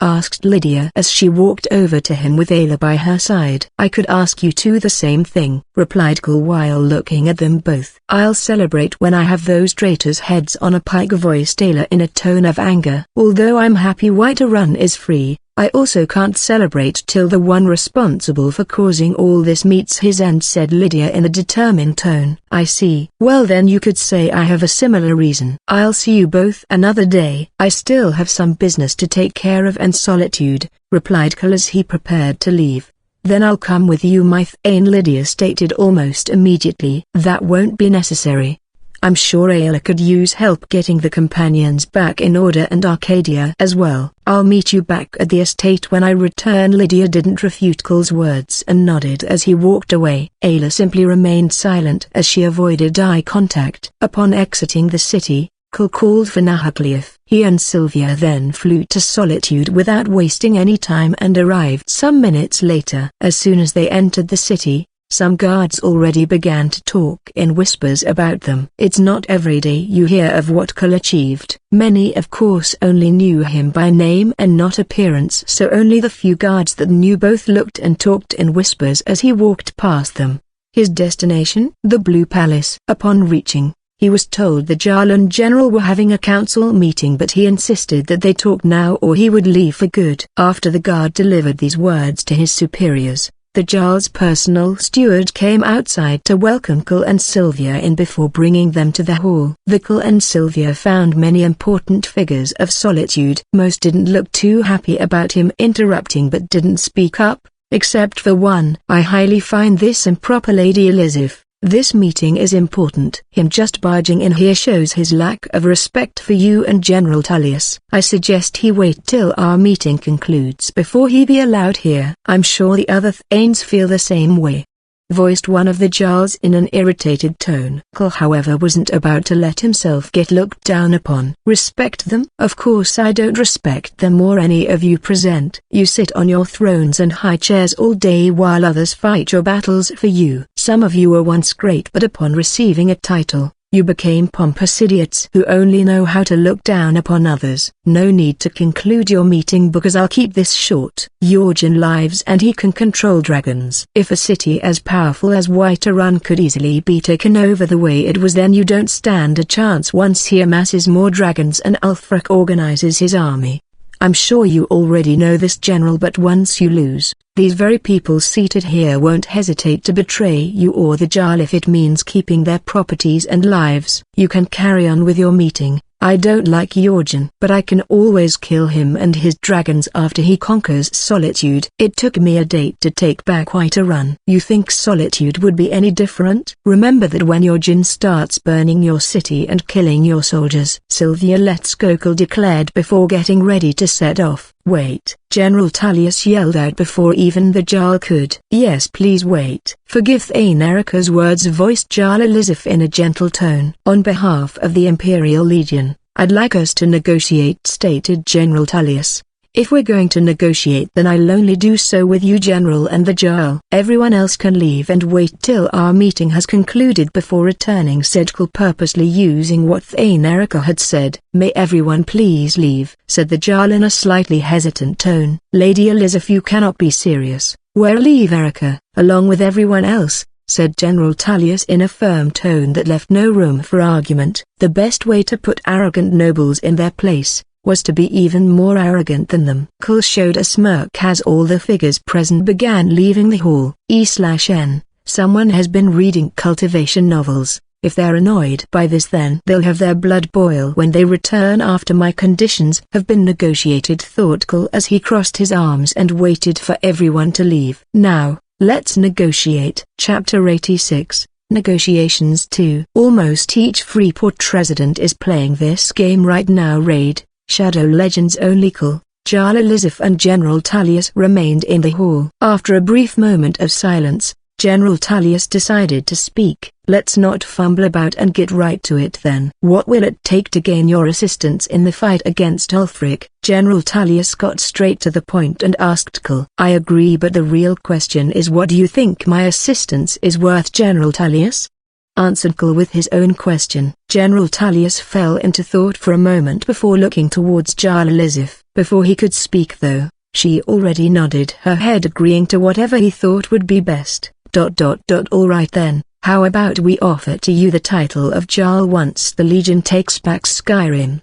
Speaker 1: Asked Lydia as she walked over to him with Ayla by her side. I could ask you two the same thing, replied Cole while looking at them both. I'll celebrate when I have those traitors' heads on a pike, voiced Ayla in a tone of anger. Although I'm happy White Run is free, I also can't celebrate till the one responsible for causing all this meets his end, said Lydia in a determined tone. I see. Well then you could say I have a similar reason. I'll see you both another day. I still have some business to take care of and solitude, replied Cole as he prepared to leave. Then I'll come with you, Mythain, Lydia stated almost immediately. That won't be necessary. I'm sure Ayla could use help getting the companions back in order and Arcadia as well. I'll meet you back at the estate when I return. Lydia didn't refute Cole's words and nodded as he walked away. Ayla simply remained silent as she avoided eye contact. Upon exiting the city, Cole called for Nahaklief. He and Sylvia then flew to Solitude without wasting any time and arrived some minutes later. As soon as they entered the city, some guards already began to talk in whispers about them. It's not every day you hear of what Cole achieved. Many of course only knew him by name and not appearance, so only the few guards that knew both looked and talked in whispers as he walked past them. His destination? The Blue Palace. Upon reaching, he was told the Jarl and General were having a council meeting, but he insisted that they talk now or he would leave for good. After the guard delivered these words to his superiors, the Jarl's personal steward came outside to welcome Cole and Sylvia in before bringing them to the hall. Cole and Sylvia found many important figures of Solitude. Most didn't look too happy about him interrupting but didn't speak up, except for one. I highly find this improper, Lady Elizabeth. This meeting is important. Him just barging in here shows his lack of respect for you and General Tullius. I suggest he wait till our meeting concludes before he be allowed here. I'm sure the other Thanes feel the same way, voiced one of the Jarls in an irritated tone. Cole, however, wasn't about to let himself get looked down upon. Respect them? Of course I don't respect them or any of you present. You sit on your thrones and high chairs all day while others fight your battles for you. Some of you were once great, but upon receiving a title, You became pompous idiots who only know how to look down upon others. No need to conclude your meeting because I'll keep this short. Yorjin lives and he can control dragons. If a city as powerful as Whiterun could easily be taken over the way it was, then you don't stand a chance once he amasses more dragons and Ulfric organizes his army. I'm sure you already know this, General, but once you lose, these very people seated here won't hesitate to betray you or the Jarl if it means keeping their properties and lives. You can carry on with your meeting. I don't like Yorjin, but I can always kill him and his dragons after he conquers Solitude. It took me a date to take back Whiterun. You think Solitude would be any different? Remember that when Yorjin starts burning your city and killing your soldiers. Sylvia, let's go, Cole declared before getting ready to set off. Wait, General Tullius yelled out before even the Jarl could. Yes, please wait. Forgive Thanerika's words, voiced Jarl Elizabeth in a gentle tone. On behalf of the Imperial Legion, I'd like us to negotiate, stated General Tullius. If we're going to negotiate, then I'll only do so with you, General, and the Jarl. Everyone else can leave and wait till our meeting has concluded before returning, said Cole, purposely using what Thanerika had said. May everyone please leave, said the Jarl in a slightly hesitant tone. Lady Elizabeth, you cannot be serious. We'll leave Erika, along with everyone else, said General Tullius in a firm tone that left no room for argument. The best way to put arrogant nobles in their place was to be even more arrogant than them. Cole showed a smirk as all the figures present began leaving the hall. E/N, someone has been reading cultivation novels. If they're annoyed by this, then they'll have their blood boil when they return after my conditions have been negotiated, thought Cole as he crossed his arms and waited for everyone to leave. Now, let's negotiate. Chapter 86. Negotiations 2. Almost each Freeport resident is playing this game right now. Raid Shadow Legends only. Cole, Jarl Elizabeth and General Tullius remained in the hall. After a brief moment of silence, General Tullius decided to speak. Let's not fumble about and get right to it then. What will it take to gain your assistance in the fight against Ulfric? General Tullius got straight to the point and asked Cole. I agree, but the real question is, what do you think my assistance is worth, General Tullius? Answered Cole with his own question. General Tullius fell into thought for a moment before looking towards Jarl Elizabeth. Before he could speak though, she already nodded her head, agreeing to whatever he thought would be best. All right then, how about we offer to you the title of Jarl once the Legion takes back Skyrim?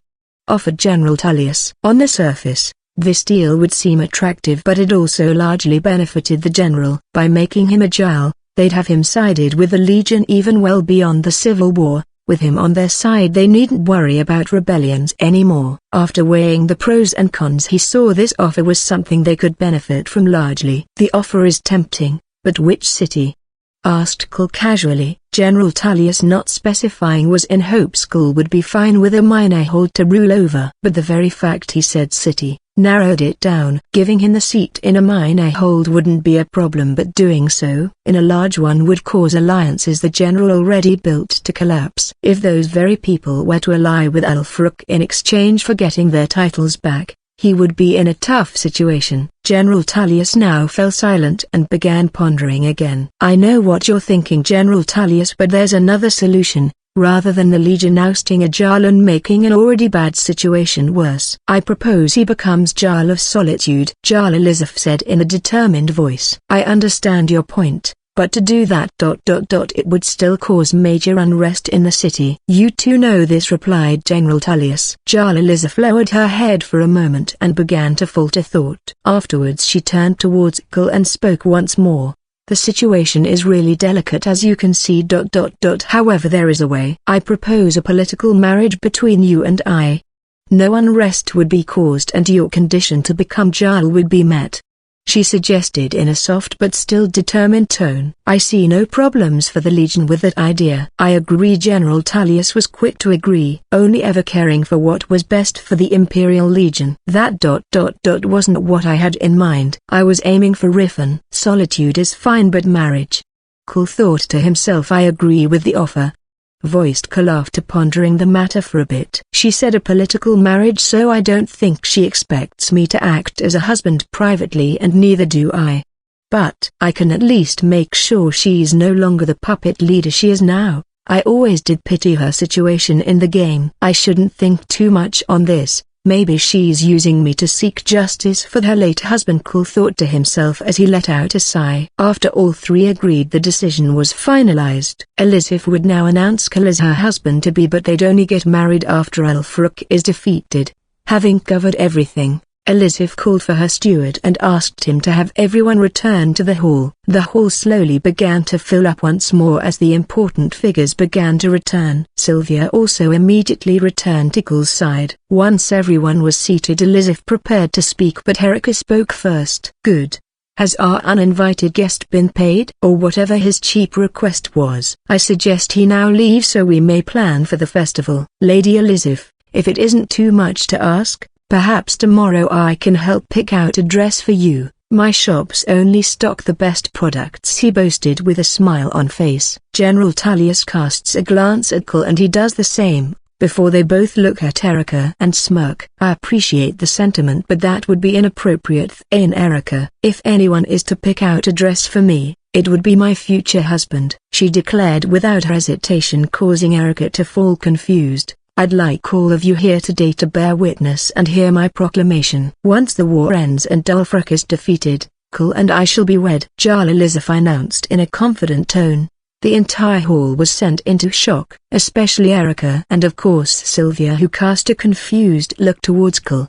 Speaker 1: Offered General Tullius. On the surface, this deal would seem attractive, but it also largely benefited the general. By making him a Jarl, they'd have him sided with the Legion even well beyond the Civil War. With him on their side, they needn't worry about rebellions anymore. After weighing the pros and cons, he saw this offer was something they could benefit from largely. The offer is tempting, but which city? Asked Cole casually. General Tullius, not specifying, was in hopes Cole would be fine with a minor hold to rule over. But the very fact he said city narrowed it down. Giving him the seat in a minor hold wouldn't be a problem, but doing so in a large one would cause alliances the general already built to collapse. If those very people were to ally with Ulfric in exchange for getting their titles back, he would be in a tough situation. General Tullius now fell silent and began pondering again. I know what you're thinking, General Tullius, but there's another solution. Rather than the Legion ousting a Jarl and making an already bad situation worse, I propose he becomes Jarl of Solitude. Jarl Elizabeth said in a determined voice. I understand your point, but to do that it would still cause major unrest in the city. You two know this, replied General Tullius. Jarl Elizabeth lowered her head for a moment and began to falter thought. Afterwards she turned towards Cole and spoke once more. The situation is really delicate, as you can see. However, there is a way. I propose a political marriage between you and I. No unrest would be caused and your condition to become Jarl would be met. She suggested in a soft but still determined tone. I see no problems for the Legion with that idea. I agree. General Tullius was quick to agree, only ever caring for what was best for the Imperial Legion. That wasn't what I had in mind. I was aiming for Riffin. Solitude is fine, but marriage. Cole thought to himself. I agree with the offer, voiced Cole after pondering the matter for a bit. She said a political marriage, so I don't think she expects me to act as a husband privately, and neither do I. But I can at least make sure she's no longer the puppet leader she is now. I always did pity her situation in the game. I shouldn't think too much on this. Maybe she's using me to seek justice for her late husband, Cole thought to himself as he let out a sigh. After all three agreed, the decision was finalized. Elizabeth would now announce Cole as her husband-to-be, but they'd only get married after Ulfric is defeated. Having covered everything, Elizabeth called for her steward and asked him to have everyone return to the hall. The hall slowly began to fill up once more as the important figures began to return. Sylvia also immediately returned to Cole's side. Once everyone was seated, Elizabeth prepared to speak, but Erica spoke first. Good. Has our uninvited guest been paid? Or whatever his cheap request was. I suggest he now leave so we may plan for the festival. Lady Elizabeth, if it isn't too much to ask, perhaps tomorrow I can help pick out a dress for you. My shops only stock the best products, he boasted with a smile on face. General Tullius casts a glance at Cole and he does the same, before they both look at Erica and smirk. I appreciate the sentiment, but that would be inappropriate in Erica. If anyone is to pick out a dress for me, it would be my future husband, she declared without hesitation, causing Erica to fall confused. I'd like all of you here today to bear witness and hear my proclamation. Once the war ends and Ulfric is defeated, Cole and I shall be wed, Jarl Elizabeth announced in a confident tone. The entire hall was sent into shock, especially Erica and of course Sylvia, who cast a confused look towards Cole.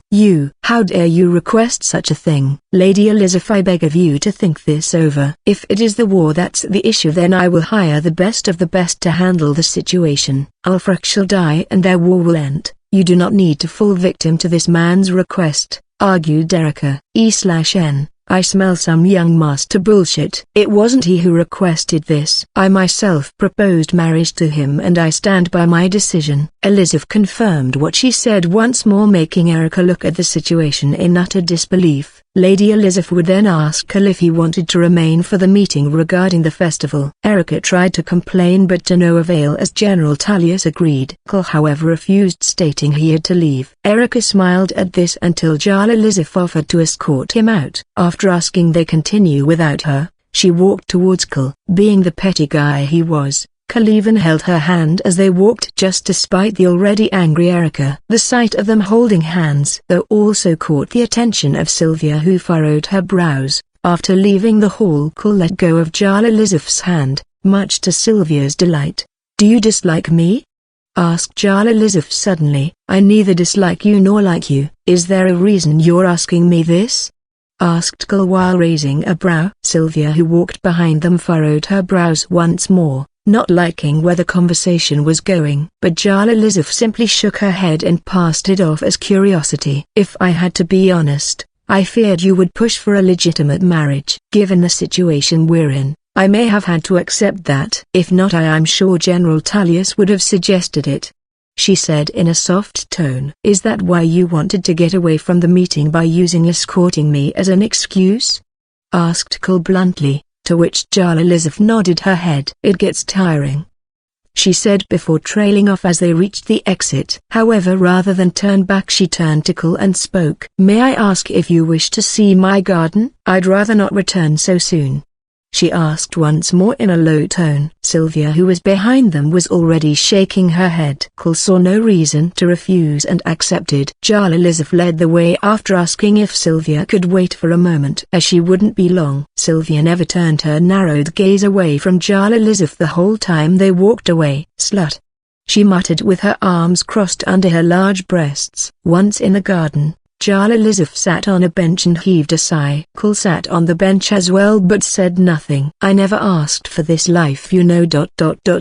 Speaker 1: How dare you request such a thing? Lady Elizabeth, I beg of you to think this over. If it is the war that's the issue, then I will hire the best of the best to handle the situation. Ulfric shall die and their war will end. You do not need to fall victim to this man's request, argued Erica. E/N. I smell some young master bullshit. It wasn't he who requested this. I myself proposed marriage to him and I stand by my decision. Elizabeth confirmed what she said once more, making Erica look at the situation in utter disbelief. Lady Elizabeth would then ask Cole if he wanted to remain for the meeting regarding the festival. Erica tried to complain but to no avail as General Tullius agreed. Cole however refused, stating he had to leave. Erica smiled at this until Jarl Elizabeth offered to escort him out. After asking they continue without her, she walked towards Cole. Being the petty guy he was, Cole even held her hand as they walked, just despite the already angry Erica. The sight of them holding hands though also caught the attention of Sylvia, who furrowed her brows. After leaving the hall, Cole let go of Jarl Elizabeth's hand, much to Sylvia's delight. Do you dislike me? Asked Jarl Elizabeth suddenly. I neither dislike you nor like you. Is there a reason you're asking me this? Asked Cole while raising a brow. Sylvia, who walked behind them, furrowed her brows once more, not liking where the conversation was going. But Jarl Elizabeth simply shook her head and passed it off as curiosity. If I had to be honest, I feared you would push for a legitimate marriage. Given the situation we're in, I may have had to accept that. If not, I'm sure General Tullius would have suggested it, she said in a soft tone. Is that why you wanted to get away from the meeting by using escorting me as an excuse? Asked Cole bluntly, to which Jarl Elizabeth nodded her head. It gets tiring, she said before trailing off as they reached the exit. However, rather than turn back, she turned to Cole and spoke. May I ask if you wish to see my garden? I'd rather not return so soon, she asked once more in a low tone. Sylvia, who was behind them, was already shaking her head. Cole saw no reason to refuse and accepted. Jarl Elizabeth led the way after asking if Sylvia could wait for a moment, as she wouldn't be long. Sylvia never turned her narrowed gaze away from Jarl Elizabeth the whole time they walked away. Slut, she muttered with her arms crossed under her large breasts. Once in the garden, Jarl Elizabeth sat on a bench and heaved a sigh. Cole sat on the bench as well but said nothing. I never asked for this life, you know.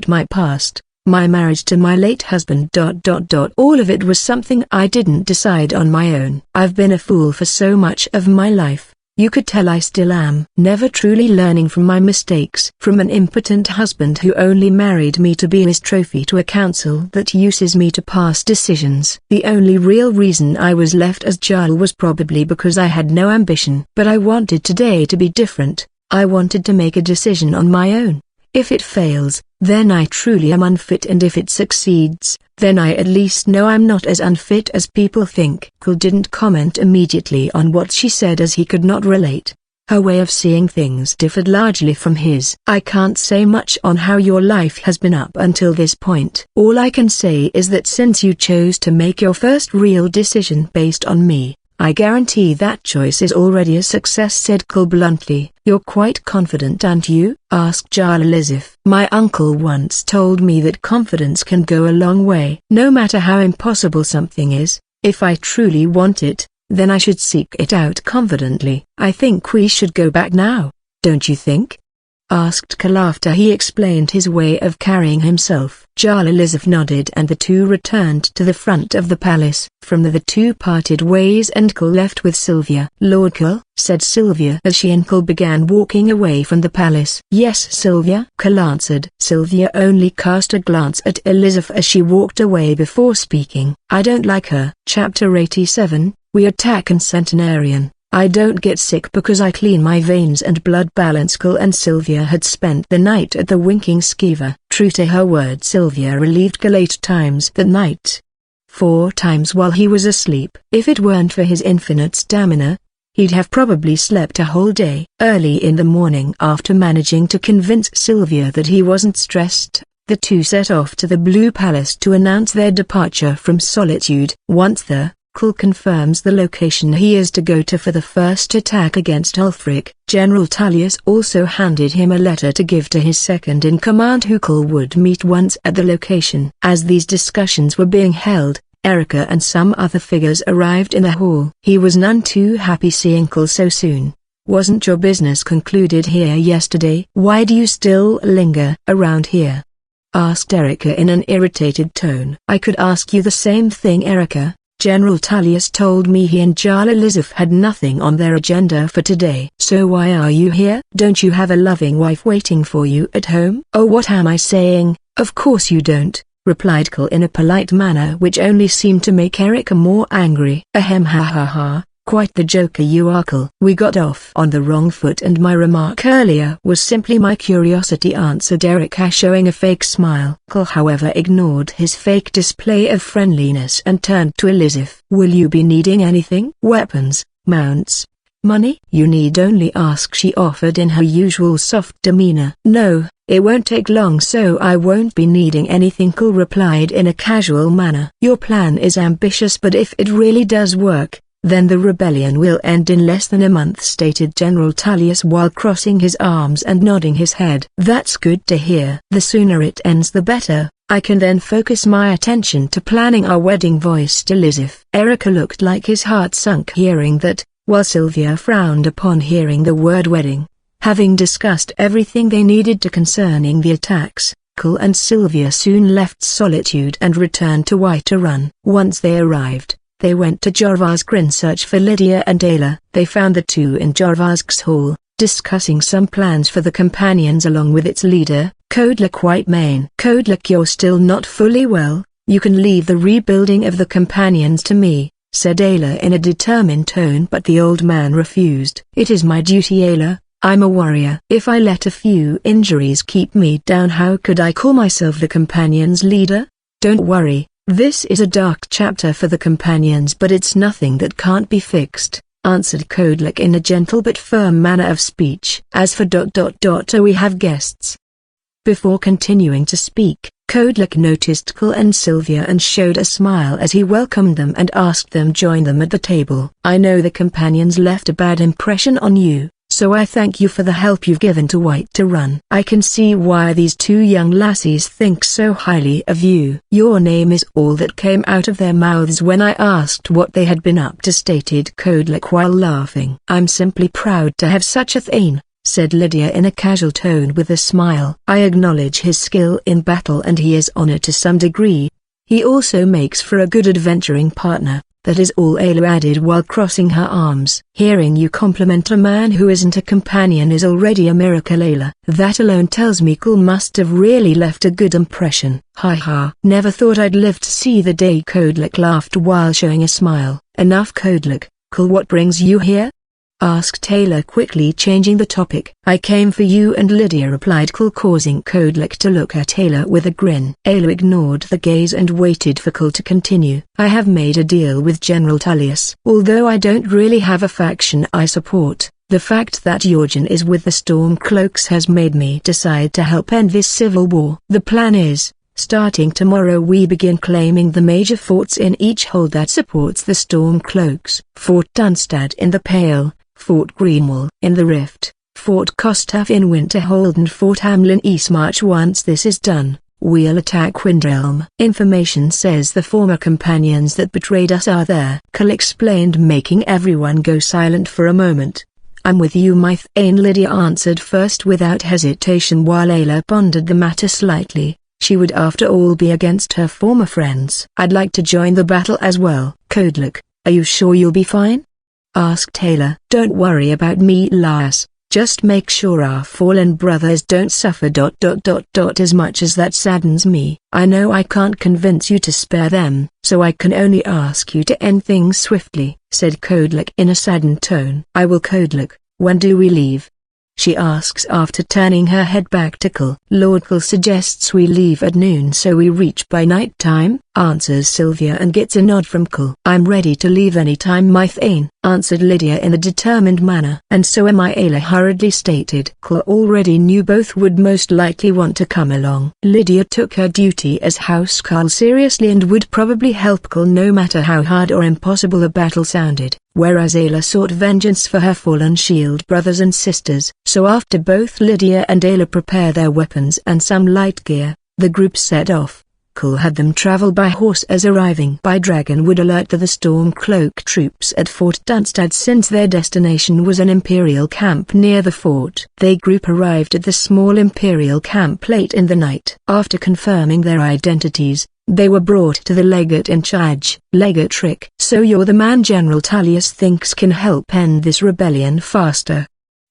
Speaker 1: My past, my marriage to my late husband. All of it was something I didn't decide on my own. I've been a fool for so much of my life. You could tell I still am. Never truly learning from my mistakes. From an impotent husband who only married me to be his trophy, to a council that uses me to pass decisions. The only real reason I was left as Jarl was probably because I had no ambition. But I wanted today to be different. I wanted to make a decision on my own. If it fails, then I truly am unfit, and if it succeeds, then I at least know I'm not as unfit as people think. Cole didn't comment immediately on what she said as he could not relate. Her way of seeing things differed largely from his. I can't say much on how your life has been up until this point. All I can say is that since you chose to make your first real decision based on me, I guarantee that choice is already a success, said Cole bluntly. You're quite confident, aren't you? Asked Jalalizif. My uncle once told me that confidence can go a long way. No matter how impossible something is, if I truly want it, then I should seek it out confidently. I think we should go back now, don't you think? Asked Cole after he explained his way of carrying himself. Jalalizif nodded and the two returned to the front of the palace. From the two parted ways and Cole left with Sylvia. Lord Cole, said Sylvia as she and Cole began walking away from the palace. Yes, Sylvia, Cole answered. Sylvia only cast a glance at Elizabeth as she walked away before speaking. I don't like her. Chapter 87, We Attack and Centenarian. I don't get sick because I clean my veins and blood balance. Cole and Sylvia had spent the night at the Winking Skeever. True to her word, Sylvia relieved Cole 8 times that night. 4 times while he was asleep. If it weren't for his infinite stamina, he'd have probably slept a whole day. Early in the morning, after managing to convince Sylvia that he wasn't stressed, the two set off to the Blue Palace to announce their departure from Solitude. Once there, Cole confirms the location he is to go to for the first attack against Ulfric. General Tullius also handed him a letter to give to his second-in-command who Cole would meet once at the location. As these discussions were being held, Erica and some other figures arrived in the hall. He was none too happy seeing Cole so soon. Wasn't your business concluded here yesterday? Why do you still linger around here? Asked Erica in an irritated tone. I could ask you the same thing, Erica. General Tullius told me he and Jalalizif had nothing on their agenda for today. So why are you here? Don't you have a loving wife waiting for you at home? Oh, what am I saying? Of course you don't, replied Cole in a polite manner which only seemed to make Erica more angry. Ahem, ha ha ha. Quite the joker you are, Cole. We got off on the wrong foot and my remark earlier was simply my curiosity, answered Erica, showing a fake smile. Cole however ignored his fake display of friendliness and turned to Elizabeth. Will you be needing anything? Weapons, mounts, money? You need only ask, she offered in her usual soft demeanor. No, it won't take long, so I won't be needing anything, Cole replied in a casual manner. Your plan is ambitious, but if it really does work, then the rebellion will end in less than a month, stated General Tullius while crossing his arms and nodding his head. That's good to hear. The sooner it ends the better. I can then focus my attention to planning our wedding, voiced Elizabeth. Erica looked like his heart sunk hearing that, while Sylvia frowned upon hearing the word wedding. Having discussed everything they needed to concerning the attacks, Cole and Sylvia soon left Solitude and returned to Whiterun. Once they arrived, they went to Jorvask's in search for Lydia and Ayla. They found the two in Jorvask's hall, discussing some plans for the companions along with its leader, Kodlak Whitemane. Kodlak, you're still not fully well. You can leave the rebuilding of the companions to me, said Ayla in a determined tone, but the old man refused. It is my duty, Ayla. I'm a warrior. If I let a few injuries keep me down, how could I call myself the companions' leader? Don't worry. This is a dark chapter for the companions, but it's nothing that can't be fixed, answered Kodlak in a gentle but firm manner of speech. As for ... we have guests. Before continuing to speak, Kodlak noticed Cole and Sylvia and showed a smile as he welcomed them and asked them join them at the table. I know the companions left a bad impression on you, so I thank you for the help you've given to Whiterun. I can see why these two young lassies think so highly of you. Your name is all that came out of their mouths when I asked what they had been up to, stated Kodlak while laughing. I'm simply proud to have such a thane, said Lydia in a casual tone with a smile. I acknowledge his skill in battle and he is honored to some degree. He also makes for a good adventuring partner. That is all, Ayla added while crossing her arms. Hearing you compliment a man who isn't a companion is already a miracle, Ayla. That alone tells me Cole must have really left a good impression. Ha ha. Never thought I'd live to see the day. Kodlak laughed while showing a smile. Enough, Kodlak. Cole, what brings you here? Asked Ayla, quickly changing the topic. I came for you and Lydia, replied Cole, causing Kodlak to look at Ayla with a grin. Ayla ignored the gaze and waited for Cole to continue. I have made a deal with General Tullius. Although I don't really have a faction I support, The fact that Jorgen is with the Stormcloaks has made me decide to help end this civil war. The plan is, starting tomorrow we begin claiming the major forts in each hold that supports the Stormcloaks. Fort Dunstad in the Pale, Fort Greenwall in the Rift, Fort Kostaf in Winterhold and Fort Hamlin Eastmarch. Once this is done, we'll attack Windrealm. Information says the former companions that betrayed us are there. Cole explained, making everyone go silent for a moment. I'm with you, Mythane. Lydia answered first without hesitation while Ayla pondered the matter slightly. She would after all be against her former friends. I'd like to join the battle as well. Codelook, are you sure you'll be fine? Asked Ayla. Don't worry about me, Lars. Just make sure our fallen brothers don't suffer. As much as that saddens me, I know I can't convince you to spare them, so I can only ask you to end things swiftly, said Codelook in a saddened tone. I will. Codelook, when do we leave? She asks after turning her head back to Cole. Lord Cole suggests we leave at noon so we reach by night time, answers Sylvia and gets a nod from Cole. I'm ready to leave any time, Mythane, answered Lydia in a determined manner. And so am I, Ayla hurriedly stated. Cole already knew both would most likely want to come along. Lydia took her duty as housecarl seriously and would probably help Cole no matter how hard or impossible a battle sounded, whereas Ayla sought vengeance for her fallen shield brothers and sisters. So after both Lydia and Ayla prepare their weapons and some light gear, the group set off. Cole had them travel by horse, as arriving by dragon would alert to the Stormcloak troops at Fort Dunstad since their destination was an Imperial camp near the fort. They group arrived at the small Imperial camp late in the night. After confirming their identities, they were brought to the legate in charge. Legate Rick. So you're the man General Tullius thinks can help end this rebellion faster,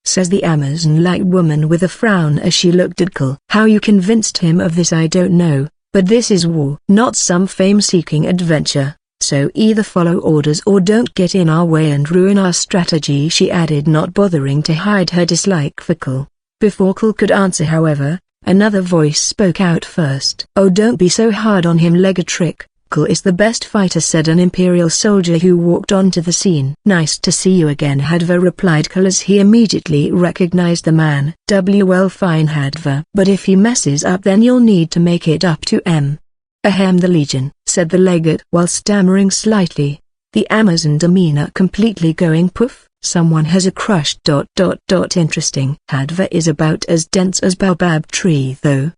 Speaker 1: says the Amazon-like woman with a frown as she looked at Cole. How you convinced him of this I don't know, but this is war, not some fame-seeking adventure, so either follow orders or don't get in our way and ruin our strategy, she added, not bothering to hide her dislike for Cole. Before Cole could answer, however, another voice spoke out first. Oh, don't be so hard on him, Legate Rick. Cole is the best fighter, said an Imperial soldier who walked onto the scene. Nice to see you again, Hadva replied Cole as he immediately recognized the man. Well, fine, Hadva. But if he messes up then you'll need to make it up to Ahem, the Legion, said the legate while stammering slightly, the Amazon demeanor completely going poof. Someone has a crush. Interesting. Hadva is about as dense as baobab tree though,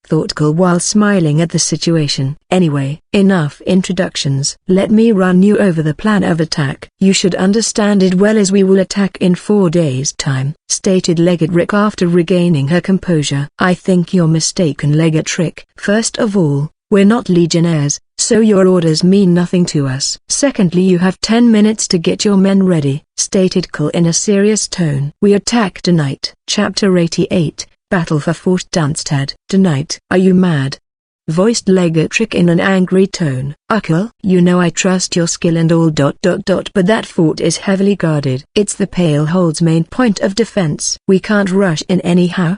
Speaker 1: thought Cole while smiling at the situation. Anyway, enough introductions. Let me run you over the plan of attack. You should understand it well as we will attack in 4 days' time, stated Legate Rick after regaining her composure. I think you're mistaken, Legate Rick. First of all, we're not legionnaires, so your orders mean nothing to us. Secondly, you have 10 minutes to get your men ready, stated Cole in a serious tone. We attack tonight. Chapter 88. Battle for Fort Dunstad. Tonight. Are you mad? Voiced Legate Rick in an angry tone. Cole, you know I trust your skill and all. But that fort is heavily guarded. It's the Palehold's main point of defense. We can't rush in anyhow,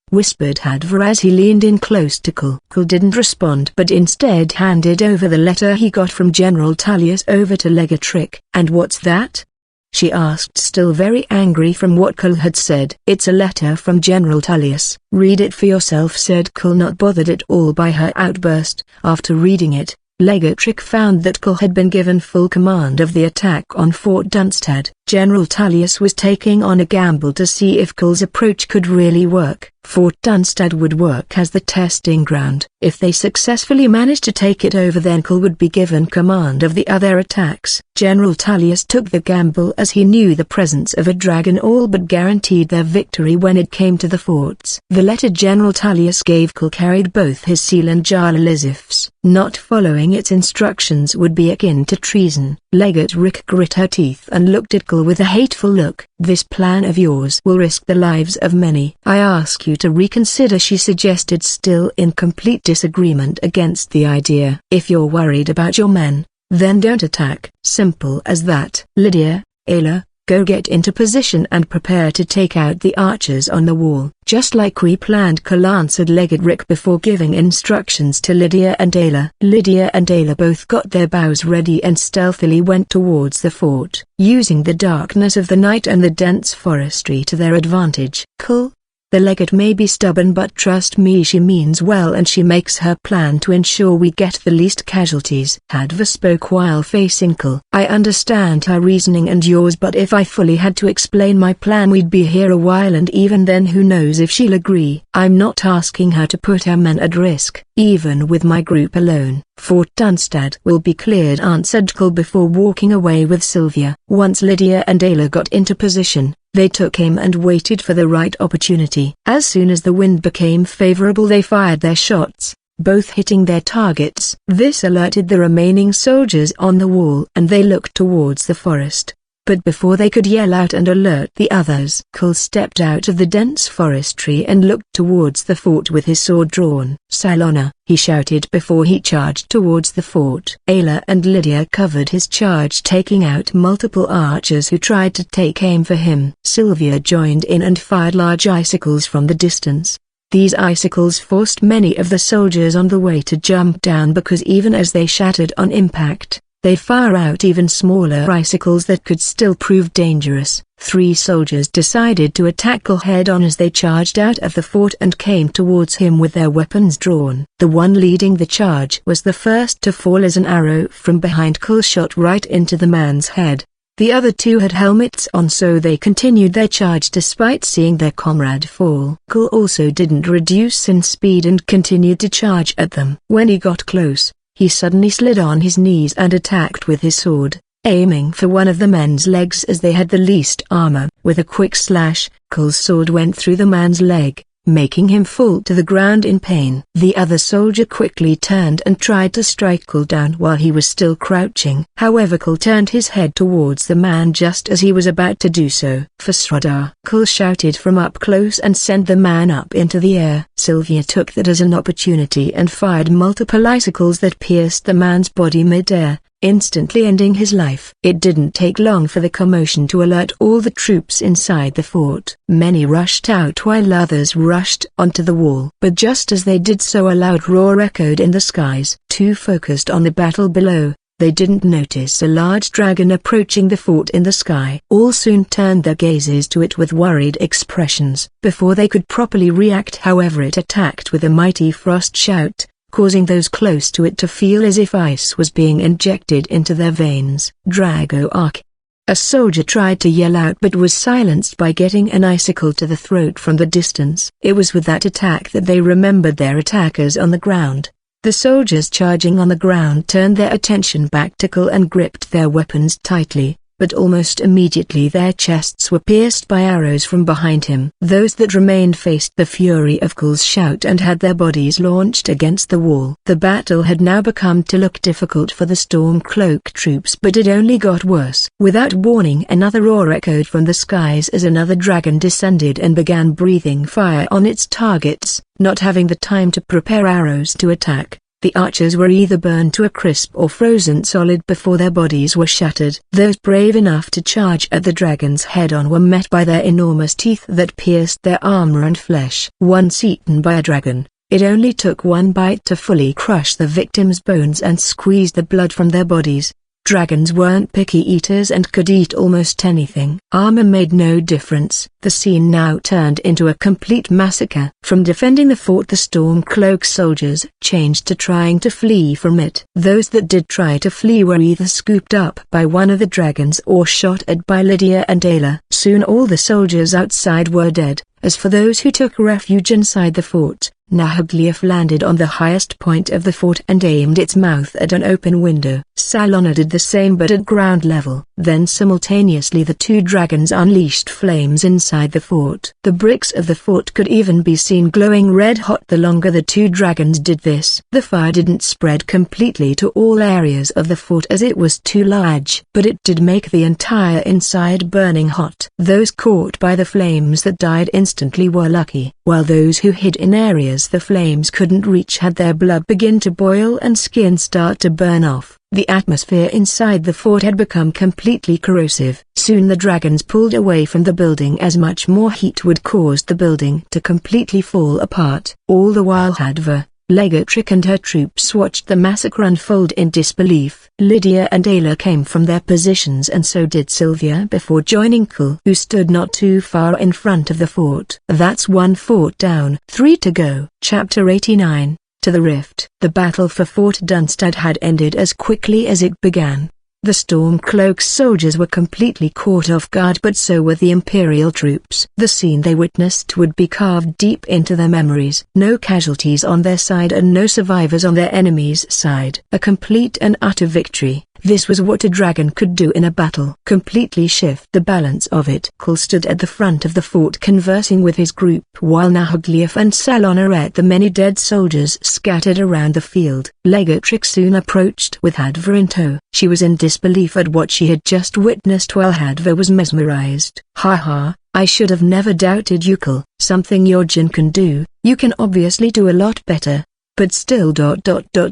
Speaker 1: whispered Hadva as he leaned in close to Cole. Cole didn't respond but instead handed over the letter he got from General Tullius over to Legate Rick. And what's that? She asked, still very angry from what Cole had said. It's a letter from General Tullius. Read it for yourself, said Cole, not bothered at all by her outburst. After reading it, Legate Rick found that Cole had been given full command of the attack on Fort Dunstad. General Tullius was taking on a gamble to see if Cole's approach could really work. Fort Dunstad would work as the testing ground. If they successfully managed to take it over, then Cole would be given command of the other attacks. General Tullius took the gamble as he knew the presence of a dragon all but guaranteed their victory when it came to the forts. The letter General Tullius gave Cole carried both his seal and Jalalizif's. Not following its instructions would be akin to treason. Legate Rick grit her teeth and looked at Cole with a hateful look. This plan of yours will risk the lives of many. I ask you to reconsider, she suggested, still in complete disagreement against the idea. If you're worried about your men, then don't attack. Simple as that. Lydia, Ayla, Go get into position and prepare to take out the archers on the wall. Just like we planned, Cole answered Legged Rick before giving instructions to Lydia and Ayla. Lydia and Ayla both got their bows ready and stealthily went towards the fort, using the darkness of the night and the dense forestry to their advantage. Cole, the Legate may be stubborn, but trust me, she means well and she makes her plan to ensure we get the least casualties. Hadva spoke while facing Cole. I understand her reasoning and yours, but if I fully had to explain my plan we'd be here a while, and even then who knows if she'll agree. I'm not asking her to put her men at risk, even with my group alone. Fort Dunstad will be cleared, answered Cole before walking away with Sylvia. Once Lydia and Ayla got into position, they took aim and waited for the right opportunity. As soon as the wind became favorable, they fired their shots, both hitting their targets. This alerted the remaining soldiers on the wall and they looked towards the forest. But before they could yell out and alert the others, Cole stepped out of the dense forestry and looked towards the fort with his sword drawn. "Silona," he shouted before he charged towards the fort. Ayla and Lydia covered his charge, taking out multiple archers who tried to take aim for him. Sylvia joined in and fired large icicles from the distance. These icicles forced many of the soldiers on the way to jump down, because even as they shattered on impact, they'd fire out even smaller icicles that could still prove dangerous. 3 soldiers decided to attack Cole head-on as they charged out of the fort and came towards him with their weapons drawn. The one leading the charge was the first to fall as an arrow from behind Cole shot right into the man's head. The other 2 had helmets on, so they continued their charge despite seeing their comrade fall. Cole also didn't reduce in speed and continued to charge at them. When he got close, he suddenly slid on his knees and attacked with his sword, aiming for one of the men's legs as they had the least armor. With a quick slash, Cole's sword went through the man's leg, making him fall to the ground in pain. The other soldier quickly turned and tried to strike Cole down while he was still crouching. However, Cole turned his head towards the man just as he was about to do so. "For Sradar!" Cole shouted from up close and sent the man up into the air. Sylvia took that as an opportunity and fired multiple icicles that pierced the man's body mid-air, instantly ending his life. It didn't take long for the commotion to alert all the troops inside the fort. Many rushed out while others rushed onto the wall. But just as they did so, a loud roar echoed in the skies. Too focused on the battle below, they didn't notice a large dragon approaching the fort in the sky. All soon turned their gazes to it with worried expressions. Before they could properly react, however, it attacked with a mighty frost shout, causing those close to it to feel as if ice was being injected into their veins. "Drago Arc!" A soldier tried to yell out but was silenced by getting an icicle to the throat from the distance. It was with that attack that they remembered their attackers on the ground. The soldiers charging on the ground turned their attention back to Cole and gripped their weapons tightly, but almost immediately their chests were pierced by arrows from behind him. Those that remained faced the fury of Cole's shout and had their bodies launched against the wall. The battle had now become to look difficult for the Stormcloak troops, but it only got worse. Without warning, another roar echoed from the skies as another dragon descended and began breathing fire on its targets. Not having the time to prepare arrows to attack, the archers were either burned to a crisp or frozen solid before their bodies were shattered. Those brave enough to charge at the dragons head-on were met by their enormous teeth that pierced their armor and flesh. Once eaten by a dragon, it only took one bite to fully crush the victim's bones and squeeze the blood from their bodies. Dragons weren't picky eaters and could eat almost anything. Armor made no difference. The scene now turned into a complete massacre. From defending the fort, the Stormcloak soldiers changed to trying to flee from it. Those that did try to flee were either scooped up by one of the dragons or shot at by Lydia and Ayla. Soon all the soldiers outside were dead. As for those who took refuge inside the fort, Nahaglief landed on the highest point of the fort and aimed its mouth at an open window. Salona did the same but at ground level. Then simultaneously the 2 dragons unleashed flames inside the fort. The bricks of the fort could even be seen glowing red hot the longer the 2 dragons did this. The fire didn't spread completely to all areas of the fort as it was too large, but it did make the entire inside burning hot. Those caught by the flames that died instantly were lucky, while those who hid in areas the flames couldn't reach had their blood begin to boil and skin start to burn off. The atmosphere inside the fort had become completely corrosive. Soon the dragons pulled away from the building as much more heat would cause the building to completely fall apart. All the while Hadva, Legatrick and her troops watched the massacre unfold in disbelief. Lydia and Ayla came from their positions and so did Sylvia before joining Kul, who stood not too far in front of the fort. That's one fort down. 3 to go. Chapter 89. To the Rift. The battle for Fort Dunstad had ended as quickly as it began. The Stormcloak's soldiers were completely caught off guard, but so were the Imperial troops. The scene they witnessed would be carved deep into their memories. No casualties on their side and no survivors on their enemy's side. A complete and utter victory. This was what a dragon could do in a battle. Completely shift the balance of it. Kul stood at the front of the fort conversing with his group while Nahaglief and Salona ate the many dead soldiers scattered around the field. Legatrix soon approached with Hadva in tow. She was in disbelief at what she had just witnessed while Hadva was mesmerized. Ha ha, I should have never doubted you, Kul. Something your Jinn can do, you can obviously do a lot better. But still ...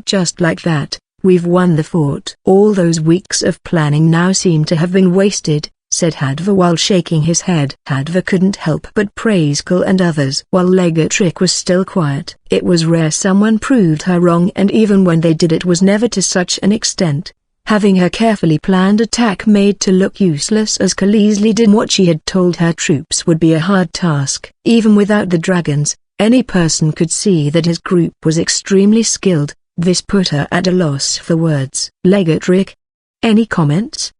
Speaker 1: just like that. We've won the fort. All those weeks of planning now seem to have been wasted, said Hadva while shaking his head. Hadva couldn't help but praise Kul and others. While Legatrick was still quiet. It was rare someone proved her wrong, and even when they did it was never to such an extent. Having her carefully planned attack made to look useless as Kul easily did what she had told her troops would be a hard task. Even without the dragons, any person could see that his group was extremely skilled. This put her at a loss for words. Legatrick? Any comments?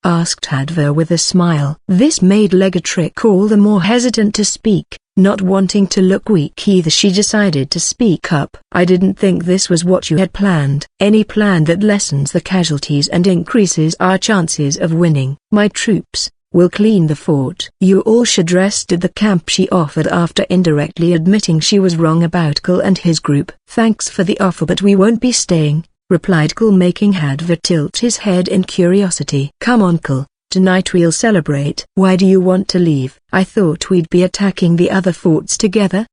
Speaker 1: Asked Hadva with a smile. This made Legatrick all the more hesitant to speak. Not wanting to look weak either, she decided to speak up. I didn't think this was what you had planned. Any plan that lessens the casualties and increases our chances of winning. My troops will clean the fort. You all should rest at the camp, she offered after indirectly admitting she was wrong about Kul and his group. Thanks for the offer, but we won't be staying, replied Kul, making Hadva tilt his head in curiosity. Come on Kul, tonight we'll celebrate. Why do you want to leave? I thought we'd be attacking the other forts together?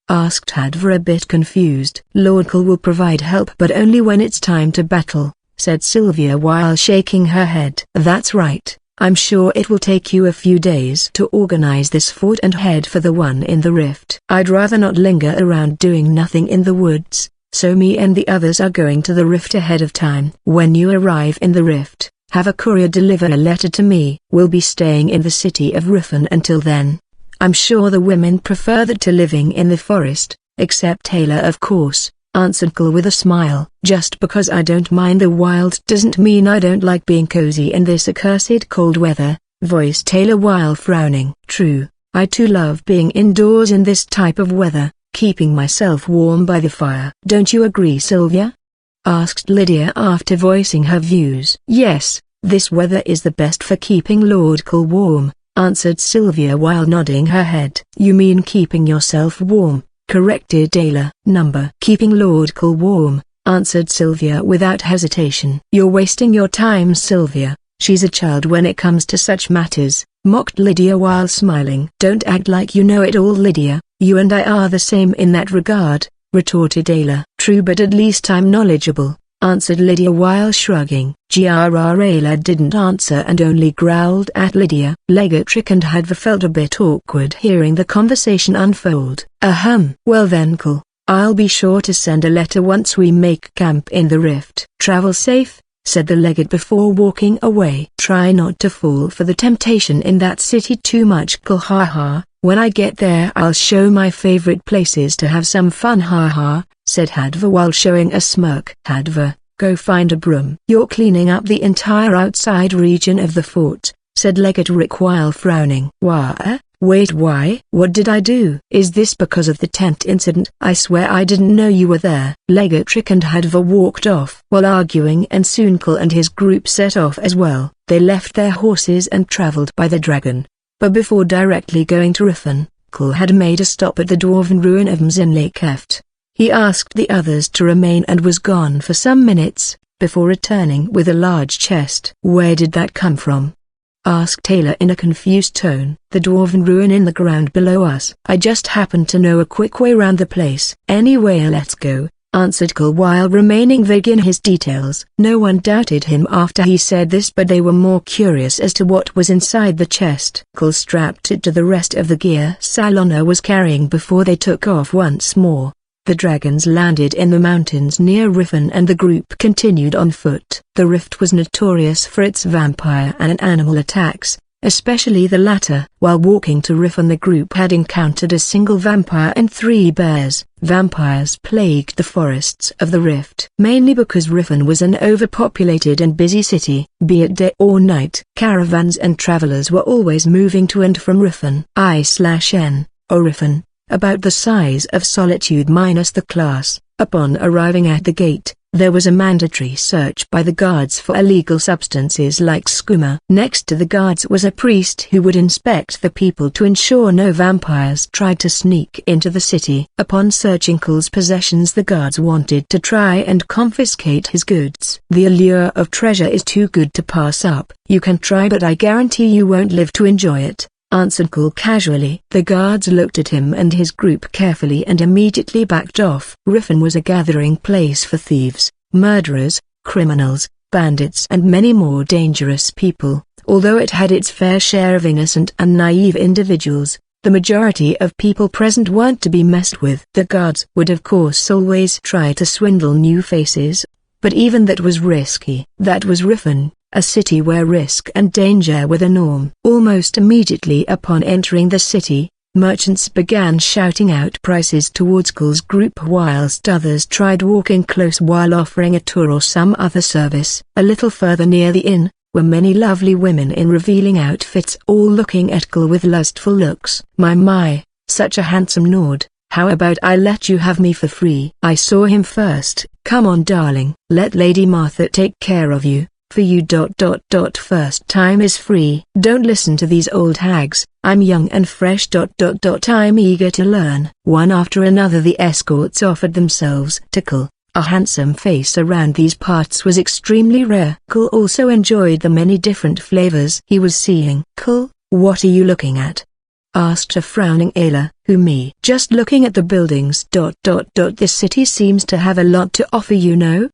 Speaker 1: Asked Hadva a bit confused. Lord Kul will provide help, but only when it's time to battle, said Sylvia while shaking her head. That's right. I'm sure it will take you a few days to organize this fort and head for the one in the rift. I'd rather not linger around doing nothing in the woods, so me and the others are going to the rift ahead of time. When you arrive in the rift, have a courier deliver a letter to me. We'll be staying in the city of Riffin until then. I'm sure the women prefer that to living in the forest, except Taylor of course, answered Kul with a smile. Just because I don't mind the wild doesn't mean I don't like being cozy in this accursed cold weather, voiced Taylor while frowning. True, I too love being indoors in this type of weather, keeping myself warm by the fire. Don't you agree, Sylvia? Asked Lydia after voicing her views. Yes, this weather is the best for keeping Lord Kul warm, answered Sylvia while nodding her head. You mean keeping yourself warm, corrected Taylor. Keeping Lord Kul warm, answered Sylvia without hesitation. You're wasting your time, Sylvia. She's a child when it comes to such matters, mocked Lydia while smiling. Don't act like you know it all, Lydia. You and I are the same in that regard, retorted Ayla. True, but at least I'm knowledgeable, answered Lydia while shrugging. Ayla didn't answer and only growled at Lydia. Legatrick and Hadva felt a bit awkward hearing the conversation unfold. Well then Kul, I'll be sure to send a letter once we make camp in the rift. Travel safe, said the legate before walking away. Try not to fall for the temptation in that city too much, Kul. Ha. When I get there I'll show my favorite places to have some fun. Ha, said Hadva while showing a smirk. Hadva, go find a broom. You're cleaning up the entire outside region of the fort, said Legatrick while frowning. Wait, why? What did I do? Is this because of the tent incident? I swear I didn't know you were there. Legatrick and Hadva walked off while arguing, and soon Kul and his group set off as well. They left their horses and traveled by the dragon. But before directly going to Riffin, Kul had made a stop at the dwarven ruin of Mzinlakeft. He asked the others to remain and was gone for some minutes, before returning with a large chest. Where did that come from? Asked Taylor in a confused tone. The dwarven ruin in the ground below us. I just happened to know a quick way round the place. Anyway, let's go, answered Cole while remaining vague in his details. No one doubted him after he said this, but they were more curious as to what was inside the chest. Cole strapped it to the rest of the gear Salona was carrying before they took off once more. The dragons landed in the mountains near Riffin and the group continued on foot. The rift was notorious for its vampire and animal attacks, especially the latter. While walking to Riffin, the group had encountered a single vampire and 3 bears. Vampires plagued the forests of the rift, mainly because Riffin was an overpopulated and busy city. Be it day or night, caravans and travelers were always moving to and from Riffin. I/N, or Riffin, about the size of Solitude minus the class. Upon arriving at the gate, there was a mandatory search by the guards for illegal substances like skooma. Next to the guards was a priest who would inspect the people to ensure no vampires tried to sneak into the city. Upon searching Cole's possessions, the guards wanted to try and confiscate his goods. The allure of treasure is too good to pass up. You can try, but I guarantee you won't live to enjoy it, answered Cole casually. The guards looked at him and his group carefully and immediately backed off. Riffin was a gathering place for thieves, murderers, criminals, bandits and many more dangerous people. Although it had its fair share of innocent and naive individuals, the majority of people present weren't to be messed with. The guards would of course always try to swindle new faces, but even that was risky. That was Riffin, a city where risk and danger were the norm. Almost immediately upon entering the city, merchants began shouting out prices towards Cole's group whilst others tried walking close while offering a tour or some other service. A little further near the inn, were many lovely women in revealing outfits, all looking at Cole with lustful looks. My, such a handsome nod. How about I let you have me for free? I saw him first. Come on darling. Let Lady Martha take care of you. For you. First time is free. Don't listen to these old hags. I'm young and fresh. I'm eager to learn. One after another the escorts offered themselves to Cole. A handsome face around these parts was extremely rare. Cole also enjoyed the many different flavors he was seeing. Cole, what are you looking at? Asked a frowning Ayla. Who, me? Just looking at the buildings. This city seems to have a lot to offer, you know.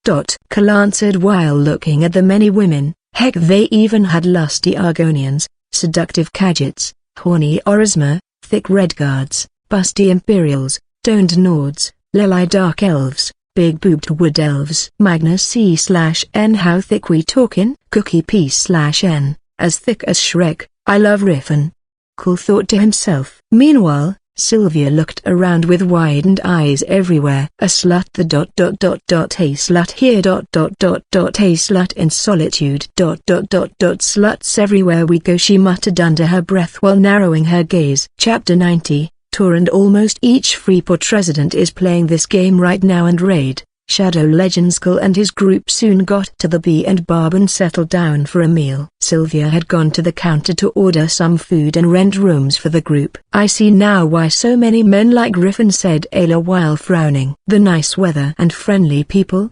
Speaker 1: Cole answered while looking at the many women. Heck, they even had lusty Argonians, seductive Khajiits, horny Orisma, thick Redguards, busty Imperials, toned Nords, lily dark elves, big-boobed wood elves. Magnus C/N. How thick we talkin'? Cookie P/N. As thick as Shrek. I love Riffin. Cole thought to himself. Meanwhile, Sylvia looked around with widened eyes everywhere. A slut. A slut here. A slut in Solitude. Sluts everywhere we go, she muttered under her breath while narrowing her gaze. Chapter 90, Tour. And almost each Freeport resident is playing this game right now and Raid Shadow Legends. Cole and his group soon got to the B&B and settled down for a meal. Sylvia had gone to the counter to order some food and rent rooms for the group. I see now why so many men like Riffin, said Ayla while frowning. The nice weather and friendly people?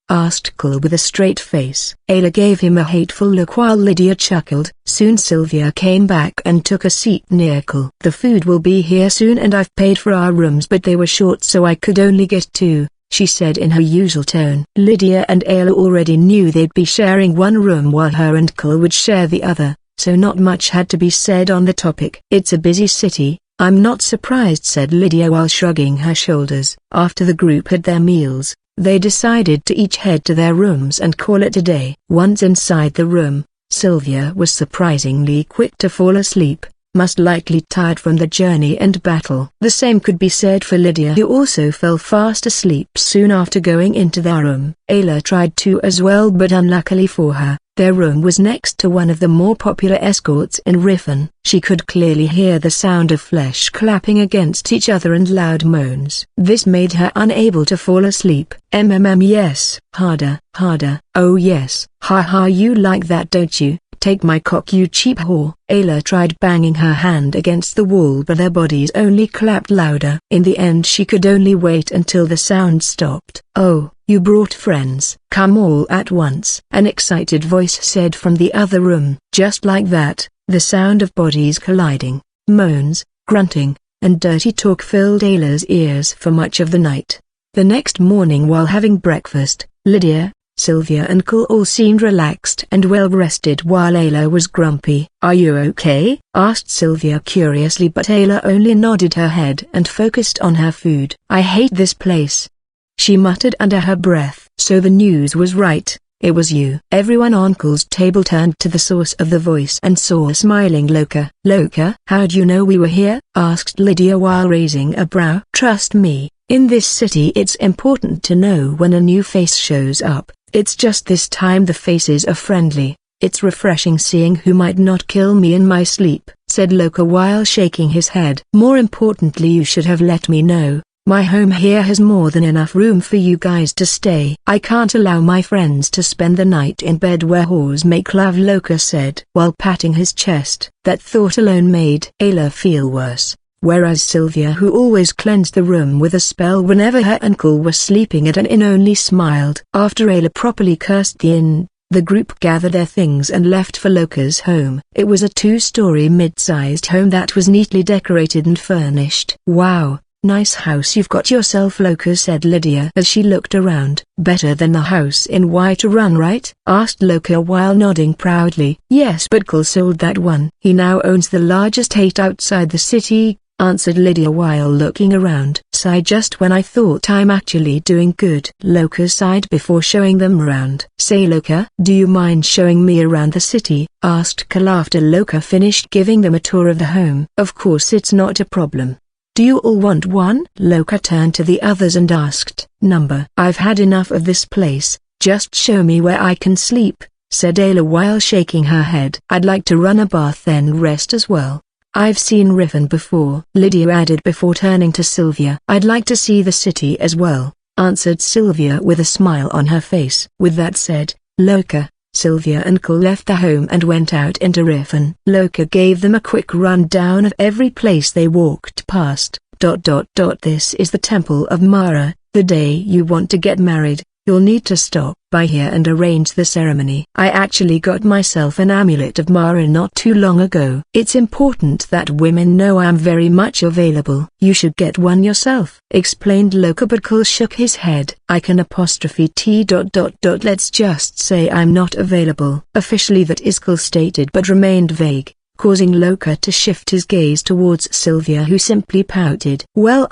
Speaker 1: Asked Cole with a straight face. Ayla gave him a hateful look while Lydia chuckled. Soon Sylvia came back and took a seat near Cole. The food will be here soon and I've paid for our rooms, but they were short so I could only get 2. She said in her usual tone. Lydia and Ayla already knew they'd be sharing one room while her and Cole would share the other, so not much had to be said on the topic. It's a busy city, I'm not surprised, said Lydia while shrugging her shoulders. After the group had their meals, they decided to each head to their rooms and call it a day. Once inside the room, Sylvia was surprisingly quick to fall asleep, most likely tired from the journey and battle. The same could be said for Lydia, who also fell fast asleep soon after going into their room. Ayla tried to as well, but unluckily for her, their room was next to one of the more popular escorts in Riffin. She could clearly hear the sound of flesh clapping against each other and loud moans. This made her unable to fall asleep. Yes. Harder. Oh yes. Ha, you like that, don't you? Take my cock, you cheap whore. Ayla tried banging her hand against the wall, but their bodies only clapped louder. In the end she could only wait until the sound stopped. Oh, you brought friends. Come all at once, an excited voice said from the other room. Just like that, the sound of bodies colliding, moans, grunting, and dirty talk filled Ayla's ears for much of the night. The next morning while having breakfast, Lydia, Sylvia and Cole all seemed relaxed and well-rested while Ayla was grumpy. "Are you okay?" asked Sylvia curiously, but Ayla only nodded her head and focused on her food. "I hate this place," she muttered under her breath. "So the news was right. It was you." Everyone on Cole's table turned to the source of the voice and saw a smiling Loka. "Loka? How'd you know we were here?" asked Lydia while raising a brow. "Trust me, in this city it's important to know when a new face shows up. It's just this time the faces are friendly. It's refreshing seeing who might not kill me in my sleep," said Loka while shaking his head. "More importantly, you should have let me know. My home here has more than enough room for you guys to stay. I can't allow my friends to spend the night in bed where whores make love," Loka said while patting his chest. That thought alone made Ayla feel worse, whereas Sylvia, who always cleansed the room with a spell whenever her uncle was sleeping at an inn, only smiled. After Ayla properly cursed the inn, the group gathered their things and left for Loka's home. It was a 2-story mid-sized home that was neatly decorated and furnished. "Wow, nice house you've got yourself," Loka said Lydia as she looked around. "Better than the house in White Run, right?" asked Loka while nodding proudly. "Yes, but Cole sold that one. He now owns the largest 8 outside the city," answered Lydia while looking around. "Sigh, just when I thought I'm actually doing good." Loka sighed before showing them around. "Say Loka, do you mind showing me around the city?" asked Cole after Loka finished giving them a tour of the home. "Of course, it's not a problem. Do you all want one?" Loka turned to the others and asked. "Number, I've had enough of this place, just show me where I can sleep," said Ayla while shaking her head. "I'd like to run a bath then rest as well. I've seen Riven before," Lydia added before turning to Sylvia. "I'd like to see the city as well," answered Sylvia with a smile on her face. With that said, Loka, Sylvia and Cole left the home and went out into Riven. Loka gave them a quick rundown of every place they walked past. This is the Temple of Mara. The day you want to get married, you'll need to stop by here and arrange the ceremony. I actually got myself an amulet of Mara not too long ago. It's important that women know I'm very much available. You should get one yourself," explained Loka, but Cole shook his head. "I can apostrophe T. Let's just say I'm not available." Officially that is Cole stated, but remained vague, causing Loka to shift his gaze towards Sylvia, who simply pouted. "Well,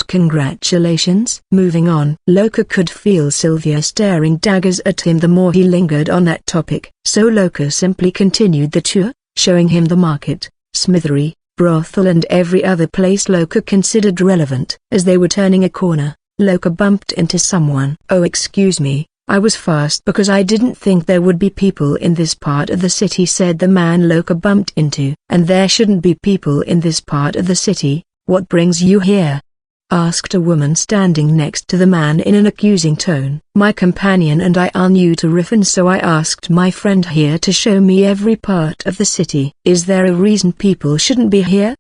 Speaker 1: congratulations." Moving on, Loka could feel Sylvia staring daggers at him the more he lingered on that topic, so Loka simply continued the tour, showing him the market, smithery, brothel and every other place Loka considered relevant. As they were turning a corner, Loka bumped into someone. "Oh, excuse me, I was fast because I didn't think there would be people in this part of the city," said the man Loka bumped into. "And there shouldn't be people in this part of the city. What brings you here?" asked a woman standing next to the man in an accusing tone. "My companion and I are new to Riven, so I asked my friend here to show me every part of the city." "Is there a reason people shouldn't be here?"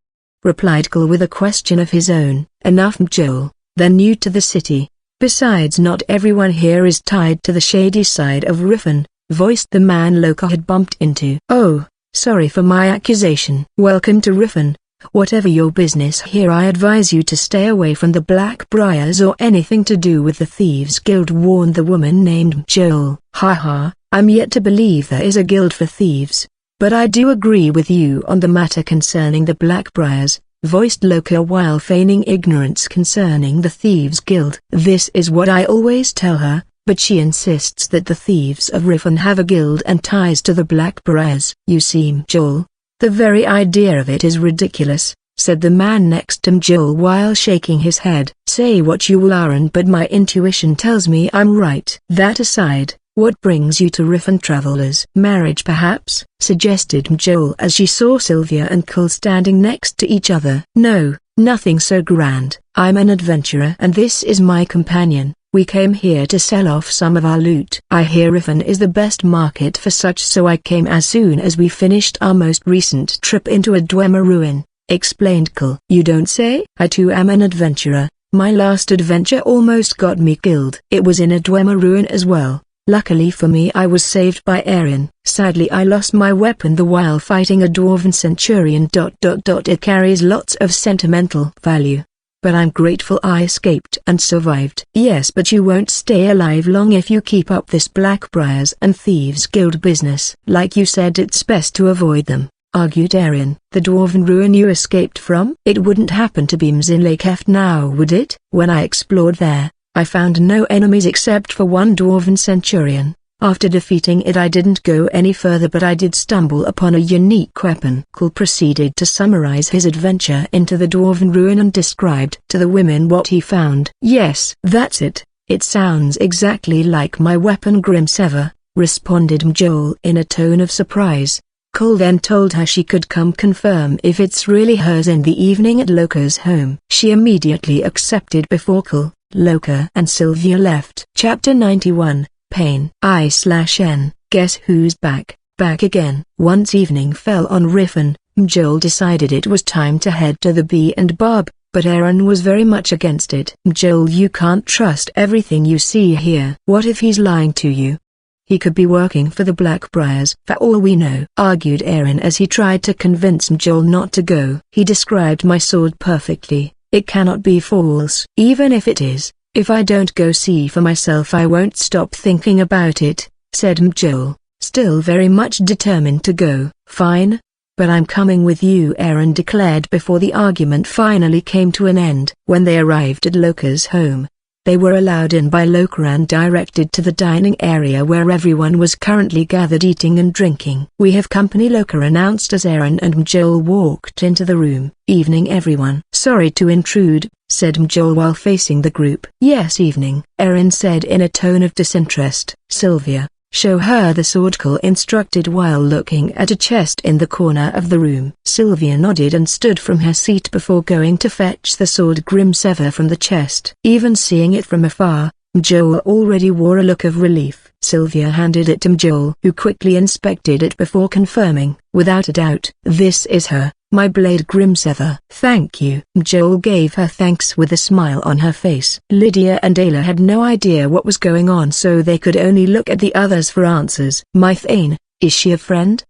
Speaker 1: replied Cole with a question of his own. "Enough, Joel. They're new to the city. Besides, not everyone here is tied to the shady side of Riven," voiced the man Loka had bumped into. "Oh, sorry for my accusation. Welcome to Riven. Whatever your business here, I advise you to stay away from the Blackbriars or anything to do with the Thieves Guild," warned the woman named Joel. "Haha, I'm yet to believe there is a guild for thieves. But I do agree with you on the matter concerning the Blackbriars," voiced Loka while feigning ignorance concerning the Thieves Guild. "This is what I always tell her, but she insists that the thieves of Riven have a guild and ties to the Blackbriars." "You see, Joel, the very idea of it is ridiculous," said the man next to Joel while shaking his head. "Say what you will, Aaron, but my intuition tells me I'm right." "That aside, what brings you to Riven, travelers?" "Marriage perhaps," suggested Joel as she saw Sylvia and Cole standing next to each other. "No, nothing so grand. I'm an adventurer and this is my companion. We came here to sell off some of our loot. I hear Riven is the best market for such, so I came as soon as we finished our most recent trip into a Dwemer ruin," explained Cole. "You don't say?" "I too am an adventurer. My last adventure almost got me killed. It was in a Dwemer ruin as well. Luckily for me, I was saved by Arian. Sadly, I lost my weapon while fighting a dwarven centurion. It carries lots of sentimental value. but I'm grateful I escaped and survived. Yes, but you won't stay alive long if you keep up this Blackbriars and Thieves Guild business. Like you said, it's best to avoid them, argued Erin. The dwarven ruin you escaped from? It wouldn't happen to be Mzilakeft now, would it? When I explored there, I found no enemies except for one dwarven centurion. After defeating it I didn't go any further, but I did stumble upon a unique weapon. Cole proceeded to summarize his adventure into the dwarven ruin and described to the women what he found. Yes, that's it. It sounds exactly like my weapon Grimsever, responded Mjol in a tone of surprise. Cole then told her she could come confirm if it's really hers in the evening at Loka's home. She immediately accepted before Cole, Loka and Sylvia left. Chapter 91. Pain. I/N. Guess who's back? Back again. Once evening fell on Riffin, Mjol decided it was time to head to the Bee and Barb, but Erin was very much against it. Mjol, you can't trust everything you see here. What if he's lying to you? He could be working for the Blackbriars for all we know, argued Erin as he tried to convince Mjol not to go. He described my sword perfectly. It cannot be false. Even if it is, if I don't go see for myself I won't stop thinking about it, said Mjol, still very much determined to go. Fine. But I'm coming with you, Erin declared before the argument finally came to an end. When they arrived at Loka's home, they were allowed in by Loka and directed to the dining area where everyone was currently gathered eating and drinking. We have company, Loka announced as Erin and Mjol walked into the room. Evening everyone. Sorry to intrude, said Mjol while facing the group. Yes, evening, Erin said in a tone of disinterest. Sylvia, show her the sword, Cole instructed while looking at a chest in the corner of the room. Sylvia nodded and stood from her seat before going to fetch the sword Grimsever from the chest. Even seeing it from afar, Mjol already wore a look of relief. Sylvia handed it to Mjol, who quickly inspected it before confirming, without a doubt, this is her, my blade Grimsever. Thank you. Mjol gave her thanks with a smile on her face. Lydia and Ayla had no idea what was going on, so they could only look at the others for answers. Mythane, is she a friend?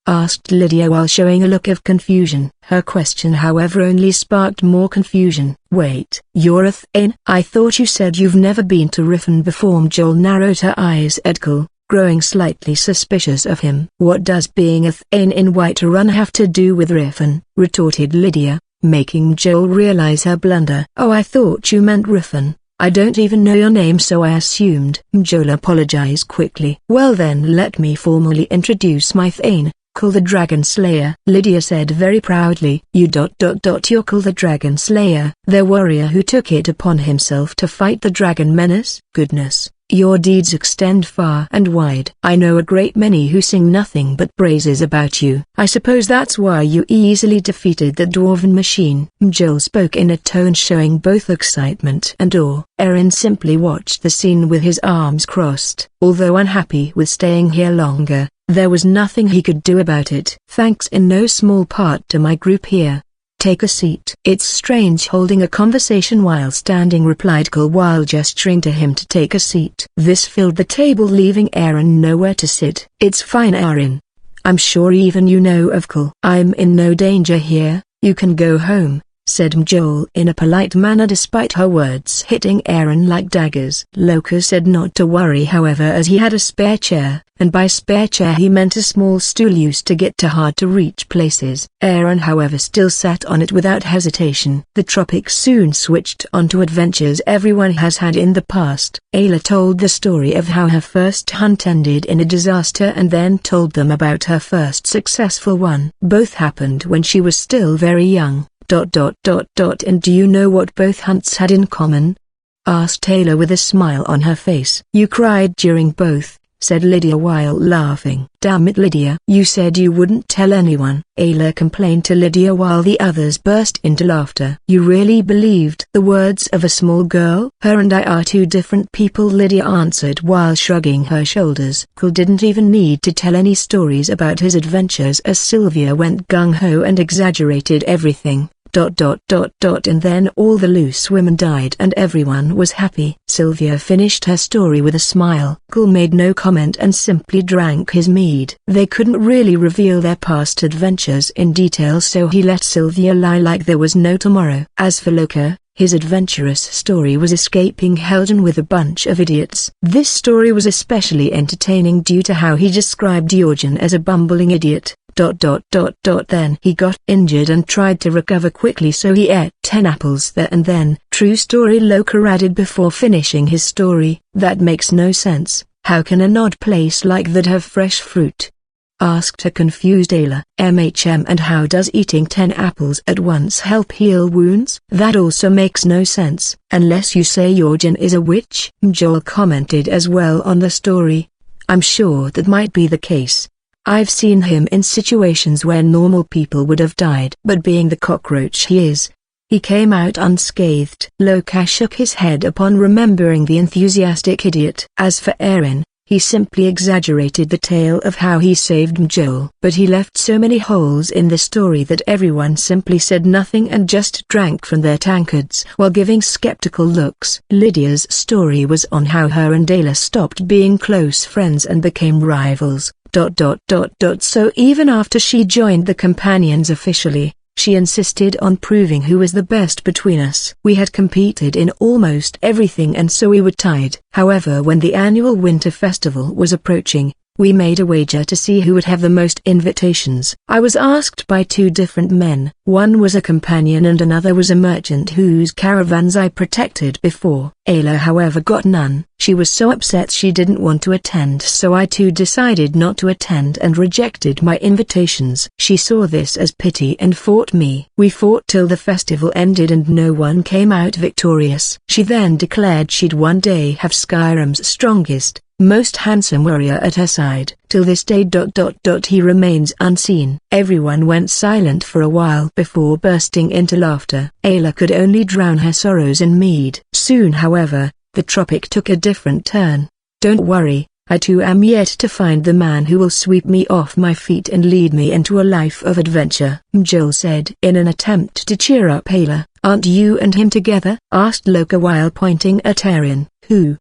Speaker 1: Asked Lydia while showing a look of confusion. Her question however only sparked more confusion. Wait, you're a Thane? I thought you said you've never been to Riffin before. Mjol narrowed her eyes at Cole, growing slightly suspicious of him. What does being a Thane in Whiterun have to do with Riffin? Retorted Lydia, making Mjol realize her blunder. Oh, I thought you meant Riffin. I don't even know your name, so I assumed. Mjol apologized quickly. Well then, let me formally introduce my Thane, Cole the Dragon Slayer. Lydia said very proudly. You're Cole the Dragon Slayer, the warrior who took it upon himself to fight the dragon menace? Goodness. Your deeds extend far and wide. I know a great many who sing nothing but praises about you. I suppose that's why you easily defeated the dwarven machine. Mjol spoke in a tone showing both excitement and awe. Erin simply watched the scene with his arms crossed. Although unhappy with staying here longer, there was nothing he could do about it. Thanks in no small part to my group here. Take a seat. It's strange holding a conversation while standing, replied Cole while gesturing to him to take a seat. This filled the table, leaving Erin nowhere to sit. It's fine, Erin. I'm sure even you know of Cole. I'm in no danger here, you can go home, said Mjol in a polite manner despite her words hitting Erin like daggers. Loka said not to worry however, as he had a spare chair, and by spare chair he meant a small stool used to get to hard-to-reach places. Erin however still sat on it without hesitation. The tropics soon switched onto adventures everyone has had in the past. Ayla told the story of how her first hunt ended in a disaster and then told them about her first successful one. Both happened when she was still very young. And do you know what both hunts had in common? Asked Ayla with a smile on her face. You cried during both, said Lydia while laughing. Damn it, Lydia. You said you wouldn't tell anyone, Ayla complained to Lydia while the others burst into laughter. You really believed the words of a small girl? Her and I are two different people, Lydia answered while shrugging her shoulders. Cole didn't even need to tell any stories about his adventures as Sylvia went gung-ho and exaggerated everything. And then all the loose women died and everyone was happy. Sylvia finished her story with a smile. Cole made no comment and simply drank his mead. They couldn't really reveal their past adventures in detail, so he let Sylvia lie like there was no tomorrow. As for Loka, His adventurous story was escaping Helden with a bunch of idiots. This story was especially entertaining due to how he described Jorgen as a bumbling idiot. Then he got injured and tried to recover quickly, so he ate 10 apples there and then. True story, Loka added before finishing his story. That makes no sense. How can an odd place like that have fresh fruit? Asked a confused Ayla. And how does eating 10 apples at once help heal wounds? That also makes no sense, unless you say Jorgen is a witch. Joel commented as well on the story. I'm sure that might be the case. I've seen him in situations where normal people would have died. But being the cockroach he is, he came out unscathed. Loka shook his head upon remembering the enthusiastic idiot. As for Eren, he simply exaggerated the tale of how he saved Joel. But he left so many holes in the story that everyone simply said nothing and just drank from their tankards while giving skeptical looks. Lydia's story was on how her and Ayla stopped being close friends and became rivals. So even after she joined the companions officially, she insisted on proving who was the best between us. We had competed in almost everything and so we were tied. However, when the annual winter festival was approaching, we made a wager to see who would have the most invitations. I was asked by 2 different men. One was a companion and another was a merchant whose caravans I protected before. Ayla however got none. She was so upset she didn't want to attend, so I too decided not to attend and rejected my invitations. She saw this as pity and fought me. We fought till the festival ended and no one came out victorious. She then declared she'd one day have Skyrim's strongest, most handsome warrior at her side. Till this day. He remains unseen. Everyone went silent for a while before bursting into laughter. Ayla could only drown her sorrows in mead. Soon however, the topic took a different turn. Don't worry, I too am yet to find the man who will sweep me off my feet and lead me into a life of adventure, Joel said in an attempt to cheer up Ayla. Aren't you and him together? Asked Loka while pointing at Eren. Who?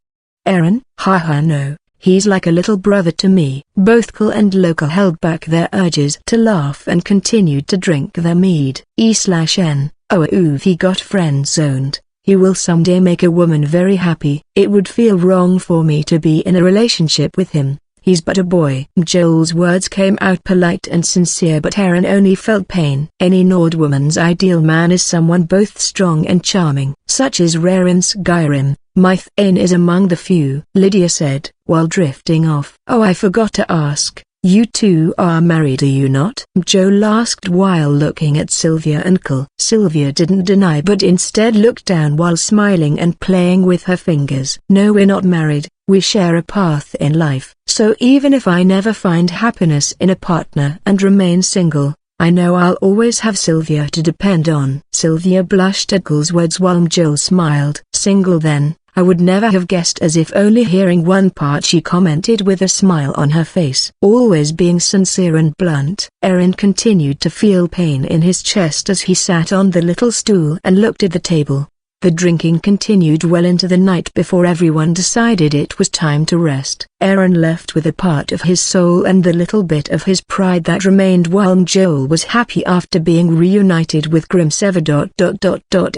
Speaker 1: Eren? Haha, no, he's like a little brother to me. Both Kul and Loka held back their urges to laugh and continued to drink their mead. E/N, oof, he got friend-zoned. He will someday make a woman very happy. It would feel wrong for me to be in a relationship with him. He's but a boy. Joel's words came out polite and sincere, but Eren only felt pain. Any Nord woman's ideal man is someone both strong and charming. Such is rare in Skyrim. Mithane is among the few, Lydia said, while drifting off. Oh, I forgot to ask. You two are married, are you not? Joel asked while looking at Sylvia and Kul. Sylvia didn't deny but instead looked down while smiling and playing with her fingers. No, we're not married, we share a path in life. So even if I never find happiness in a partner and remain single, I know I'll always have Sylvia to depend on. Sylvia blushed at Kul's words while Joel smiled. Single then? I would never have guessed, as if only hearing one part, she commented with a smile on her face. Always being sincere and blunt. Eren continued to feel pain in his chest as he sat on the little stool and looked at the table. The drinking continued well into the night before everyone decided it was time to rest. Eren left with a part of his soul and the little bit of his pride that remained, while Joel was happy after being reunited with Grimsever.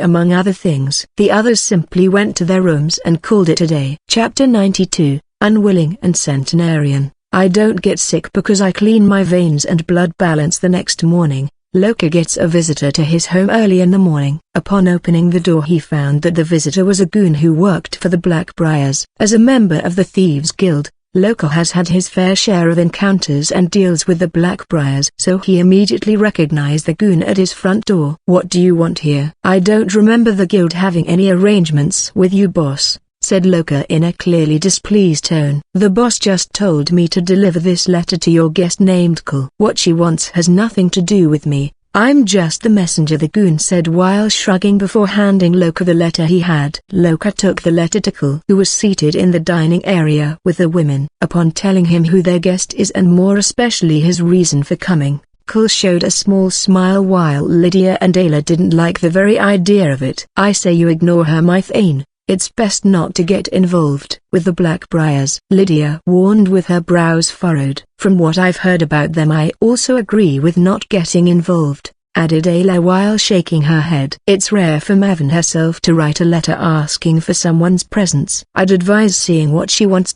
Speaker 1: Among other things. The others simply went to their rooms and called it a day. Chapter 92, Unwilling and Centenarian. I don't get sick because I clean my veins and blood balance the next morning. Loka gets a visitor to his home early in the morning. Upon opening the door, he found that the visitor was a goon who worked for the Blackbriars. As a member of the Thieves Guild, Loka has had his fair share of encounters and deals with the Blackbriars, so he immediately recognized the goon at his front door. What do you want here? I don't remember the guild having any arrangements with you, boss, said Loka in a clearly displeased tone. The boss just told me to deliver this letter to your guest named Kul. What she wants has nothing to do with me. I'm just the messenger, the goon said while shrugging before handing Loka the letter he had. Loka took the letter to Kul, who was seated in the dining area with the women. Upon telling him who their guest is and more especially his reason for coming, Kul showed a small smile while Lydia and Ayla didn't like the very idea of it. I say you ignore her, Mithane. It's best not to get involved with the Blackbriars, Lydia warned with her brows furrowed. From what I've heard about them, I also agree with not getting involved. added Ayla while shaking her head. It's rare for Maven herself to write a letter asking for someone's presence. I'd advise seeing what she wants.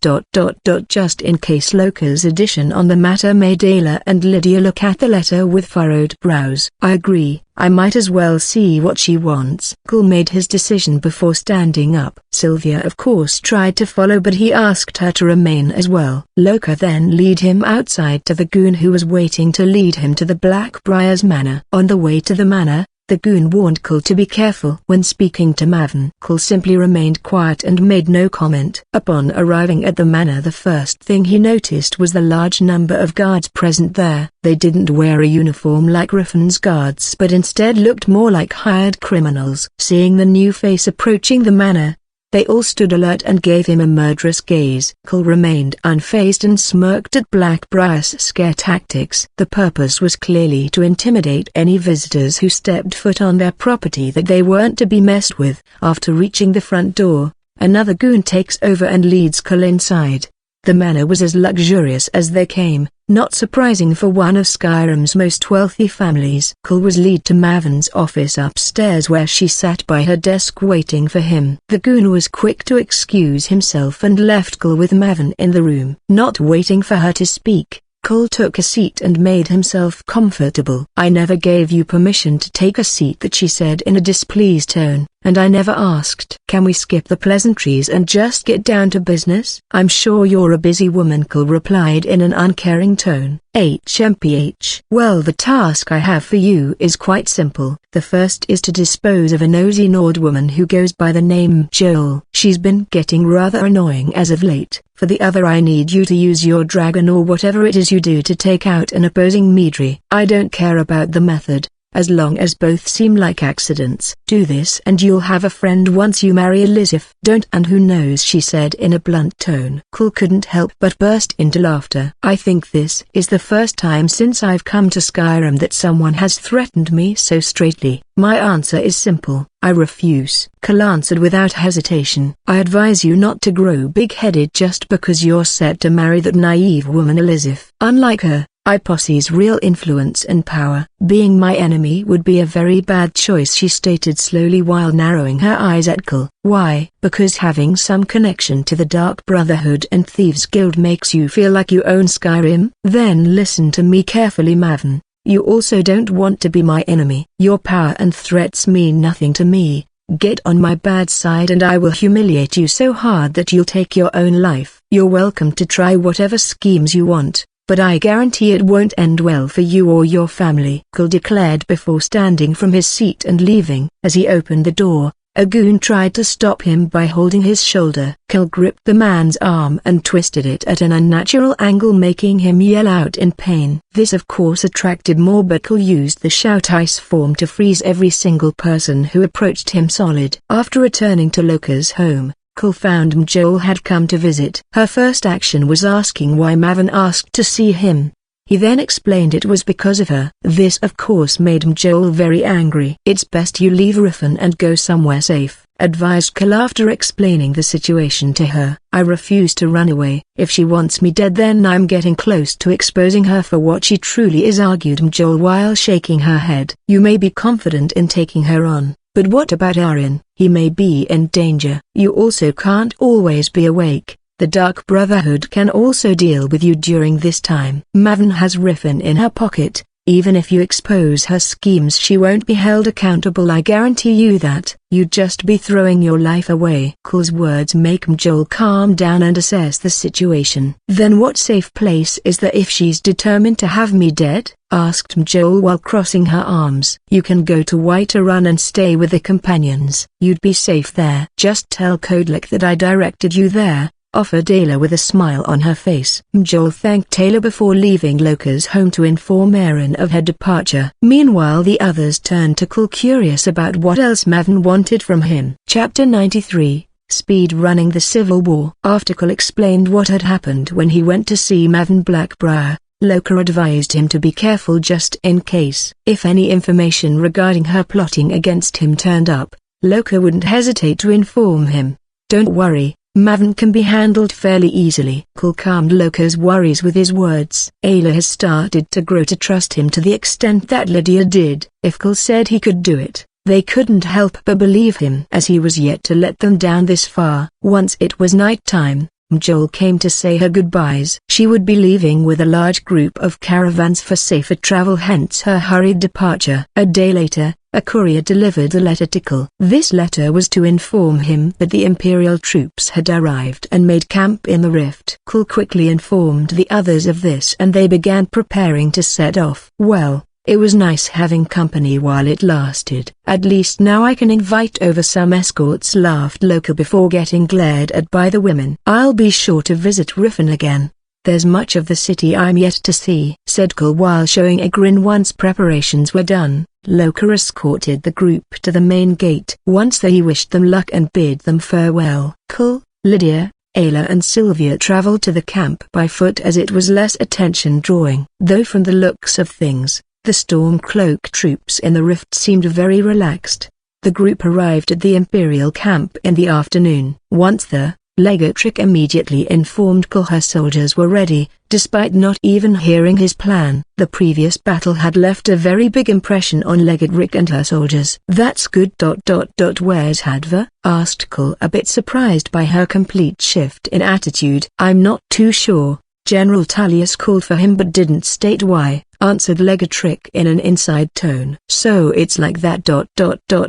Speaker 1: Just in case. Loka's addition on the matter made Ayla and Lydia look at the letter with furrowed brows. I agree. I might as well see what she wants. Cole made his decision before standing up. Sylvia of course tried to follow, but he asked her to remain as well. Loka then led him outside to the goon who was waiting to lead him to the Blackbriar's manor. On the way to the manor, the goon warned Cole to be careful when speaking to Maven. Cole simply remained quiet and made no comment. Upon arriving at the manor, the first thing he noticed was the large number of guards present there. They didn't wear a uniform like Riffin's guards, but instead looked more like hired criminals. Seeing the new face approaching the manor, they all stood alert and gave him a murderous gaze. Cole remained unfazed and smirked at Blackbriar's scare tactics. The purpose was clearly to intimidate any visitors who stepped foot on their property, that they weren't to be messed with. After reaching the front door, another goon takes over and leads Cole inside. The manor was as luxurious as they came, not surprising for one of Skyrim's most wealthy families. Cole was led to Maven's office upstairs, where she sat by her desk waiting for him. The goon was quick to excuse himself and left Cole with Maven in the room. Not waiting for her to speak, Cole took a seat and made himself comfortable. I never gave you permission to take a seat, that she said in a displeased tone, and I never asked. Can we skip the pleasantries and just get down to business? I'm sure you're a busy woman, Cole replied in an uncaring tone. HMPH. Well, the task I have for you is quite simple. The first is to dispose of a nosy Nord woman who goes by the name Joel. She's been getting rather annoying as of late. For the other, I need you to use your dragon or whatever it is you do to take out an opposing Midri. I don't care about the method, as long as both seem like accidents. Do this and you'll have a friend once you marry Elizabeth. Don't, and who knows, she said in a blunt tone. Cole couldn't help but burst into laughter. I think this is the first time since I've come to Skyrim that someone has threatened me so straightly. My answer is simple. I refuse. Cole answered without hesitation. I advise you not to grow big-headed just because you're set to marry that naive woman Elizabeth. Unlike her, I possess real influence and power. Being my enemy would be a very bad choice, she stated slowly while narrowing her eyes at Cole. Why? Because having some connection to the Dark Brotherhood and Thieves Guild makes you feel like you own Skyrim? Then listen to me carefully, Maven. You also don't want to be my enemy. Your power and threats mean nothing to me. Get on my bad side and I will humiliate you so hard that you'll take your own life. You're welcome to try whatever schemes you want, but I guarantee it won't end well for you or your family, Cole declared before standing from his seat and leaving. As he opened the door, a goon tried to stop him by holding his shoulder. Cole gripped the man's arm and twisted it at an unnatural angle, making him yell out in pain. This of course attracted more, but Cole used the shout ice form to freeze every single person who approached him solid. After returning to Loka's home, Cole found Mjol had come to visit. Her first action was asking why Maven asked to see him. He then explained it was because of her. This of course made Mjol very angry. It's best you leave Riffin and go somewhere safe, advised Cole after explaining the situation to her. I refuse to run away. If she wants me dead, then I'm getting close to exposing her for what she truly is, argued Mjol while shaking her head. You may be confident in taking her on, but what about Aryan? He may be in danger. You also can't always be awake. The Dark Brotherhood can also deal with you during this time. Maven has Riffin in her pocket. Even if you expose her schemes, she won't be held accountable, I guarantee you that. You'd just be throwing your life away. Cole's words make Mjol calm down and assess the situation. Then what safe place is there if she's determined to have me dead? Asked Mjol while crossing her arms. You can go to Whiterun and stay with the companions. You'd be safe there. Just tell Kodlik that I directed you there, offered Ayla with a smile on her face. Mjol thanked Ayla before leaving Loka's home to inform Aaron of her departure. Meanwhile, the others turned to Cole, curious about what else Maven wanted from him. Chapter 93, Speed Running the Civil War. After Cole explained what had happened when he went to see Maven Blackbriar, Loka advised him to be careful just in case. If any information regarding her plotting against him turned up, Loka wouldn't hesitate to inform him. Don't worry, Maven can be handled fairly easily. Cole calmed Loka's worries with his words. Ayla has started to grow to trust him to the extent that Lydia did. If Kull said he could do it, they couldn't help but believe him, as he was yet to let them down this far. Once it was night time, Joel came to say her goodbyes. She would be leaving with a large group of caravans for safer travel, hence her hurried departure. A day later, a courier delivered a letter to Kull. This letter was to inform him that the Imperial troops had arrived and made camp in the rift. Kull quickly informed the others of this and they began preparing to set off. Well, it was nice having company while it lasted. At least now I can invite over some escorts, laughed Loka before getting glared at by the women. I'll be sure to visit Riffin again. There's much of the city I'm yet to see, said Kull while showing a grin. Once preparations were done, Loka escorted the group to the main gate. Once there he wished them luck and bid them farewell. Kull, Lydia, Ayla and Sylvia traveled to the camp by foot as it was less attention-drawing. Though from the looks of things, the Stormcloak troops in the rift seemed very relaxed. The group arrived at the Imperial camp in the afternoon. Once there, Legatrick immediately informed Kull her soldiers were ready, despite not even hearing his plan. The previous battle had left a very big impression on Legatrick and her soldiers. That's good. Where's Hadva? Asked Kull, a bit surprised by her complete shift in attitude. I'm not too sure. General Tullius called for him but didn't state why, answered Legatrick in an inside tone. So it's like that.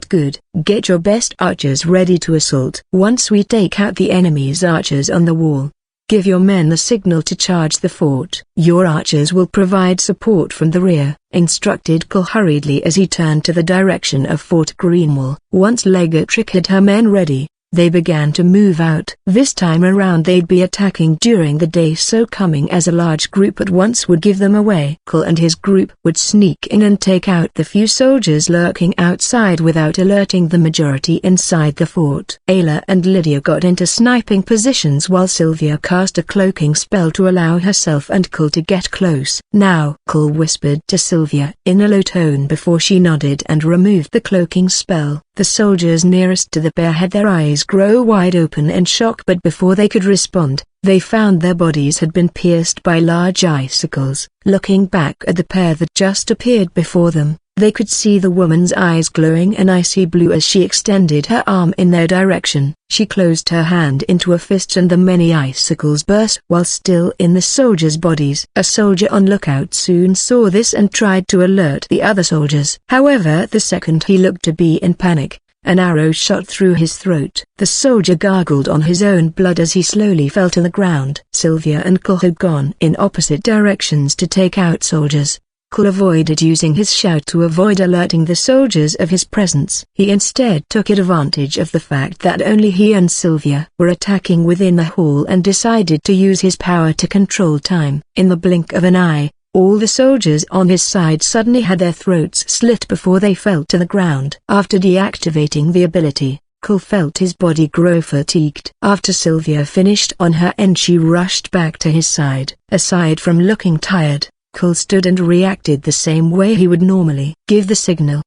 Speaker 1: Good. Get your best archers ready to assault. Once we take out the enemy's archers on the wall, give your men the signal to charge the fort. Your archers will provide support from the rear, instructed Kull hurriedly as he turned to the direction of Fort Greenwall. Once Legatrick had her men ready, they began to move out. This time around they'd be attacking during the day, so coming as a large group at once would give them away. Kull and his group would sneak in and take out the few soldiers lurking outside without alerting the majority inside the fort. Ayla and Lydia got into sniping positions while Sylvia cast a cloaking spell to allow herself and Kull to get close. Now, Kull whispered to Sylvia in a low tone before she nodded and removed the cloaking spell. The soldiers nearest to the pair had their eyes grow wide open in shock, but before they could respond, they found their bodies had been pierced by large icicles. Looking back at the pair that just appeared before them, they could see the woman's eyes glowing an icy blue as she extended her arm in their direction. She closed her hand into a fist and the many icicles burst while still in the soldiers' bodies. A soldier on lookout soon saw this and tried to alert the other soldiers. However, the second he looked to be in panic, an arrow shot through his throat. The soldier gargled on his own blood as he slowly fell to the ground. Sylvia and Kull had gone in opposite directions to take out soldiers. Kull avoided using his shout to avoid alerting the soldiers of his presence. He instead took advantage of the fact that only he and Sylvia were attacking within the hall and decided to use his power to control time. In the blink of an eye, all the soldiers on his side suddenly had their throats slit before they fell to the ground. After deactivating the ability, Kull felt his body grow fatigued. After Sylvia finished on her end, she rushed back to his side. Aside from looking tired, Kull stood and reacted the same way he would normally. Give the signal,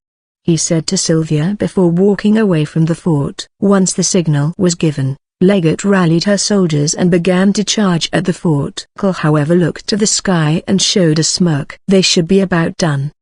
Speaker 1: he said to Sylvia before walking away from the fort. Once the signal was given, Leggett rallied her soldiers and began to charge at the fort. Kull however looked to the sky and showed a smirk. They should be about done,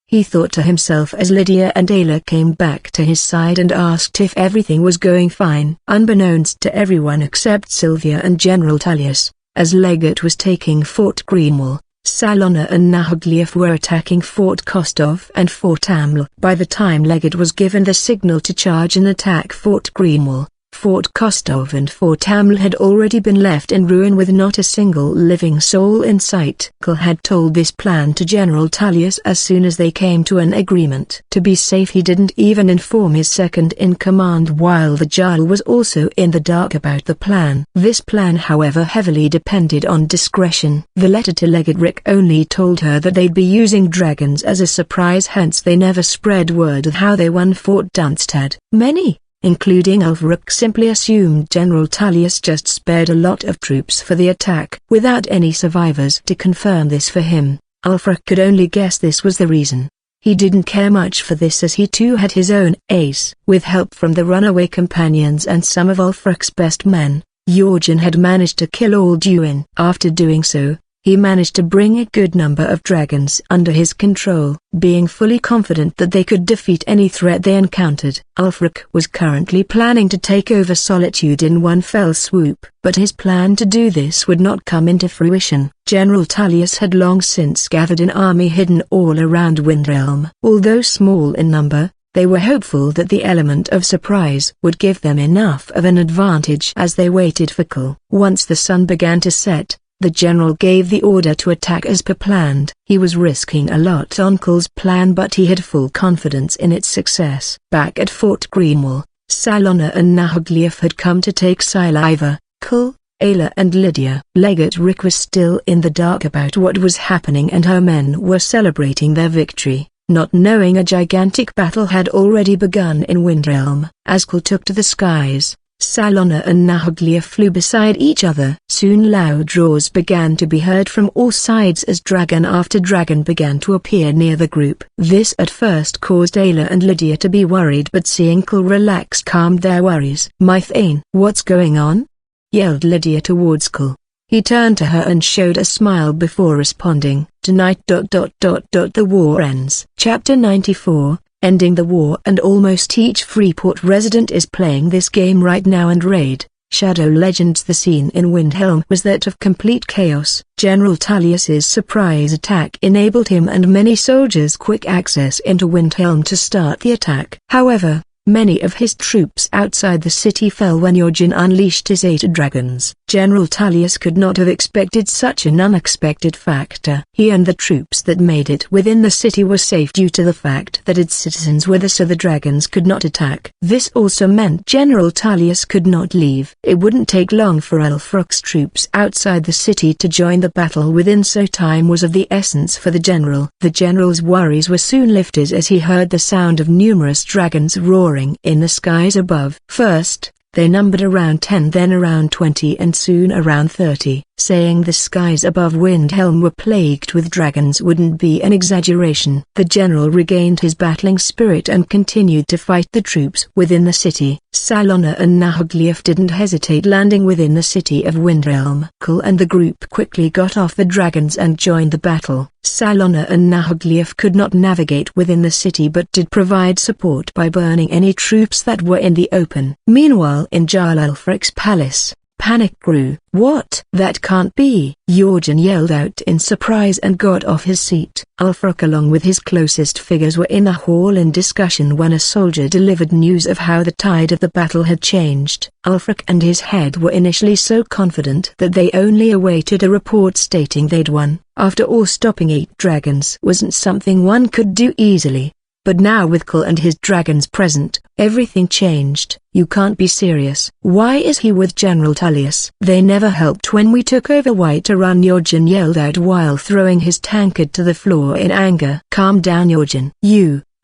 Speaker 1: he thought to himself as Lydia and Ayla came back to his side and asked if everything was going fine. Unbeknownst to everyone except Sylvia and General Tullius, as Leggett was taking Fort Greenwall, Salona and Nahaglief were attacking Fort Kostov and Fort Aml. By the time Leggett was given the signal to charge and attack Fort Greenwall, Fort Kostov and Fort Aml had already been left in ruin with not a single living soul in sight. Kull had told this plan to General Tullius as soon as they came to an agreement. To be safe, he didn't even inform his second-in-command, while the Jarl was also in the dark about the plan. This plan however heavily depended on discretion. The letter to Legatrick only told her that they'd be using dragons as a surprise, hence they never spread word of how they won Fort Dunstad. Many, including Ulfric, simply assumed General Tullius just spared a lot of troops for the attack. Without any survivors to confirm this for him, Ulfric could only guess this was the reason. He didn't care much for this as he too had his own ace. With help from the runaway companions and some of Ulfric's best men, Jorgen had managed to kill Alduin. After doing so, he managed to bring a good number of dragons under his control, being fully confident that they could defeat any threat they encountered. Ulfric was currently planning to take over Solitude in one fell swoop, but his plan to do this would not come into fruition. General Tullius had long since gathered an army hidden all around Windhelm. Although small in number, they were hopeful that the element of surprise would give them enough of an advantage as they waited for Kull. Once the sun began to set, the general gave the order to attack as per planned. He was risking a lot on Kull's plan, but he had full confidence in its success. Back at Fort Greenwall, Salonna and Nahaglief had come to take Siliva, Kull, Ayla and Lydia. Legate Rick was still in the dark about what was happening, and her men were celebrating their victory, not knowing a gigantic battle had already begun in Windhelm. As Kull took to the skies, Salonna and Nahaglief flew beside each other. Soon loud roars began to be heard from all sides as dragon after dragon began to appear near the group. This at first caused Ayla and Lydia to be worried, but seeing Kull relax calmed their worries. "Mythane, what's going on?" yelled Lydia towards Kull. He turned to her and showed a smile before responding, "Tonight. The war ends." Chapter 94, Ending the War. And almost each Freeport resident is playing this game right now. And Raid, Shadow Legends. The scene in Windhelm was that of complete chaos. General Tullius's surprise attack enabled him and many soldiers quick access into Windhelm to start the attack. However, many of his troops outside the city fell when Jorgen unleashed his 8 dragons. General Tullius could not have expected such an unexpected factor. He and the troops that made it within the city were safe due to the fact that its citizens were there, so the dragons could not attack. This also meant General Tullius could not leave. It wouldn't take long for Ulfric's troops outside the city to join the battle within, so time was of the essence for the general. The general's worries were soon lifted as he heard the sound of numerous dragons roaring in the skies above. First, they numbered around 10, then around 20, and soon around 30. Saying the skies above Windhelm were plagued with dragons wouldn't be an exaggeration. The general regained his battling spirit and continued to fight the troops within the city. Salonna and Nahaglief didn't hesitate landing within the city of Windhelm. Kull and the group quickly got off the dragons and joined the battle. Salonna and Nahaglief could not navigate within the city, but did provide support by burning any troops that were in the open. Meanwhile, in Jarl Ulfric's palace, panic grew. "What? That can't be!" Jorgen yelled out in surprise and got off his seat. Ulfric along with his closest figures were in the hall in discussion when a soldier delivered news of how the tide of the battle had changed. Ulfric and his head were initially so confident that they only awaited a report stating they'd won. After all, stopping 8 dragons wasn't something one could do easily. But now with Kull and his dragons present, everything changed. "You can't be serious. Why is he with General Tullius? They never helped when we took over Whiterun," Jorgen yelled out while throwing his tankard to the floor in anger. "Calm down, Jorgen.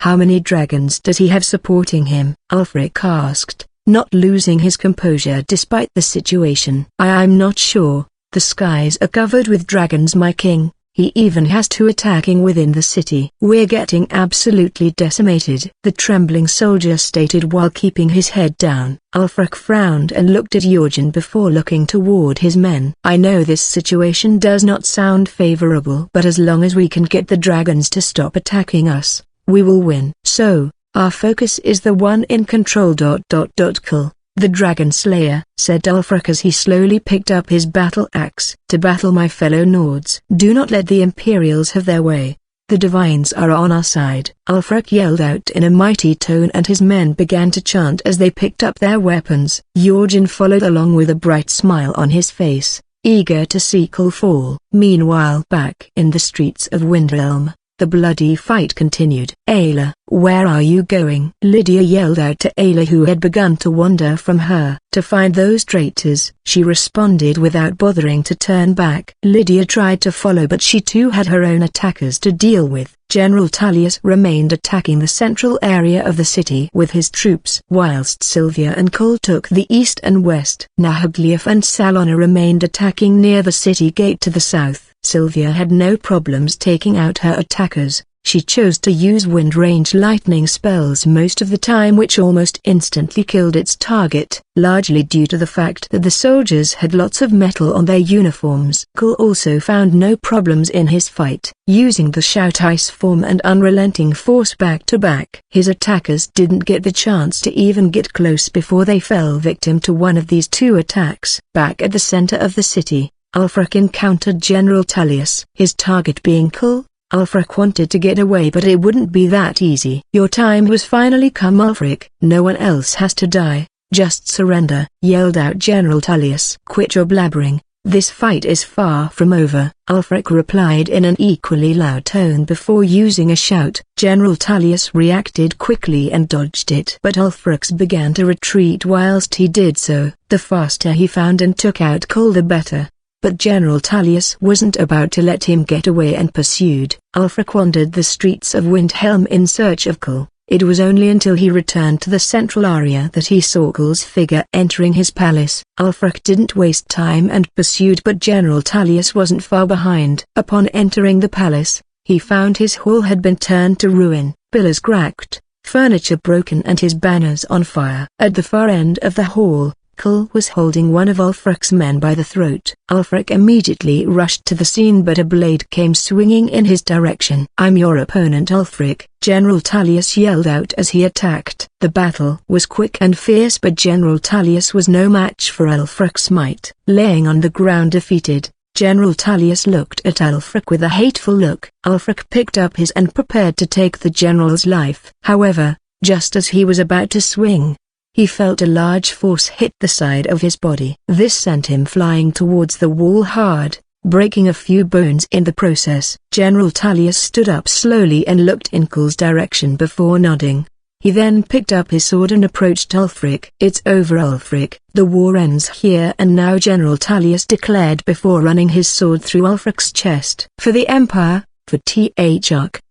Speaker 1: How many dragons does he have supporting him?" Ulfric asked, not losing his composure despite the situation. I'm not sure. The skies are covered with dragons, my king. He even has 2 attacking within the city. "We're getting absolutely decimated," the trembling soldier stated while keeping his head down. Ulfric frowned and looked at Jorgen before looking toward his men. "I know this situation does not sound favorable, but as long as we can get the dragons to stop attacking us, we will win. So, our focus is the one in control. Kull, the Dragon Slayer," said Ulfric as he slowly picked up his battle axe. "To battle, my fellow Nords. Do not let the Imperials have their way. The Divines are on our side," Ulfric yelled out in a mighty tone, and his men began to chant as they picked up their weapons. Jorgen followed along with a bright smile on his face, eager to see Kull fall. Meanwhile, back in the streets of Windhelm, the bloody fight continued. "Ayla, where are you going?" Lydia yelled out to Ayla, who had begun to wander from her. "To find those traitors," she responded without bothering to turn back. Lydia tried to follow, but she too had her own attackers to deal with. General Tullius remained attacking the central area of the city with his troops, whilst Sylvia and Kull took the east and west. Nahaglief and Salonna remained attacking near the city gate to the south. Sylvia had no problems taking out her attackers, She chose to use wind range lightning spells most of the time, which almost instantly killed its target, largely due to the fact that the soldiers had lots of metal on their uniforms. Cole also found no problems in his fight, using the Shout Ice form and Unrelenting Force back to back. His attackers didn't get the chance to even get close before they fell victim to one of these two attacks. Back at the center of the city, Ulfric encountered General Tullius. His target being Cole, Ulfric wanted to get away, but it wouldn't be that easy. Your time has finally come, Ulfric. No one else has to die, just surrender, yelled out General Tullius. Quit your blabbering, this fight is far from over, Ulfric replied in an equally loud tone before using a shout. General Tullius reacted quickly and dodged it, but Ulfric began to retreat whilst he did so. The faster he found and took out Cole, the better. But General Tullius wasn't about to let him get away and pursued. Ulfric wandered the streets of Windhelm in search of Cole. It was only until he returned to the central area that he saw Cole's figure entering his palace. Ulfric didn't waste time and pursued, but General Tullius wasn't far behind. Upon entering the palace, he found his hall had been turned to ruin, pillars cracked, furniture broken and his banners on fire. At the far end of the hall, Cole was holding one of Ulfric's men by the throat. Ulfric immediately rushed to the scene, but a blade came swinging in his direction. "I'm your opponent, Ulfric," General Tullius yelled out as he attacked. The battle was quick and fierce, but General Tullius was no match for Ulfric's might. Laying on the ground defeated, General Tullius looked at Ulfric with a hateful look. Ulfric picked up his and prepared to take the general's life. However, just as he was about to swing, he felt a large force hit the side of his body. This sent him flying towards the wall hard, breaking a few bones in the process. General Tullius stood up slowly and looked in Cole's direction before nodding. He then picked up his sword and approached Ulfric. "It's over, Ulfric. The war ends here and now," General Tullius declared before running his sword through Ulfric's chest. "For the Empire, for Th.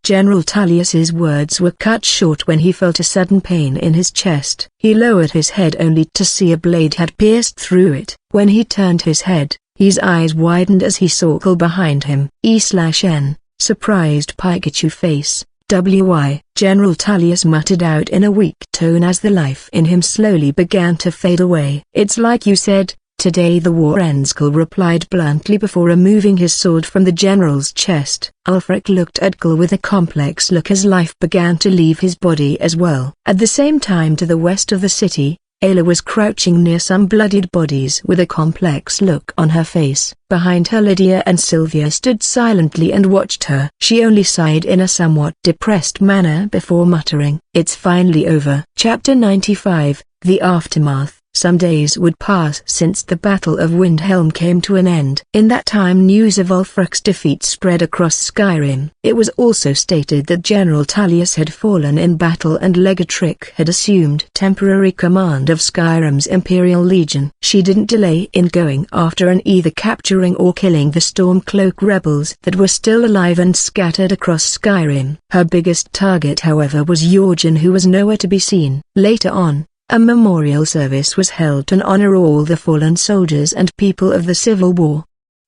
Speaker 1: General Tullius's words were cut short when he felt a sudden pain in his chest. He lowered his head only to see a blade had pierced through it. When he turned his head, his eyes widened as he saw Cole behind him. E/N, surprised Pikachu face. "Why?" General Tullius muttered out in a weak tone as the life in him slowly began to fade away. "It's like you said, today the war ends," Cole replied bluntly before removing his sword from the general's chest. Ulfric looked at Cole with a complex look as life began to leave his body as well. At the same time, to the west of the city, Ayla was crouching near some bloodied bodies with a complex look on her face. Behind her, Lydia and Sylvia stood silently and watched her. She only sighed in a somewhat depressed manner before muttering, "It's finally over." Chapter 95, The Aftermath. Some days would pass since the Battle of Windhelm came to an end. In that time, news of Ulfric's defeat spread across Skyrim. It was also stated that General Tullius had fallen in battle and Legatrix had assumed temporary command of Skyrim's Imperial Legion. She didn't delay in going after and either capturing or killing the Stormcloak rebels that were still alive and scattered across Skyrim. Her biggest target, however, was Jorgen, who was nowhere to be seen. Later on, a memorial service was held to honor all the fallen soldiers and people of the Civil War.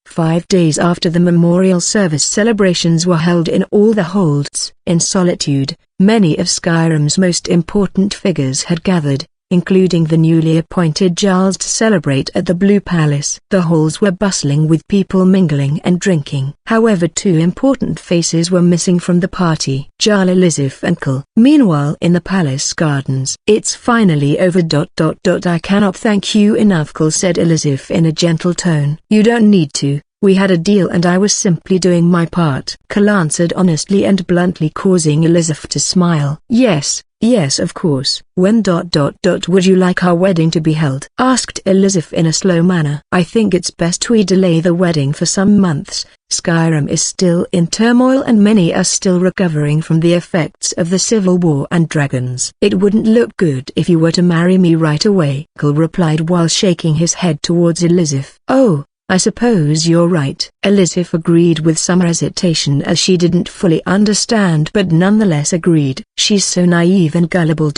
Speaker 1: 5 days after the memorial service, celebrations were held in all the holds. In solitude, many of Skyrim's most important figures had gathered, including the newly appointed Jarls, to celebrate at the Blue Palace. The halls were bustling with people mingling and drinking. However, 2 important faces were missing from the party: Jarl Elizabeth and Cole. Meanwhile, in the palace gardens, "It's finally over. I cannot thank you enough," Cole said Elizabeth in a gentle tone. "You don't need to. We had a deal and I was simply doing my part," Cole answered honestly and bluntly, causing Elizabeth to smile. Yes, of course. "When would you like our wedding to be held?" asked Elizabeth in a slow manner. "I think it's best we delay the wedding for some months. Skyrim is still in turmoil and many are still recovering from the effects of the Civil War and dragons. It wouldn't look good if you were to marry me right away," Cole replied while shaking his head towards Elizabeth. "Oh, I suppose you're right. Elizabeth agreed with some hesitation as she didn't fully understand but nonetheless agreed. She's so naive and gullible.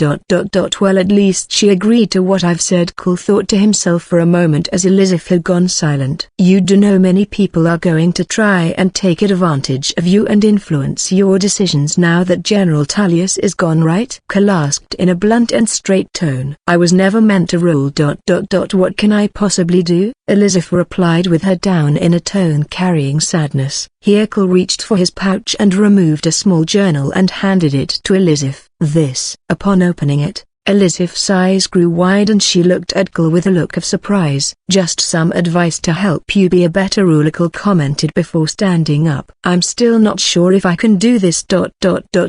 Speaker 1: Well, at least she agreed to what I've said. Cole thought to himself for a moment as Elizabeth had gone silent. You do know many people are going to try and take advantage of you and influence your decisions now that General Tullius is gone, right? Cole asked in a blunt and straight tone. I was never meant to rule. What can I possibly do? Elizabeth replied with her down in a tone carrying sadness. Here Cole reached for his pouch and removed a small journal and handed it to Elizabeth. This. Upon opening it, Elizabeth's eyes grew wide and she looked at Cole with a look of surprise. Just some advice to help you be a better ruler, Cole commented before standing up. I'm still not sure if I can do this.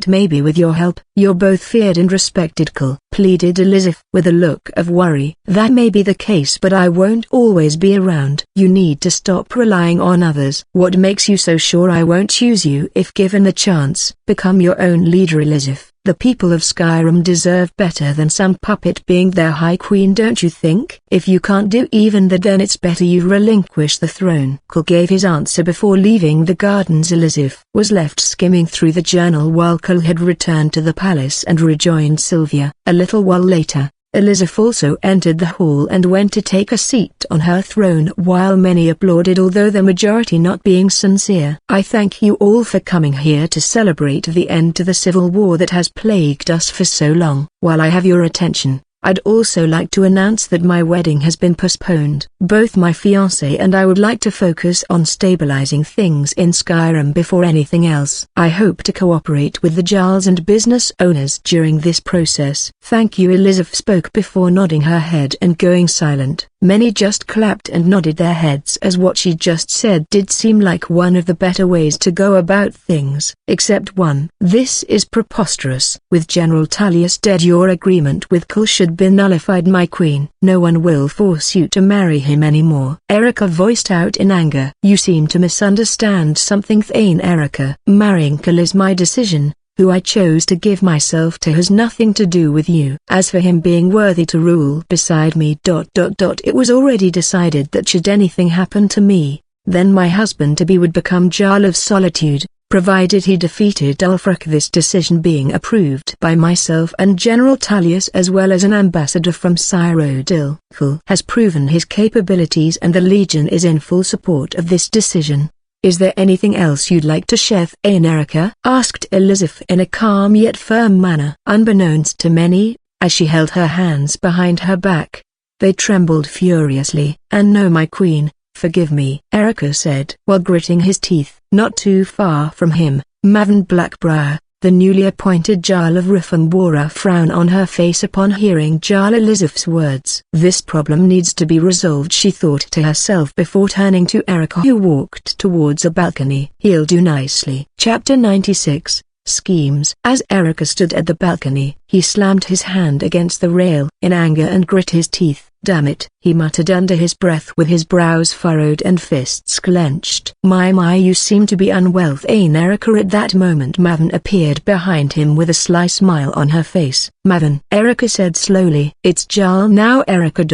Speaker 1: Maybe with your help. You're both feared and respected, Cole, pleaded Elizabeth with a look of worry. That may be the case, but I won't always be around. You need to stop relying on others. What makes you so sure I won't choose you if given the chance? Become your own leader, Elizabeth. The people of Skyrim deserve better than some puppet being their high queen, don't you think? If you can't do even that, then it's better you relinquish the throne. Cole gave his answer before leaving the gardens. Elizabeth was left skimming through the journal while Cole had returned to the palace and rejoined Sylvia. A little while later, Elizabeth also entered the hall and went to take a seat on her throne while many applauded, although the majority not being sincere. I thank you all for coming here to celebrate the end to the civil war that has plagued us for so long. While I have your attention, I'd also like to announce that my wedding has been postponed. Both my fiancé and I would like to focus on stabilizing things in Skyrim before anything else. I hope to cooperate with the Jarls and business owners during this process. Thank you, Elizabeth spoke before nodding her head and going silent. Many just clapped and nodded their heads as what she just said did seem like one of the better ways to go about things. Except one. This is preposterous. With General Tullius dead, your agreement with Cole should be nullified, my queen. No one will force you to marry him anymore. Erica voiced out in anger. You seem to misunderstand something, Thane. Erica, marrying Cole is my decision. Who I chose to give myself to has nothing to do with you. As for him being worthy to rule beside me, it was already decided that should anything happen to me, then my husband-to-be would become Jarl of Solitude, provided he defeated Ulfric. This decision being approved by myself and General Tullius as well as an ambassador from Cyrodiil. Cole has proven his capabilities and the Legion is in full support of this decision. Is there anything else you'd like to share, Thane? Erica asked Elizabeth in a calm yet firm manner. Unbeknownst to many, as she held her hands behind her back, they trembled furiously. And no, my queen, forgive me, Erica said while gritting his teeth. Not too far from him, Maven Blackbriar, the newly appointed Jarl of Riften, wore a frown on her face upon hearing Jarl Elizabeth's words. This problem needs to be resolved, she thought to herself before turning to Erica, who walked towards a balcony. He'll do nicely. Chapter 96, Schemes. As Erica stood at the balcony, he slammed his hand against the rail in anger and grit his teeth. Damn it, he muttered under his breath with his brows furrowed and fists clenched. My, you seem to be unwell, Thane. Erica. At that moment Maven appeared behind him with a sly smile on her face. Maven, Erica said slowly. It's Jarl now, Erica.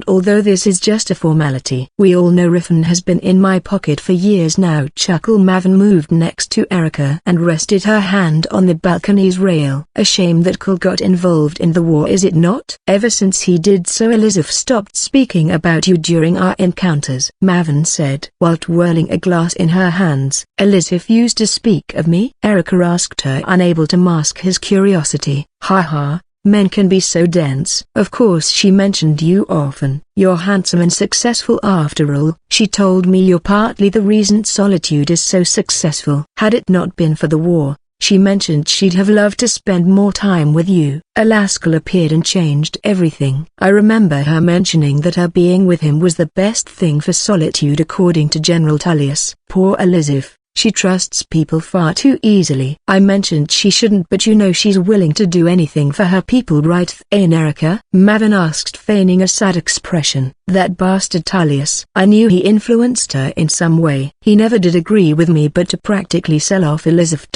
Speaker 1: Although this is just a formality. We all know Riften has been in my pocket for years now. Chuckle. Maven moved next to Erica and rested her hand on the balcony's rail. A shame that Cole got involved in the war, is it not? Ever since he did so, Elizabeth stopped speaking about you during our encounters, Maven said while twirling a glass in her hands. Elizabeth used to speak of me? Erica asked her, unable to mask his curiosity. Ha ha, men can be so dense. Of course she mentioned you often. You're handsome and successful after all. She told me you're partly the reason Solitude is so successful. Had it not been for the war, she mentioned she'd have loved to spend more time with you. Alaskal appeared and changed everything. I remember her mentioning that her being with him was the best thing for Solitude according to General Tullius. Poor Elizabeth. She trusts people far too easily. I mentioned she shouldn't, but you know she's willing to do anything for her people, right, Erica? Mavin asked, feigning a sad expression. That bastard Tullius. I knew he influenced her in some way. He never did agree with me, but to practically sell off Elizabeth.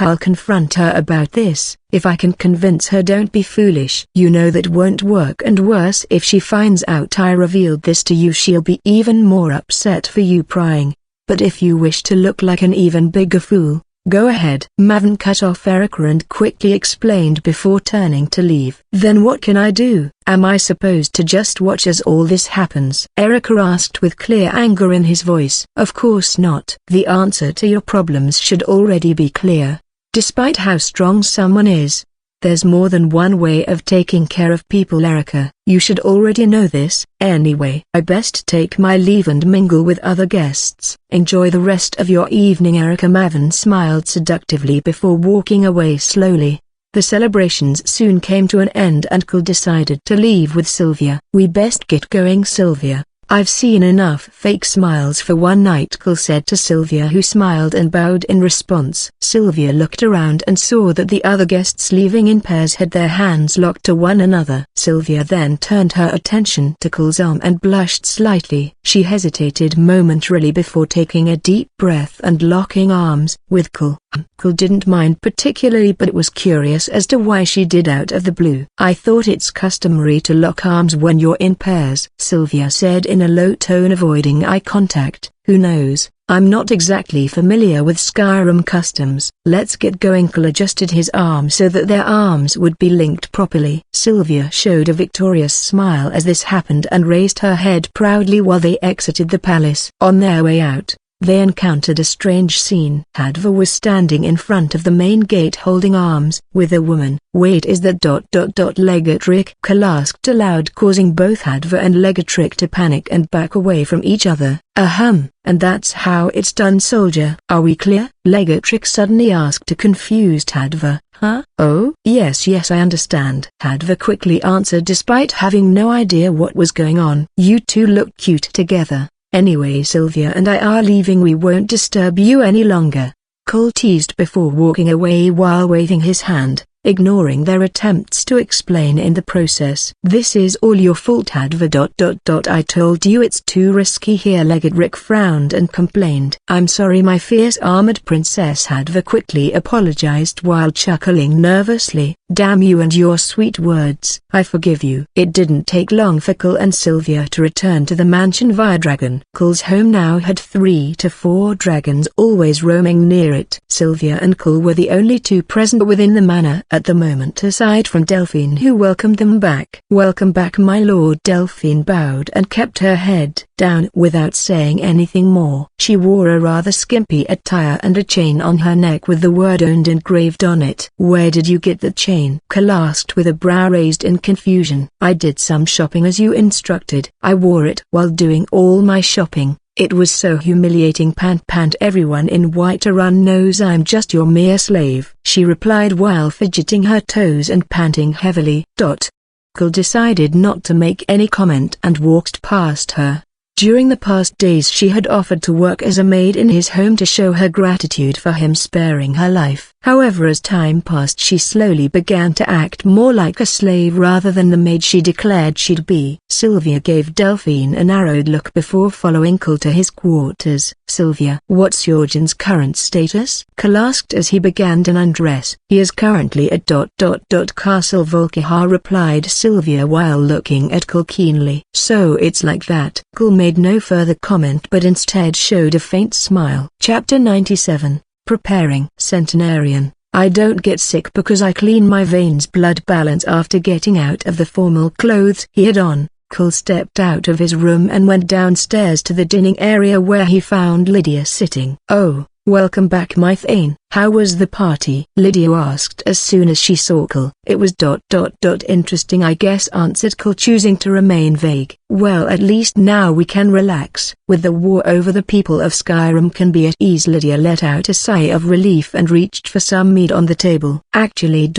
Speaker 1: I'll confront her about this. If I can convince her, don't be foolish. You know that won't work, and worse, if she finds out I revealed this to you, she'll be even more upset for you prying. But if you wish to look like an even bigger fool, go ahead. Mavin cut off Erica and quickly explained before turning to leave. Then what can I do? Am I supposed to just watch as all this happens? Erica asked with clear anger in his voice. Of course not. The answer to your problems should already be clear. Despite how strong someone is, there's more than one way of taking care of people, Erica. You should already know this. Anyway, I best take my leave and mingle with other guests. Enjoy the rest of your evening, Erica. Mavin smiled seductively before walking away slowly. The celebrations soon came to an end and Cole decided to leave with Sylvia. We best get going, Sylvia. I've seen enough fake smiles for one night, Cole said to Sylvia, who smiled and bowed in response. Sylvia looked around and saw that the other guests leaving in pairs had their hands locked to one another. Sylvia then turned her attention to Cole's arm and blushed slightly. She hesitated momentarily before taking a deep breath and locking arms with Cole. Cole didn't mind particularly, but was curious as to why she did out of the blue. I thought it's customary to lock arms when you're in pairs, Sylvia said in a low tone, avoiding eye contact. Who knows? I'm not exactly familiar with Skyrim customs. Let's get going. Cole adjusted his arm so that their arms would be linked properly. Sylvia showed a victorious smile as this happened and raised her head proudly while they exited the palace. On their way out, they encountered a strange scene. Hadva was standing in front of the main gate holding arms with a woman. Wait, is that Legatrick? Cole asked aloud, causing both Hadva and Legatrick to panic and back away from each other. And that's how it's done, soldier. Are we clear? Legatrick suddenly asked a confused Hadva. Huh? Oh, yes, I understand. Hadva quickly answered despite having no idea what was going on. You two look cute together. Anyway, Sylvia and I are leaving. We won't disturb you any longer. Cole teased before walking away while waving his hand, ignoring their attempts to explain in the process. This is all your fault, Hadva. I told you it's too risky here. Legatrick frowned and complained. I'm sorry, my fierce armored princess. Hadva quickly apologized while chuckling nervously. Damn you and your sweet words. I forgive you. It didn't take long for Cole and Sylvia to return to the mansion via dragon. Cole's home now had 3 to 4 dragons always roaming near it. Sylvia and Cole were the only two present within the manor at the moment, aside from Delphine, who welcomed them back. Welcome back, my lord. Delphine bowed and kept her head down without saying anything more. She wore a rather skimpy attire and a chain on her neck with the word owned engraved on it. Where did you get that chain? Cole asked with a brow raised in confusion. I did some shopping as you instructed. I wore it while doing all my shopping. It was so humiliating. Pant. Everyone in Whiterun knows I'm just your mere slave, she replied while fidgeting her toes and panting heavily. Cole decided not to make any comment and walked past her. During the past days she had offered to work as a maid in his home to show her gratitude for him sparing her life. However, as time passed she slowly began to act more like a slave rather than the maid she declared she'd be. Sylvia gave Delphine a narrowed look before following Cole to his quarters. Sylvia, what's your Jin's current status? Cole asked as he began to undress. He is currently at Castle Volkihar, replied Sylvia while looking at Cole keenly. So it's like that. Cole made no further comment but instead showed a faint smile. Chapter 97. Preparing. Centenarian. I don't get sick because I clean my veins. Blood balance. After getting out of the formal clothes he had on, Cole stepped out of his room and went downstairs to the dining area where he found Lydia sitting. Oh, welcome back, my Thane. How was the party? Lydia asked as soon as she saw Cole. It was ... interesting I guess, answered Cole, choosing to remain vague. Well, at least now we can relax. With the war over, the people of Skyrim can be at ease. Lydia let out a sigh of relief and reached for some meat on the table. Actually ...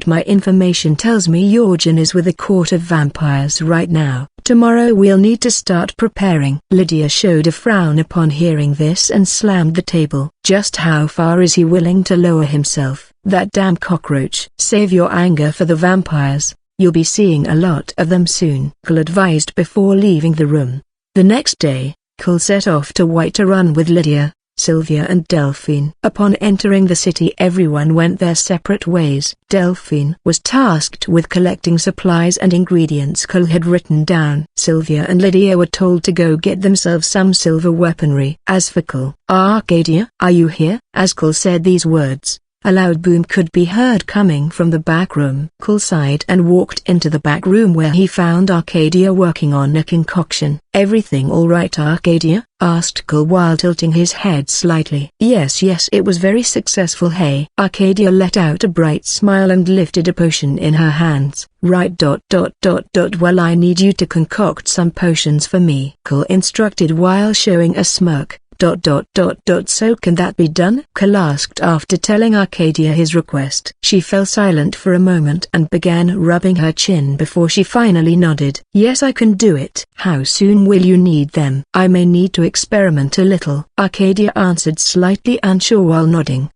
Speaker 1: my information tells me Jorgen is with a court of vampires right now. Tomorrow we'll need to start preparing. Lydia showed a frown upon hearing this and slammed the table. Just how far is he willing to lower himself? That damn cockroach. Save your anger for the vampires. You'll be seeing a lot of them soon, Cole advised before leaving the room. The next day, Cole set off to Whiterun with Lydia, Sylvia and Delphine. Upon entering the city, everyone went their separate ways. Delphine was tasked with collecting supplies and ingredients Cole had written down. Sylvia and Lydia were told to go get themselves some silver weaponry. As for Cole, Arcadia, are you here? As Cole said these words, a loud boom could be heard coming from the back room. Cole sighed and walked into the back room where he found Arcadia working on a concoction. Everything all right, Arcadia? Asked Cole while tilting his head slightly. Yes, it was very successful. Hey. Arcadia let out a bright smile and lifted a potion in her hands. Right. Well, I need you to concoct some potions for me, Cole instructed while showing a smirk. So can that be done? Cole asked after telling Arcadia his request. She fell silent for a moment and began rubbing her chin before she finally nodded. Yes, I can do it. How soon will you need them? I may need to experiment a little, Arcadia answered, slightly unsure while nodding.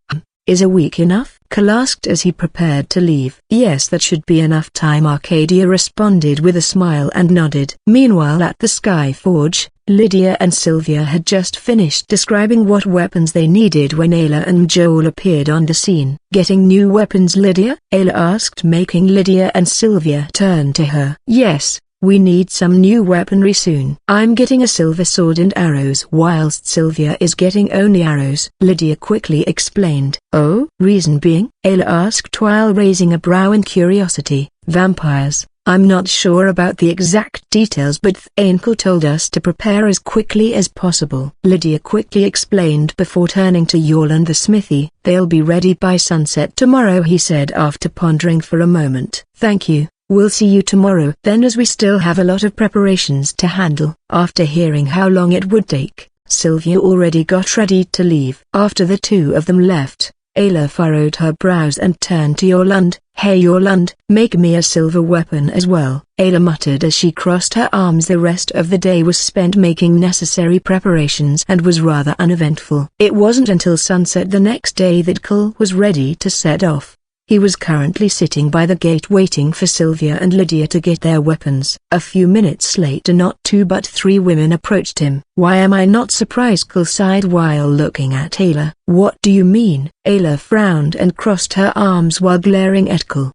Speaker 1: Is a week enough? Cole asked as he prepared to leave. Yes, that should be enough time, Arcadia responded with a smile and nodded. Meanwhile at the Skyforge, Lydia and Sylvia had just finished describing what weapons they needed when Ayla and Joel appeared on the scene. Getting new weapons, Lydia? Ayla asked, making Lydia and Sylvia turn to her. Yes, we need some new weaponry soon. I'm getting a silver sword and arrows whilst Sylvia is getting only arrows, Lydia quickly explained. Oh? Reason being? Ayla asked while raising a brow in curiosity. Vampires. I'm not sure about the exact details, but Thankle told us to prepare as quickly as possible, Lydia quickly explained before turning to Jorland the smithy. They'll be ready by sunset tomorrow, he said after pondering for a moment. Thank you. We'll see you tomorrow. Then, as we still have a lot of preparations to handle. After hearing how long it would take, Sylvia already got ready to leave. After the two of them left, Ayla furrowed her brows and turned to Jorland. Hey Jorland, make me a silver weapon as well, Ayla muttered as she crossed her arms. The rest of the day was spent making necessary preparations and was rather uneventful. It wasn't until sunset the next day that Cole was ready to set off. He was currently sitting by the gate waiting for Sylvia and Lydia to get their weapons. A few minutes later, not two but three women approached him. Why am I not surprised? Cole sighed while looking at Ayla. What do you mean? Ayla frowned and crossed her arms while glaring at Cole.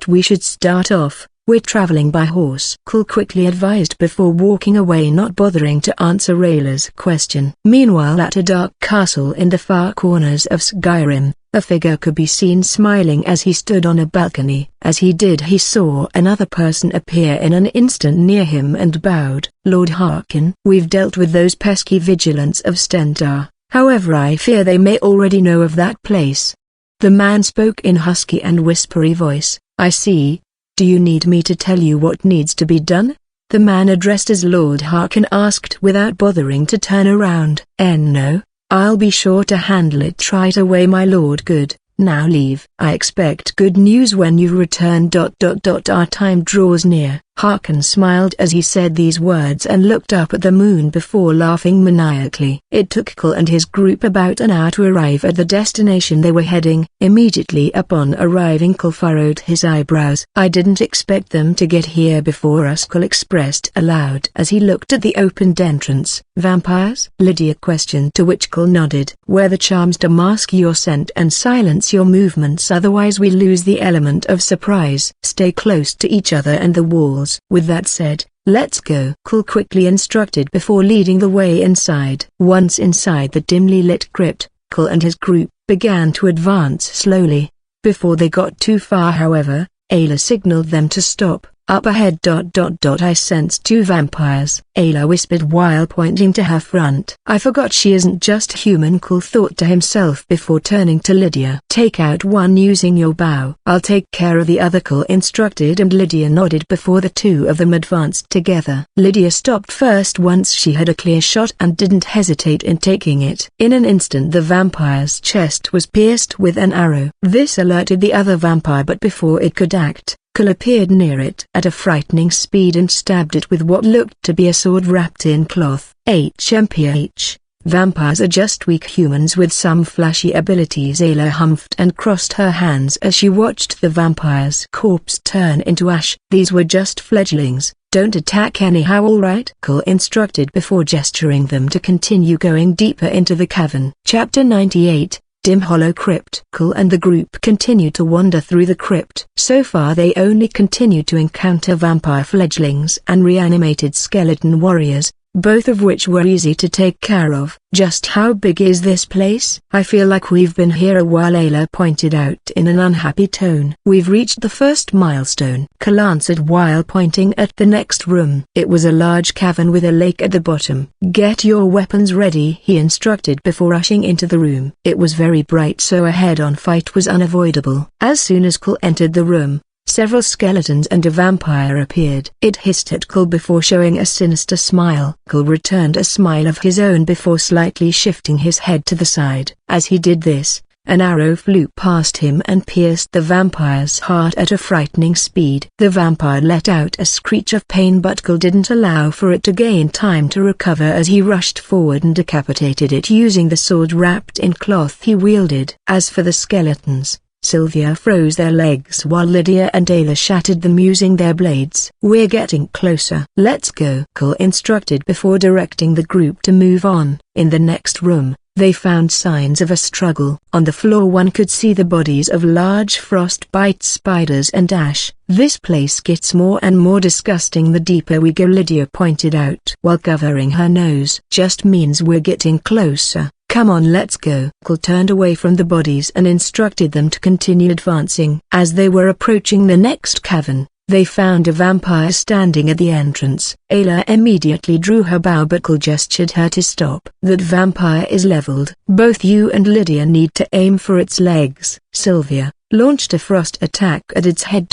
Speaker 1: We should start off. We're traveling by horse, Cole quickly advised before walking away, not bothering to answer Ayla's question. Meanwhile at a dark castle in the far corners of Skyrim, a figure could be seen smiling as he stood on a balcony. As he did, he saw another person appear in an instant near him and bowed. Lord Harkin, we've dealt with those pesky vigilants of Stendarr, however I fear they may already know of that place. The man spoke in husky and whispery voice. I see. Do you need me to tell you what needs to be done? The man addressed as Lord Harkin asked without bothering to turn around. No, I'll be sure to handle it right away, my lord. Good, now leave. I expect good news when you return. Our time draws near. Harkin smiled as he said these words and looked up at the moon before laughing maniacally. It took Cole and his group about an hour to arrive at the destination they were heading. Immediately upon arriving, Cole furrowed his eyebrows. I didn't expect them to get here before us, Cole expressed aloud as he looked at the opened entrance. Vampires? Lydia questioned, to which Cole nodded. Wear the charms to mask your scent and silence your movements, otherwise we lose the element of surprise. Stay close to each other and the walls. With that said, let's go, Cole quickly instructed before leading the way inside. Once inside the dimly lit crypt, Cole and his group began to advance slowly. Before they got too far, however, Ayla signaled them to stop. Up ahead. I sensed two vampires, Ayla whispered while pointing to her front. I forgot she isn't just human, Cole thought to himself before turning to Lydia. Take out one using your bow. I'll take care of the other, Cole instructed, and Lydia nodded before the two of them advanced together. Lydia stopped first once she had a clear shot and didn't hesitate in taking it. In an instant the vampire's chest was pierced with an arrow. This alerted the other vampire, but before it could act, Cole appeared near it at a frightening speed and stabbed it with what looked to be a sword wrapped in cloth. HMPH. Vampires are just weak humans with some flashy abilities, Ayla humphed and crossed her hands as she watched the vampire's corpse turn into ash. These were just fledglings. Don't attack anyhow, alright? Cole instructed before gesturing them to continue going deeper into the cavern. Chapter 98. Dim Hollow Crypt. Cole and the group continued to wander through the crypt. So far they only continued to encounter vampire fledglings and reanimated skeleton warriors, both of which were easy to take care of. Just how big is this place? I feel like we've been here a while, Ayla pointed out in an unhappy tone. We've reached the first milestone, Cole answered while pointing at the next room. It was a large cavern with a lake at the bottom. Get your weapons ready, he instructed before rushing into the room. It was very bright, so a head-on fight was unavoidable. As soon as Cole entered the room, several skeletons and a vampire appeared. It hissed at Cole before showing a sinister smile. Cole returned a smile of his own before slightly shifting his head to the side. As he did this, an arrow flew past him and pierced the vampire's heart at a frightening speed. The vampire let out a screech of pain, but Cole didn't allow for it to gain time to recover as he rushed forward and decapitated it using the sword wrapped in cloth he wielded. As for the skeletons, Sylvia froze their legs while Lydia and Ayla shattered them using their blades. We're getting closer. Let's go, Cole instructed before directing the group to move on. In the next room, they found signs of a struggle. On the floor one could see the bodies of large frostbite spiders and ash. This place gets more and more disgusting the deeper we go, Lydia pointed out while covering her nose. Just means we're getting closer. Come on, let's go. Cole turned away from the bodies and instructed them to continue advancing. As they were approaching the next cavern, they found a vampire standing at the entrance. Ayla immediately drew her bow, but Cole gestured her to stop. That vampire is leveled. Both you and Lydia need to aim for its legs. Sylvia launched a frost attack at its head.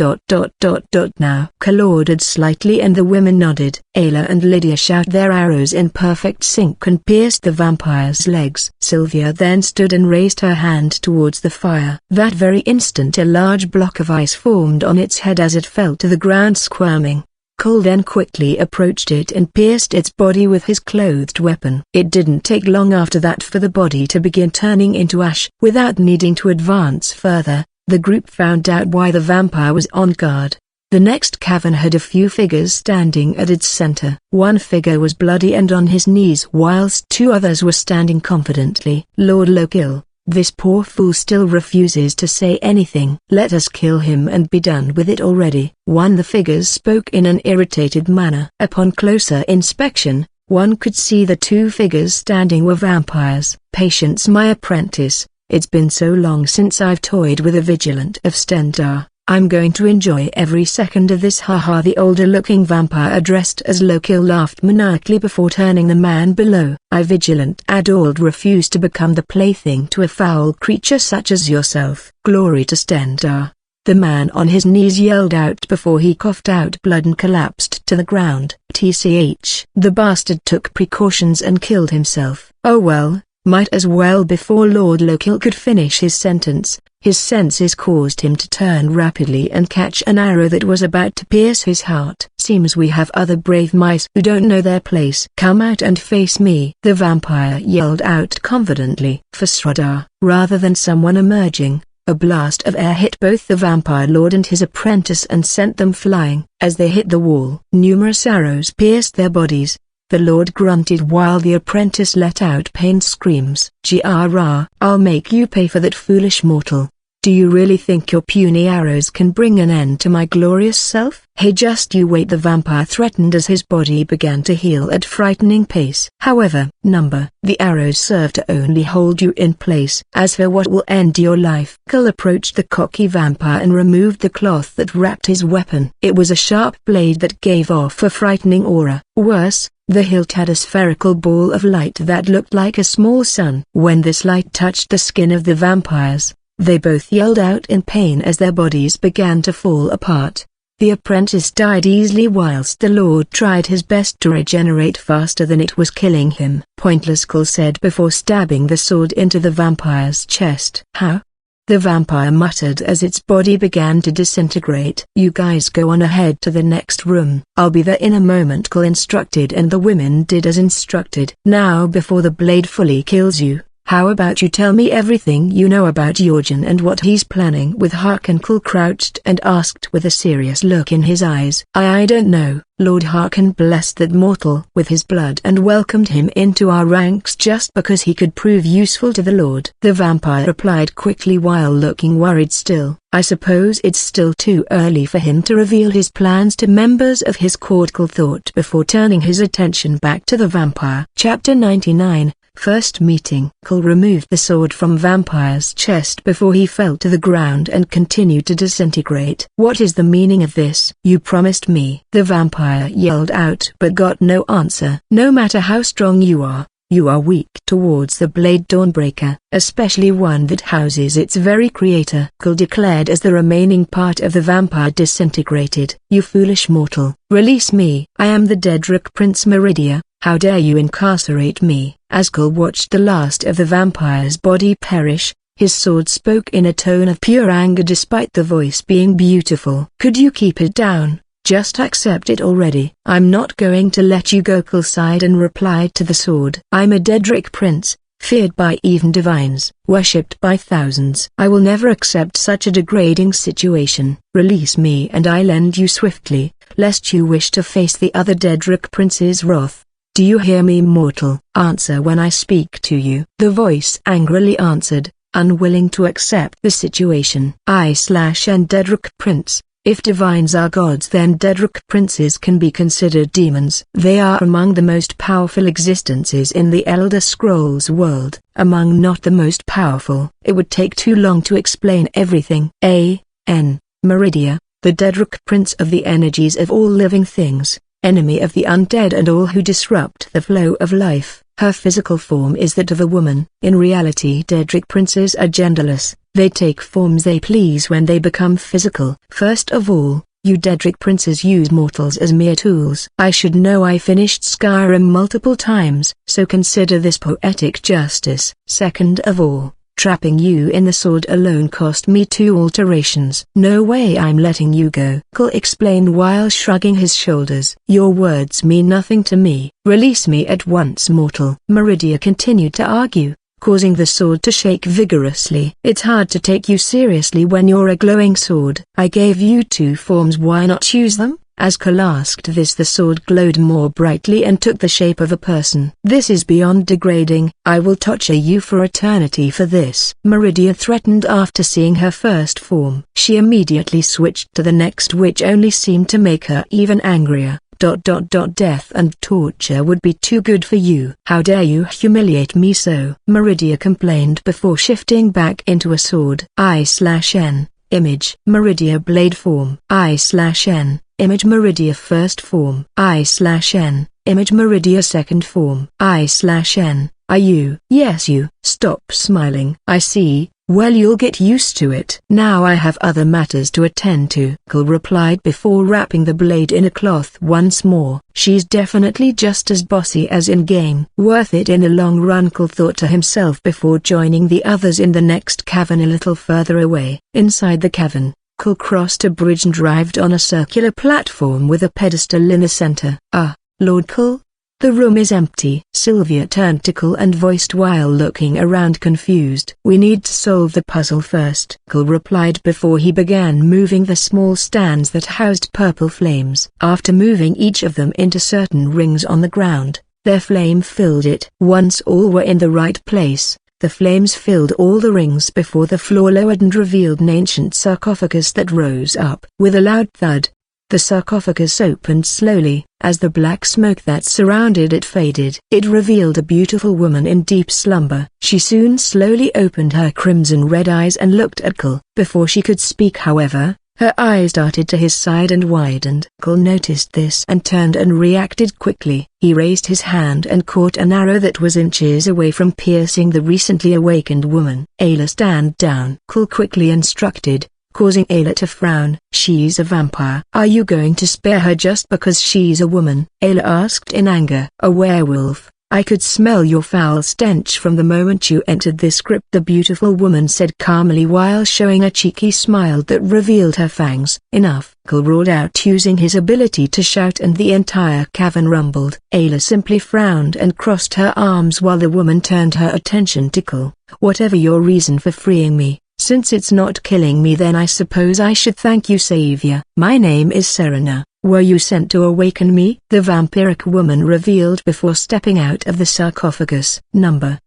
Speaker 1: Now. Cole ordered slightly and the women nodded. Ayla and Lydia shot their arrows in perfect sync and pierced the vampire's legs. Sylvia then stood and raised her hand towards the fire. That very instant a large block of ice formed on its head as it fell to the ground squirming. Cole then quickly approached it and pierced its body with his clothed weapon. It didn't take long after that for the body to begin turning into ash. Without needing to advance further, the group found out why the vampire was on guard. The next cavern had a few figures standing at its center. One figure was bloody and on his knees whilst two others were standing confidently. Lord Lokil, this poor fool still refuses to say anything. Let us kill him and be done with it already. One the figures spoke in an irritated manner. Upon closer inspection, one could see the two figures standing were vampires. Patience, my apprentice. It's been so long since I've toyed with a vigilant of Stendar. I'm going to enjoy every second of this. Haha. The older-looking vampire addressed as Lokil laughed maniacally before turning the man below. I, Vigilant Adold, refuse to become the plaything to a foul creature such as yourself. Glory to Stendar. The man on his knees yelled out before he coughed out blood and collapsed to the ground. TCH. The bastard took precautions and killed himself. Oh well. Might as well. Before Lord Lokil could finish his sentence, his senses caused him to turn rapidly and catch an arrow that was about to pierce his heart. Seems we have other brave mice who don't know their place. Come out and face me, the vampire yelled out confidently. For Sradar, rather than someone emerging, a blast of air hit both the vampire lord and his apprentice and sent them flying. As they hit the wall, numerous arrows pierced their bodies. The lord grunted while the apprentice let out pained screams. I'll make you pay for that, foolish mortal. Do you really think your puny arrows can bring an end to my glorious self? Hey, just you wait, the vampire threatened as his body began to heal at frightening pace. However, the arrows serve to only hold you in place. As for what will end your life, Cole approached the cocky vampire and removed the cloth that wrapped his weapon. It was a sharp blade that gave off a frightening aura. Worse, the hilt had a spherical ball of light that looked like a small sun. When this light touched the skin of the vampires, they both yelled out in pain as their bodies began to fall apart. The apprentice died easily whilst the Lord tried his best to regenerate faster than it was killing him. Pointless, Cole said before stabbing the sword into the vampire's chest. How? The vampire muttered as its body began to disintegrate. You guys go on ahead to the next room. I'll be there in a moment, Cole instructed, and the women did as instructed. Now, before the blade fully kills you, how about you tell me everything you know about Jorgen and what he's planning with Harkon? Cole crouched and asked with a serious look in his eyes. I don't know. Lord Harkon blessed that mortal with his blood and welcomed him into our ranks just because he could prove useful to the Lord. The vampire replied quickly while looking worried still. I suppose it's still too early for him to reveal his plans to members of his court, Cole thought before turning his attention back to the vampire. Chapter 99. First meeting. Cole removed the sword from vampire's chest before he fell to the ground and continued to disintegrate. What is the meaning of this? You promised me. The vampire yelled out but got no answer. No matter how strong you are weak towards the blade Dawnbreaker, especially one that houses its very creator, Cole declared as the remaining part of the vampire disintegrated. You foolish mortal, release me. I am the Daedric Prince Meridia. How dare you incarcerate me? As Cole watched the last of the vampire's body perish, his sword spoke in a tone of pure anger despite the voice being beautiful. Could you keep it down? Just accept it already. I'm not going to let you go, Cole sighed and replied to the sword. I'm a Daedric prince, feared by even divines, worshipped by thousands. I will never accept such a degrading situation. Release me and I lend you swiftly, lest you wish to face the other Daedric prince's wrath. Do you hear me, mortal? Answer when I speak to you. The voice angrily answered, unwilling to accept the situation. I/N Daedric Prince. If divines are gods, then Daedric princes can be considered demons. They are among the most powerful existences in the Elder Scrolls world, among not the most powerful. It would take too long to explain everything. A.N. Meridia, the Daedric prince of the energies of all living things, enemy of the undead and all who disrupt the flow of life. Her physical form is that of a woman. In reality, Daedric princes are genderless. They take forms they please when they become physical. First of all, you Daedric princes use mortals as mere tools. I should know. I finished Skyrim multiple times, so consider this poetic justice. Second of all, trapping you in the sword alone cost me 2 alterations. No way I'm letting you go, Cole explained while shrugging his shoulders. Your words mean nothing to me. Release me at once, mortal. Meridia continued to argue, causing the sword to shake vigorously. It's hard to take you seriously when you're a glowing sword. I gave you 2 forms, why not use them? As Cole asked this, the sword glowed more brightly and took the shape of a person. This is beyond degrading. I will torture you for eternity for this, Meridia threatened after seeing her first form. She immediately switched to the next, which only seemed to make her even angrier. Death and torture would be too good for you. How dare you humiliate me so? Meridia complained before shifting back into a sword. I/N. Image. Meridia blade form. I/N. Image. Meridia first form. I/N. Image. Meridia second form. I/N. Are you? Yes, you. Stop smiling. I see. Well, you'll get used to it. Now I have other matters to attend to, Cole replied before wrapping the blade in a cloth once more. She's definitely just as bossy as in-game. Worth it in the long run, Cole thought to himself before joining the others in the next cavern a little further away. Inside the cavern, Cole crossed a bridge and arrived on a circular platform with a pedestal in the center. Ah, Lord Cole? The room is empty. Sylvia turned to Cole and voiced while looking around confused. We need to solve the puzzle first, Cole replied before he began moving the small stands that housed purple flames. After moving each of them into certain rings on the ground, their flame filled it. Once all were in the right place, The flames filled all the rings before the floor lowered and revealed an ancient sarcophagus that rose up. With a loud thud, the sarcophagus opened slowly. As the black smoke that surrounded it faded, it revealed a beautiful woman in deep slumber. She soon slowly opened her crimson-red eyes and looked at Cole. Before she could speak, however, her eyes darted to his side and widened. Cole noticed this and turned and reacted quickly. He raised his hand and caught an arrow that was inches away from piercing the recently awakened woman. Ayla, stand down, Cole quickly instructed, causing Ayla to frown. She's a vampire. Are you going to spare her just because she's a woman? Ayla asked in anger. A werewolf. I could smell your foul stench from the moment you entered this crypt, the beautiful woman said calmly while showing a cheeky smile that revealed her fangs. Enough, Cole roared out using his ability to shout, and the entire cavern rumbled. Ayla simply frowned and crossed her arms while the woman turned her attention to Cole. Whatever your reason for freeing me, since it's not killing me, then I suppose I should thank you, Savior. My name is Serena. Were you sent to awaken me? The vampiric woman revealed before stepping out of the sarcophagus.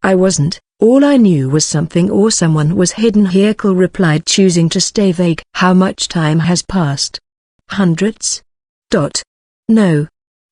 Speaker 1: I wasn't. All I knew was something or someone was hidden here, Cole replied, choosing to stay vague. How much time has passed? Hundreds? No.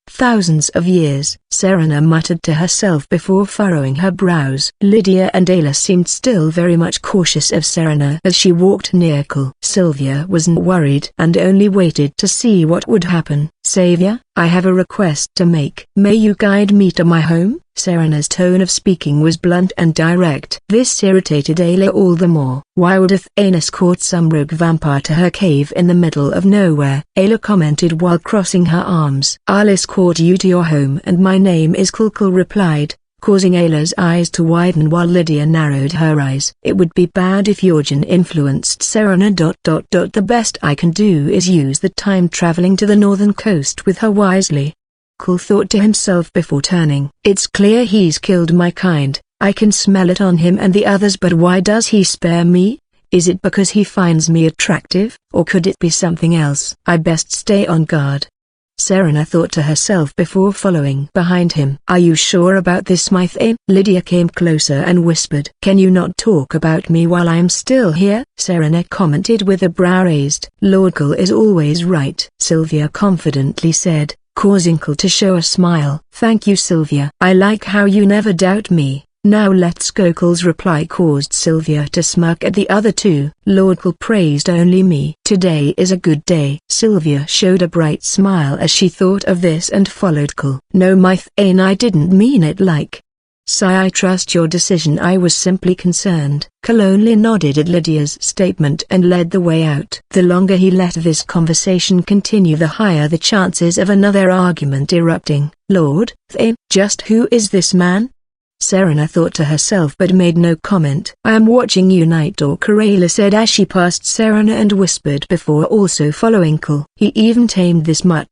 Speaker 1: Thousands of years, Serena muttered to herself before furrowing her brows. Lydia and Ayla seemed still very much cautious of Serena as she walked near Cole. Sylvia wasn't worried and only waited to see what would happen. Savior, I have a request to make. May you guide me to my home? Serena's tone of speaking was blunt and direct. This irritated Ayla all the more. Why would Athena escort some rogue vampire to her cave in the middle of nowhere? Ayla commented while crossing her arms. I'll escort you to your home, and my name is Cole replied, causing Ayla's eyes to widen while Lydia narrowed her eyes. It would be bad if Yorgen influenced Serena. The best I can do is use the time traveling to the northern coast with her wisely. Cole thought to himself before turning. It's clear he's killed my kind. I can smell it on him and the others, but why does he spare me? Is it because he finds me attractive, or could it be something else? I best stay on guard. Serena thought to herself before following behind him. Are you sure about this, my thane? Lydia came closer and whispered. Can you not talk about me while I am still here? Serena commented with a brow raised. Lord Cole is always right, Sylvia confidently said, causing Cole to show a smile. Thank you, Sylvia. I like how you never doubt me. Now let's go. Cole's reply caused Sylvia to smirk at the other two. Lord Cole praised only me. Today is a good day. Sylvia showed a bright smile as she thought of this and followed Cole. No, my thane, I didn't mean it like. Sigh, I trust your decision. I was simply concerned. Cole only nodded at Lydia's statement and led the way out. The longer he let this conversation continue, the higher the chances of another argument erupting. Lord Thane, just who is this man? Serena thought to herself but made no comment. I am watching you, Night Orc, Ayla said as she passed Serena and whispered before also following Cole. He even tamed this mutt.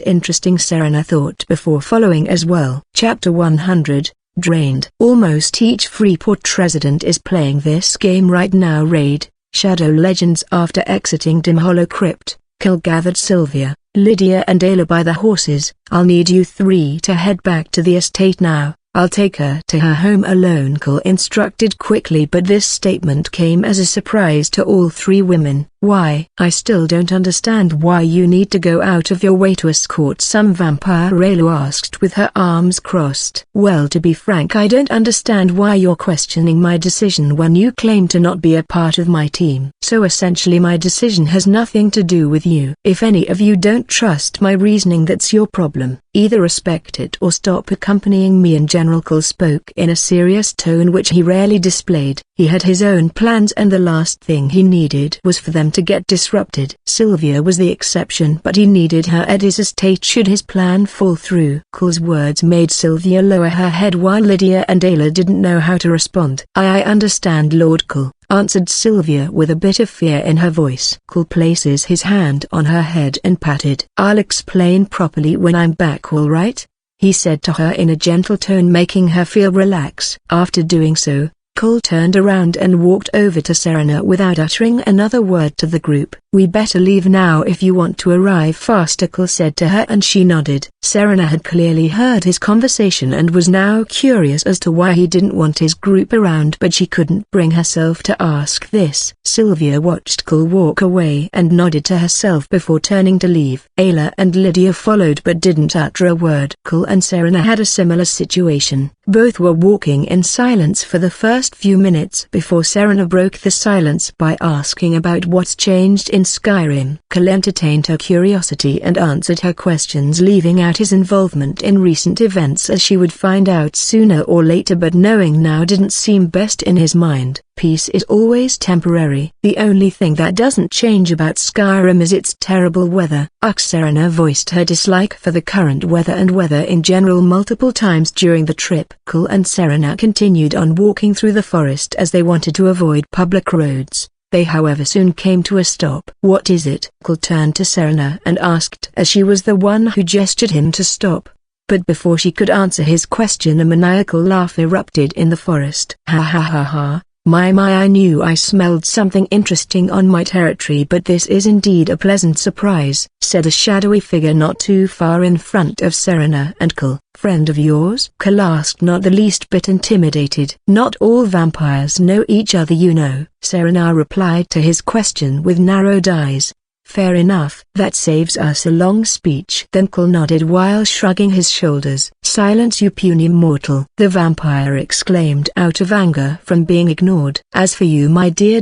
Speaker 1: Interesting, Serena thought before following as well. Chapter 100, Drained. Almost each Freeport resident is playing this game right now. Raid, Shadow Legends. After exiting Dim Hollow Crypt, Cole gathered Sylvia, Lydia and Ayla by the horses. I'll need you three to head back to the estate now. I'll take her to her home alone, Cole instructed quickly, but this statement came as a surprise to all three women. Why? I still don't understand why you need to go out of your way to escort some vampire, Ayla asked with her arms crossed. Well, to be frank, I don't understand why you're questioning my decision when you claim to not be a part of my team. So essentially my decision has nothing to do with you. If any of you don't trust my reasoning, that's your problem. Either respect it or stop accompanying me. In general, Cole spoke in a serious tone which he rarely displayed. He had his own plans and the last thing he needed was for them to get disrupted. Sylvia was the exception, but he needed her at his estate should his plan fall through. Cole's words made Sylvia lower her head while Lydia and Ayla didn't know how to respond. I understand, Lord Cole, answered Sylvia with a bit of fear in her voice. Cole places his hand on her head and patted. I'll explain properly when I'm back, all right? He said to her in a gentle tone, making her feel relaxed. After doing so, Cole turned around and walked over to Serena without uttering another word to the group. "We better leave now if you want to arrive faster," Cole said to her, and she nodded. Serena had clearly heard his conversation and was now curious as to why he didn't want his group around, but she couldn't bring herself to ask this. Sylvia watched Cole walk away and nodded to herself before turning to leave. Ayla and Lydia followed but didn't utter a word. Cole and Serena had a similar situation. Both were walking in silence for the first few minutes before Serena broke the silence by asking about what's changed in Skyrim. Cole entertained her curiosity and answered her questions, leaving out his involvement in recent events, as she would find out sooner or later, but knowing now didn't seem best in his mind. Peace is always temporary. The only thing that doesn't change about Skyrim is its terrible weather. Serena voiced her dislike for the current weather and weather in general multiple times during the trip. Cole and Serena continued on walking through the forest as they wanted to avoid public roads. They however soon came to a stop. "What is it?" Cole turned to Serena and asked, as she was the one who gestured him to stop. But before she could answer his question, a maniacal laugh erupted in the forest. "Ha ha ha ha. My, I knew I smelled something interesting on my territory, but this is indeed a pleasant surprise," said a shadowy figure not too far in front of Serena and Cole. "Friend of yours?" Cole asked, not the least bit intimidated. "Not all vampires know each other, you know," Serena replied to his question with narrowed eyes. "Fair enough. That saves us a long speech." Then Cole nodded while shrugging his shoulders. "Silence, you puny mortal!" the vampire exclaimed out of anger from being ignored. "As for you, my dear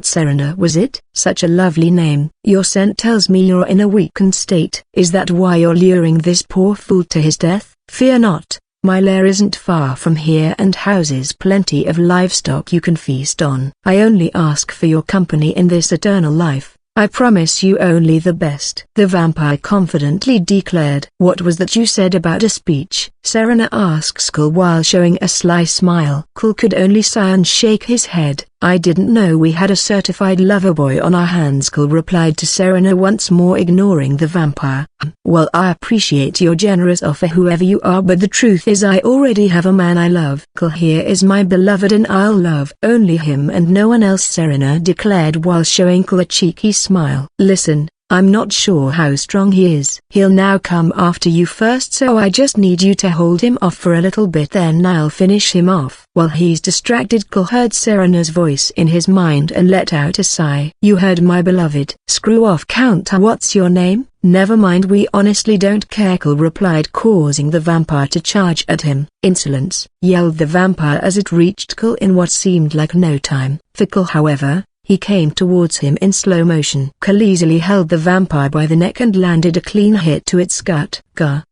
Speaker 1: Serena, was it? Such a lovely name. Your scent tells me you're in a weakened state. Is that why you're luring this poor fool to his death? Fear not. My lair isn't far from here and houses plenty of livestock you can feast on. I only ask for your company in this eternal life. I promise you only the best," the vampire confidently declared. "What was that you said about a speech?" Serena asked Cole while showing a sly smile. Cole could only sigh and shake his head. "I didn't know we had a certified lover boy on our hands," Cole replied to Serena, once more ignoring the vampire. "Well, I appreciate your generous offer, whoever you are, but the truth is I already have a man I love. Cole here is my beloved and I'll love only him and no one else," Serena declared while showing Cole a cheeky smile. "Listen, I'm not sure how strong he is. He'll now come after you first, so I just need you to hold him off for a little bit, then I'll finish him off." While he's distracted, Cole heard Serena's voice in his mind and let out a sigh. "You heard, my beloved." "Screw off, Counter. What's your name?" "Never mind, we honestly don't care," Cole replied, causing the vampire to charge at him. "Insolence!" yelled the vampire as it reached Cole in what seemed like no time. For Cole, however, he came towards him in slow motion. Cole easily held the vampire by the neck and landed a clean hit to its gut.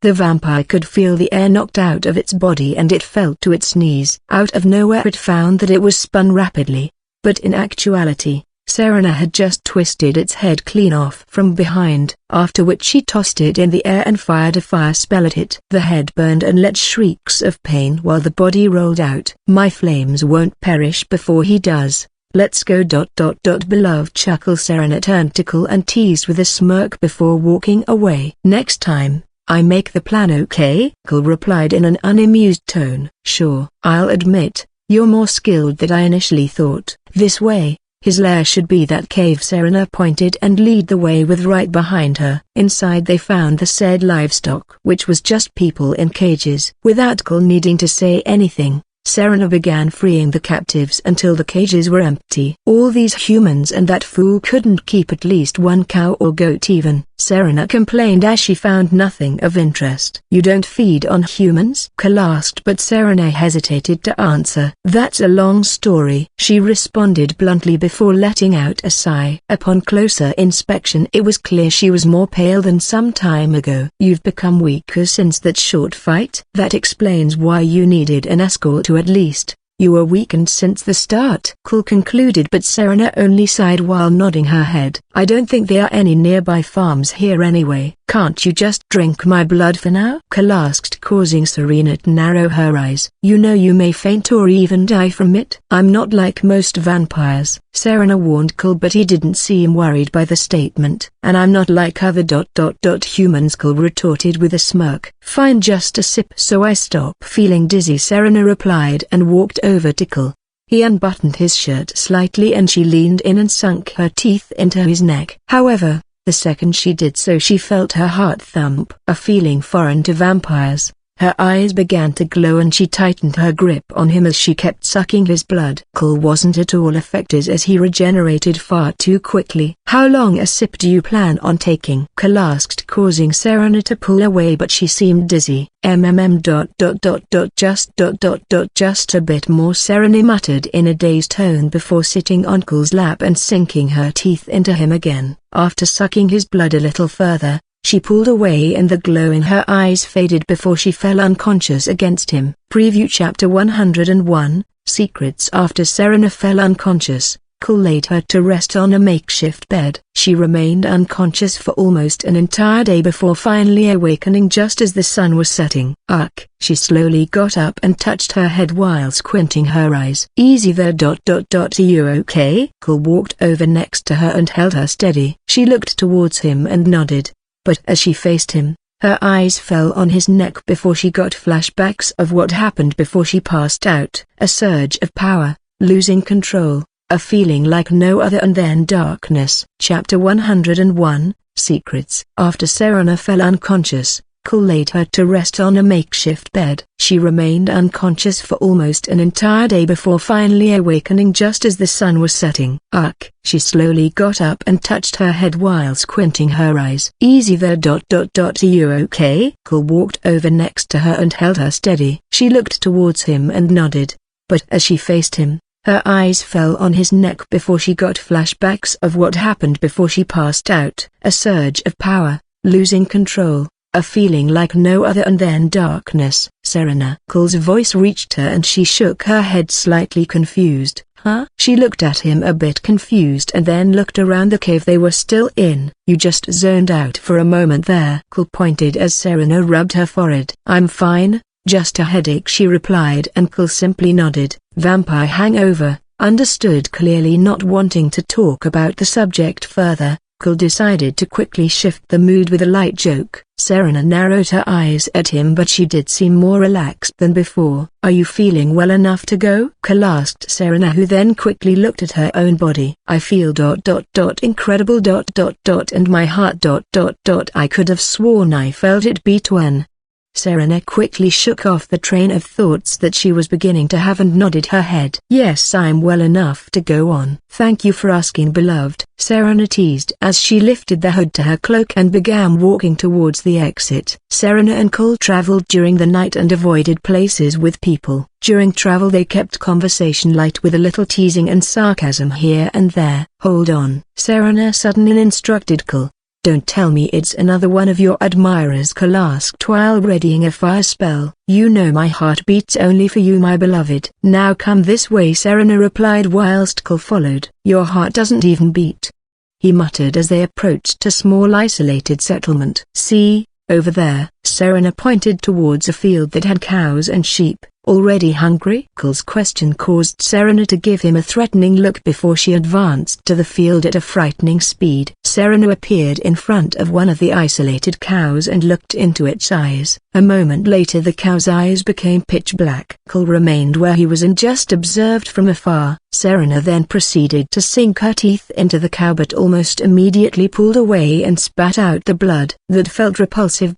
Speaker 1: The vampire could feel the air knocked out of its body and it fell to its knees. Out of nowhere it found that it was spun rapidly. But in actuality, Serena had just twisted its head clean off from behind, after which she tossed it in the air and fired a fire spell at it. The head burned and let shrieks of pain while the body rolled out. "My flames won't perish before he does. Let's go. Beloved," chuckled Serena, turned to Cole and teased with a smirk before walking away. "Next time, I make the plan, okay?" Cole replied in an unamused tone. "Sure. I'll admit, you're more skilled than I initially thought. This way. His lair should be that cave." Serena pointed and led the way with right behind her. Inside they found the said livestock, which was just people in cages. Without Cole needing to say anything, Serena began freeing the captives until the cages were empty. All these humans, and that fool couldn't keep at least one cow or goat even, Serena complained as she found nothing of interest. "You don't feed on humans?" Cole asked, but Serena hesitated to answer. "That's a long story," she responded bluntly before letting out a sigh. Upon closer inspection it was clear she was more pale than some time ago. "You've become weaker since that short fight?" "That explains why you needed an escort to at least. You were weakened since the start," Cole concluded, but Serena only sighed while nodding her head. "I don't think there are any nearby farms here anyway." "Can't you just drink my blood for now?" Cole asked, causing Serena to narrow her eyes. "You know you may faint or even die from it." "I'm not like most vampires," Serena warned Cole, but he didn't seem worried by the statement. "And I'm not like other humans," Cole retorted with a smirk. "Fine, just a sip so I stop feeling dizzy," Serena replied and walked over to Cole. He unbuttoned his shirt slightly and she leaned in and sunk her teeth into his neck. However, the second she did so she felt her heart thump. A feeling foreign to vampires. Her eyes began to glow and she tightened her grip on him as she kept sucking his blood. Cole wasn't at all affected as he regenerated far too quickly. "How long a sip do you plan on taking?" Cole asked, causing Serena to pull away, but she seemed dizzy. Just a bit more," Serena muttered in a dazed tone before sitting on Cole's lap and sinking her teeth into him again. After sucking his blood a little further, she pulled away and the glow in her eyes faded before she fell unconscious against him. Preview Chapter 101, Secrets. After Serena fell unconscious, Cole laid her to rest on a makeshift bed. She remained unconscious for almost an entire day before finally awakening just as the sun was setting. She slowly got up and touched her head while squinting her eyes. "Easy there. Are you okay?" Cole walked over next to her and held her steady. She looked towards him and nodded. But as she faced him, her eyes fell on his neck before she got flashbacks of what happened before she passed out. A surge of power, losing control, a feeling like no other, and then darkness. Chapter 101, Secrets. After Serena fell unconscious, Cole laid her to rest on a makeshift bed. She remained unconscious for almost an entire day before finally awakening just as the sun was setting. She slowly got up and touched her head while squinting her eyes. "Easy there. Are you okay?" Cole walked over next to her and held her steady. She looked towards him and nodded. But as she faced him, her eyes fell on his neck before she got flashbacks of what happened before she passed out. A surge of power, losing control, a feeling like no other, and then darkness. "Serena." Cole's voice reached her and she shook her head slightly confused. "Huh?" She looked at him a bit confused and then looked around the cave they were still in. "You just zoned out for a moment there." Cole pointed as Serena rubbed her forehead. "I'm fine, just a headache," she replied, and Cole simply nodded. "Vampire hangover." Understood. Clearly not wanting to talk about the subject further, Cole decided to quickly shift the mood with a light joke. Serena narrowed her eyes at him, but she did seem more relaxed than before. "Are you feeling well enough to go?" Cole asked Serena, who then quickly looked at her own body. "I feel incredible and my heart I could have sworn I felt it beat when." Serena quickly shook off the train of thoughts that she was beginning to have and nodded her head. "Yes, I'm well enough to go on." "Thank you for asking, beloved," Serena teased as she lifted the hood to her cloak and began walking towards the exit. Serena and Cole traveled during the night and avoided places with people. During travel they kept conversation light with a little teasing and sarcasm here and there. "Hold on," Serena suddenly instructed Cole. "Don't tell me it's another one of your admirers," Cole asked while readying a fire spell. "You know my heart beats only for you, my beloved." "Now come this way," Serena replied whilst Cole followed. "Your heart doesn't even beat," he muttered as they approached a small isolated settlement. "See, over there." Serena pointed towards a field that had cows and sheep. "Already hungry?" Cole's question caused Serena to give him a threatening look before she advanced to the field at a frightening speed. Serena appeared in front of one of the isolated cows and looked into its eyes. A moment later the cow's eyes became pitch black. Cole remained where he was and just observed from afar. Serena then proceeded to sink her teeth into the cow, but almost immediately pulled away and spat out the blood. "That felt repulsive.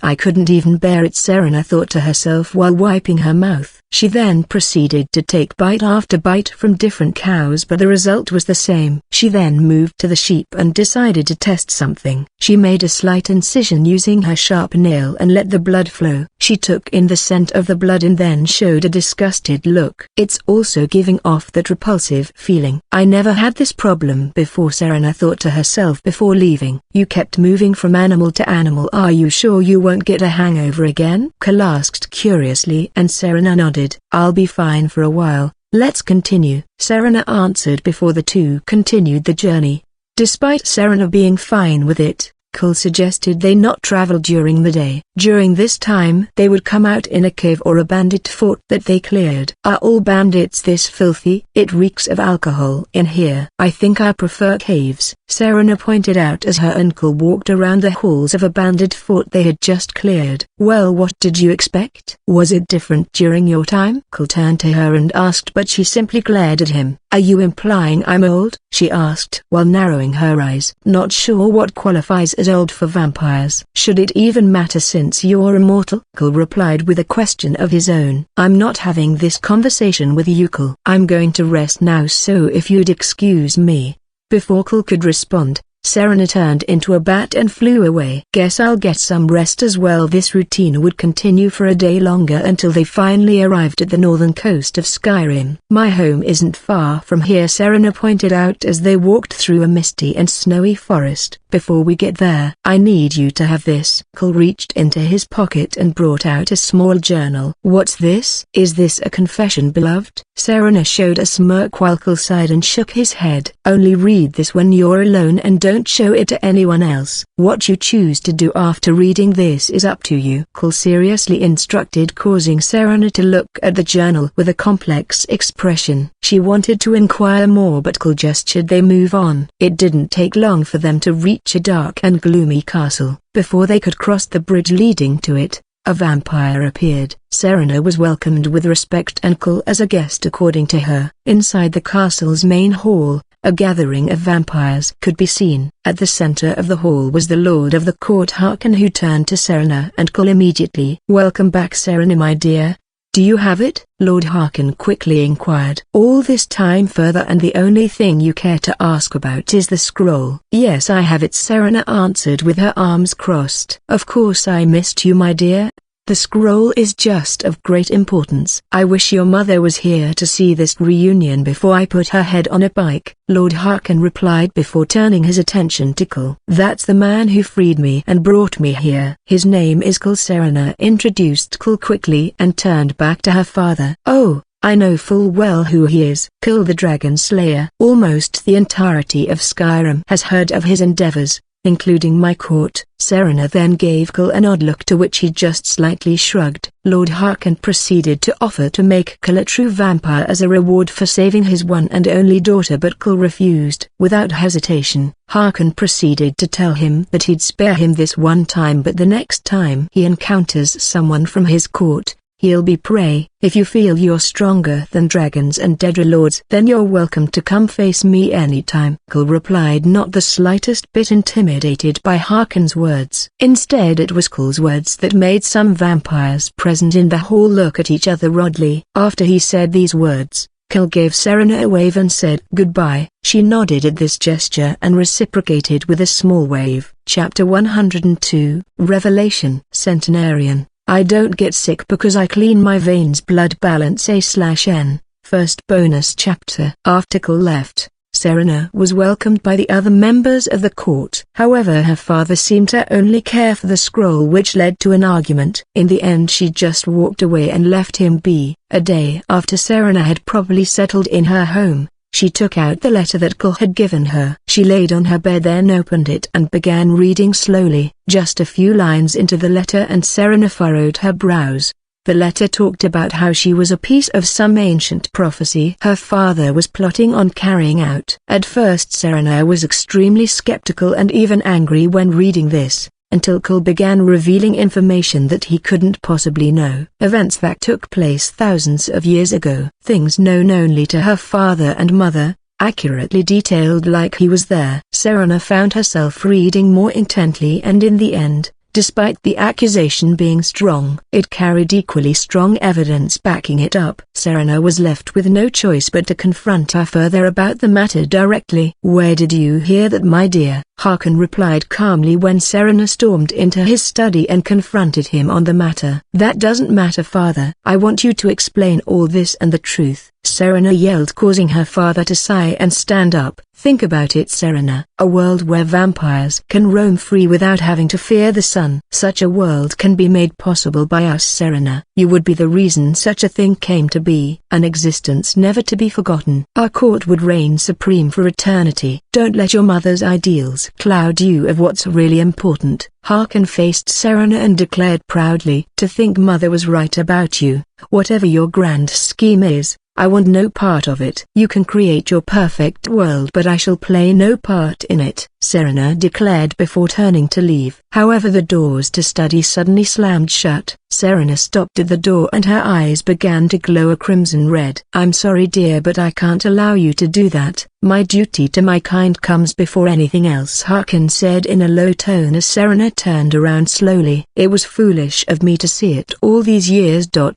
Speaker 1: I couldn't even bear it," Serena thought to herself while wiping her mouth. She then proceeded to take bite after bite from different cows, but the result was the same. She then moved to the sheep and decided to test something. She made a slight incision using her sharp nail and let the blood flow. She took in the scent of the blood and then showed a disgusted look. "It's also giving off that repulsive feeling. I never had this problem before," Serena thought to herself before leaving. "You kept moving from animal to animal. Are you sure you won't get a hangover again?" Cole asked curiously, and Serena nodded. "I'll be fine for a while. Let's continue," Serena answered before the two continued the journey. Despite Serena being fine with it, Cole suggested they not travel during the day. During this time they would come out in a cave or a bandit fort that they cleared. Are all bandits this filthy? It reeks of alcohol in here. I think I prefer caves, Serena pointed out as her uncle walked around the halls of a bandit fort they had just cleared. Well, what did you expect? Was it different during your time? Cole turned to her and asked, but she simply glared at him. Are you implying I'm old? She asked while narrowing her eyes. Not sure what qualifies as old for vampires. Should it even matter since you're immortal? Cole replied with a question of his own. I'm not having this conversation with you, Cole. I'm going to rest now, so if you'd excuse me. Before Cole could respond, Serena turned into a bat and flew away. Guess I'll get some rest as well. This routine would continue for a day longer until they finally arrived at the northern coast of Skyrim. My home isn't far from here, Serena pointed out as they walked through a misty and snowy forest. Before we get there, I need you to have this. Cole reached into his pocket and brought out a small journal. What's this? Is this a confession, beloved? Serena showed a smirk while Cole sighed and shook his head. Only read this when you're alone and don't show it to anyone else. What you choose to do after reading this is up to you, Cole seriously instructed, causing Serena to look at the journal with a complex expression. She wanted to inquire more, but Cole gestured they move on. It didn't take long for them to reach a dark and gloomy castle. Before they could cross the bridge leading to it, a vampire appeared. Serena was welcomed with respect and Cole as a guest according to her. Inside the castle's main hall, a gathering of vampires could be seen. At the center of the hall was the lord of the court, Harkin, who turned to Serena and Cole immediately. Welcome back, Serena, my dear. Do you have it? Lord Harkin quickly inquired. All this time further, and the only thing you care to ask about is the scroll. Yes, I have it, Serena answered with her arms crossed. Of course I missed you, my dear. The scroll is just of great importance. I wish your mother was here to see this reunion before I put her head on a pike, Lord Harkin replied before turning his attention to Cole. That's the man who freed me and brought me here. His name is Cole, Serena introduced Cole quickly and turned back to her father. Oh, I know full well who he is. Cole the Dragon Slayer. Almost the entirety of Skyrim has heard of his endeavors, including my court. Serena then gave Cole an odd look, to which he just slightly shrugged. Lord Harkin proceeded to offer to make Cole a true vampire as a reward for saving his one and only daughter, but Cole refused. Without hesitation, Harkin proceeded to tell him that he'd spare him this one time, but the next time he encounters someone from his court, he'll be prey. If you feel you're stronger than dragons and Daedra lords, then you're welcome to come face me anytime. Cole replied, not the slightest bit intimidated by Harkin's words. Instead, it was Cole's words that made some vampires present in the hall look at each other oddly. After he said these words, Cole gave Serena a wave and said goodbye. She nodded at this gesture and reciprocated with a small wave. Chapter 102, Revelation. Centenarian. I don't get sick because I clean my veins. Blood balance A/N. First bonus chapter. After Cole left, Serena was welcomed by the other members of the court. However, her father seemed to only care for the scroll, which led to an argument. In the end, she just walked away and left him be. A day after Serena had properly settled in her home, she took out the letter that Cole had given her. She laid on her bed, then opened it and began reading slowly. Just a few lines into the letter and Serena furrowed her brows. The letter talked about how she was a piece of some ancient prophecy her father was plotting on carrying out. At first Serena was extremely skeptical and even angry when reading this, until Cole began revealing information that he couldn't possibly know. Events that took place thousands of years ago. Things known only to her father and mother, accurately detailed like he was there. Serena found herself reading more intently, and in the end, despite the accusation being strong, it carried equally strong evidence backing it up. Serena was left with no choice but to confront her further about the matter directly. Where did you hear that, my dear? Harkin replied calmly when Serena stormed into his study and confronted him on the matter. That doesn't matter, father. I want you to explain all this and the truth, Serena yelled, causing her father to sigh and stand up. Think about it, Serena. A world where vampires can roam free without having to fear the sun. Such a world can be made possible by us, Serena. You would be the reason such a thing came to be. An existence never to be forgotten. Our court would reign supreme for eternity. Don't let your mother's ideals cloud you of what's really important. Harkin faced Serena and declared proudly, to think mother was right about you. Whatever your grand scheme is, I want no part of it. You can create your perfect world, but I shall play no part in it, Serena declared before turning to leave. However, the doors to study suddenly slammed shut. Serena stopped at the door and her eyes began to glow a crimson red. I'm sorry dear, but I can't allow you to do that. My duty to my kind comes before anything else, Harkin said in a low tone as Serena turned around slowly. It was foolish of me to see it all these years. But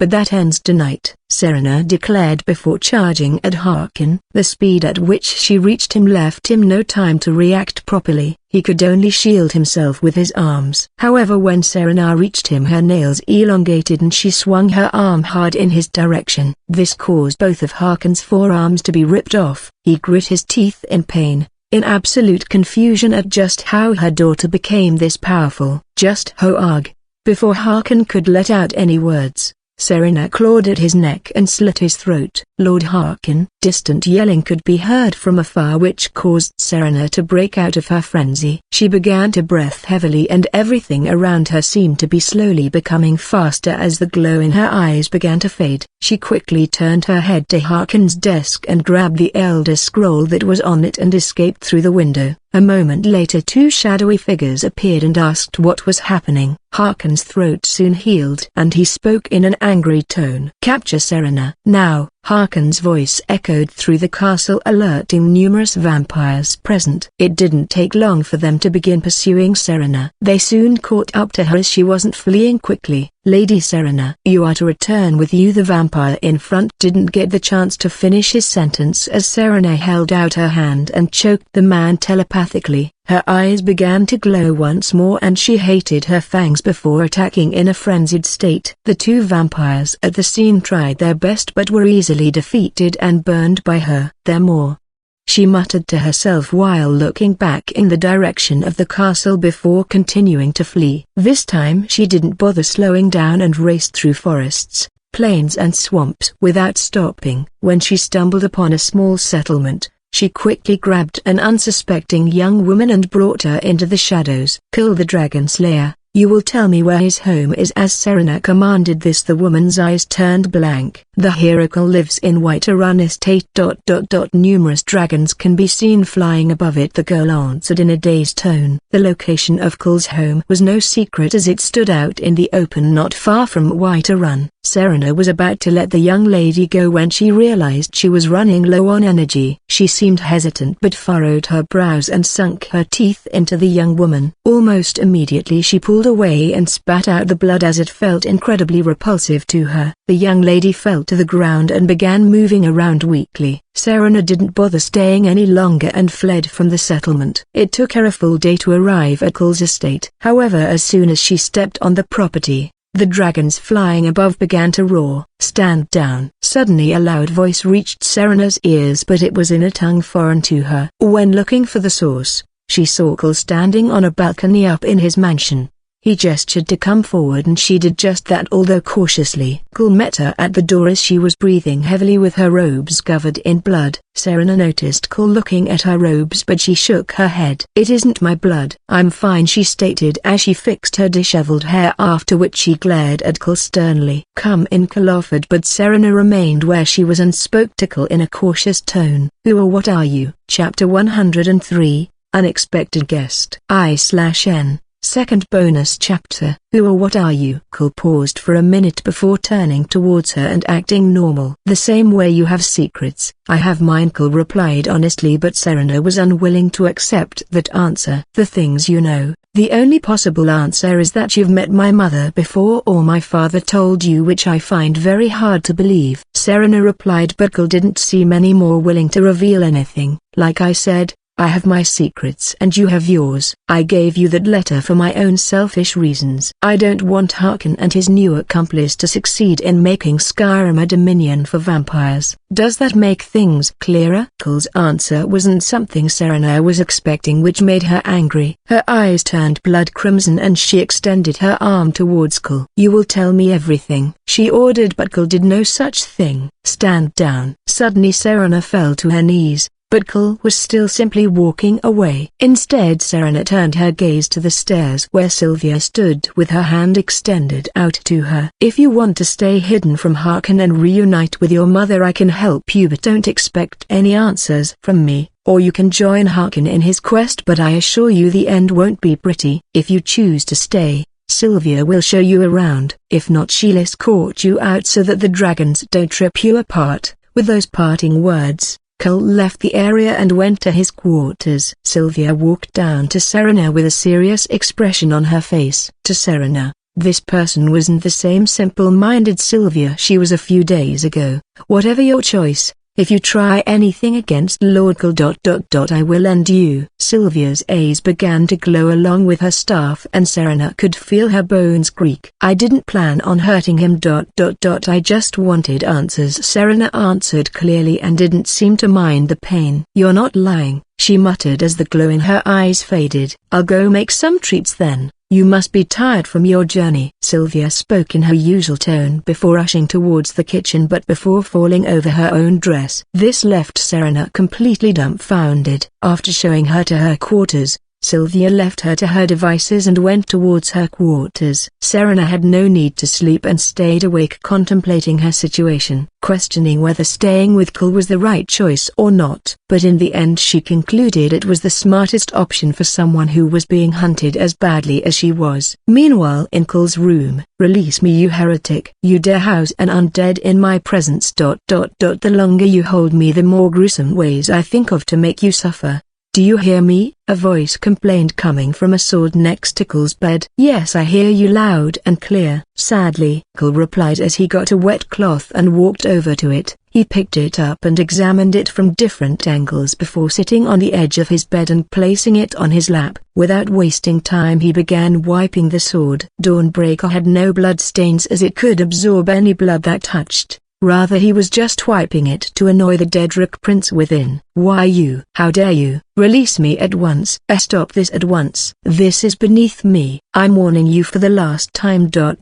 Speaker 1: that ends tonight, Serena declared before charging at Harkin. The speed at which she reached him left him no time to react properly. He could only shield himself with his arms. However, when Serena reached him, her nails elongated and she swung her arm hard in his direction. This caused both of Harkin's forearms to be ripped off. He grit his teeth in pain, in absolute confusion at just how her daughter became this powerful. Just Hoag. Before Harkin could let out any words, Serena clawed at his neck and slit his throat. Lord Harkin! Distant yelling could be heard from afar, which caused Serena to break out of her frenzy. She began to breath heavily and everything around her seemed to be slowly becoming faster as the glow in her eyes began to fade. She quickly turned her head to Harkin's desk and grabbed the Elder Scroll that was on it and escaped through the window. A moment later, two shadowy figures appeared and asked what was happening. Harkin's throat soon healed and he spoke in an angry tone. Capture Serena now. Harkin's voice echoed through the castle, alerting numerous vampires present. It didn't take long for them to begin pursuing Serena. They soon caught up to her as she wasn't fleeing quickly. Lady Serena, you are to return with you. The vampire in front didn't get the chance to finish his sentence as Serena held out her hand and choked the man telepathically. Her eyes began to glow once more and she hated her fangs before attacking in a frenzied state. The two vampires at the scene tried their best but were easily defeated and burned by her. "They're more," she muttered to herself while looking back in the direction of the castle before continuing to flee. This time she didn't bother slowing down and raced through forests, plains and swamps without stopping. When she stumbled upon a small settlement, she quickly grabbed an unsuspecting young woman and brought her into the shadows. "Kill the Dragon Slayer. You will tell me where his home is." As Serena commanded this, the woman's eyes turned blank. "The Hiracle lives in Whiterun Estate. Numerous dragons can be seen flying above it," the girl answered in a dazed tone. The location of Kull's home was no secret as it stood out in the open not far from Whiterun. Serena was about to let the young lady go when she realized she was running low on energy. She seemed hesitant but furrowed her brows and sunk her teeth into the young woman. Almost immediately she pulled away and spat out the blood as it felt incredibly repulsive to her. The young lady fell to the ground and began moving around weakly. Serena didn't bother staying any longer and fled from the settlement. It took her a full day to arrive at Kull's estate. However, as soon as she stepped on the property, the dragons flying above began to roar. "Stand down!" Suddenly a loud voice reached Serena's ears, but it was in a tongue foreign to her. When looking for the source, she saw Kull standing on a balcony up in his mansion. He gestured to come forward and she did just that, although cautiously. Kull met her at the door as she was breathing heavily with her robes covered in blood. Serena noticed Kull looking at her robes but she shook her head. "It isn't my blood. I'm fine," she stated as she fixed her disheveled hair, after which she glared at Kull sternly. "Come in," Kull offered, but Serena remained where she was and spoke to Kull in a cautious tone. "Who or what are you?" Chapter 103, Unexpected Guest. I/N. Second bonus chapter. Who or what are you? Kull paused for a minute before turning towards her and acting normal. "The same way you have secrets, I have mine," Kull replied honestly, but Serena was unwilling to accept that answer. "The things you know, the only possible answer is that you've met my mother before or my father told you, which I find very hard to believe," Serena replied, but Kull didn't seem any more willing to reveal anything. "Like I said, I have my secrets and you have yours. I gave you that letter for my own selfish reasons. I don't want Harkin and his new accomplice to succeed in making Skyrim a dominion for vampires. Does that make things clearer? Cole's answer wasn't something Serena was expecting, which made her angry. Her eyes turned blood crimson and she extended her arm towards Cole. You will tell me everything, she ordered, but Cole did no such thing. Stand down. Suddenly Serena fell to her knees, but Cole was still simply walking away. Instead Serena turned her gaze to the stairs where Sylvia stood with her hand extended out to her. If you want to stay hidden from Harkin and reunite with your mother, I can help you, but don't expect any answers from me. Or you can join Harkin in his quest, but I assure you the end won't be pretty. If you choose to stay, Sylvia will show you around. If not, she'll escort you out so that the dragons don't trip you apart. With those parting words, Cole left the area and went to his quarters. Sylvia walked down to Serena with a serious expression on her face. To Serena, this person wasn't the same simple-minded Sylvia she was a few days ago. Whatever your choice, if you try anything against Lord Cole... I will end you. Sylvia's eyes began to glow along with her staff and Serena could feel her bones creak. I didn't plan on hurting him... I just wanted answers. Serena answered clearly and didn't seem to mind the pain. You're not lying, she muttered as the glow in her eyes faded. I'll go make some treats then. You must be tired from your journey. Sylvia spoke in her usual tone before rushing towards the kitchen, but before falling over her own dress. This left Serena completely dumbfounded. After showing her to her quarters, Sylvia left her to her devices and went towards her quarters. Serena had no need to sleep and stayed awake contemplating her situation, questioning whether staying with Cole was the right choice or not. But in the end she concluded it was the smartest option for someone who was being hunted as badly as she was. Meanwhile in Cole's room, release me, you heretic. You dare house an undead in my presence... The longer you hold me, the more gruesome ways I think of to make you suffer. Do you hear me? A voice complained coming from a sword next to Cole's bed. Yes, I hear you loud and clear. Sadly, Cole replied as he got a wet cloth and walked over to it. He picked it up and examined it from different angles before sitting on the edge of his bed and placing it on his lap. Without wasting time he began wiping the sword. Dawnbreaker had no blood stains as it could absorb any blood that touched. Rather he was just wiping it to annoy the Dedrick prince within. Why you? How dare you? Release me at once. Stop this at once. This is beneath me. I'm warning you for the last time. Grrr.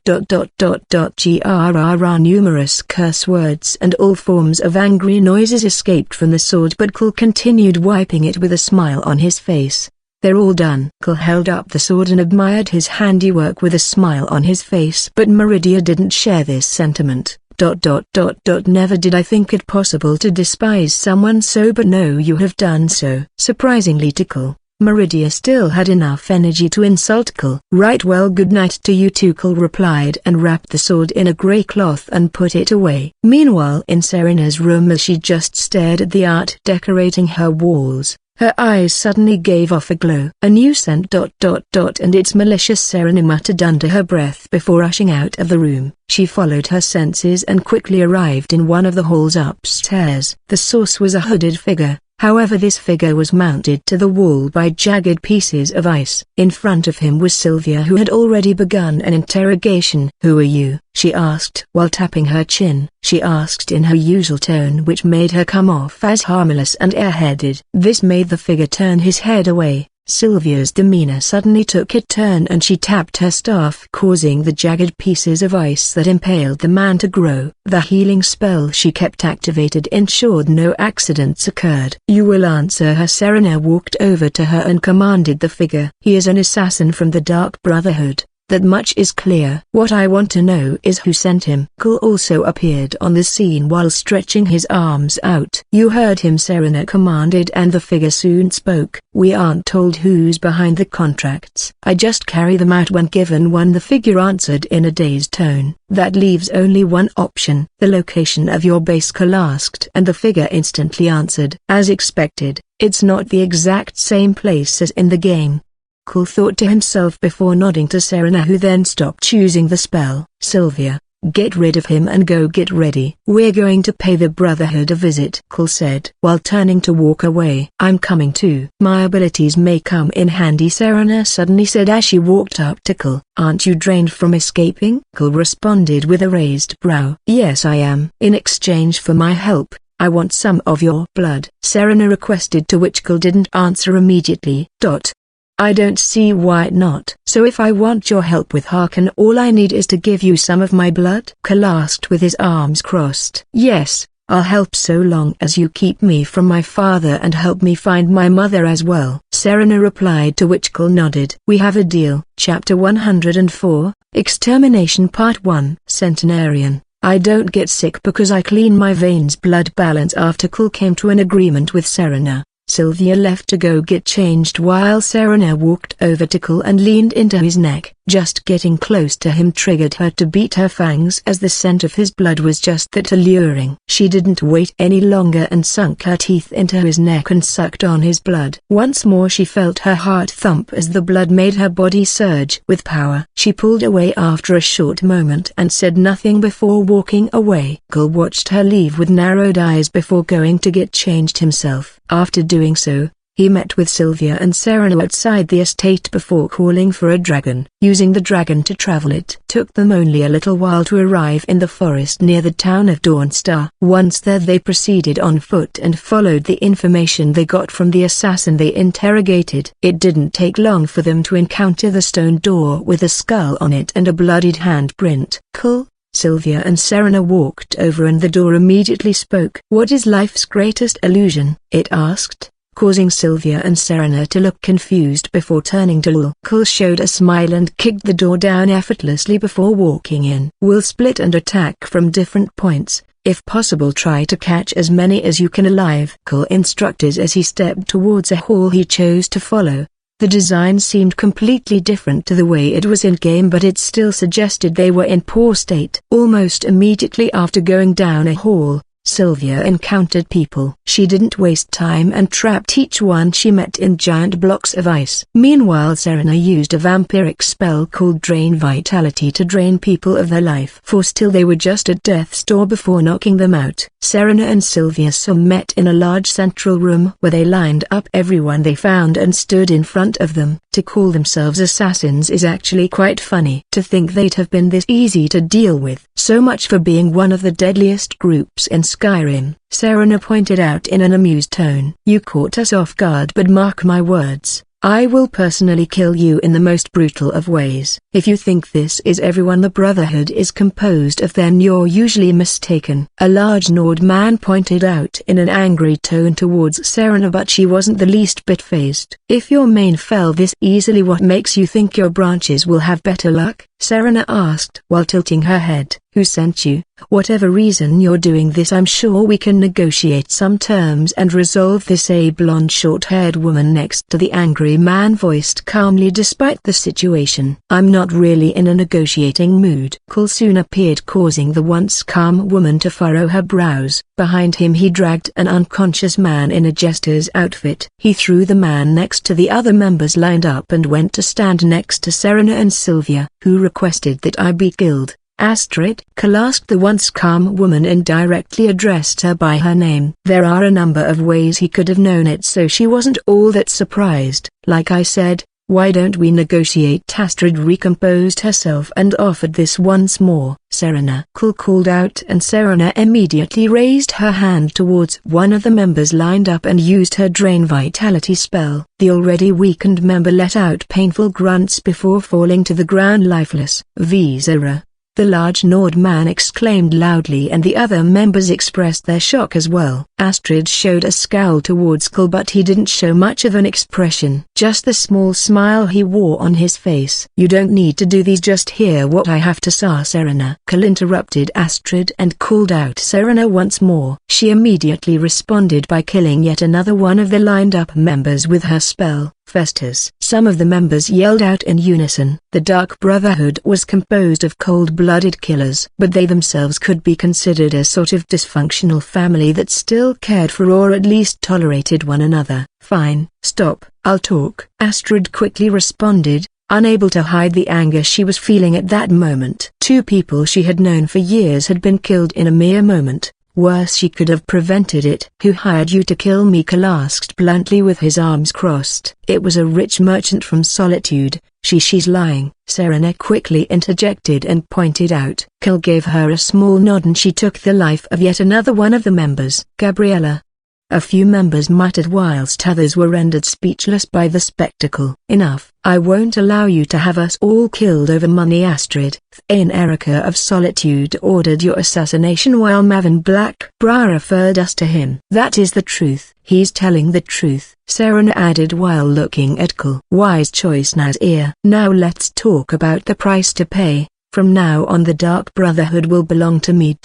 Speaker 1: Numerous curse words and all forms of angry noises escaped from the sword, but Cole continued wiping it with a smile on his face. They're all done. Cole held up the sword and admired his handiwork with a smile on his face, but Meridia didn't share this sentiment. Never did I think it possible to despise someone so, but no, you have done so. Surprisingly to Cole, Meridia still had enough energy to insult Cole. Right, well, good night to you too, Cole replied and wrapped the sword in a grey cloth and put it away. Meanwhile in Serena's room, as she just stared at the art decorating her walls, her eyes suddenly gave off a glow. A new scent... and it's malicious, Serena muttered under her breath before rushing out of the room. She followed her senses and quickly arrived in one of the halls upstairs. The source was a hooded figure. However, this figure was mounted to the wall by jagged pieces of ice. In front of him was Sylvia, who had already begun an interrogation. Who are you? She asked while tapping her chin. She asked in her usual tone, which made her come off as harmless and airheaded. This made the figure turn his head away. Sylvia's demeanor suddenly took a turn and she tapped her staff, causing the jagged pieces of ice that impaled the man to grow. The healing spell she kept activated ensured no accidents occurred. You will answer her. Serena walked over to her and commanded the figure. He is an assassin from the Dark Brotherhood. That much is clear. What I want to know is who sent him. Cole also appeared on the scene while stretching his arms out. You heard him, Serena commanded, and the figure soon spoke. We aren't told who's behind the contracts. I just carry them out when given one, the figure answered in a dazed tone. That leaves only one option. The location of your base, Cole asked, and the figure instantly answered. As expected, it's not the exact same place as in the game. Cole thought to himself before nodding to Serena, who then stopped choosing the spell. Sylvia, Get rid of him and go get ready. We're going to pay the Brotherhood a visit, Cole said while turning to walk away. I'm coming too. My abilities may come in handy, Serena suddenly said as she walked up to Cole. Aren't you drained from escaping? Cole responded with a raised brow. Yes, I am. In exchange for my help, I want some of your blood, Serena requested, to which Cole didn't answer immediately. I don't see why not. So if I want your help with Harkin, all I need is to give you some of my blood? Cole asked with his arms crossed. Yes, I'll help so long as you keep me from my father and help me find my mother as well, Serena replied, to which Cole nodded. We have a deal. Chapter 104, Extermination Part 1. Centenarian. I don't get sick because I clean my veins. Blood balance. After Cole came to an agreement with Serena, Sylvia left to go get changed while Serena walked over to Cole and leaned into his neck. Just getting close to him triggered her to beat her fangs as the scent of his blood was just that alluring. She didn't wait any longer and sunk her teeth into his neck and sucked on his blood. Once more she felt her heart thump as the blood made her body surge with power. She pulled away after a short moment and said nothing before walking away. Cole watched her leave with narrowed eyes before going to get changed himself. After doing so, he met with Sylvia and Serena outside the estate before calling for a dragon. Using the dragon to travel, it took them only a little while to arrive in the forest near the town of Dawnstar. Once there, they proceeded on foot and followed the information they got from the assassin they interrogated. It didn't take long for them to encounter the stone door with a skull on it and a bloodied handprint. Cole, Sylvia and Serena walked over and the door immediately spoke. What is life's greatest illusion? It asked, causing Sylvia and Serena to look confused before turning to Will. Cole showed a smile and kicked the door down effortlessly before walking in. We'll split and attack from different points. If possible, try to catch as many as you can alive, Cole instructed as he stepped towards a hall he chose to follow. The design seemed completely different to the way it was in-game, but it still suggested they were in poor state. Almost immediately after going down a hall, Sylvia encountered people. She didn't waste time and trapped each one she met in giant blocks of ice. Meanwhile, Serena used a vampiric spell called Drain Vitality to drain people of their life force till they were just at death's door before knocking them out. Serena and Sylvia met in a large central room where they lined up everyone they found and stood in front of them. To call themselves assassins is actually quite funny. To think they'd have been this easy to deal with. So much for being one of the deadliest groups in Skyrim, Serena pointed out in an amused tone. You caught us off guard, but mark my words, I will personally kill you in the most brutal of ways. If you think this is everyone the Brotherhood is composed of, then you're usually mistaken. A large Nord man pointed out in an angry tone towards Serena, but she wasn't the least bit fazed. If your mane fell this easily, what makes you think your branches will have better luck? Serena asked while tilting her head. Who sent you? Whatever reason you're doing this, I'm sure we can negotiate some terms and resolve this. A blonde short-haired woman next to the angry man voiced calmly despite the situation. I'm not really in a negotiating mood. Cole soon appeared, causing the once calm woman to furrow her brows. Behind him he dragged an unconscious man in a jester's outfit. He threw the man next to the other members lined up and went to stand next to Serena and Sylvia, who requested that I be killed. Astrid? Cole asked the once calm woman and directly addressed her by her name. There are a number of ways he could have known it, so she wasn't all that surprised. Like I said, why don't we negotiate? Astrid recomposed herself and offered this once more. Serena. Cole called out, and Serena immediately raised her hand towards one of the members lined up and used her Drain Vitality spell. The already weakened member let out painful grunts before falling to the ground lifeless. Visera. The large Nord man exclaimed loudly, and the other members expressed their shock as well. Astrid showed a scowl towards Cole, but he didn't show much of an expression, just the small smile he wore on his face. You don't need to do these, just hear what I have to say. Serena. Cole interrupted Astrid and called out Serena once more. She immediately responded by killing yet another one of the lined up members with her spell. Festus. Some of the members yelled out in unison. The Dark Brotherhood was composed of cold-blooded killers, but they themselves could be considered a sort of dysfunctional family that still cared for or at least tolerated one another. Fine, stop, I'll talk. Astrid quickly responded, unable to hide the anger she was feeling at that moment. Two people she had known for years had been killed in a mere moment. Worse, she could have prevented it. "Who hired you to kill me?" Cole asked bluntly with his arms crossed. "It was a rich merchant from Solitude." She's lying," Serena quickly interjected and pointed out. Cole gave her a small nod and she took the life of yet another one of the members. "Gabriella." A few members muttered whilst others were rendered speechless by the spectacle. "Enough. I won't allow you to have us all killed over money." Astrid, Thane Erica of Solitude ordered your assassination while Mavin Blackbra referred us to him. "That is the truth." "He's telling the truth," Serena added while looking at Cole. "Wise choice, Nazir." "Now let's talk about the price to pay. From now on the Dark Brotherhood will belong to me.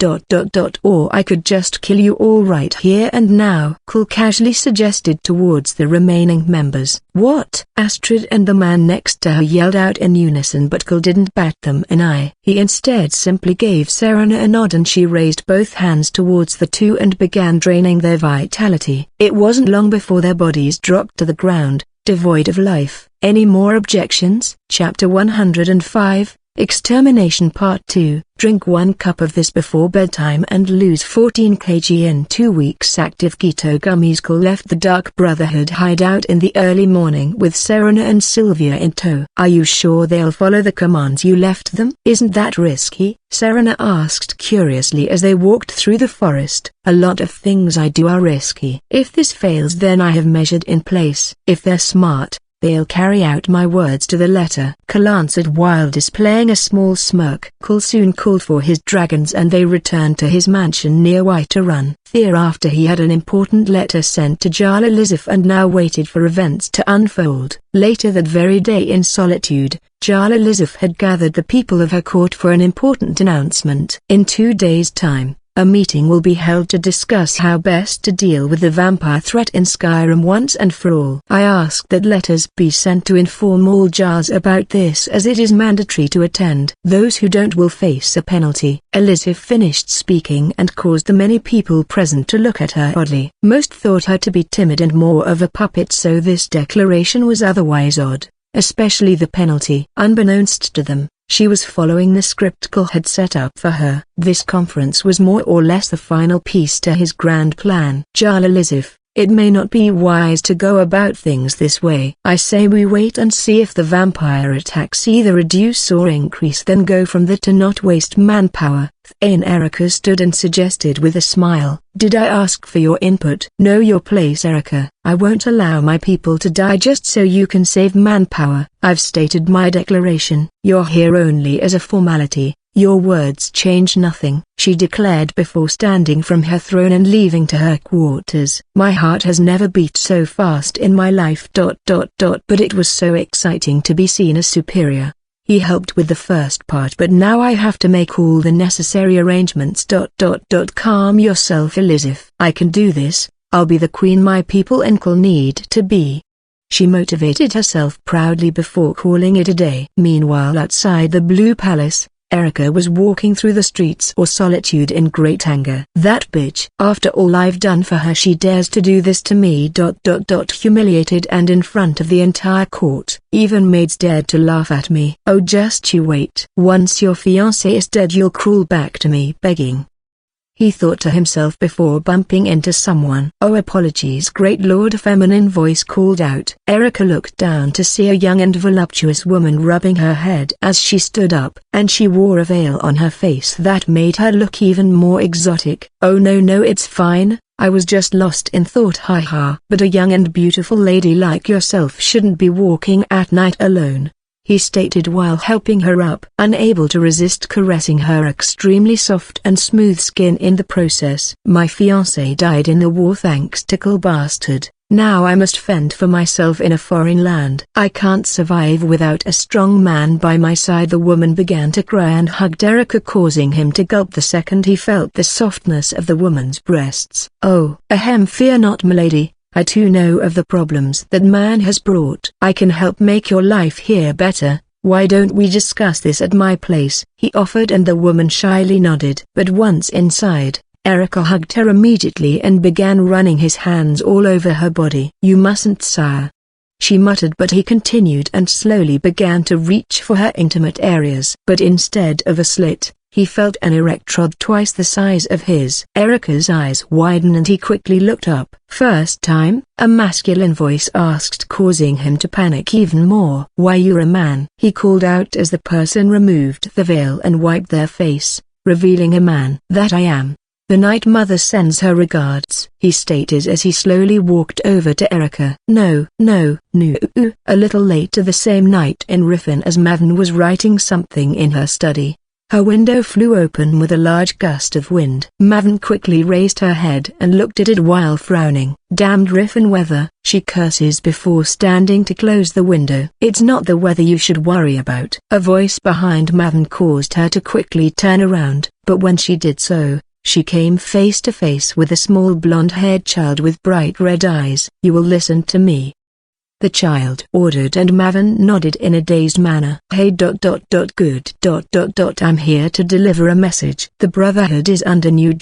Speaker 1: Or I could just kill you all right here and now," Cole casually suggested towards the remaining members. "What?" Astrid and the man next to her yelled out in unison, but Cole didn't bat them an eye. He instead simply gave Serena a nod and she raised both hands towards the two and began draining their vitality. It wasn't long before their bodies dropped to the ground, devoid of life. Any more objections? Chapter 105. Extermination Part 2. Drink 1 cup of this before bedtime and lose 14 kg in 2 weeks. Active keto gummies. Cole left the Dark Brotherhood hideout in the early morning with Serena and Sylvia in tow. "Are you sure they'll follow the commands you left them?" "Isn't that risky?" Serena asked curiously as they walked through the forest. "A lot of things I do are risky. If this fails, then I have measured in place. If they're smart, they'll carry out my words to the letter," Cole answered while displaying a small smirk. Cole soon called for his dragons and they returned to his mansion near White Run. Thereafter he had an important letter sent to Jarl Elizabeth and now waited for events to unfold. Later that very day in Solitude, Jarl Elizabeth had gathered the people of her court for an important announcement. In 2 days' time, a meeting will be held to discuss how best to deal with the vampire threat in Skyrim once and for all. "I ask that letters be sent to inform all Jarls about this, as it is mandatory to attend. Those who don't will face a penalty." Elizabeth finished speaking and caused the many people present to look at her oddly. Most thought her to be timid and more of a puppet, so this declaration was otherwise odd, especially the penalty. Unbeknownst to them, she was following the script Cole had set up for her. This conference was more or less the final piece to his grand plan. "Jarl Elizabeth, it may not be wise to go about things this way. I say we wait and see if the vampire attacks either reduce or increase, then go from there to not waste manpower." Thane Erica stood and suggested with a smile, "Did I ask for your input?" "Know your place, Erica. I won't allow my people to die just so you can save manpower. I've stated my declaration." "You're here only as a formality. Your words change nothing," she declared before standing from her throne and leaving to her quarters. "My heart has never beat so fast in my life. But it was so exciting to be seen as superior. He helped with the first part, but now I have to make all the necessary arrangements. Calm yourself, Elizabeth. I can do this. I'll be the queen my people and Cole need to be." She motivated herself proudly before calling it a day. Meanwhile, outside the Blue Palace, Erica was walking through the streets of Solitude in great anger. "That bitch. After all I've done for her, she dares to do this to me. Humiliated and in front of the entire court. Even maids dared to laugh at me. Oh, just you wait. Once your fiancé is dead, you'll crawl back to me begging," he thought to himself before bumping into someone. "Oh, apologies, great lord," a feminine voice called out. Erica looked down to see a young and voluptuous woman rubbing her head as she stood up, and she wore a veil on her face that made her look even more exotic. "Oh no, it's fine. I was just lost in thought, haha. But a young and beautiful lady like yourself shouldn't be walking at night alone," he stated while helping her up. Unable to resist caressing her extremely soft and smooth skin in the process. "My fiancé died in the war, thanks to Cole bastard. Now I must fend for myself in a foreign land. I can't survive without a strong man by my side." The woman began to cry and hugged Erica, causing him to gulp the second he felt the softness of the woman's breasts. "Oh, fear not, milady. I too know of the problems that man has brought. I can help make your life here better. Why don't we discuss this at my place?" he offered, and the woman shyly nodded. But once inside, Erica hugged her immediately and began running his hands all over her body. "You mustn't, sire." she muttered, but he continued and slowly began to reach for her intimate areas. But instead of a slit, he felt an erectrode twice the size of his. Erica's eyes widened and he quickly looked up. "First time?" a masculine voice asked, causing him to panic even more. "Why, you're a man," he called out as the person removed the veil and wiped their face, revealing a man. "That I am. The Night Mother sends her regards," he stated as he slowly walked over to Erica. No. A little later the same night in Riffin, as Maven was writing something in her study, her window flew open with a large gust of wind. Maven quickly raised her head and looked at it while frowning. "Damned Riffin weather," she curses before standing to close the window. "It's not the weather you should worry about." A voice behind Maven caused her to quickly turn around, but when she did so, she came face to face with a small blonde-haired child with bright red eyes. "You will listen to me," the child ordered, and Maven nodded in a dazed manner. "Hey good. I'm here to deliver a message. The Brotherhood is under new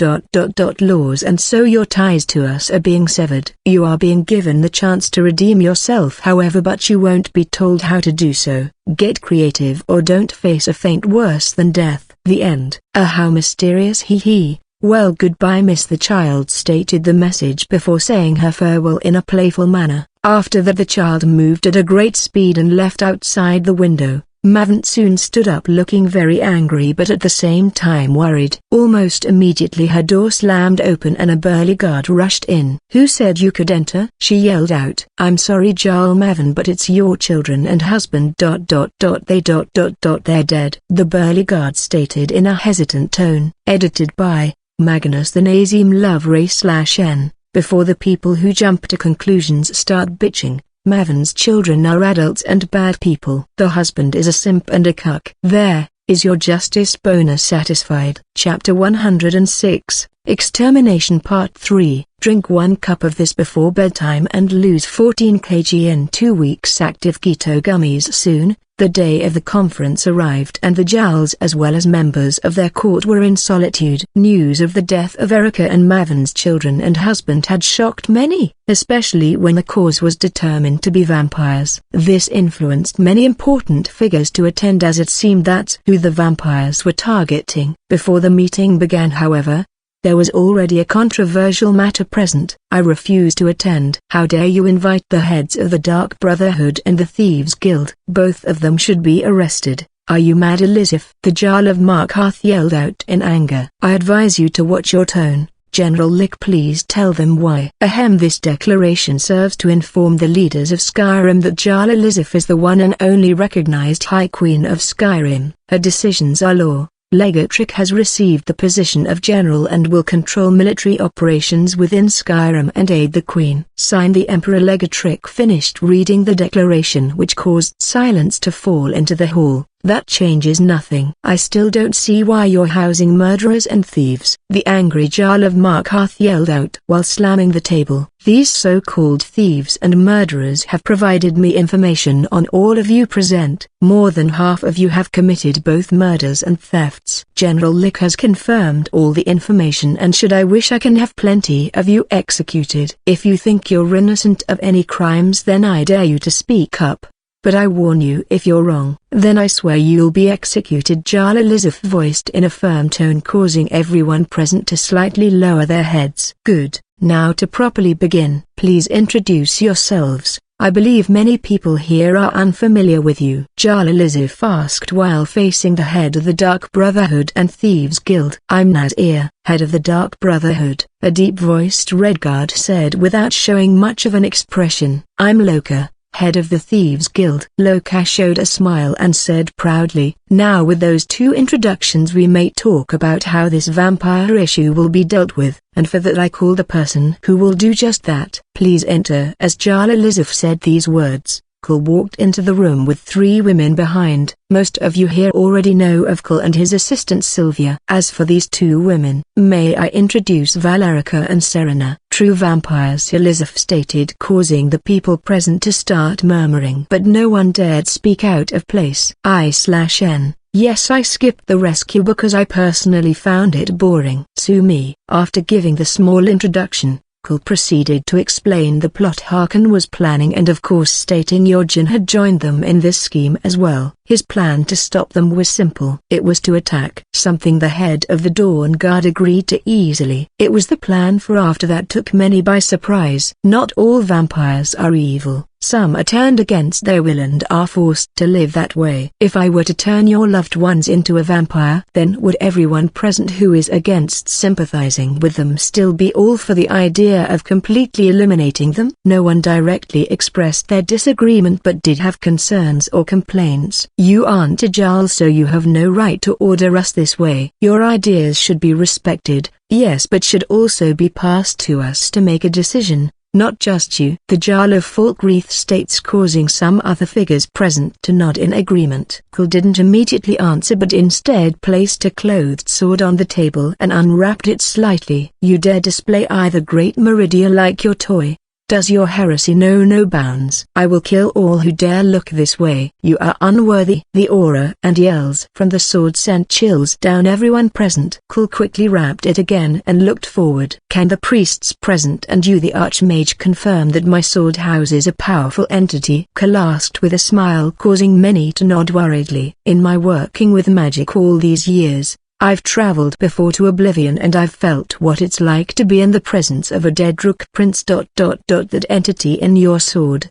Speaker 1: laws, and so your ties to us are being severed. You are being given the chance to redeem yourself, however, but you won't be told how to do so. Get creative or don't face a fate worse than death." The end. How mysterious. He. "Well, goodbye, miss," the child stated the message before saying her farewell in a playful manner. After that the child moved at a great speed and left outside the window. Maven soon stood up looking very angry but at the same time worried. Almost immediately her door slammed open and a burly guard rushed in. "Who said you could enter?" she yelled out. "I'm sorry, Jarl Maven, but it's your children and husband. They're dead," the burly guard stated in a hesitant tone. Edited by Magnus the Nazim Love Ray/N. Before the people who jump to conclusions start bitching, Maven's children are adults and bad people. The husband is a simp and a cuck. There, is your justice bonus satisfied? Chapter 106, Extermination Part 3. Drink 1 cup of this before bedtime and lose 14 kg in 2 weeks. Active keto gummies soon. The day of the conference arrived and the Jarls as well as members of their court were in solitude. News of the death of Erica and Maven's children and husband had shocked many, especially when the cause was determined to be vampires. This influenced many important figures to attend, as it seemed that's who the vampires were targeting. Before the meeting began, however, there was already a controversial matter present. "I refuse to attend." "How dare you invite the heads of the Dark Brotherhood and the Thieves Guild? Both of them should be arrested. Are you mad, Elizabeth?" the Jarl of Markarth yelled out in anger. "I advise you to watch your tone. General Lick, please tell them why." This declaration serves to inform the leaders of Skyrim that Jarl Elizabeth is the one and only recognized High Queen of Skyrim. Her decisions are law. Legatrick has received the position of general and will control military operations within Skyrim and aid the Queen. Signed, the Emperor. Legatrick finished reading the declaration, which caused silence to fall into the hall. "That changes nothing. I still don't see why you're housing murderers and thieves," the angry Jarl of Markarth yelled out while slamming the table. "These so-called thieves and murderers have provided me information on all of you present. More than half of you have committed both murders and thefts. General Lick has confirmed all the information, and should I wish I can have plenty of you executed. If you think you're innocent of any crimes, then I dare you to speak up. But I warn you, if you're wrong, then I swear you'll be executed." Jarl Elizabeth voiced in a firm tone, causing everyone present to slightly lower their heads. "Good, now to properly begin. Please introduce yourselves. I believe many people here are unfamiliar with you," Jarl Elizabeth asked while facing the head of the Dark Brotherhood and Thieves Guild. "I'm Nazir, head of the Dark Brotherhood," a deep-voiced Redguard said without showing much of an expression. "I'm Loka, head of the Thieves Guild." Loka showed a smile and said proudly, "Now with those two introductions we may talk about how this vampire issue will be dealt with, and for that I call the person who will do just that. Please enter." As Jarl Elizabeth said these words, Cole walked into the room with 3 women behind. Most of you here already know of Cole and his assistant Sylvia. As for these 2 women, may I introduce Valerica and Serena, true vampires, Elizabeth stated, causing the people present to start murmuring. But no one dared speak out of place. I/N. Yes, I skipped the rescue because I personally found it boring. Sue me. After giving the small introduction, Kul proceeded to explain the plot Harkon was planning and of course stating Yorjin had joined them in this scheme as well. His plan to stop them was simple. It was to attack, something the head of the Dawn Guard agreed to easily. It was the plan for after that took many by surprise. Not all vampires are evil. Some are turned against their will and are forced to live that way. If I were to turn your loved ones into a vampire, then would everyone present who is against sympathizing with them still be all for the idea of completely eliminating them? No one directly expressed their disagreement but did have concerns or complaints. You aren't a Jarl, so you have no right to order us this way. Your ideas should be respected, yes, but should also be passed to us to make a decision. Not just you. The Jarl of Falkreath states, causing some other figures present to nod in agreement. Kul didn't immediately answer but instead placed a clothed sword on the table and unwrapped it slightly. You dare display either great Meridia like your toy? Does your heresy know no bounds? I will kill all who dare look this way. You are unworthy. The aura and yells from the sword sent chills down everyone present. Kul quickly wrapped it again and looked forward. Can the priests present and you the Archmage confirm that my sword houses a powerful entity? Kul asked with a smile, causing many to nod worriedly. In my working with magic all these years, I've traveled before to Oblivion and I've felt what it's like to be in the presence of a dead Rook Prince. That entity in your sword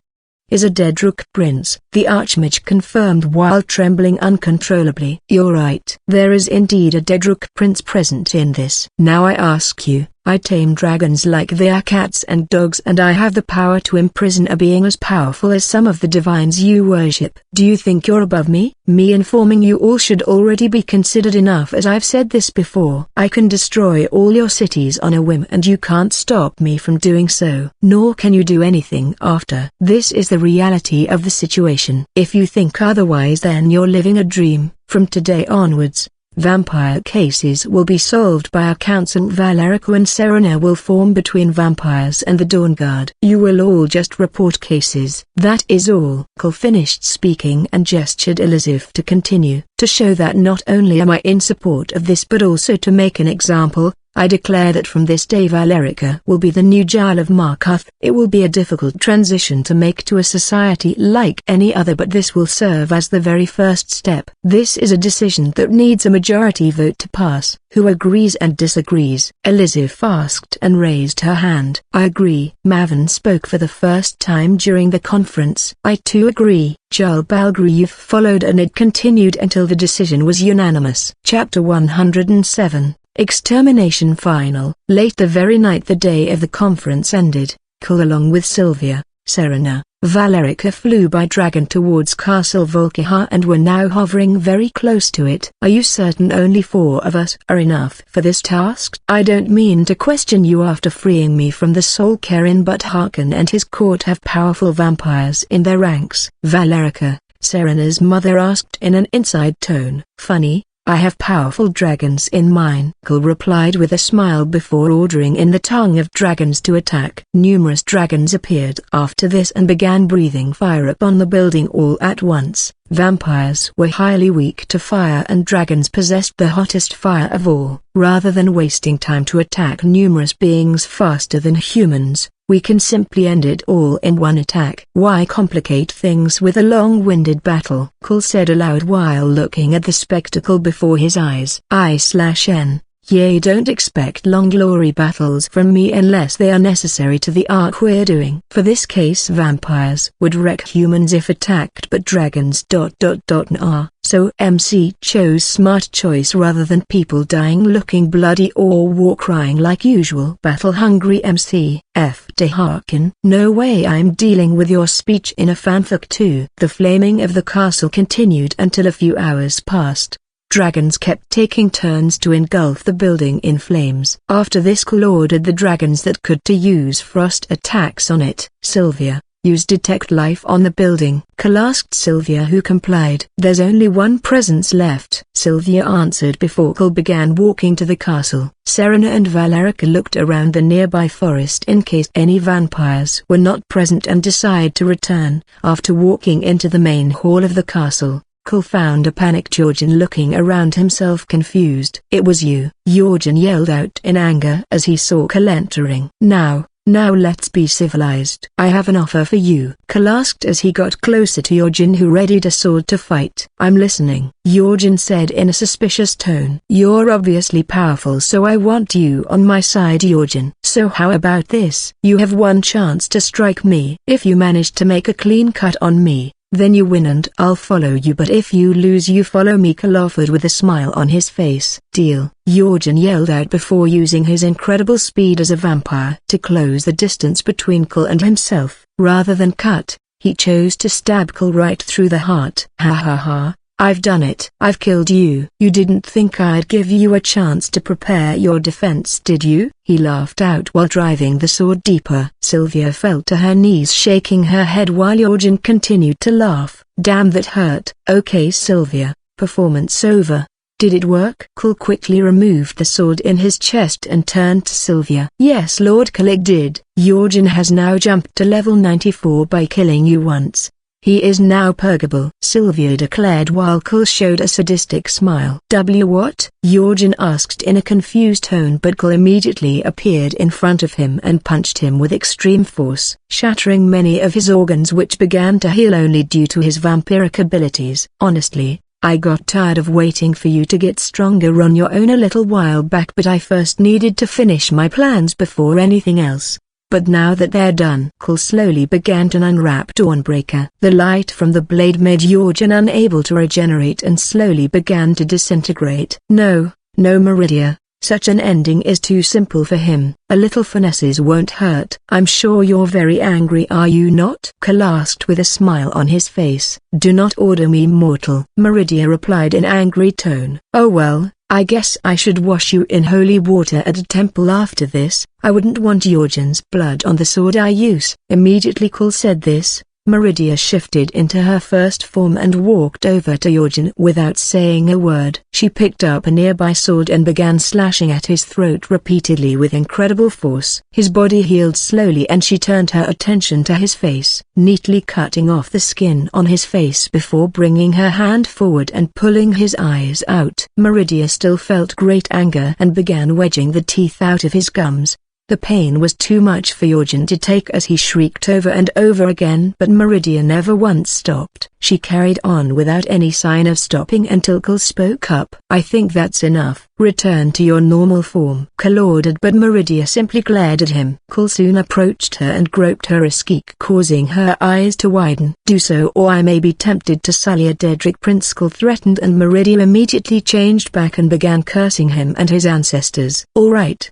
Speaker 1: is a dead Rook Prince, the Archmage confirmed while trembling uncontrollably. You're right. There is indeed a dead Rook Prince present in this. Now I ask you, I tame dragons like they are cats and dogs, and I have the power to imprison a being as powerful as some of the divines you worship. Do you think you're above me? Me informing you all should already be considered enough, as I've said this before. I can destroy all your cities on a whim and you can't stop me from doing so. Nor can you do anything after. This is the reality of the situation. If you think otherwise, then you're living a dream. From today onwards, vampire cases will be solved by a council. Valerica and Serena will form between vampires and the Dawn Guard. You will all just report cases. That is all. Kul finished speaking and gestured Elizabeth to continue. To show that not only am I in support of this but also to make an example, I declare that from this day Valerica will be the new Jarl of Markarth. It will be a difficult transition to make to a society like any other, but this will serve as the very first step. This is a decision that needs a majority vote to pass. Who agrees and disagrees? Elizabeth asked and raised her hand. I agree. Maven spoke for the first time during the conference. I too agree. Jarl Balgruyev followed and it continued until the decision was unanimous. Chapter 107. Extermination Final. Late the very night the day of the conference ended, Kul along with Sylvia, Serena, Valerica flew by dragon towards Castle Volkihar and were now hovering very close to it. Are you certain only 4 of us are enough for this task? I don't mean to question you after freeing me from the Soul Kerin, but Harkon and his court have powerful vampires in their ranks. Valerica, Serena's mother asked in an inside tone. Funny. I have powerful dragons in mine. Kul replied with a smile before ordering in the tongue of dragons to attack. Numerous dragons appeared after this and began breathing fire upon the building all at once. Vampires were highly weak to fire and dragons possessed the hottest fire of all. Rather than wasting time to attack numerous beings faster than humans, we can simply end it all in one attack. Why complicate things with a long-winded battle? Kul said aloud while looking at the spectacle before his eyes. I/N. Yea, don't expect long glory battles from me unless they are necessary to the arc we're doing. For this case vampires would wreck humans if attacked, but dragons. Nah. So MC chose smart choice rather than people dying looking bloody or war crying like usual. Battle hungry MC. F. De Harkin. No way, I'm dealing with your speech in a fanfic too. The flaming of the castle continued until a few hours passed. Dragons kept taking turns to engulf the building in flames. After this, Kul ordered the dragons that could to use frost attacks on it. Sylvia, use detect life on the building. Kul asked Sylvia, who complied. There's only one presence left, Sylvia answered before Kul began walking to the castle. Serena and Valerica looked around the nearby forest in case any vampires were not present and decided to return. After walking into the main hall of the castle, Kul found a panicked Yorjin looking around himself confused. It was you. Yorjin yelled out in anger as he saw Kul entering. Now, Now let's be civilized. I have an offer for you, Cole asked as he got closer to Yojin, who readied a sword to fight. I'm listening, Yojin said in a suspicious tone. You're obviously powerful, so I want you on my side, Yojin. So how about this? You have one chance to strike me. If you manage to make a clean cut on me, then you win and I'll follow you, but if you lose you follow me, Cole offered with a smile on his face. Deal, Yojin yelled out before using his incredible speed as a vampire to close the distance between Cole and himself. Rather than cut, he chose to stab Cole right through the heart. Ha ha ha. I've done it. I've killed you. You didn't think I'd give you a chance to prepare your defense, did you? He laughed out while driving the sword deeper. Sylvia fell to her knees, shaking her head while Yojin continued to laugh. Damn, that hurt. Okay Sylvia, performance over. Did it work? Cole quickly removed the sword in his chest and turned to Sylvia. Yes Lord Cole, it did. Yojin has now jumped to level 94 by killing you once. He is now purgable, Sylvia declared while Cole showed a sadistic smile. What? Yojin asked in a confused tone, but Cole immediately appeared in front of him and punched him with extreme force, shattering many of his organs which began to heal only due to his vampiric abilities. Honestly, I got tired of waiting for you to get stronger on your own a little while back, but I first needed to finish my plans before anything else. But now that they're done, Cole slowly began to unwrap Dawnbreaker. The light from the blade made Yojin unable to regenerate and slowly began to disintegrate. No, Meridia, such an ending is too simple for him. A little finesses won't hurt. I'm sure you're very angry, are you not? Cole asked with a smile on his face. Do not order me, mortal, Meridia replied in angry tone. Oh well, I guess I should wash you in holy water at a temple after this. I wouldn't want Yojin's blood on the sword I use. Immediately Cole said this, Meridia shifted into her first form and walked over to Yojin without saying a word. She picked up a nearby sword and began slashing at his throat repeatedly with incredible force. His body healed slowly and she turned her attention to his face, neatly cutting off the skin on his face before bringing her hand forward and pulling his eyes out. Meridia still felt great anger and began wedging the teeth out of his gums. The pain was too much for Yojin to take as he shrieked over and over again, but Meridia never once stopped. She carried on without any sign of stopping until Cole spoke up. I think that's enough. Return to your normal form, Cole ordered, but Meridia simply glared at him. Cole soon approached her and groped her ass-cheek, causing her eyes to widen. Do so or I may be tempted to sully a Dedrick prince, Cole threatened, and Meridia immediately changed back and began cursing him and his ancestors. Alright.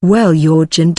Speaker 1: Well Yojin...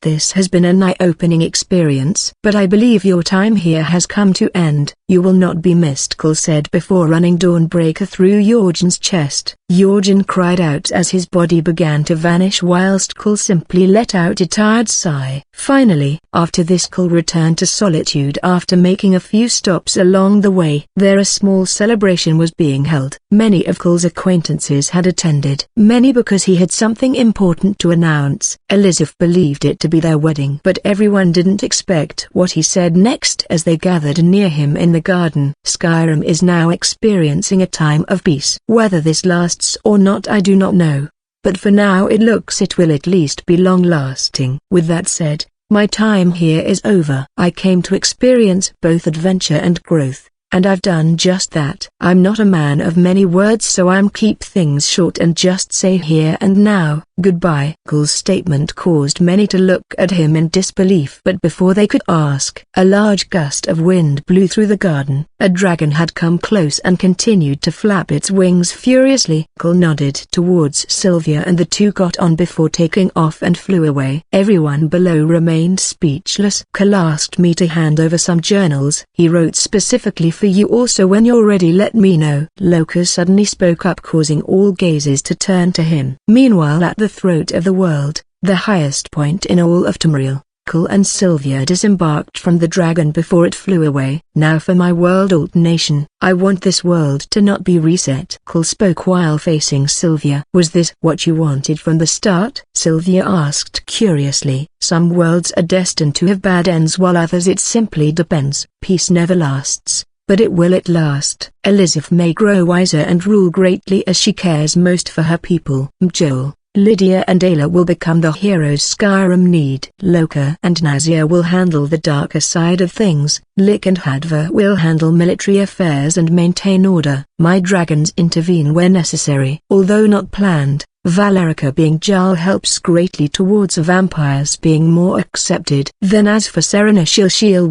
Speaker 1: This has been an eye-opening experience, but I believe your time here has come to end. You will not be missed, Cole said before running Dawnbreaker through Yojin's chest. Yojin cried out as his body began to vanish whilst Cole simply let out a tired sigh. Finally, after this, Cole returned to solitude after making a few stops along the way. There a small celebration was being held. Many of Cole's acquaintances had attended. Many because he had something important to announce. Elizabeth believed it to be their wedding, but everyone didn't expect what he said next as they gathered near him in the garden. Skyrim is now experiencing a time of peace. Whether this lasts or not I do not know, but for now it looks it will at least be long-lasting. With that said, my time here is over. I came to experience both adventure and growth, and I've done just that. I'm not a man of many words, so I'm keep things short and just say here and now, goodbye. Cole's statement caused many to look at him in disbelief, but before they could ask, a large gust of wind blew through the garden. A dragon had come close and continued to flap its wings furiously. Cole nodded towards Sylvia and the two got on before taking off and flew away. Everyone below remained speechless. Cole asked me to hand over some journals he wrote specifically for you. Also, when you're ready let me know. Locus suddenly spoke up, causing all gazes to turn to him. Meanwhile, at the throat of the world, the highest point in all of Tamriel, Cole and Sylvia disembarked from the dragon before it flew away. Now for my world, Alt Nation. I want this world to not be reset. Cole spoke while facing Sylvia. Was this what you wanted from the start? Sylvia asked curiously. Some worlds are destined to have bad ends while others it simply depends. Peace never lasts, but it will at last. Elizabeth may grow wiser and rule greatly as she cares most for her people. Joel, Lydia and Ayla will become the heroes Skyrim need. Loka and Nazir will handle the darker side of things. Lik and Hadva will handle military affairs and maintain order. My dragons intervene where necessary. Although not planned, Valerica being Jarl helps greatly towards vampires being more accepted. Then as for Serena, she'll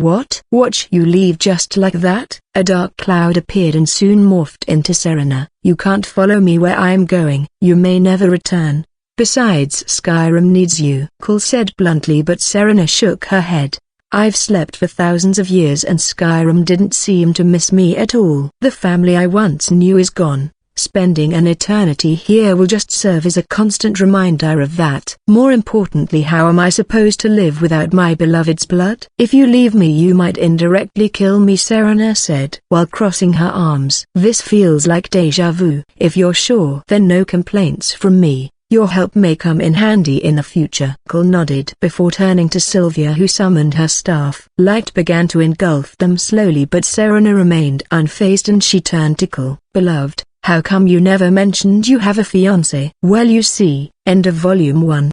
Speaker 1: watch you leave just like that? A dark cloud appeared and soon morphed into Serena. You can't follow me where I'm going. You may never return. Besides, Skyrim needs you, Cole said bluntly, but Serena shook her head. I've slept for thousands of years and Skyrim didn't seem to miss me at all. The family I once knew is gone. Spending an eternity here will just serve as a constant reminder of that. More importantly, how am I supposed to live without my beloved's blood? If you leave me you might indirectly kill me, Serena said, while crossing her arms. This feels like deja vu. If you're sure, then no complaints from me. Your help may come in handy in the future. Cole nodded before turning to Sylvia, who summoned her staff. Light began to engulf them slowly, but Serena remained unfazed and she turned to Cole. Beloved, how come you never mentioned you have a fiancé? Well, you see, end of volume 1.